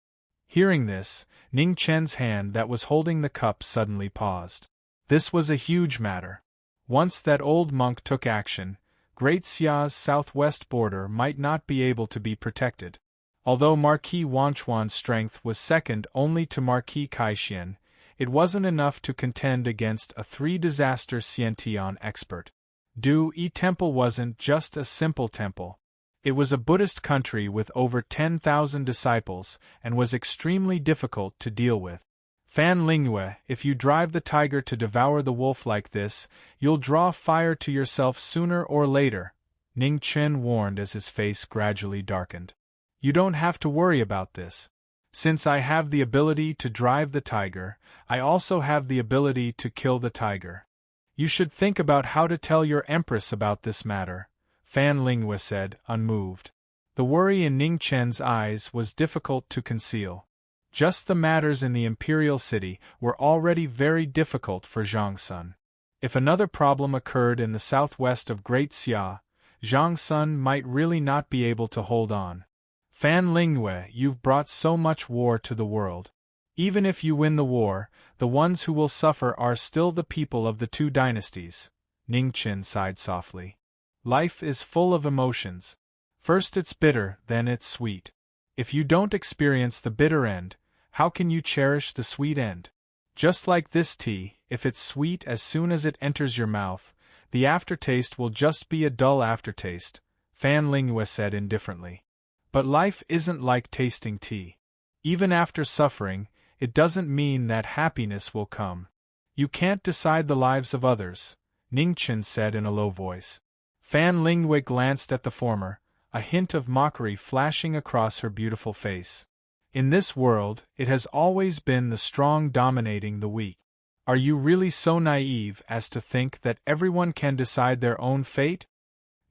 S1: Hearing this, Ning Chen's hand that was holding the cup suddenly paused. This was a huge matter. Once that old monk took action, Great Xia's southwest border might not be able to be protected. Although Marquis Wanchuan's strength was second only to Marquis Kaixin, it wasn't enough to contend against a 3-disaster Xiantian expert. Du Yi Temple wasn't just a simple temple. It was a Buddhist country with over 10,000 disciples and was extremely difficult to deal with. Fan Lingwei, if you drive the tiger to devour the wolf like this, you'll draw fire to yourself sooner or later, Ning Chen warned as his face gradually darkened. You don't have to worry about this. Since I have the ability to drive the tiger, I also have the ability to kill the tiger. You should think about how to tell your empress about this matter, Fan Lingwei said, unmoved. The worry in Ning Chen's eyes was difficult to conceal. Just the matters in the imperial city were already very difficult for Zhang Sun. If another problem occurred in the southwest of Great Xia, Zhang Sun might really not be able to hold on. Fan Lingwei, you've brought so much war to the world. Even if you win the war, the ones who will suffer are still the people of the 2 dynasties. Ning Chen sighed softly. Life is full of emotions. First it's bitter, then it's sweet. If you don't experience the bitter end, how can you cherish the sweet end? Just like this tea, if it's sweet as soon as it enters your mouth, the aftertaste will just be a dull aftertaste, Fan Lingyue said indifferently. But life isn't like tasting tea. Even after suffering, it doesn't mean that happiness will come. You can't decide the lives of others, Ningchen said in a low voice. Fan Lingyue glanced at the former, a hint of mockery flashing across her beautiful face. In this world, it has always been the strong dominating the weak. Are you really so naive as to think that everyone can decide their own fate?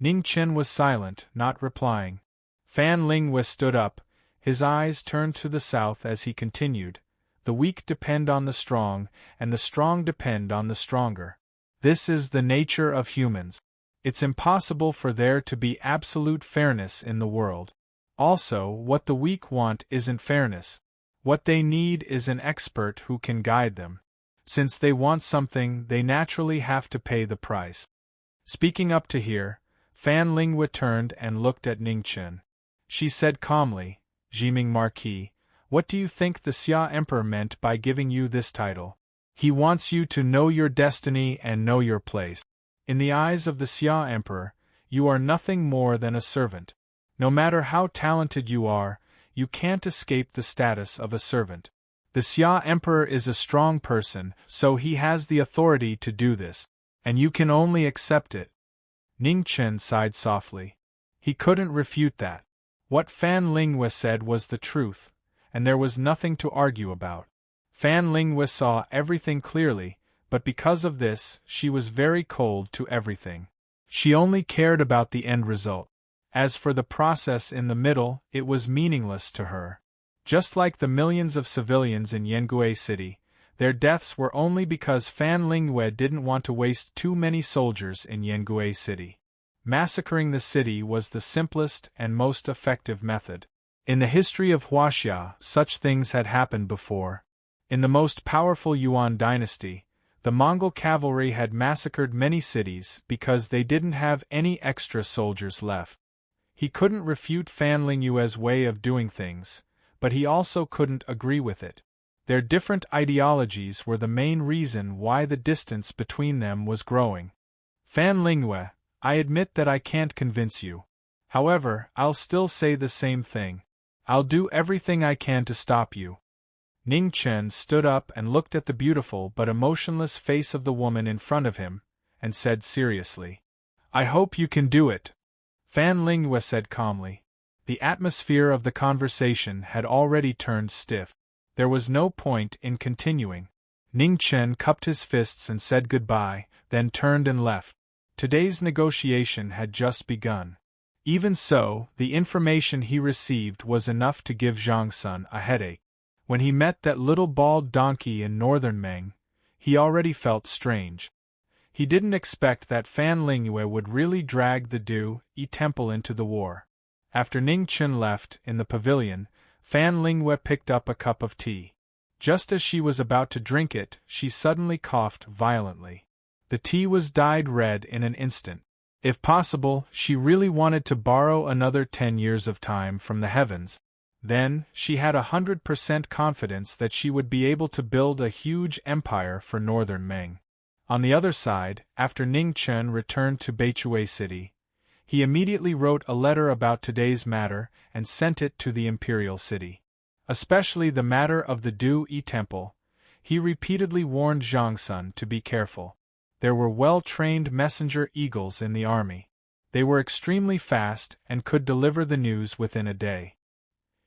S1: Ningchen was silent, not replying. Fan Lingyue stood up, his eyes turned to the south as he continued. The weak depend on the strong, and the strong depend on the stronger. This is the nature of humans. It's impossible for there to be absolute fairness in the world. Also, what the weak want isn't fairness. What they need is an expert who can guide them. Since they want something, they naturally have to pay the price. Speaking up to here, Fan Lingyue turned and looked at Ningchen. She said calmly, "Jiming Marquis, what do you think the Xia Emperor meant by giving you this title? He wants you to know your destiny and know your place. In the eyes of the Xia Emperor, you are nothing more than a servant. No matter how talented you are, you can't escape the status of a servant. The Xia Emperor is a strong person, so he has the authority to do this, and you can only accept it." Ningchen sighed softly. He couldn't refute that. What Fan Lingyue said was the truth, and there was nothing to argue about. Fan Lingyue saw everything clearly, but because of this, she was very cold to everything. She only cared about the end result. As for the process in the middle, it was meaningless to her. Just like the millions of civilians in Yangue City, their deaths were only because Fan Lingyue didn't want to waste too many soldiers in Yangue City. Massacring the city was the simplest and most effective method. In the history of Huaxia, such things had happened before. In the most powerful Yuan dynasty, the Mongol cavalry had massacred many cities because they didn't have any extra soldiers left. He couldn't refute Fan Lingyue's way of doing things, but he also couldn't agree with it. Their different ideologies were the main reason why the distance between them was growing. Fan Lingyue, I admit that I can't convince you. However, I'll still say the same thing. I'll do everything I can to stop you. Ningchen stood up and looked at the beautiful but emotionless face of the woman in front of him, and said seriously, "I hope you can do it." Fan Lingyue said calmly. The atmosphere of the conversation had already turned stiff. There was no point in continuing. Ningchen cupped his fists and said goodbye, then turned and left. Today's negotiation had just begun. Even so, the information he received was enough to give Zhang Sun a headache. When he met that little bald donkey in northern Meng, he already felt strange. He didn't expect that Fan Lingyue would really drag the Du-Yi temple into the war. After Ningchen left in the pavilion, Fan Lingyue picked up a cup of tea. Just as she was about to drink it, she suddenly coughed violently. The tea was dyed red in an instant. If possible, she really wanted to borrow another 10 years of time from the heavens. Then, she had 100% confidence that she would be able to build a huge empire for northern Meng. On the other side, after Ningchen returned to Beichui City, he immediately wrote a letter about today's matter and sent it to the imperial city. Especially the matter of the Du-Yi temple, he repeatedly warned Zhang Sun to be careful. There were well-trained messenger eagles in the army. They were extremely fast and could deliver the news within a day.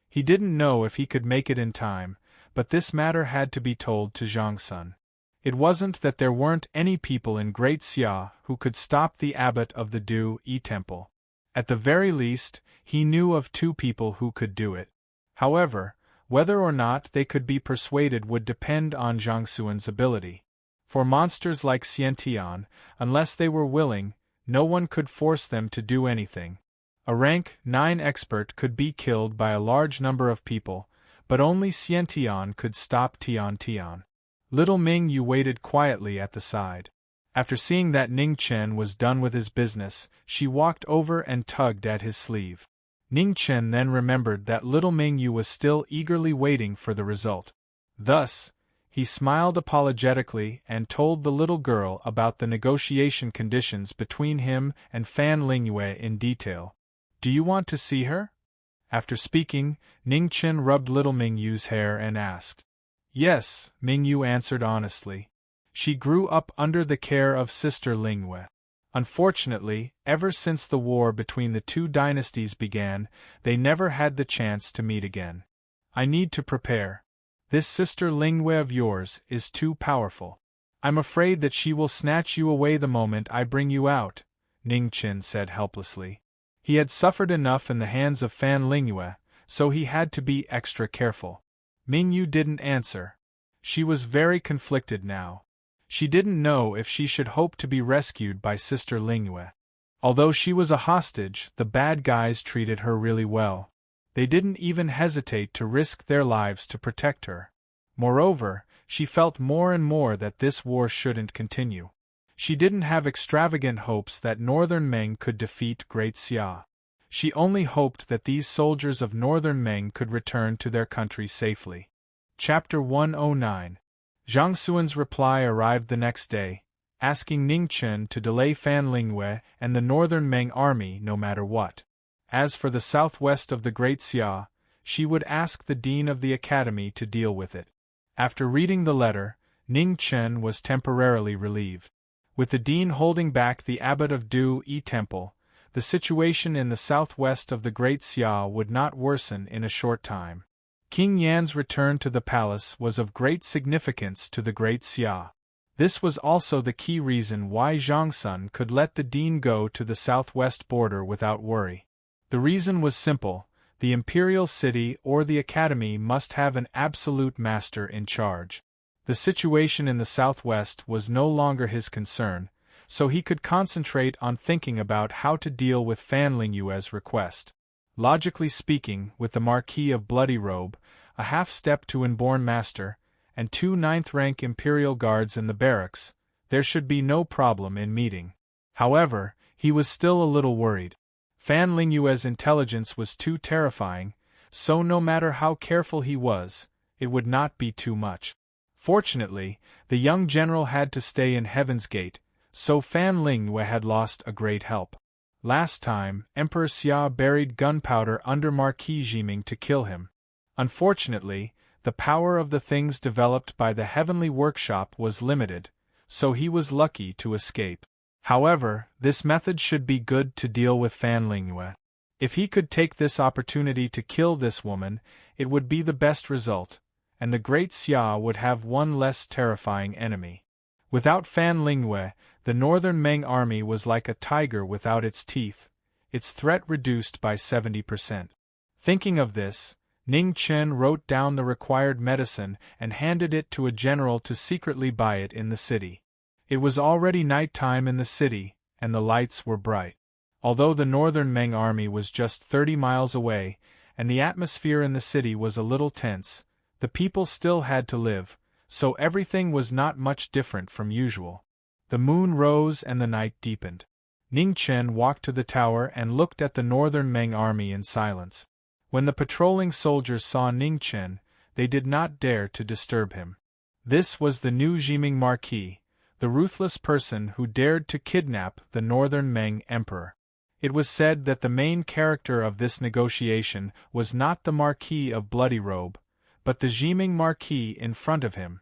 S1: He didn't know if he could make it in time, but this matter had to be told to Zhang Sun. It wasn't that there weren't any people in Great Xia who could stop the abbot of the Du-Yi temple. At the very least, he knew of 2 people who could do it. However, whether or not they could be persuaded would depend on Zhang Sun's ability. For monsters like Xiantian, unless they were willing, no one could force them to do anything. A rank 9 expert could be killed by a large number of people, but only Xiantian could stop Tian. Little Ming Yu waited quietly at the side. After seeing that Ningchen was done with his business, she walked over and tugged at his sleeve. Ningchen then remembered that little Ming Yu was still eagerly waiting for the result. Thus, he smiled apologetically and told the little girl about the negotiation conditions between him and Fan Lingyue in detail. Do you want to see her? After speaking, Ning Chen rubbed little Mingyu's hair and asked. Yes, Mingyu answered honestly. She grew up under the care of Sister Lingyue. Unfortunately, ever since the war between the two dynasties began, they never had the chance to meet again. I need to prepare. This Sister Lingyue of yours is too powerful. I'm afraid that she will snatch you away the moment I bring you out, Ning Chen said helplessly. He had suffered enough in the hands of Fan Lingyue, so he had to be extra careful. Mingyu didn't answer. She was very conflicted now. She didn't know if she should hope to be rescued by Sister Lingyue. Although she was a hostage, the bad guys treated her really well. They didn't even hesitate to risk their lives to protect her. Moreover, she felt more and more that this war shouldn't continue. She didn't have extravagant hopes that Northern Meng could defeat Great Xia. She only hoped that these soldiers of Northern Meng could return to their country safely. Chapter 109. Zhang Xuan's reply arrived the next day, asking Ning Chen to delay Fan Lingyue and the Northern Meng army no matter what. As for the southwest of the Great Xia, she would ask the dean of the academy to deal with it. After reading the letter, Ning Chen was temporarily relieved. With the dean holding back the abbot of Du Yi Temple, the situation in the southwest of the Great Xia would not worsen in a short time. King Yan's return to the palace was of great significance to the Great Xia. This was also the key reason why Zhang Sun could let the dean go to the southwest border without worry. The reason was simple: the imperial city or the academy must have an absolute master in charge. The situation in the southwest was no longer his concern, so he could concentrate on thinking about how to deal with Fan Lingyue's request. Logically speaking, with the Marquis of Bloody Robe, a half-step to inborn master, and 2 ninth-rank imperial guards in the barracks, there should be no problem in meeting. However, he was still a little worried. Fan Lingyue's intelligence was too terrifying, so no matter how careful he was, it would not be too much. Fortunately, the young general had to stay in Heaven's Gate, so Fan Lingyue had lost a great help. Last time, Emperor Xia buried gunpowder under Marquis Jiming to kill him. Unfortunately, the power of the things developed by the Heavenly Workshop was limited, so he was lucky to escape. However, this method should be good to deal with Fan Lingyue. If he could take this opportunity to kill this woman, it would be the best result, and the Great Xia would have one less terrifying enemy. Without Fan Lingyue, the Northern Meng army was like a tiger without its teeth, its threat reduced by 70%. Thinking of this, Ning Chen wrote down the required medicine and handed it to a general to secretly buy it in the city. It was already night time in the city, and the lights were bright. Although the Northern Meng army was just 30 miles away, and the atmosphere in the city was a little tense, the people still had to live, so everything was not much different from usual. The moon rose and the night deepened. Ning Chen walked to the tower and looked at the Northern Meng army in silence. When the patrolling soldiers saw Ning Chen, they did not dare to disturb him. This was the new Jiming Marquis, the ruthless person who dared to kidnap the Northern Meng emperor. It was said that the main character of this negotiation was not the Marquis of Bloody Robe, but the Jiming Marquis in front of him.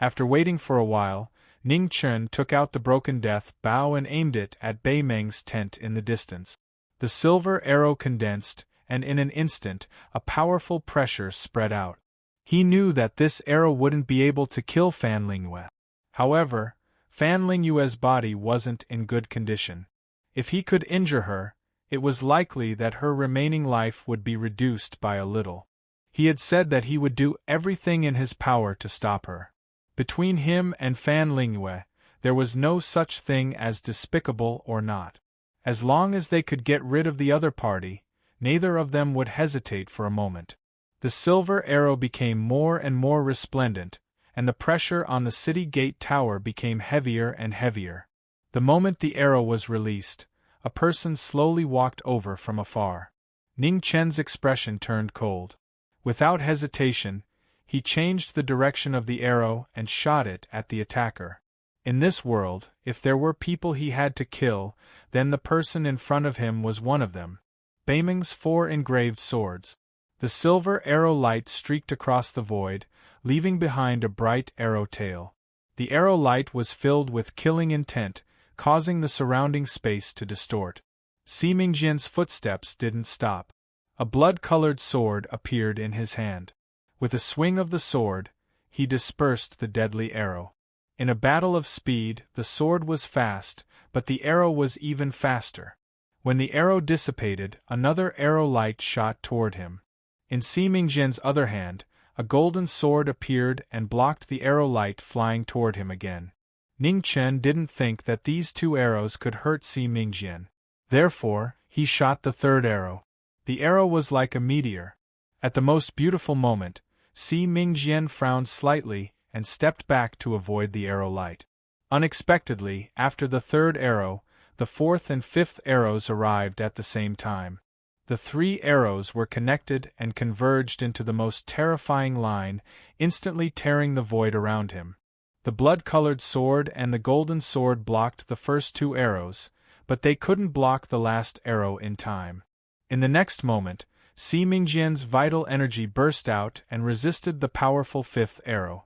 S1: After waiting for a while, Ning Chen took out the broken death bow and aimed it at Bei Meng's tent in the distance. The silver arrow condensed, and in an instant, a powerful pressure spread out. He knew that this arrow wouldn't be able to kill Fan Lingyue. However, Fan Lingyue's body wasn't in good condition. If he could injure her, it was likely that her remaining life would be reduced by a little. He had said that he would do everything in his power to stop her. Between him and Fan Lingyue, there was no such thing as despicable or not. As long as they could get rid of the other party, neither of them would hesitate for a moment. The silver arrow became more and more resplendent, and the pressure on the city gate tower became heavier and heavier. The moment the arrow was released, a person slowly walked over from afar. Ning Chen's expression turned cold. Without hesitation, he changed the direction of the arrow and shot it at the attacker. In this world, if there were people he had to kill, then the person in front of him was one of them. Beimeng's 4 engraved swords. The silver arrow light streaked across the void, leaving behind a bright arrow tail. The arrow light was filled with killing intent, causing the surrounding space to distort. Si Mingjian's footsteps didn't stop. A blood-colored sword appeared in his hand. With a swing of the sword, he dispersed the deadly arrow. In a battle of speed, the sword was fast, but the arrow was even faster. When the arrow dissipated, another arrow light shot toward him. In Si Mingjian's other hand, a golden sword appeared and blocked the arrow light flying toward him again. Ning Chen didn't think that these 2 arrows could hurt Si Mingjian. Therefore, he shot the 3rd arrow. The arrow was like a meteor. At the most beautiful moment, Si Mingjian frowned slightly and stepped back to avoid the arrow light. Unexpectedly, after the 3rd arrow, the 4th and 5th arrows arrived at the same time. The 3 arrows were connected and converged into the most terrifying line, instantly tearing the void around him. The blood-colored sword and the golden sword blocked the first 2 arrows, but they couldn't block the last arrow in time. In the next moment, Si Mingjian's vital energy burst out and resisted the powerful 5th arrow.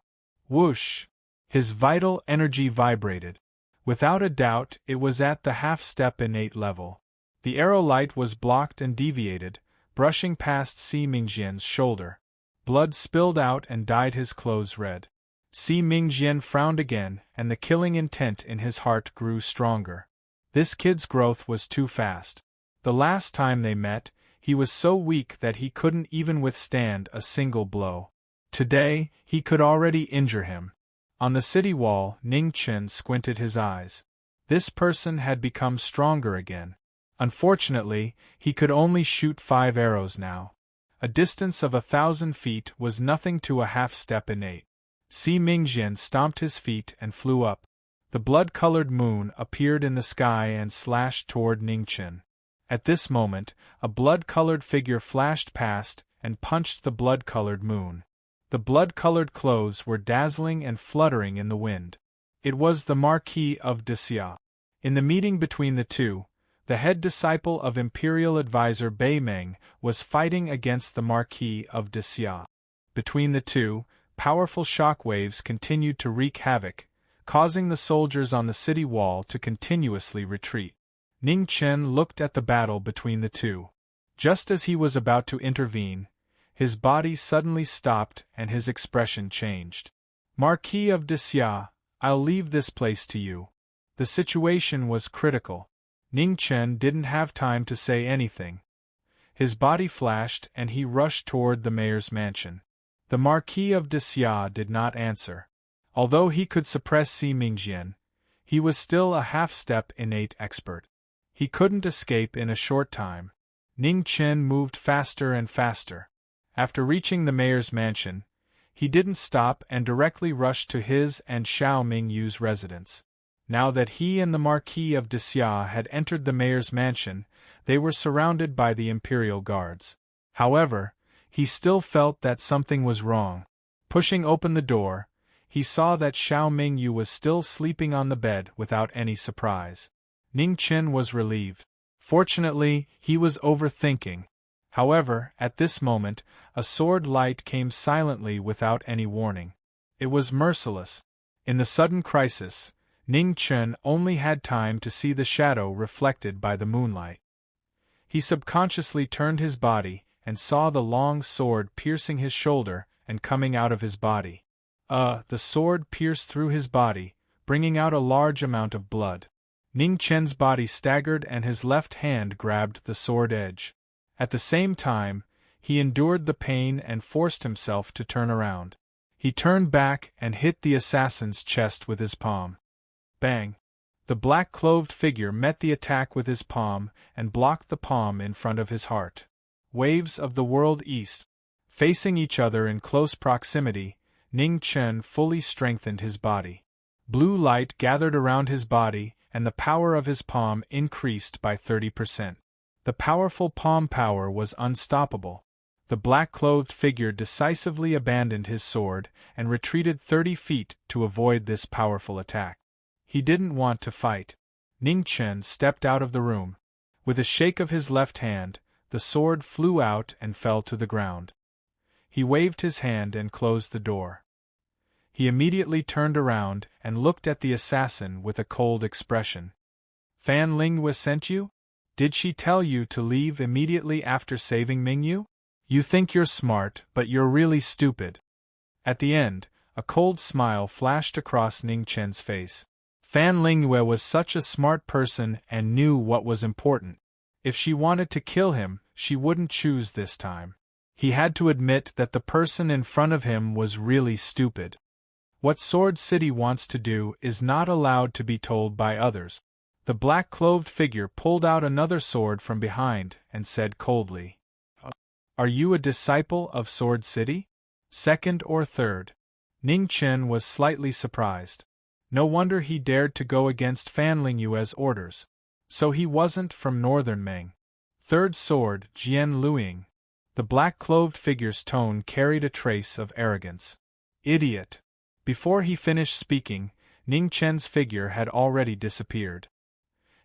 S1: Whoosh! His vital energy vibrated. Without a doubt, it was at the half-step innate level. The arrow light was blocked and deviated, brushing past Si Mingjian's shoulder. Blood spilled out and dyed his clothes red. Si Mingjian frowned again, and the killing intent in his heart grew stronger. This kid's growth was too fast. The last time they met, he was so weak that he couldn't even withstand a single blow. Today, he could already injure him. On the city wall, Ning Chen squinted his eyes. This person had become stronger again. Unfortunately, he could only shoot 5 arrows now. A distance of 1,000 feet was nothing to a half-step innate. Si Mingjian stomped his feet and flew up. The blood-colored moon appeared in the sky and slashed toward Ning Chen. At this moment, a blood-colored figure flashed past and punched the blood-colored moon. The blood-colored clothes were dazzling and fluttering in the wind. It was the Marquis of Xia. In the meeting between the two, the head disciple of Imperial Advisor Beimeng was fighting against the Marquis of Xia. Between the two, powerful shock waves continued to wreak havoc, causing the soldiers on the city wall to continuously retreat. Ning Chen looked at the battle between the two. Just as he was about to intervene, his body suddenly stopped and his expression changed. Marquis of Xia, I'll leave this place to you. The situation was critical. Ning Chen didn't have time to say anything. His body flashed and he rushed toward the mayor's mansion. The Marquis of Xia did not answer. Although he could suppress Si Mingjian, he was still a half-step innate expert. He couldn't escape in a short time. Ning Chen moved faster and faster. After reaching the mayor's mansion, he didn't stop and directly rushed to his and Xiao Mingyu's residence. Now that he and the Marquis of Xia had entered the mayor's mansion, they were surrounded by the imperial guards. However, he still felt that something was wrong. Pushing open the door, he saw that Xiao Mingyu was still sleeping on the bed without any surprise. Ning Chen was relieved. Fortunately, he was overthinking. However, at this moment, a sword light came silently without any warning. It was merciless. In the sudden crisis, Ning Chen only had time to see the shadow reflected by the moonlight. He subconsciously turned his body and saw the long sword piercing his shoulder and coming out of his body. The sword pierced through his body, bringing out a large amount of blood. Ning Chen's body staggered and his left hand grabbed the sword edge. At the same time, he endured the pain and forced himself to turn around. He turned back and hit the assassin's chest with his palm. Bang! The black-clothed figure met the attack with his palm and blocked the palm in front of his heart. Waves of the world east. Facing each other in close proximity, Ning Chen fully strengthened his body. Blue light gathered around his body, and the power of his palm increased by 30%. The powerful palm power was unstoppable. The black-clothed figure decisively abandoned his sword and retreated 30 feet to avoid this powerful attack. He didn't want to fight. Ning Chen stepped out of the room. With a shake of his left hand, the sword flew out and fell to the ground. He waved his hand and closed the door. He immediately turned around and looked at the assassin with a cold expression. Fan Lingyue sent you? Did she tell you to leave immediately after saving Mingyu? You think you're smart, but you're really stupid. At the end, a cold smile flashed across Ning Chen's face. Fan Lingyue was such a smart person and knew what was important. If she wanted to kill him, she wouldn't choose this time. He had to admit that the person in front of him was really stupid. What Sword City wants to do is not allowed to be told by others. The black-clothed figure pulled out another sword from behind and said coldly, "Are you a disciple of Sword City? Second or third?" Ning Chen was slightly surprised. No wonder he dared to go against Fan Lingyue's orders. So he wasn't from Northern Meng. Third sword, Jian Luiying. The black-clothed figure's tone carried a trace of arrogance. Idiot! Before he finished speaking, Ning Chen's figure had already disappeared.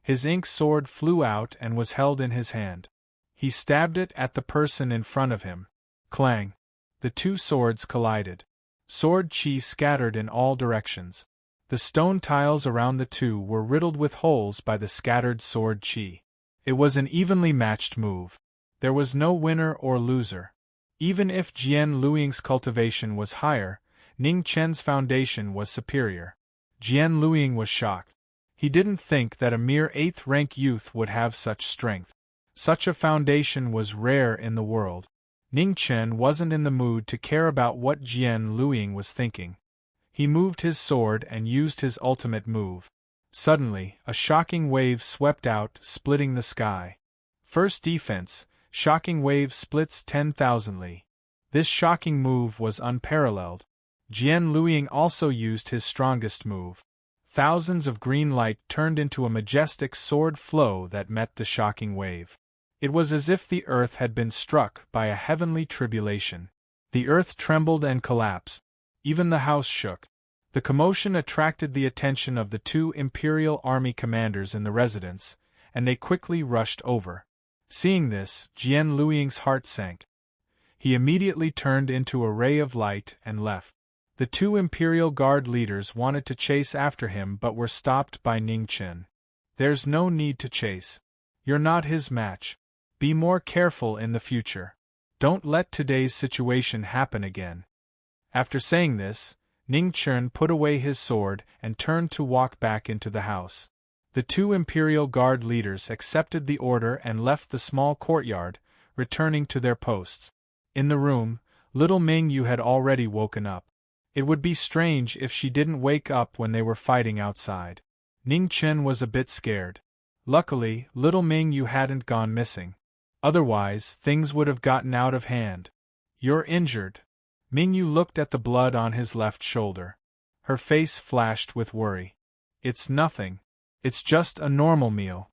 S1: His ink sword flew out and was held in his hand. He stabbed it at the person in front of him. Clang! The two swords collided. Sword chi scattered in all directions. The stone tiles around the two were riddled with holes by the scattered sword chi. It was an evenly matched move. There was no winner or loser. Even if Jian Luiying's cultivation was higher, Ning Chen's foundation was superior. Jian Luiying was shocked. He didn't think that a mere 8th-rank youth would have such strength. Such a foundation was rare in the world. Ning Chen wasn't in the mood to care about what Jian Luiying was thinking. He moved his sword and used his ultimate move. Suddenly, a shocking wave swept out, splitting the sky. First defense, shocking wave splits 10,000 li. This shocking move was unparalleled. Jian Luiying also used his strongest move. Thousands of green light turned into a majestic sword flow that met the shocking wave. It was as if the earth had been struck by a heavenly tribulation. The earth trembled and collapsed. Even the house shook. The commotion attracted the attention of the two Imperial Army commanders in the residence, and they quickly rushed over. Seeing this, Jian Luiying's heart sank. He immediately turned into a ray of light and left. The two Imperial Guard leaders wanted to chase after him but were stopped by Ning Chen. There's no need to chase. You're not his match. Be more careful in the future. Don't let today's situation happen again. After saying this, Ning Chen put away his sword and turned to walk back into the house. The two Imperial Guard leaders accepted the order and left the small courtyard, returning to their posts. In the room, little Mingyu had already woken up. It would be strange if she didn't wake up when they were fighting outside. Ning Chen was a bit scared. Luckily, little Mingyu hadn't gone missing. Otherwise, things would have gotten out of hand. You're injured. Mingyu looked at the blood on his left shoulder. Her face flashed with worry. It's nothing. It's just a normal meal.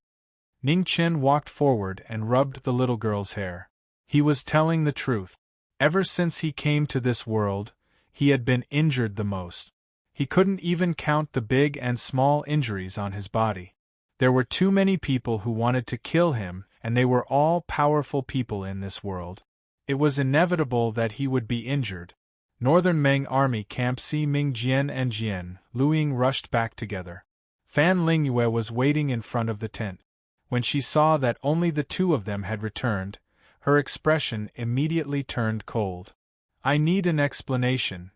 S1: Ning Chen walked forward and rubbed the little girl's hair. He was telling the truth. Ever since he came to this world, he had been injured the most. He couldn't even count the big and small injuries on his body. There were too many people who wanted to kill him, and they were all powerful people in this world. It was inevitable that he would be injured. Northern Meng Army Camp Si Ming Jian and Jian Luiying rushed back together. Fan Lingyue was waiting in front of the tent. When she saw that only the two of them had returned, her expression immediately turned cold. I need an explanation,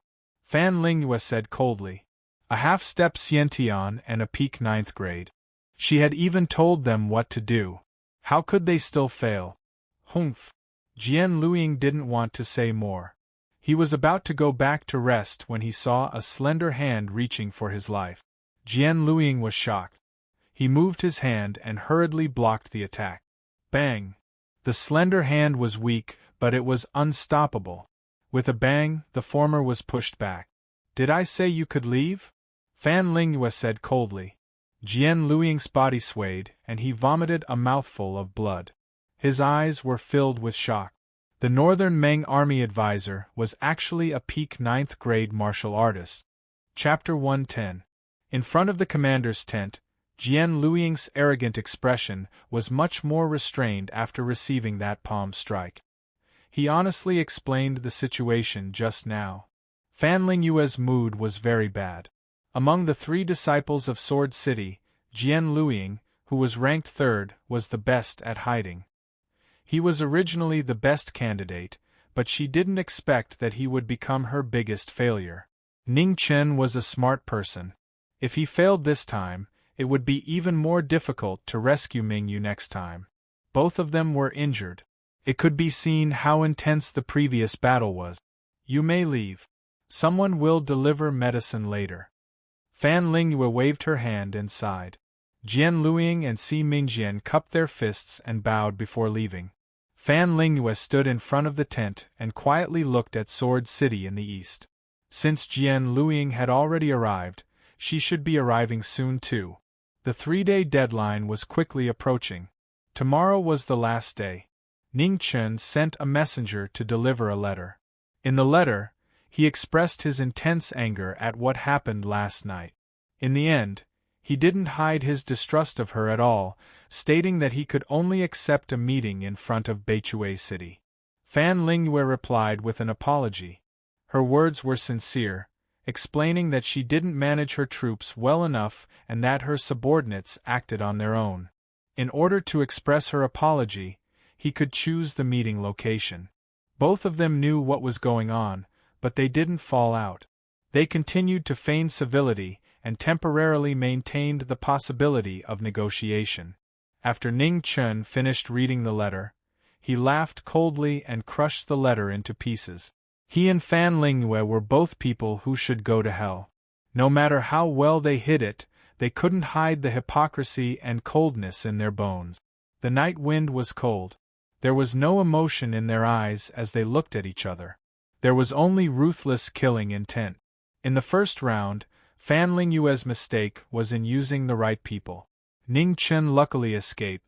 S1: Fan Lingyue said coldly. A half-step Xiantian and a peak 9th grade. She had even told them what to do. How could they still fail? Humph. Jian Luiying didn't want to say more. He was about to go back to rest when he saw a slender hand reaching for his life. Jian Luiying was shocked. He moved his hand and hurriedly blocked the attack. Bang! The slender hand was weak, but it was unstoppable. With a bang, the former was pushed back. Did I say you could leave? Fan Lingyue said coldly. Jian Luiying's body swayed, and he vomited a mouthful of blood. His eyes were filled with shock. The Northern Meng Army advisor was actually a peak 9th grade martial artist. Chapter 110. In front of the commander's tent, Jian Luiying's arrogant expression was much more restrained after receiving that palm strike. He honestly explained the situation just now. Fan Lingyue's mood was very bad. Among the 3 disciples of Sword City, Jian Luiying, who was ranked 3rd, was the best at hiding. He was originally the best candidate, but she didn't expect that he would become her biggest failure. Ning Chen was a smart person. If he failed this time, it would be even more difficult to rescue Mingyu next time. Both of them were injured. It could be seen how intense the previous battle was. You may leave. Someone will deliver medicine later. Fan Lingyue waved her hand and sighed. Jian Luiying and Si Mingjian cupped their fists and bowed before leaving. Fan Lingyue stood in front of the tent and quietly looked at Sword City in the east. Since Jian Luiying had already arrived, she should be arriving soon too. The 3-day deadline was quickly approaching. Tomorrow was the last day. Ning Chen sent a messenger to deliver a letter. In the letter, he expressed his intense anger at what happened last night. In the end, he didn't hide his distrust of her at all, stating that he could only accept a meeting in front of Beichui City. Fan Lingyue replied with an apology. Her words were sincere, explaining that she didn't manage her troops well enough and that her subordinates acted on their own. In order to express her apology, he could choose the meeting location. Both of them knew what was going on, but they didn't fall out. They continued to feign civility and temporarily maintained the possibility of negotiation. After Ning Chen finished reading the letter, he laughed coldly and crushed the letter into pieces. He and Fan Lingyue were both people who should go to hell. No matter how well they hid it, they couldn't hide the hypocrisy and coldness in their bones. The night wind was cold. There was no emotion in their eyes as they looked at each other. There was only ruthless killing intent. In the first round, Fan Lingyue's mistake was in using the right people. Ning Chen luckily escaped.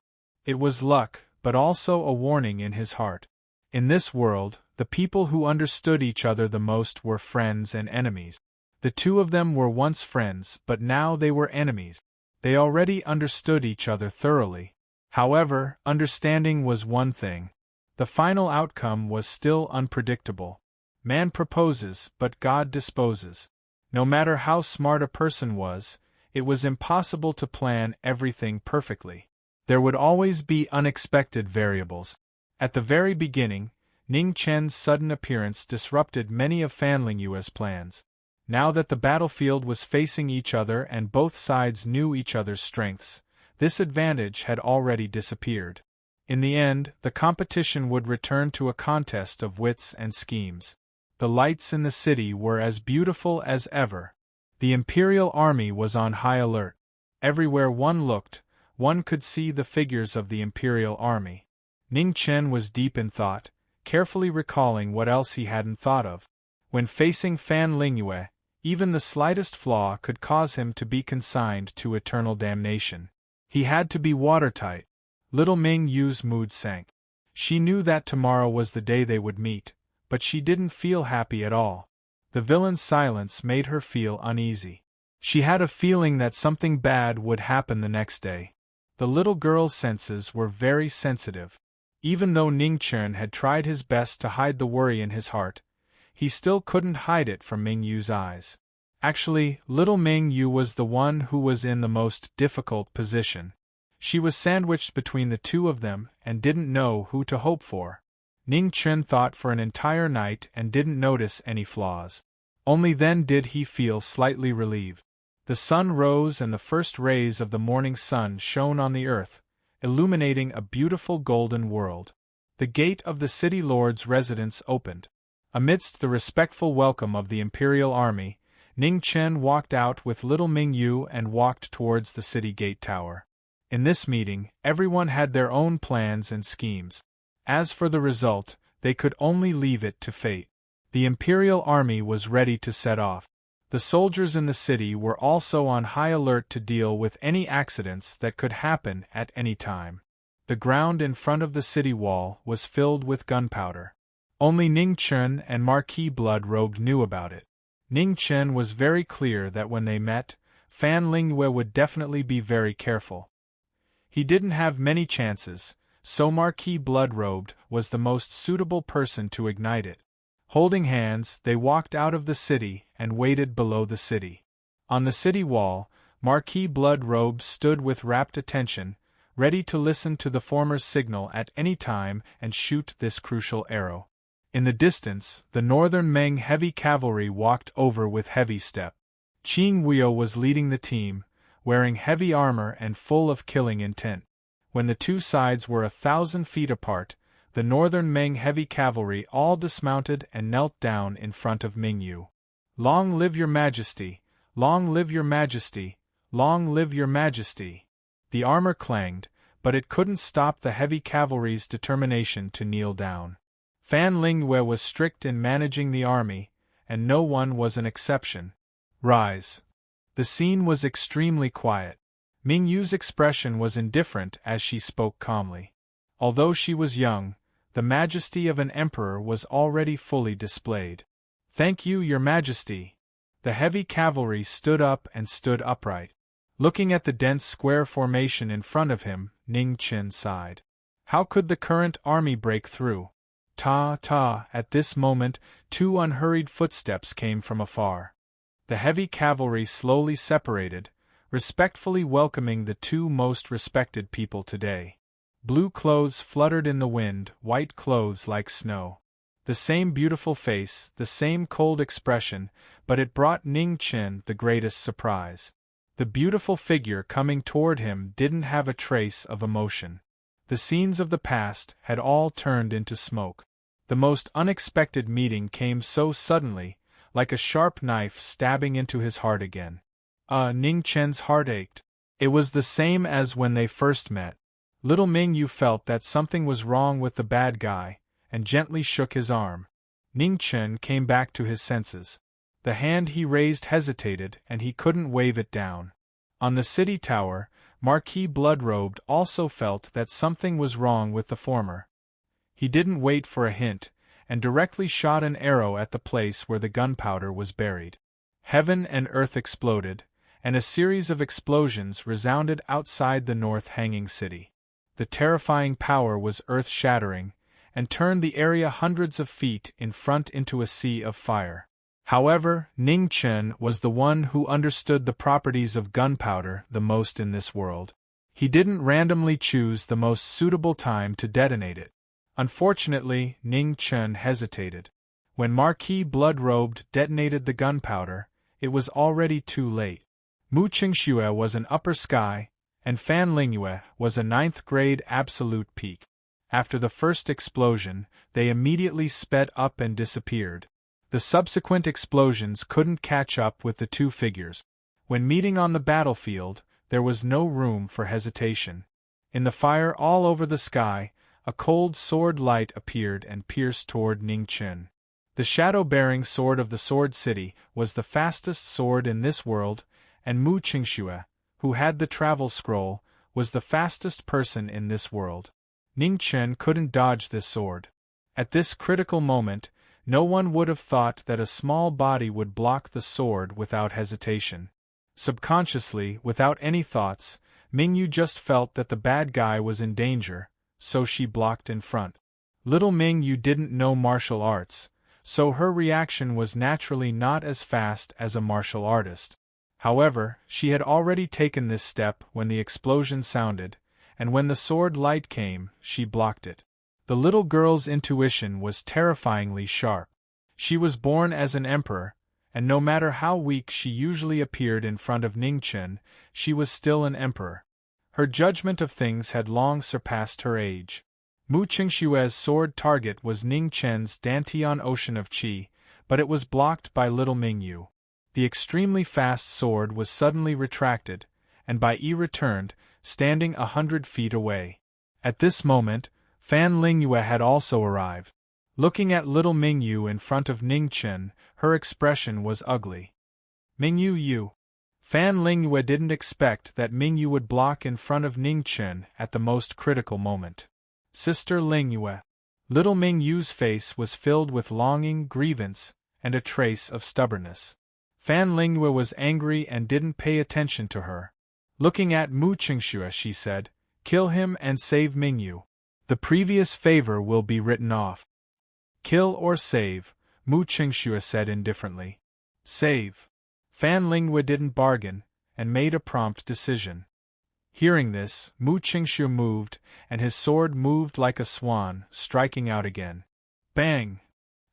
S1: It was luck, but also a warning in his heart. In this world, the people who understood each other the most were friends and enemies. The 2 of them were once friends, but now they were enemies. They already understood each other thoroughly. However, understanding was one thing. The final outcome was still unpredictable. Man proposes, but God disposes. No matter how smart a person was, it was impossible to plan everything perfectly. There would always be unexpected variables. At the very beginning, Ning Chen's sudden appearance disrupted many of Fan Lingyue's plans. Now that the battlefield was facing each other and both sides knew each other's strengths, this advantage had already disappeared. In the end, the competition would return to a contest of wits and schemes. The lights in the city were as beautiful as ever. The Imperial Army was on high alert. Everywhere one looked, one could see the figures of the Imperial Army. Ning Chen was deep in thought, carefully recalling what else he hadn't thought of. When facing Fan Lingyue, even the slightest flaw could cause him to be consigned to eternal damnation. He had to be watertight. Little Mingyu's mood sank. She knew that tomorrow was the day they would meet, but she didn't feel happy at all. The villain's silence made her feel uneasy. She had a feeling that something bad would happen the next day. The little girl's senses were very sensitive. Even though Ning Chen had tried his best to hide the worry in his heart, he still couldn't hide it from Mingyu's eyes. Actually, little Mingyu was the one who was in the most difficult position. She was sandwiched between the 2 of them and didn't know who to hope for. Ning Chen thought for an entire night and didn't notice any flaws. Only then did he feel slightly relieved. The sun rose and the first rays of the morning sun shone on the earth, illuminating a beautiful golden world. The gate of the city lord's residence opened. Amidst the respectful welcome of the Imperial Army, Ning Chen walked out with little Mingyu and walked towards the city gate tower. In this meeting, everyone had their own plans and schemes. As for the result, they could only leave it to fate. The Imperial Army was ready to set off. The soldiers in the city were also on high alert to deal with any accidents that could happen at any time. The ground in front of the city wall was filled with gunpowder. Only Ning Chen and Marquis Blood-Rogue knew about it. Ning Chen was very clear that when they met, Fan Lingyue would definitely be very careful. He didn't have many chances, so Marquis Blood-Robed was the most suitable person to ignite it. Holding hands, they walked out of the city and waited below the city. On the city wall, Marquis Blood-Robed stood with rapt attention, ready to listen to the former's signal at any time and shoot this crucial arrow. In the distance, the northern Meng heavy cavalry walked over with heavy step. Qing Huo was leading the team, wearing heavy armor and full of killing intent. When the two sides were 1,000 feet apart, the northern Meng heavy cavalry all dismounted and knelt down in front of Mingyu. "Long live your majesty! Long live your majesty! Long live your majesty!" The armor clanged, but it couldn't stop the heavy cavalry's determination to kneel down. Fan Lingyue was strict in managing the army, and no one was an exception. "Rise." The scene was extremely quiet. Mingyu's expression was indifferent as she spoke calmly. Although she was young, the majesty of an emperor was already fully displayed. "Thank you, your majesty." The heavy cavalry stood up and stood upright. Looking at the dense square formation in front of him, Ning Qin sighed. How could the current army break through? Ta! At this moment, 2 unhurried footsteps came from afar. The heavy cavalry slowly separated, respectfully welcoming the 2 most respected people today. Blue clothes fluttered in the wind, white clothes like snow. The same beautiful face, the same cold expression, but it brought Ning Qin the greatest surprise. The beautiful figure coming toward him didn't have a trace of emotion. The scenes of the past had all turned into smoke. The most unexpected meeting came so suddenly, like a sharp knife stabbing into his heart again. Ning Qin's heart ached. It was the same as when they first met. Little Mingyu felt that something was wrong with the bad guy, and gently shook his arm. Ning Qin came back to his senses. The hand he raised hesitated and he couldn't wave it down. On the city tower, Marquis Blood-Robed also felt that something was wrong with the former. He didn't wait for a hint, and directly shot an arrow at the place where the gunpowder was buried. Heaven and earth exploded, and a series of explosions resounded outside the north-hanging city. The terrifying power was earth-shattering, and turned the area hundreds of feet in front into a sea of fire. However, Ning Qin was the one who understood the properties of gunpowder the most in this world. He didn't randomly choose the most suitable time to detonate it. Unfortunately, Ning Qin hesitated. When Marquis Blood-Robed detonated the gunpowder, it was already too late. Mu Qingxue was an upper sky, and Fan Lingyue was a 9th grade absolute peak. After the first explosion, they immediately sped up and disappeared. The subsequent explosions couldn't catch up with the 2 figures. When meeting on the battlefield, there was no room for hesitation. In the fire all over the sky, a cold sword light appeared and pierced toward Ning Qin. The shadow-bearing sword of the Sword City was the fastest sword in this world, and Mu Qingxue, who had the travel scroll, was the fastest person in this world. Ning Qin couldn't dodge this sword. At this critical moment, no one would have thought that a small body would block the sword without hesitation. Subconsciously, without any thoughts, Mingyu just felt that the bad guy was in danger, so she blocked in front. Little Mingyu didn't know martial arts, so her reaction was naturally not as fast as a martial artist. However, she had already taken this step when the explosion sounded, and when the sword light came, she blocked it. The little girl's intuition was terrifyingly sharp. She was born as an emperor, and no matter how weak she usually appeared in front of Ning Qin, she was still an emperor. Her judgment of things had long surpassed her age. Mu Qingxue's sword target was Ning Qin's Dantian Ocean of Qi, but it was blocked by little Mingyu. The extremely fast sword was suddenly retracted, and Bai Yi returned, standing 100 feet away. At this moment, Fan Lingyue had also arrived. Looking at little Mingyu in front of Ning Qin, her expression was ugly. "Mingyu, you." Fan Lingyue didn't expect that Mingyu would block in front of Ning Qin at the most critical moment. "Sister Lingyue." Little Mingyu's face was filled with longing, grievance, and a trace of stubbornness. Fan Lingyue was angry and didn't pay attention to her. Looking at Mu Qingxue, she said, "Kill him and save Mingyu. The previous favor will be written off." "Kill or save," Mu Qingxue said indifferently. "Save." Fan Lingyue didn't bargain, and made a prompt decision. Hearing this, Mu Qingxue moved, and his sword moved like a swan, striking out again. Bang!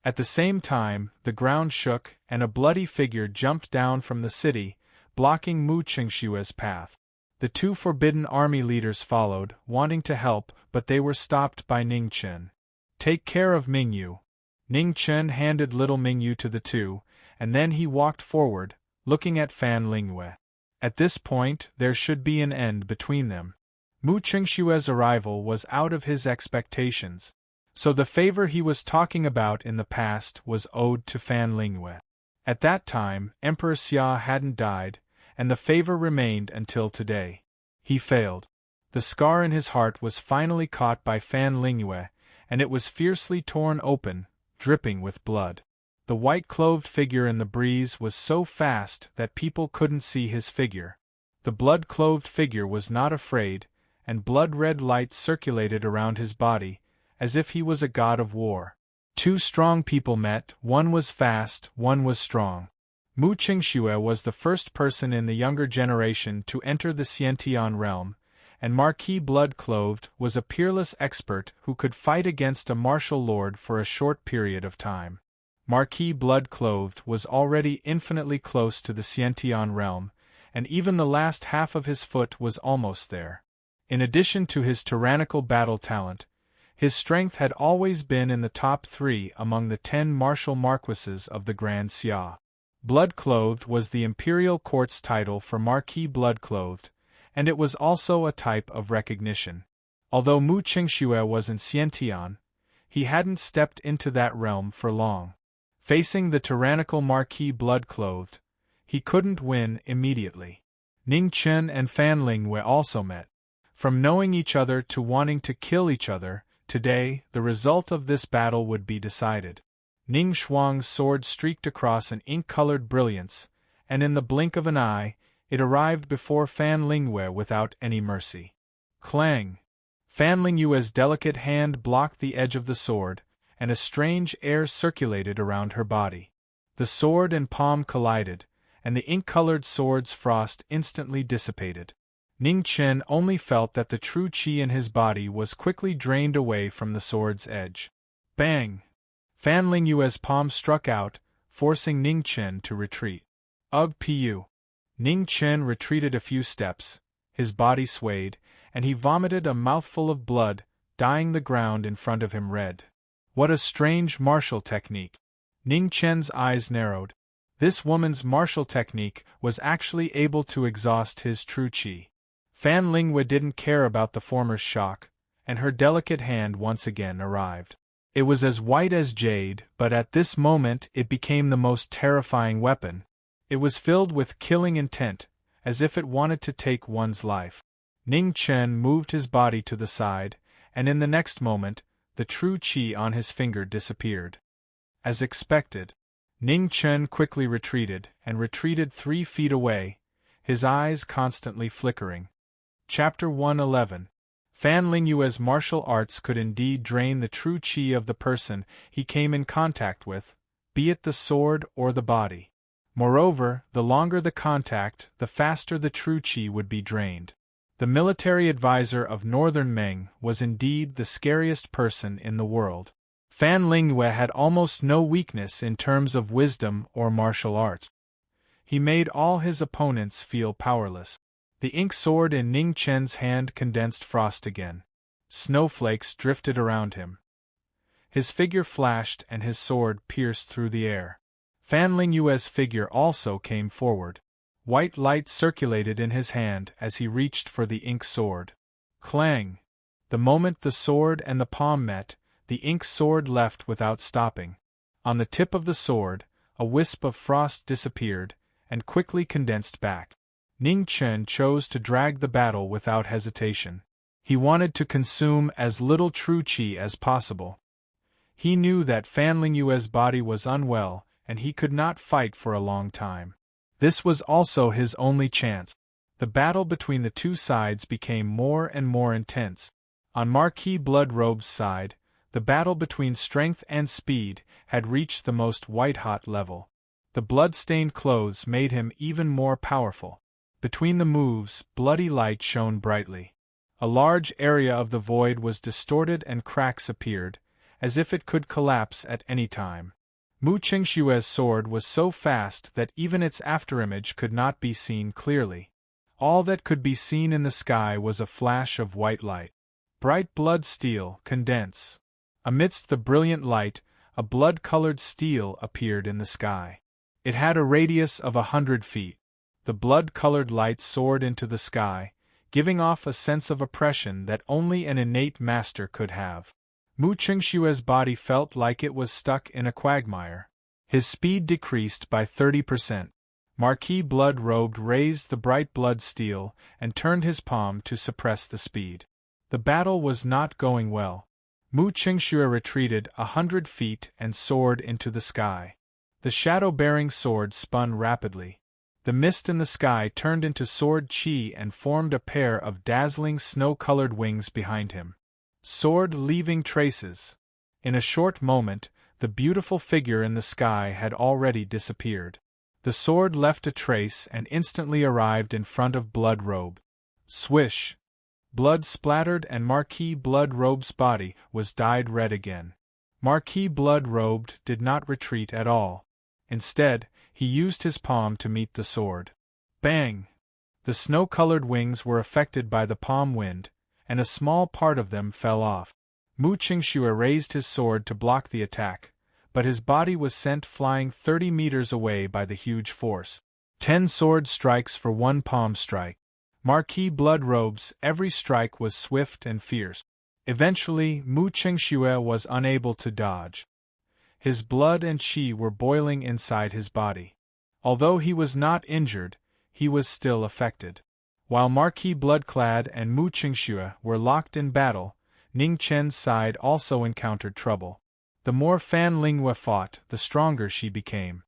S1: At the same time, the ground shook, and a bloody figure jumped down from the city, blocking Mu Qingxue's path. The two forbidden army leaders followed, wanting to help, but they were stopped by Ning Chen. "Take care of Mingyu." Ning Chen handed little Mingyu to the two, and then he walked forward, looking at Fan Lingyue. At this point, there should be an end between them. Mu Qingxue's arrival was out of his expectations. So the favor he was talking about in the past was owed to Fan Lingyue. At that time, Emperor Xia hadn't died, and the favor remained until today. He failed. The scar in his heart was finally caught by Fan Lingyue, and it was fiercely torn open, dripping with blood. The white-clothed figure in the breeze was so fast that people couldn't see his figure. The blood-clothed figure was not afraid, and blood-red light circulated around his body, as if he was a god of war. Two strong people met, one was fast, one was strong. Mu Qingxue was the first person in the younger generation to enter the Xiantian realm, and Marquis Blood-Clothed was a peerless expert who could fight against a martial lord for a short period of time. Marquis Blood-Clothed was already infinitely close to the Xiantian realm, and even the last half of his foot was almost there. In addition to his tyrannical battle talent, his strength had always been in the top 3 among the 10 martial marquises of the Grand Xia. Blood-Clothed was the imperial court's title for Marquis Blood-Clothed, and it was also a type of recognition. Although Mu Qingxue was in Xiantian, he hadn't stepped into that realm for long. Facing the tyrannical Marquis Blood-Clothed, he couldn't win immediately. Ning Chen and Fan Lingyue also met. From knowing each other to wanting to kill each other, today, the result of this battle would be decided. Ning Shuang's sword streaked across an ink-colored brilliance, and in the blink of an eye, it arrived before Fan Lingyue without any mercy. Clang! Fan Lingyue's delicate hand blocked the edge of the sword, and a strange air circulated around her body. The sword and palm collided, and the ink-colored sword's frost instantly dissipated. Ning Chen only felt that the true qi in his body was quickly drained away from the sword's edge. Bang! Fan Lingyue's palm struck out, forcing Ning Chen to retreat. Ugh pu! Ning Chen retreated a few steps, his body swayed, and he vomited a mouthful of blood, dyeing the ground in front of him red. What a strange martial technique! Ning Chen's eyes narrowed. This woman's martial technique was actually able to exhaust his true qi. Fan Lingyue didn't care about the former's shock, and her delicate hand once again arrived. It was as white as jade, but at this moment it became the most terrifying weapon. It was filled with killing intent, as if it wanted to take one's life. Ning Chen moved his body to the side, and in the next moment, the true qi on his finger disappeared. As expected, Ning Chen quickly retreated, and retreated 3 feet away, his eyes constantly flickering. Chapter 111. Fan Lingyue's martial arts could indeed drain the true qi of the person he came in contact with, be it the sword or the body. Moreover, the longer the contact, the faster the true qi would be drained. The military advisor of Northern Meng was indeed the scariest person in the world. Fan Lingyue had almost no weakness in terms of wisdom or martial arts. He made all his opponents feel powerless. The ink sword in Ning Chen's hand condensed frost again. Snowflakes drifted around him. His figure flashed and his sword pierced through the air. Fan Lingyue's figure also came forward. White light circulated in his hand as he reached for the ink sword. Clang! The moment the sword and the palm met, the ink sword left without stopping. On the tip of the sword, a wisp of frost disappeared, and quickly condensed back. Ning Chen chose to drag the battle without hesitation. He wanted to consume as little true qi as possible. He knew that Fan Lingyue's body was unwell, and he could not fight for a long time. This was also his only chance. The battle between the two sides became more and more intense. On Marquis Blood-Robe's side, the battle between strength and speed had reached the most white-hot level. The blood-stained clothes made him even more powerful. Between the moves, bloody light shone brightly. A large area of the void was distorted and cracks appeared, as if it could collapse at any time. Mu Qingshue's sword was so fast that even its afterimage could not be seen clearly. All that could be seen in the sky was a flash of white light. Bright blood steel condense. Amidst the brilliant light, a blood-colored steel appeared in the sky. It had a radius of 100 feet. The blood-colored light soared into the sky, giving off a sense of oppression that only an innate master could have. Mu Qingshue's body felt like it was stuck in a quagmire. His speed decreased by 30%. Marquis Blood-Robed raised the bright blood steel and turned his palm to suppress the speed. The battle was not going well. Mu Qingxue retreated 100 feet and soared into the sky. The shadow-bearing sword spun rapidly. The mist in the sky turned into sword chi and formed a pair of dazzling snow-colored wings behind him. Sword leaving traces. In a short moment, the beautiful figure in the sky had already disappeared. The sword left a trace and instantly arrived in front of Blood-Robe. Swish! Blood splattered and Marquis Blood-Robe's body was dyed red again. Marquis Blood-Robed did not retreat at all. Instead, he used his palm to meet the sword. Bang! The snow-colored wings were affected by the palm wind, and a small part of them fell off. Mu Qingxue raised his sword to block the attack, but his body was sent flying 30 meters away by the huge force. 10 sword strikes for 1 palm strike. Marquis Blood-Robe's every strike was swift and fierce. Eventually, Mu Qingxue was unable to dodge. His blood and qi were boiling inside his body. Although he was not injured, he was still affected. While Marquis Bloodclad and Mu Qingxue were locked in battle, Ning Chen's side also encountered trouble. The more Fan Lingyue fought, the stronger she became.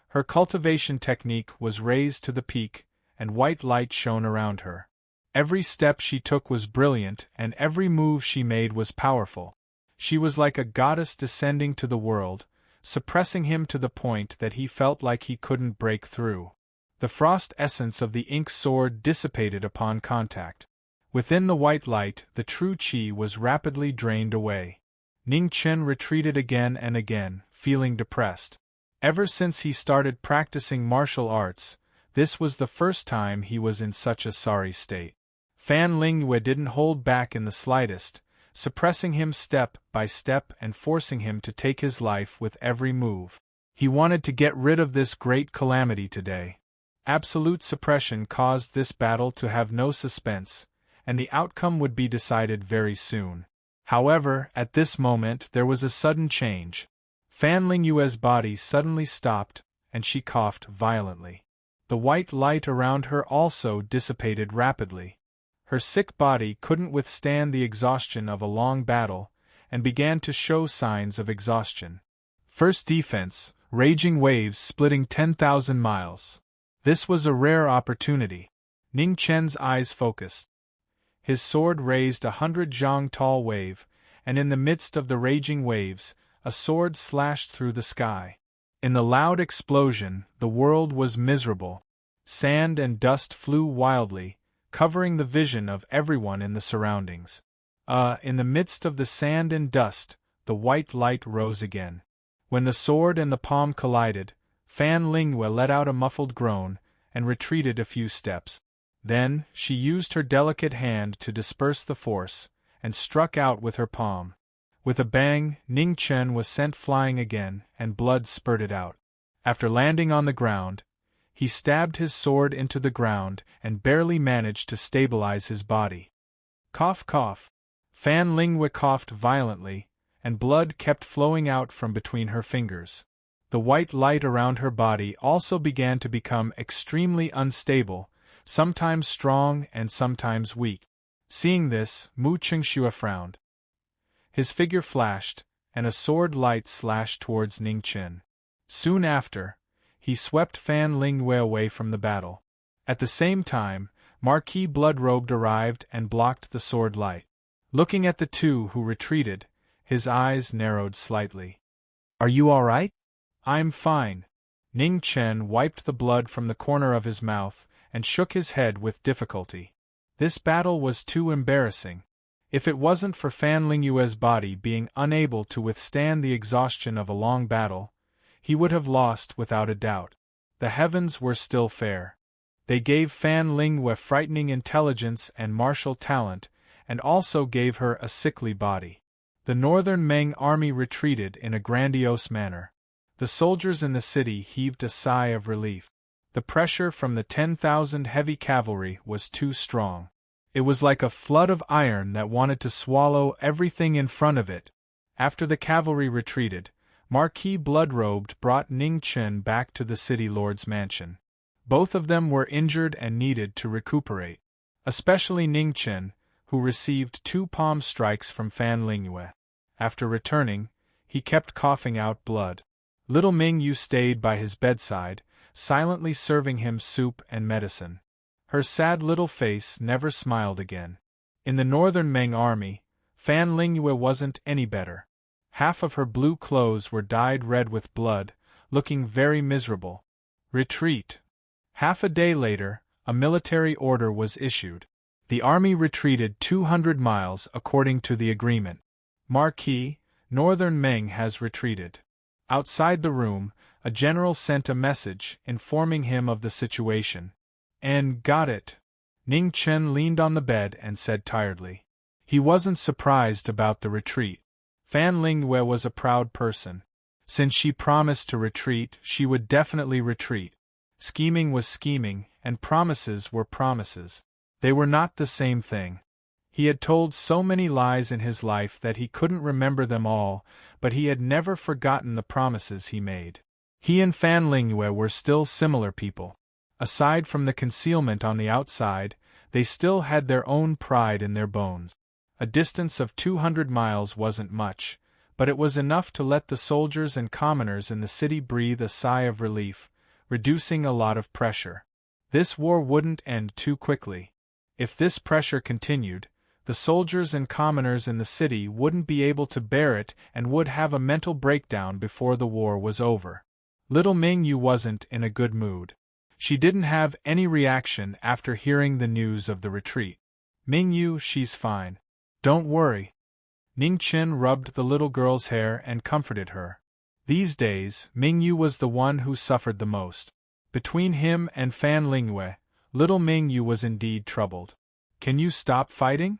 S1: Her cultivation technique was raised to the peak, and white light shone around her. Every step she took was brilliant, and every move she made was powerful. She was like a goddess descending to the world, suppressing him to the point that he felt like he couldn't break through. The frost essence of the ink sword dissipated upon contact. Within the white light, the true qi was rapidly drained away. Ning Chen retreated again and again, feeling depressed. Ever since he started practicing martial arts, this was the first time he was in such a sorry state. Fan Lingyue didn't hold back in the slightest, suppressing him step by step and forcing him to take his life with every move. He wanted to get rid of this great calamity today. Absolute suppression caused this battle to have no suspense, and the outcome would be decided very soon. However, at this moment there was a sudden change. Fan Lingyue's body suddenly stopped, and she coughed violently. The white light around her also dissipated rapidly. Her sick body couldn't withstand the exhaustion of a long battle, and began to show signs of exhaustion. First defense, raging waves splitting 10,000 miles. This was a rare opportunity. Ning Chen's eyes focused. His sword raised 100 zhang tall wave, and in the midst of the raging waves, a sword slashed through the sky. In the loud explosion, the world was miserable. Sand and dust flew wildly, covering the vision of everyone in the surroundings. In the midst of the sand and dust, the white light rose again. When the sword and the palm collided, Fan Lingyue let out a muffled groan, and retreated a few steps. Then, she used her delicate hand to disperse the force, and struck out with her palm. With a bang, Ning Chen was sent flying again, and blood spurted out. After landing on the ground, he stabbed his sword into the ground and barely managed to stabilize his body. Cough, cough. Fan Lingyue coughed violently, and blood kept flowing out from between her fingers. The white light around her body also began to become extremely unstable, sometimes strong and sometimes weak. Seeing this, Mu Qingxue frowned. His figure flashed, and a sword light slashed towards Ning Chen. Soon after, he swept Fan Lingyue away from the battle. At the same time, Marquis Bloodrobed arrived and blocked the sword light. Looking at the two who retreated, his eyes narrowed slightly. "Are you all right?" "I'm fine." Ning Chen wiped the blood from the corner of his mouth and shook his head with difficulty. This battle was too embarrassing. If it wasn't for Fan Lingyue's body being unable to withstand the exhaustion of a long battle, he would have lost without a doubt. The heavens were still fair. They gave Fan Lingyue frightening intelligence and martial talent, and also gave her a sickly body. The northern Meng army retreated in a grandiose manner. The soldiers in the city heaved a sigh of relief. The pressure from the 10,000 heavy cavalry was too strong. It was like a flood of iron that wanted to swallow everything in front of it. After the cavalry retreated, Marquis Bloodrobed brought Ning Chen back to the city lord's mansion. Both of them were injured and needed to recuperate. Especially Ning Chen, who received 2 palm strikes from Fan Lingyue. After returning, he kept coughing out blood. Little Mingyu stayed by his bedside, silently serving him soup and medicine. Her sad little face never smiled again. In the northern Meng army, Fan Lingyue wasn't any better. Half of her blue clothes were dyed red with blood, looking very miserable. Retreat. Half a day later, a military order was issued. The army retreated 200 miles according to the agreement. Marquis, Northern Meng has retreated. Outside the room, a general sent a message informing him of the situation. And got it. Ning Chen leaned on the bed and said tiredly. He wasn't surprised about the retreat. Fan Lingyue was a proud person. Since she promised to retreat, she would definitely retreat. Scheming was scheming, and promises were promises. They were not the same thing. He had told so many lies in his life that he couldn't remember them all, but he had never forgotten the promises he made. He and Fan Lingyue were still similar people. Aside from the concealment on the outside, they still had their own pride in their bones. A distance of 200 miles wasn't much, but it was enough to let the soldiers and commoners in the city breathe a sigh of relief, reducing a lot of pressure. This war wouldn't end too quickly. If this pressure continued, the soldiers and commoners in the city wouldn't be able to bear it and would have a mental breakdown before the war was over. Little Mingyu wasn't in a good mood. She didn't have any reaction after hearing the news of the retreat. "Mingyu, she's fine. Don't worry." Ning Chen rubbed the little girl's hair and comforted her. These days, Mingyu was the one who suffered the most. Between him and Fan Lingyue, little Mingyu was indeed troubled. "Can you stop fighting?"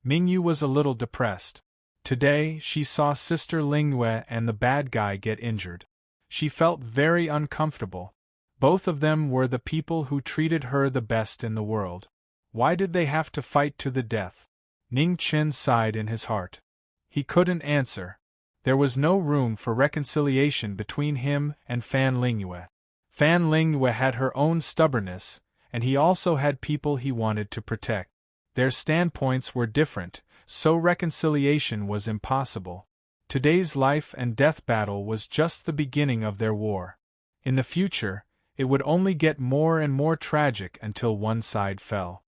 S1: Mingyu was a little depressed. Today, she saw Sister Lingyue and the bad guy get injured. She felt very uncomfortable. Both of them were the people who treated her the best in the world. Why did they have to fight to the death? Ning Chen sighed in his heart. He couldn't answer. There was no room for reconciliation between him and Fan Lingyue. Fan Lingyue had her own stubbornness, and he also had people he wanted to protect. Their standpoints were different, so reconciliation was impossible. Today's life and death battle was just the beginning of their war. In the future, it would only get more and more tragic until one side fell.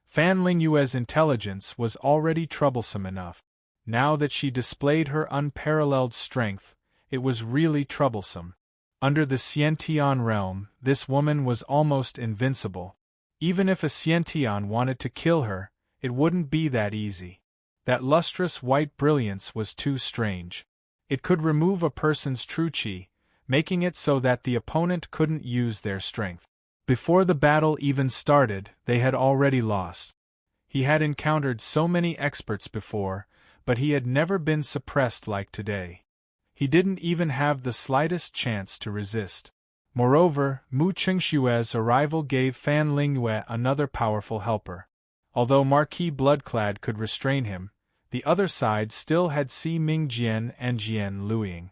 S1: Fan Lingyue's intelligence was already troublesome enough. Now that she displayed her unparalleled strength, it was really troublesome. Under the Xiantian realm, this woman was almost invincible. Even if a Xiantian wanted to kill her, it wouldn't be that easy. That lustrous white brilliance was too strange. It could remove a person's true qi, making it so that the opponent couldn't use their strength. Before the battle even started, they had already lost. He had encountered so many experts before, but he had never been suppressed like today. He didn't even have the slightest chance to resist. Moreover, Mu Qingshue's arrival gave Fan Lingyue another powerful helper. Although Marquis Bloodclad could restrain him, the other side still had Si Mingjian and Jian Luiying.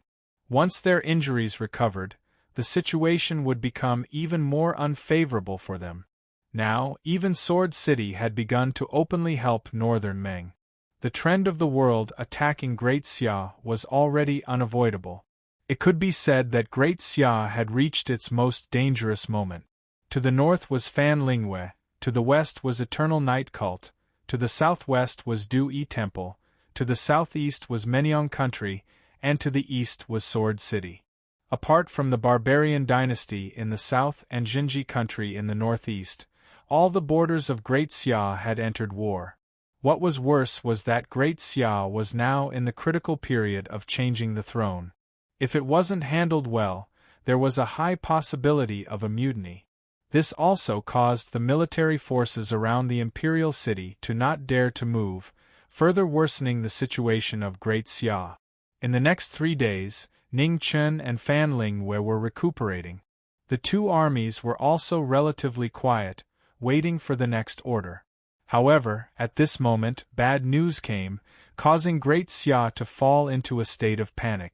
S1: Once their injuries recovered, the situation would become even more unfavorable for them. Now, even Sword City had begun to openly help Northern Meng. The trend of the world attacking Great Xia was already unavoidable. It could be said that Great Xia had reached its most dangerous moment. To the north was Fan Lingwei, to the west was Eternal Night Cult, to the southwest was Du Yi Temple, to the southeast was Menyong Country, and to the east was Sword City. Apart from the Barbarian Dynasty in the south and Jinji Country in the northeast, all the borders of Great Xia had entered war. What was worse was that Great Xia was now in the critical period of changing the throne. If it wasn't handled well, there was a high possibility of a mutiny. This also caused the military forces around the imperial city to not dare to move, further worsening the situation of Great Xia. In the next 3 days, Ning Chen and Fan Lingwei were recuperating. The two armies were also relatively quiet, waiting for the next order. However, at this moment, bad news came, causing Great Xia to fall into a state of panic.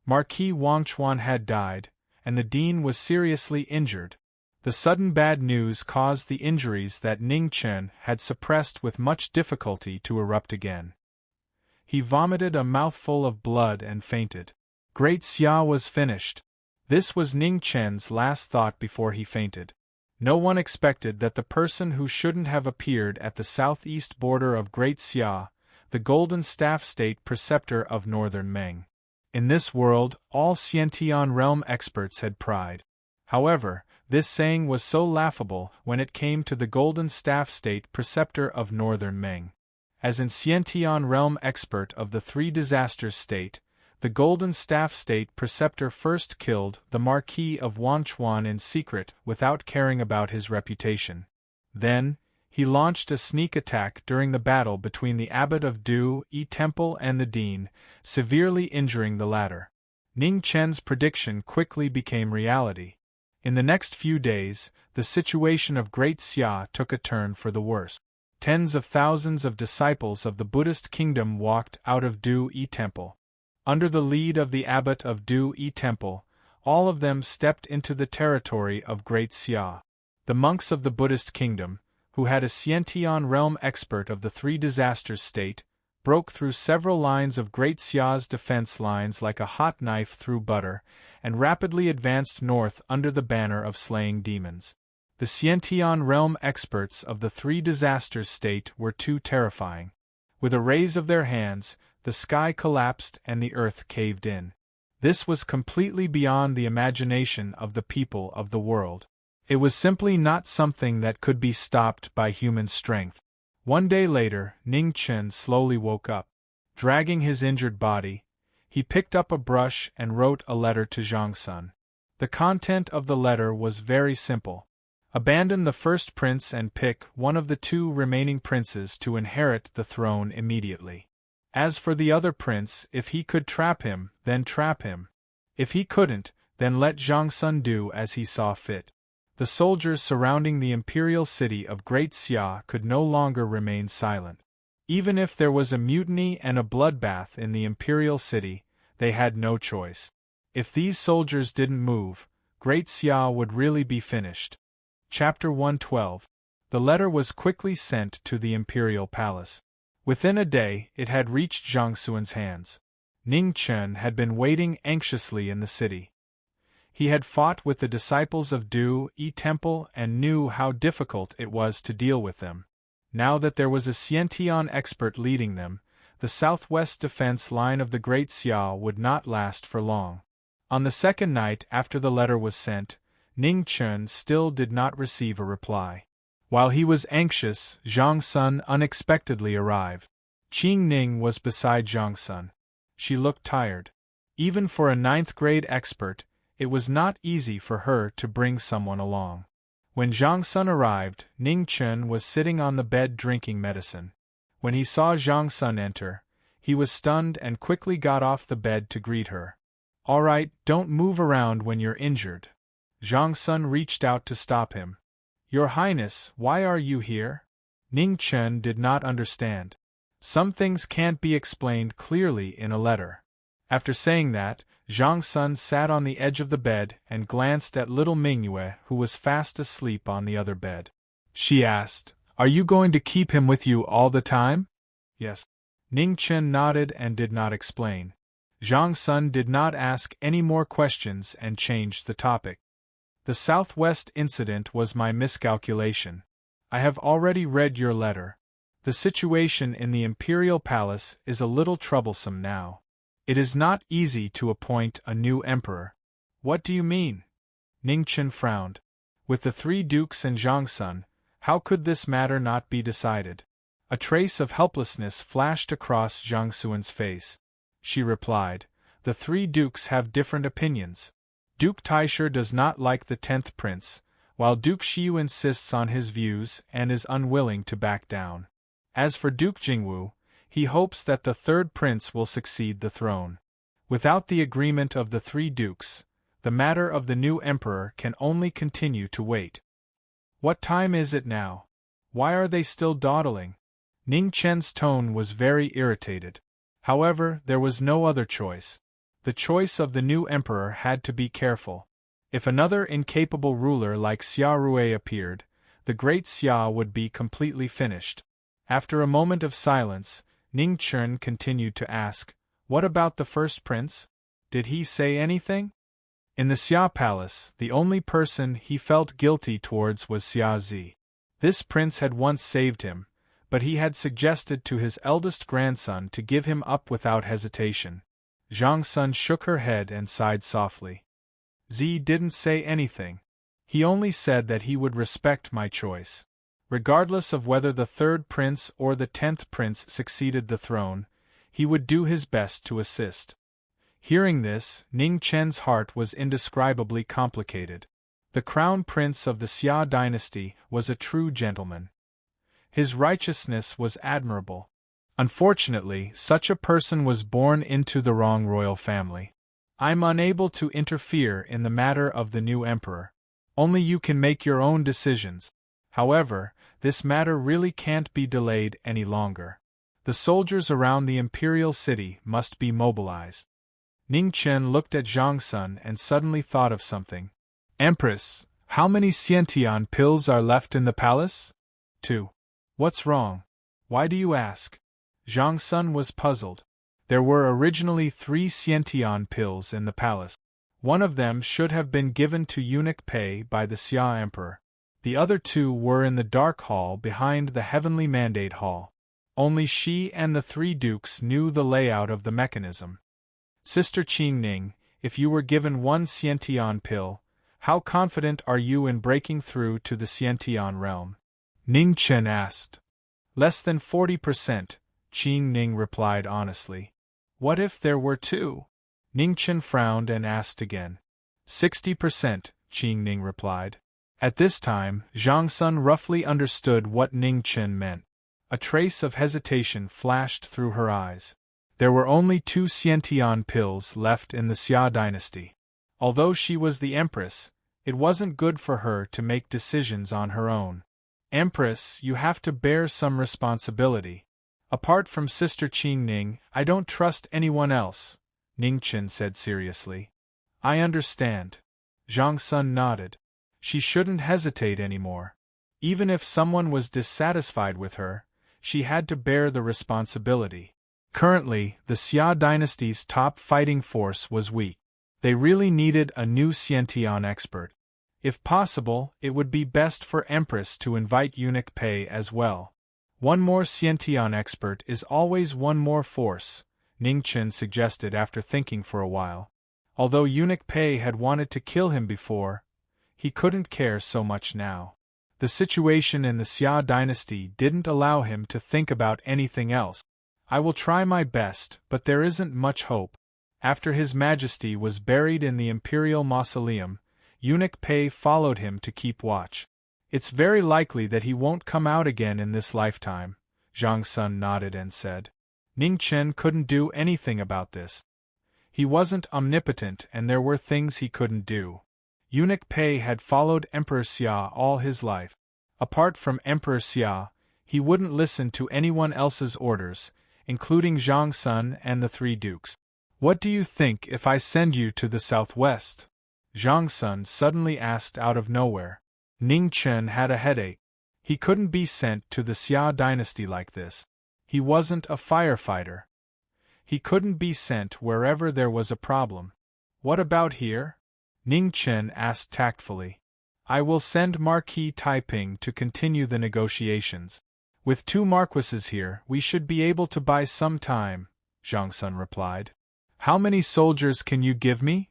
S1: Marquis Wangchuan had died, and the dean was seriously injured. The sudden bad news caused the injuries that Ning Chen had suppressed with much difficulty to erupt again. He vomited a mouthful of blood and fainted. Great Xia was finished. This was Ning Chen's last thought before he fainted. No one expected that the person who shouldn't have appeared at the southeast border of Great Xia, the Golden Staff State Preceptor of Northern Meng. In this world, all Xiantian realm experts had pride. However, this saying was so laughable when it came to the Golden Staff State Preceptor of Northern Meng. As an Xiantian realm expert of the Three Disasters State, the Golden Staff State Preceptor first killed the Marquis of Wanchuan in secret without caring about his reputation. Then, he launched a sneak attack during the battle between the abbot of Du Yi Temple and the dean, severely injuring the latter. Ning Chen's prediction quickly became reality. In the next few days, the situation of Great Xia took a turn for the worse. Tens of thousands of disciples of the Buddhist kingdom walked out of Du Yi Temple. Under the lead of the abbot of Du Yi Temple, all of them stepped into the territory of Great Xia. The monks of the Buddhist kingdom, who had a Xiantian realm expert of the Three Disasters State, broke through several lines of Great Xia's defense lines like a hot knife through butter, and rapidly advanced north under the banner of slaying demons. The Xiantian realm experts of the Three Disasters State were too terrifying. With a raise of their hands, the sky collapsed and the earth caved in. This was completely beyond the imagination of the people of the world. It was simply not something that could be stopped by human strength. One day later, Ning Chen slowly woke up. Dragging his injured body, he picked up a brush and wrote a letter to Zhang Sun. The content of the letter was very simple. Abandon the first prince and pick one of the 2 remaining princes to inherit the throne immediately. As for the other prince, if he could trap him, then trap him. If he couldn't, then let Zhang Sun do as he saw fit. The soldiers surrounding the imperial city of Great Xia could no longer remain silent. Even if there was a mutiny and a bloodbath in the imperial city, they had no choice. If these soldiers didn't move, Great Xia would really be finished. Chapter 112. The letter was quickly sent to the imperial palace. Within a day, it had reached Zhang Sun's hands. Ning Chen had been waiting anxiously in the city. He had fought with the disciples of Du Yi Temple and knew how difficult it was to deal with them. Now that there was a Xiantian expert leading them, the southwest defense line of the Great Xia would not last for long. On the second night after the letter was sent, Ning Chen still did not receive a reply. While he was anxious, Zhang Sun unexpectedly arrived. Qing Ning was beside Zhang Sun. She looked tired. Even for a 9th-grade expert, it was not easy for her to bring someone along. When Zhang Sun arrived, Ning Chen was sitting on the bed drinking medicine. When he saw Zhang Sun enter, he was stunned and quickly got off the bed to greet her. "All right, don't move around when you're injured." Zhang Sun reached out to stop him. "Your Highness, why are you here?" Ning Chen did not understand. Some things can't be explained clearly in a letter. After saying that, Zhang Sun sat on the edge of the bed and glanced at little Mingyue, who was fast asleep on the other bed. She asked, "Are you going to keep him with you all the time?" "Yes." Ning Chen nodded and did not explain. Zhang Sun did not ask any more questions and changed the topic. The Southwest incident was my miscalculation. I have already read your letter. The situation in the Imperial Palace is a little troublesome now. It is not easy to appoint a new emperor. What do you mean? Ningchen frowned. With the three dukes and Zhang Sun, how could this matter not be decided? A trace of helplessness flashed across Zhang Suan's face. She replied, "The three dukes have different opinions. Duke Taisher does not like the 10th prince, while Duke Xiu insists on his views and is unwilling to back down. As for Duke Jingwu, he hopes that the 3rd prince will succeed the throne. Without the agreement of the three dukes, the matter of the new emperor can only continue to wait." "What time is it now? Why are they still dawdling?" Ning Chen's tone was very irritated. However, there was no other choice. The choice of the new emperor had to be careful. If another incapable ruler like Xia Rui appeared, the great Xia would be completely finished. After a moment of silence, Ning Chen continued to ask, "What about the 1st prince? Did he say anything?" In the Xia palace, the only person he felt guilty towards was Xia Zi. This prince had once saved him, but he had suggested to his eldest grandson to give him up without hesitation. Zhang Sun shook her head and sighed softly. "Zi didn't say anything. He only said that he would respect my choice. Regardless of whether the 3rd prince or the 10th prince succeeded the throne, he would do his best to assist." Hearing this, Ning Chen's heart was indescribably complicated. The crown prince of the Xia dynasty was a true gentleman. His righteousness was admirable. Unfortunately, such a person was born into the wrong royal family. I'm unable to interfere in the matter of the new emperor. Only you can make your own decisions. However, this matter really can't be delayed any longer. The soldiers around the imperial city must be mobilized. Ning Chen looked at Zhang Sun and suddenly thought of something. "Empress, how many Xiantian pills are left in the palace?" "2. What's wrong? Why do you ask?" Zhang Sun was puzzled. There were originally 3 Xiantian pills in the palace. One of them should have been given to eunuch Pei by the Xia emperor. The other 2 were in the dark hall behind the heavenly mandate hall. Only she and the 3 dukes knew the layout of the mechanism. "Sister Qing Ning, if you were given 1 Xiantian pill, how confident are you in breaking through to the Xiantian realm?" Ning Chen asked. "Less than 40%, Qing Ning replied honestly. "What if there were 2? Ning Chen frowned and asked again. 60%, Qing Ning replied. At this time, Zhang Sun roughly understood what Ning Chen meant. A trace of hesitation flashed through her eyes. There were only 2 Xiantian pills left in the Xia dynasty. Although she was the empress, it wasn't good for her to make decisions on her own. "Empress, you have to bear some responsibility. Apart from Sister Qing Ning, I don't trust anyone else," Ning Chen said seriously. "I understand." Zhang Sun nodded. She shouldn't hesitate anymore. Even if someone was dissatisfied with her, she had to bear the responsibility. Currently, the Xia dynasty's top fighting force was weak. They really needed a new Xiantian expert. If possible, it would be best for Empress to invite eunuch Pei as well. One more Xiantian expert is always one more force, Ning Chen suggested after thinking for a while. Although eunuch Pei had wanted to kill him before, he couldn't care so much now. The situation in the Xia dynasty didn't allow him to think about anything else. "I will try my best, but there isn't much hope." After His Majesty was buried in the imperial mausoleum, eunuch Pei followed him to keep watch. "It's very likely that he won't come out again in this lifetime," Zhang Sun nodded and said. Ning Chen couldn't do anything about this. He wasn't omnipotent and there were things he couldn't do. Eunuch Pei had followed Emperor Xia all his life. Apart from Emperor Xia, he wouldn't listen to anyone else's orders, including Zhang Sun and the 3 dukes. "What do you think if I send you to the southwest?" Zhang Sun suddenly asked out of nowhere. Ning Chen had a headache. He couldn't be sent to the Xia dynasty like this. He wasn't a firefighter. He couldn't be sent wherever there was a problem. What about here? Ning Chen asked tactfully. I will send Marquis Taiping to continue the negotiations. With 2 marquises here, we should be able to buy some time, Zhang Sun replied. How many soldiers can you give me?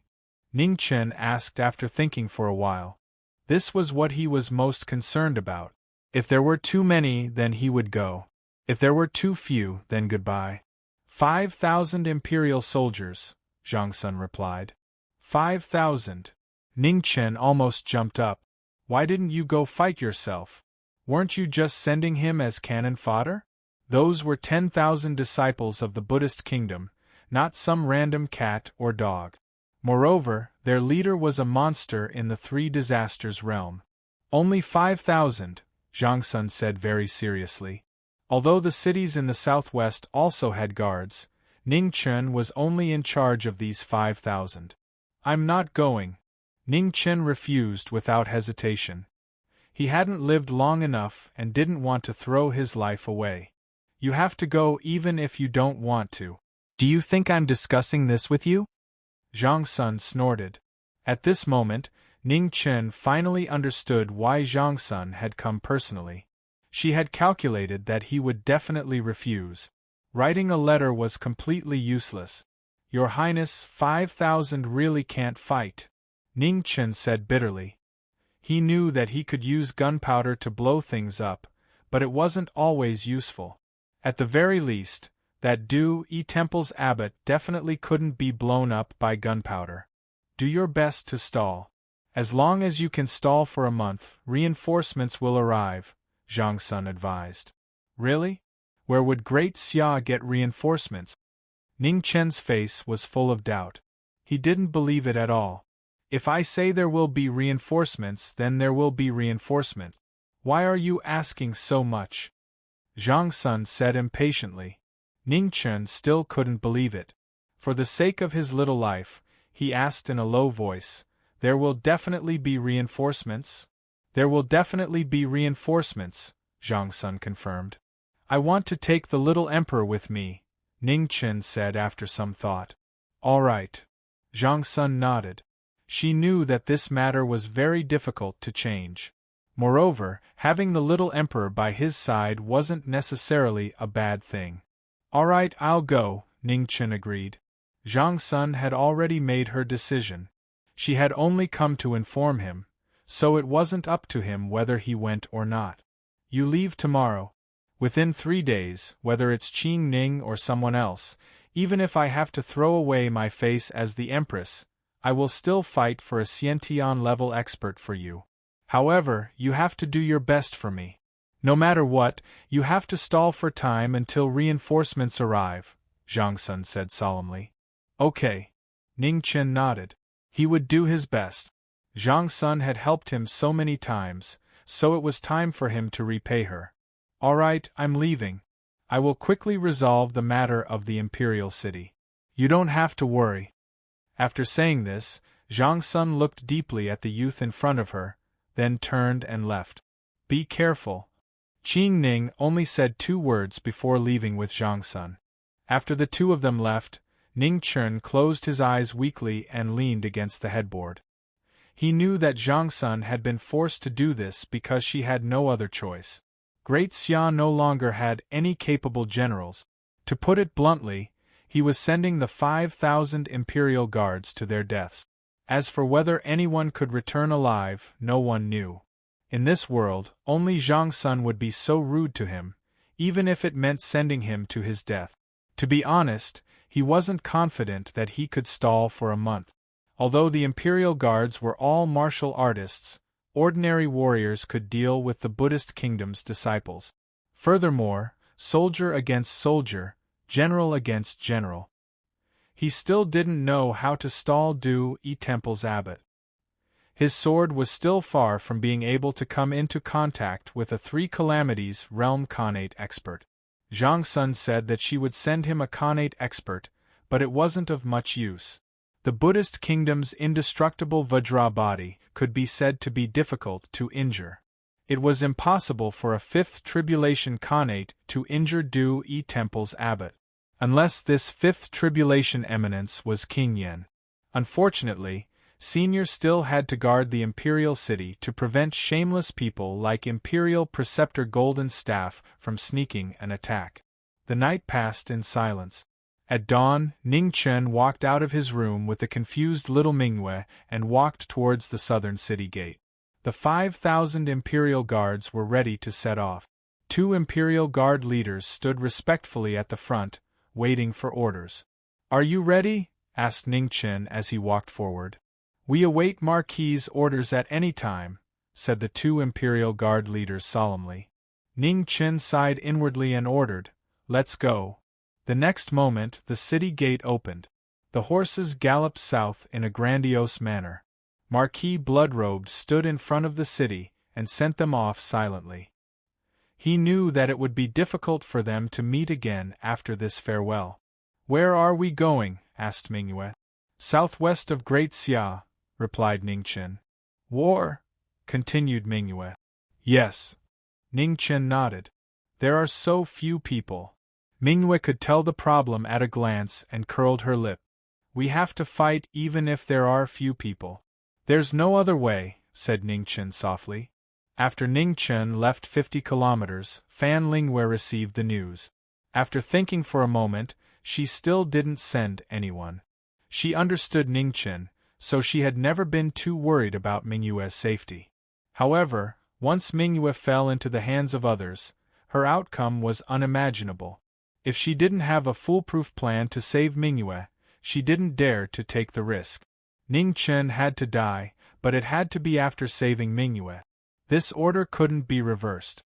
S1: Ning Chen asked after thinking for a while. This was what he was most concerned about. If there were too many, then he would go. If there were too few, then goodbye. 5,000 imperial soldiers, Zhang Sun replied. 5,000. Ning Chen almost jumped up. Why didn't you go fight yourself? Weren't you just sending him as cannon fodder? Those were 10,000 disciples of the Buddhist kingdom, not some random cat or dog. Moreover, their leader was a monster in the 3 disasters realm. Only 5,000, Zhang Sun said very seriously. Although the cities in the southwest also had guards, Ning Chen was only in charge of these 5,000. I'm not going. Ning Chen refused without hesitation. He hadn't lived long enough and didn't want to throw his life away. You have to go even if you don't want to. Do you think I'm discussing this with you? Zhang Sun snorted. At this moment, Ning Chen finally understood why Zhang Sun had come personally. She had calculated that he would definitely refuse. Writing a letter was completely useless. Your Highness, 5,000 really can't fight, Ning Chen said bitterly. He knew that he could use gunpowder to blow things up, but it wasn't always useful. At the very least, that Du Yi Temple's abbot definitely couldn't be blown up by gunpowder. Do your best to stall. As long as you can stall for a month, reinforcements will arrive, Zhang Sun advised. Really? Where would Great Xia get reinforcements? Ning Chen's face was full of doubt. He didn't believe it at all. If I say there will be reinforcements, then there will be reinforcement. Why are you asking so much? Zhang Sun said impatiently. Ning Chen still couldn't believe it. For the sake of his little life, he asked in a low voice, There will definitely be reinforcements? There will definitely be reinforcements, Zhang Sun confirmed. I want to take the little emperor with me, Ning Chen said after some thought. All right. Zhang Sun nodded. She knew that this matter was very difficult to change. Moreover, having the little emperor by his side wasn't necessarily a bad thing. All right, I'll go, Ning Chen agreed. Zhang Sun had already made her decision. She had only come to inform him, so it wasn't up to him whether he went or not. You leave tomorrow. Within 3 days, whether it's Qing Ning or someone else, even if I have to throw away my face as the Empress, I will still fight for a Xiantian level expert for you. However, you have to do your best for me. No matter what, you have to stall for time until reinforcements arrive, Zhang Sun said solemnly. Okay. Ning Chen nodded. He would do his best. Zhang Sun had helped him so many times, so it was time for him to repay her. All right, I'm leaving. I will quickly resolve the matter of the imperial city. You don't have to worry. After saying this, Zhang Sun looked deeply at the youth in front of her, then turned and left. Be careful. Qing Ning only said 2 words before leaving with Zhang Sun. After the 2 of them left, Ning Chen closed his eyes weakly and leaned against the headboard. He knew that Zhang Sun had been forced to do this because she had no other choice. Great Xia no longer had any capable generals. To put it bluntly, he was sending the 5,000 imperial guards to their deaths. As for whether anyone could return alive, no one knew. In this world, only Zhang Sun would be so rude to him, even if it meant sending him to his death. To be honest, he wasn't confident that he could stall for a month. Although the imperial guards were all martial artists, ordinary warriors could deal with the Buddhist kingdom's disciples. Furthermore, soldier against soldier, general against general. He still didn't know how to stall Du Yi Temple's abbot. His sword was still far from being able to come into contact with a 3 calamities realm Khanate expert. Zhang Sun said that she would send him a Khanate expert, but it wasn't of much use. The Buddhist kingdom's indestructible Vajra body could be said to be difficult to injure. It was impossible for a 5th tribulation Khanate to injure Du Yi Temple's abbot. Unless this fifth tribulation eminence was King Yen. Unfortunately, Senior still had to guard the imperial city to prevent shameless people like Imperial Preceptor Golden Staff from sneaking an attack. The night passed in silence. At dawn, Ning Chen walked out of his room with the confused little Mingyue and walked towards the southern city gate. The 5,000 Imperial Guards were ready to set off. 2 Imperial Guard leaders stood respectfully at the front, waiting for orders. "Are you ready?" asked Ning Chen as he walked forward. "We await Marquis' orders at any time," said the 2 Imperial Guard leaders solemnly. Ning Chen sighed inwardly and ordered, "Let's go." The next moment the city gate opened. The horses galloped south in a grandiose manner. Marquis Bloodrobed stood in front of the city and sent them off silently. He knew that it would be difficult for them to meet again after this farewell. "Where are we going?" asked Mingyue. "Southwest of Great Xia," replied Ning Chen. "War?" continued Mingyue. "Yes." Ning Chen nodded. "There are so few people." Mingyue could tell the problem at a glance and curled her lip. "We have to fight even if there are few people." "There's no other way," said Ning Chen softly. After Ning Chen left 50 kilometers, Fan Lingyue received the news. After thinking for a moment, she still didn't send anyone. She understood Ning Chen, so she had never been too worried about Mingyue's safety. However, once Mingyue fell into the hands of others, her outcome was unimaginable. If she didn't have a foolproof plan to save Mingyue, she didn't dare to take the risk. Ning Chen had to die, but it had to be after saving Mingyue. This order couldn't be reversed.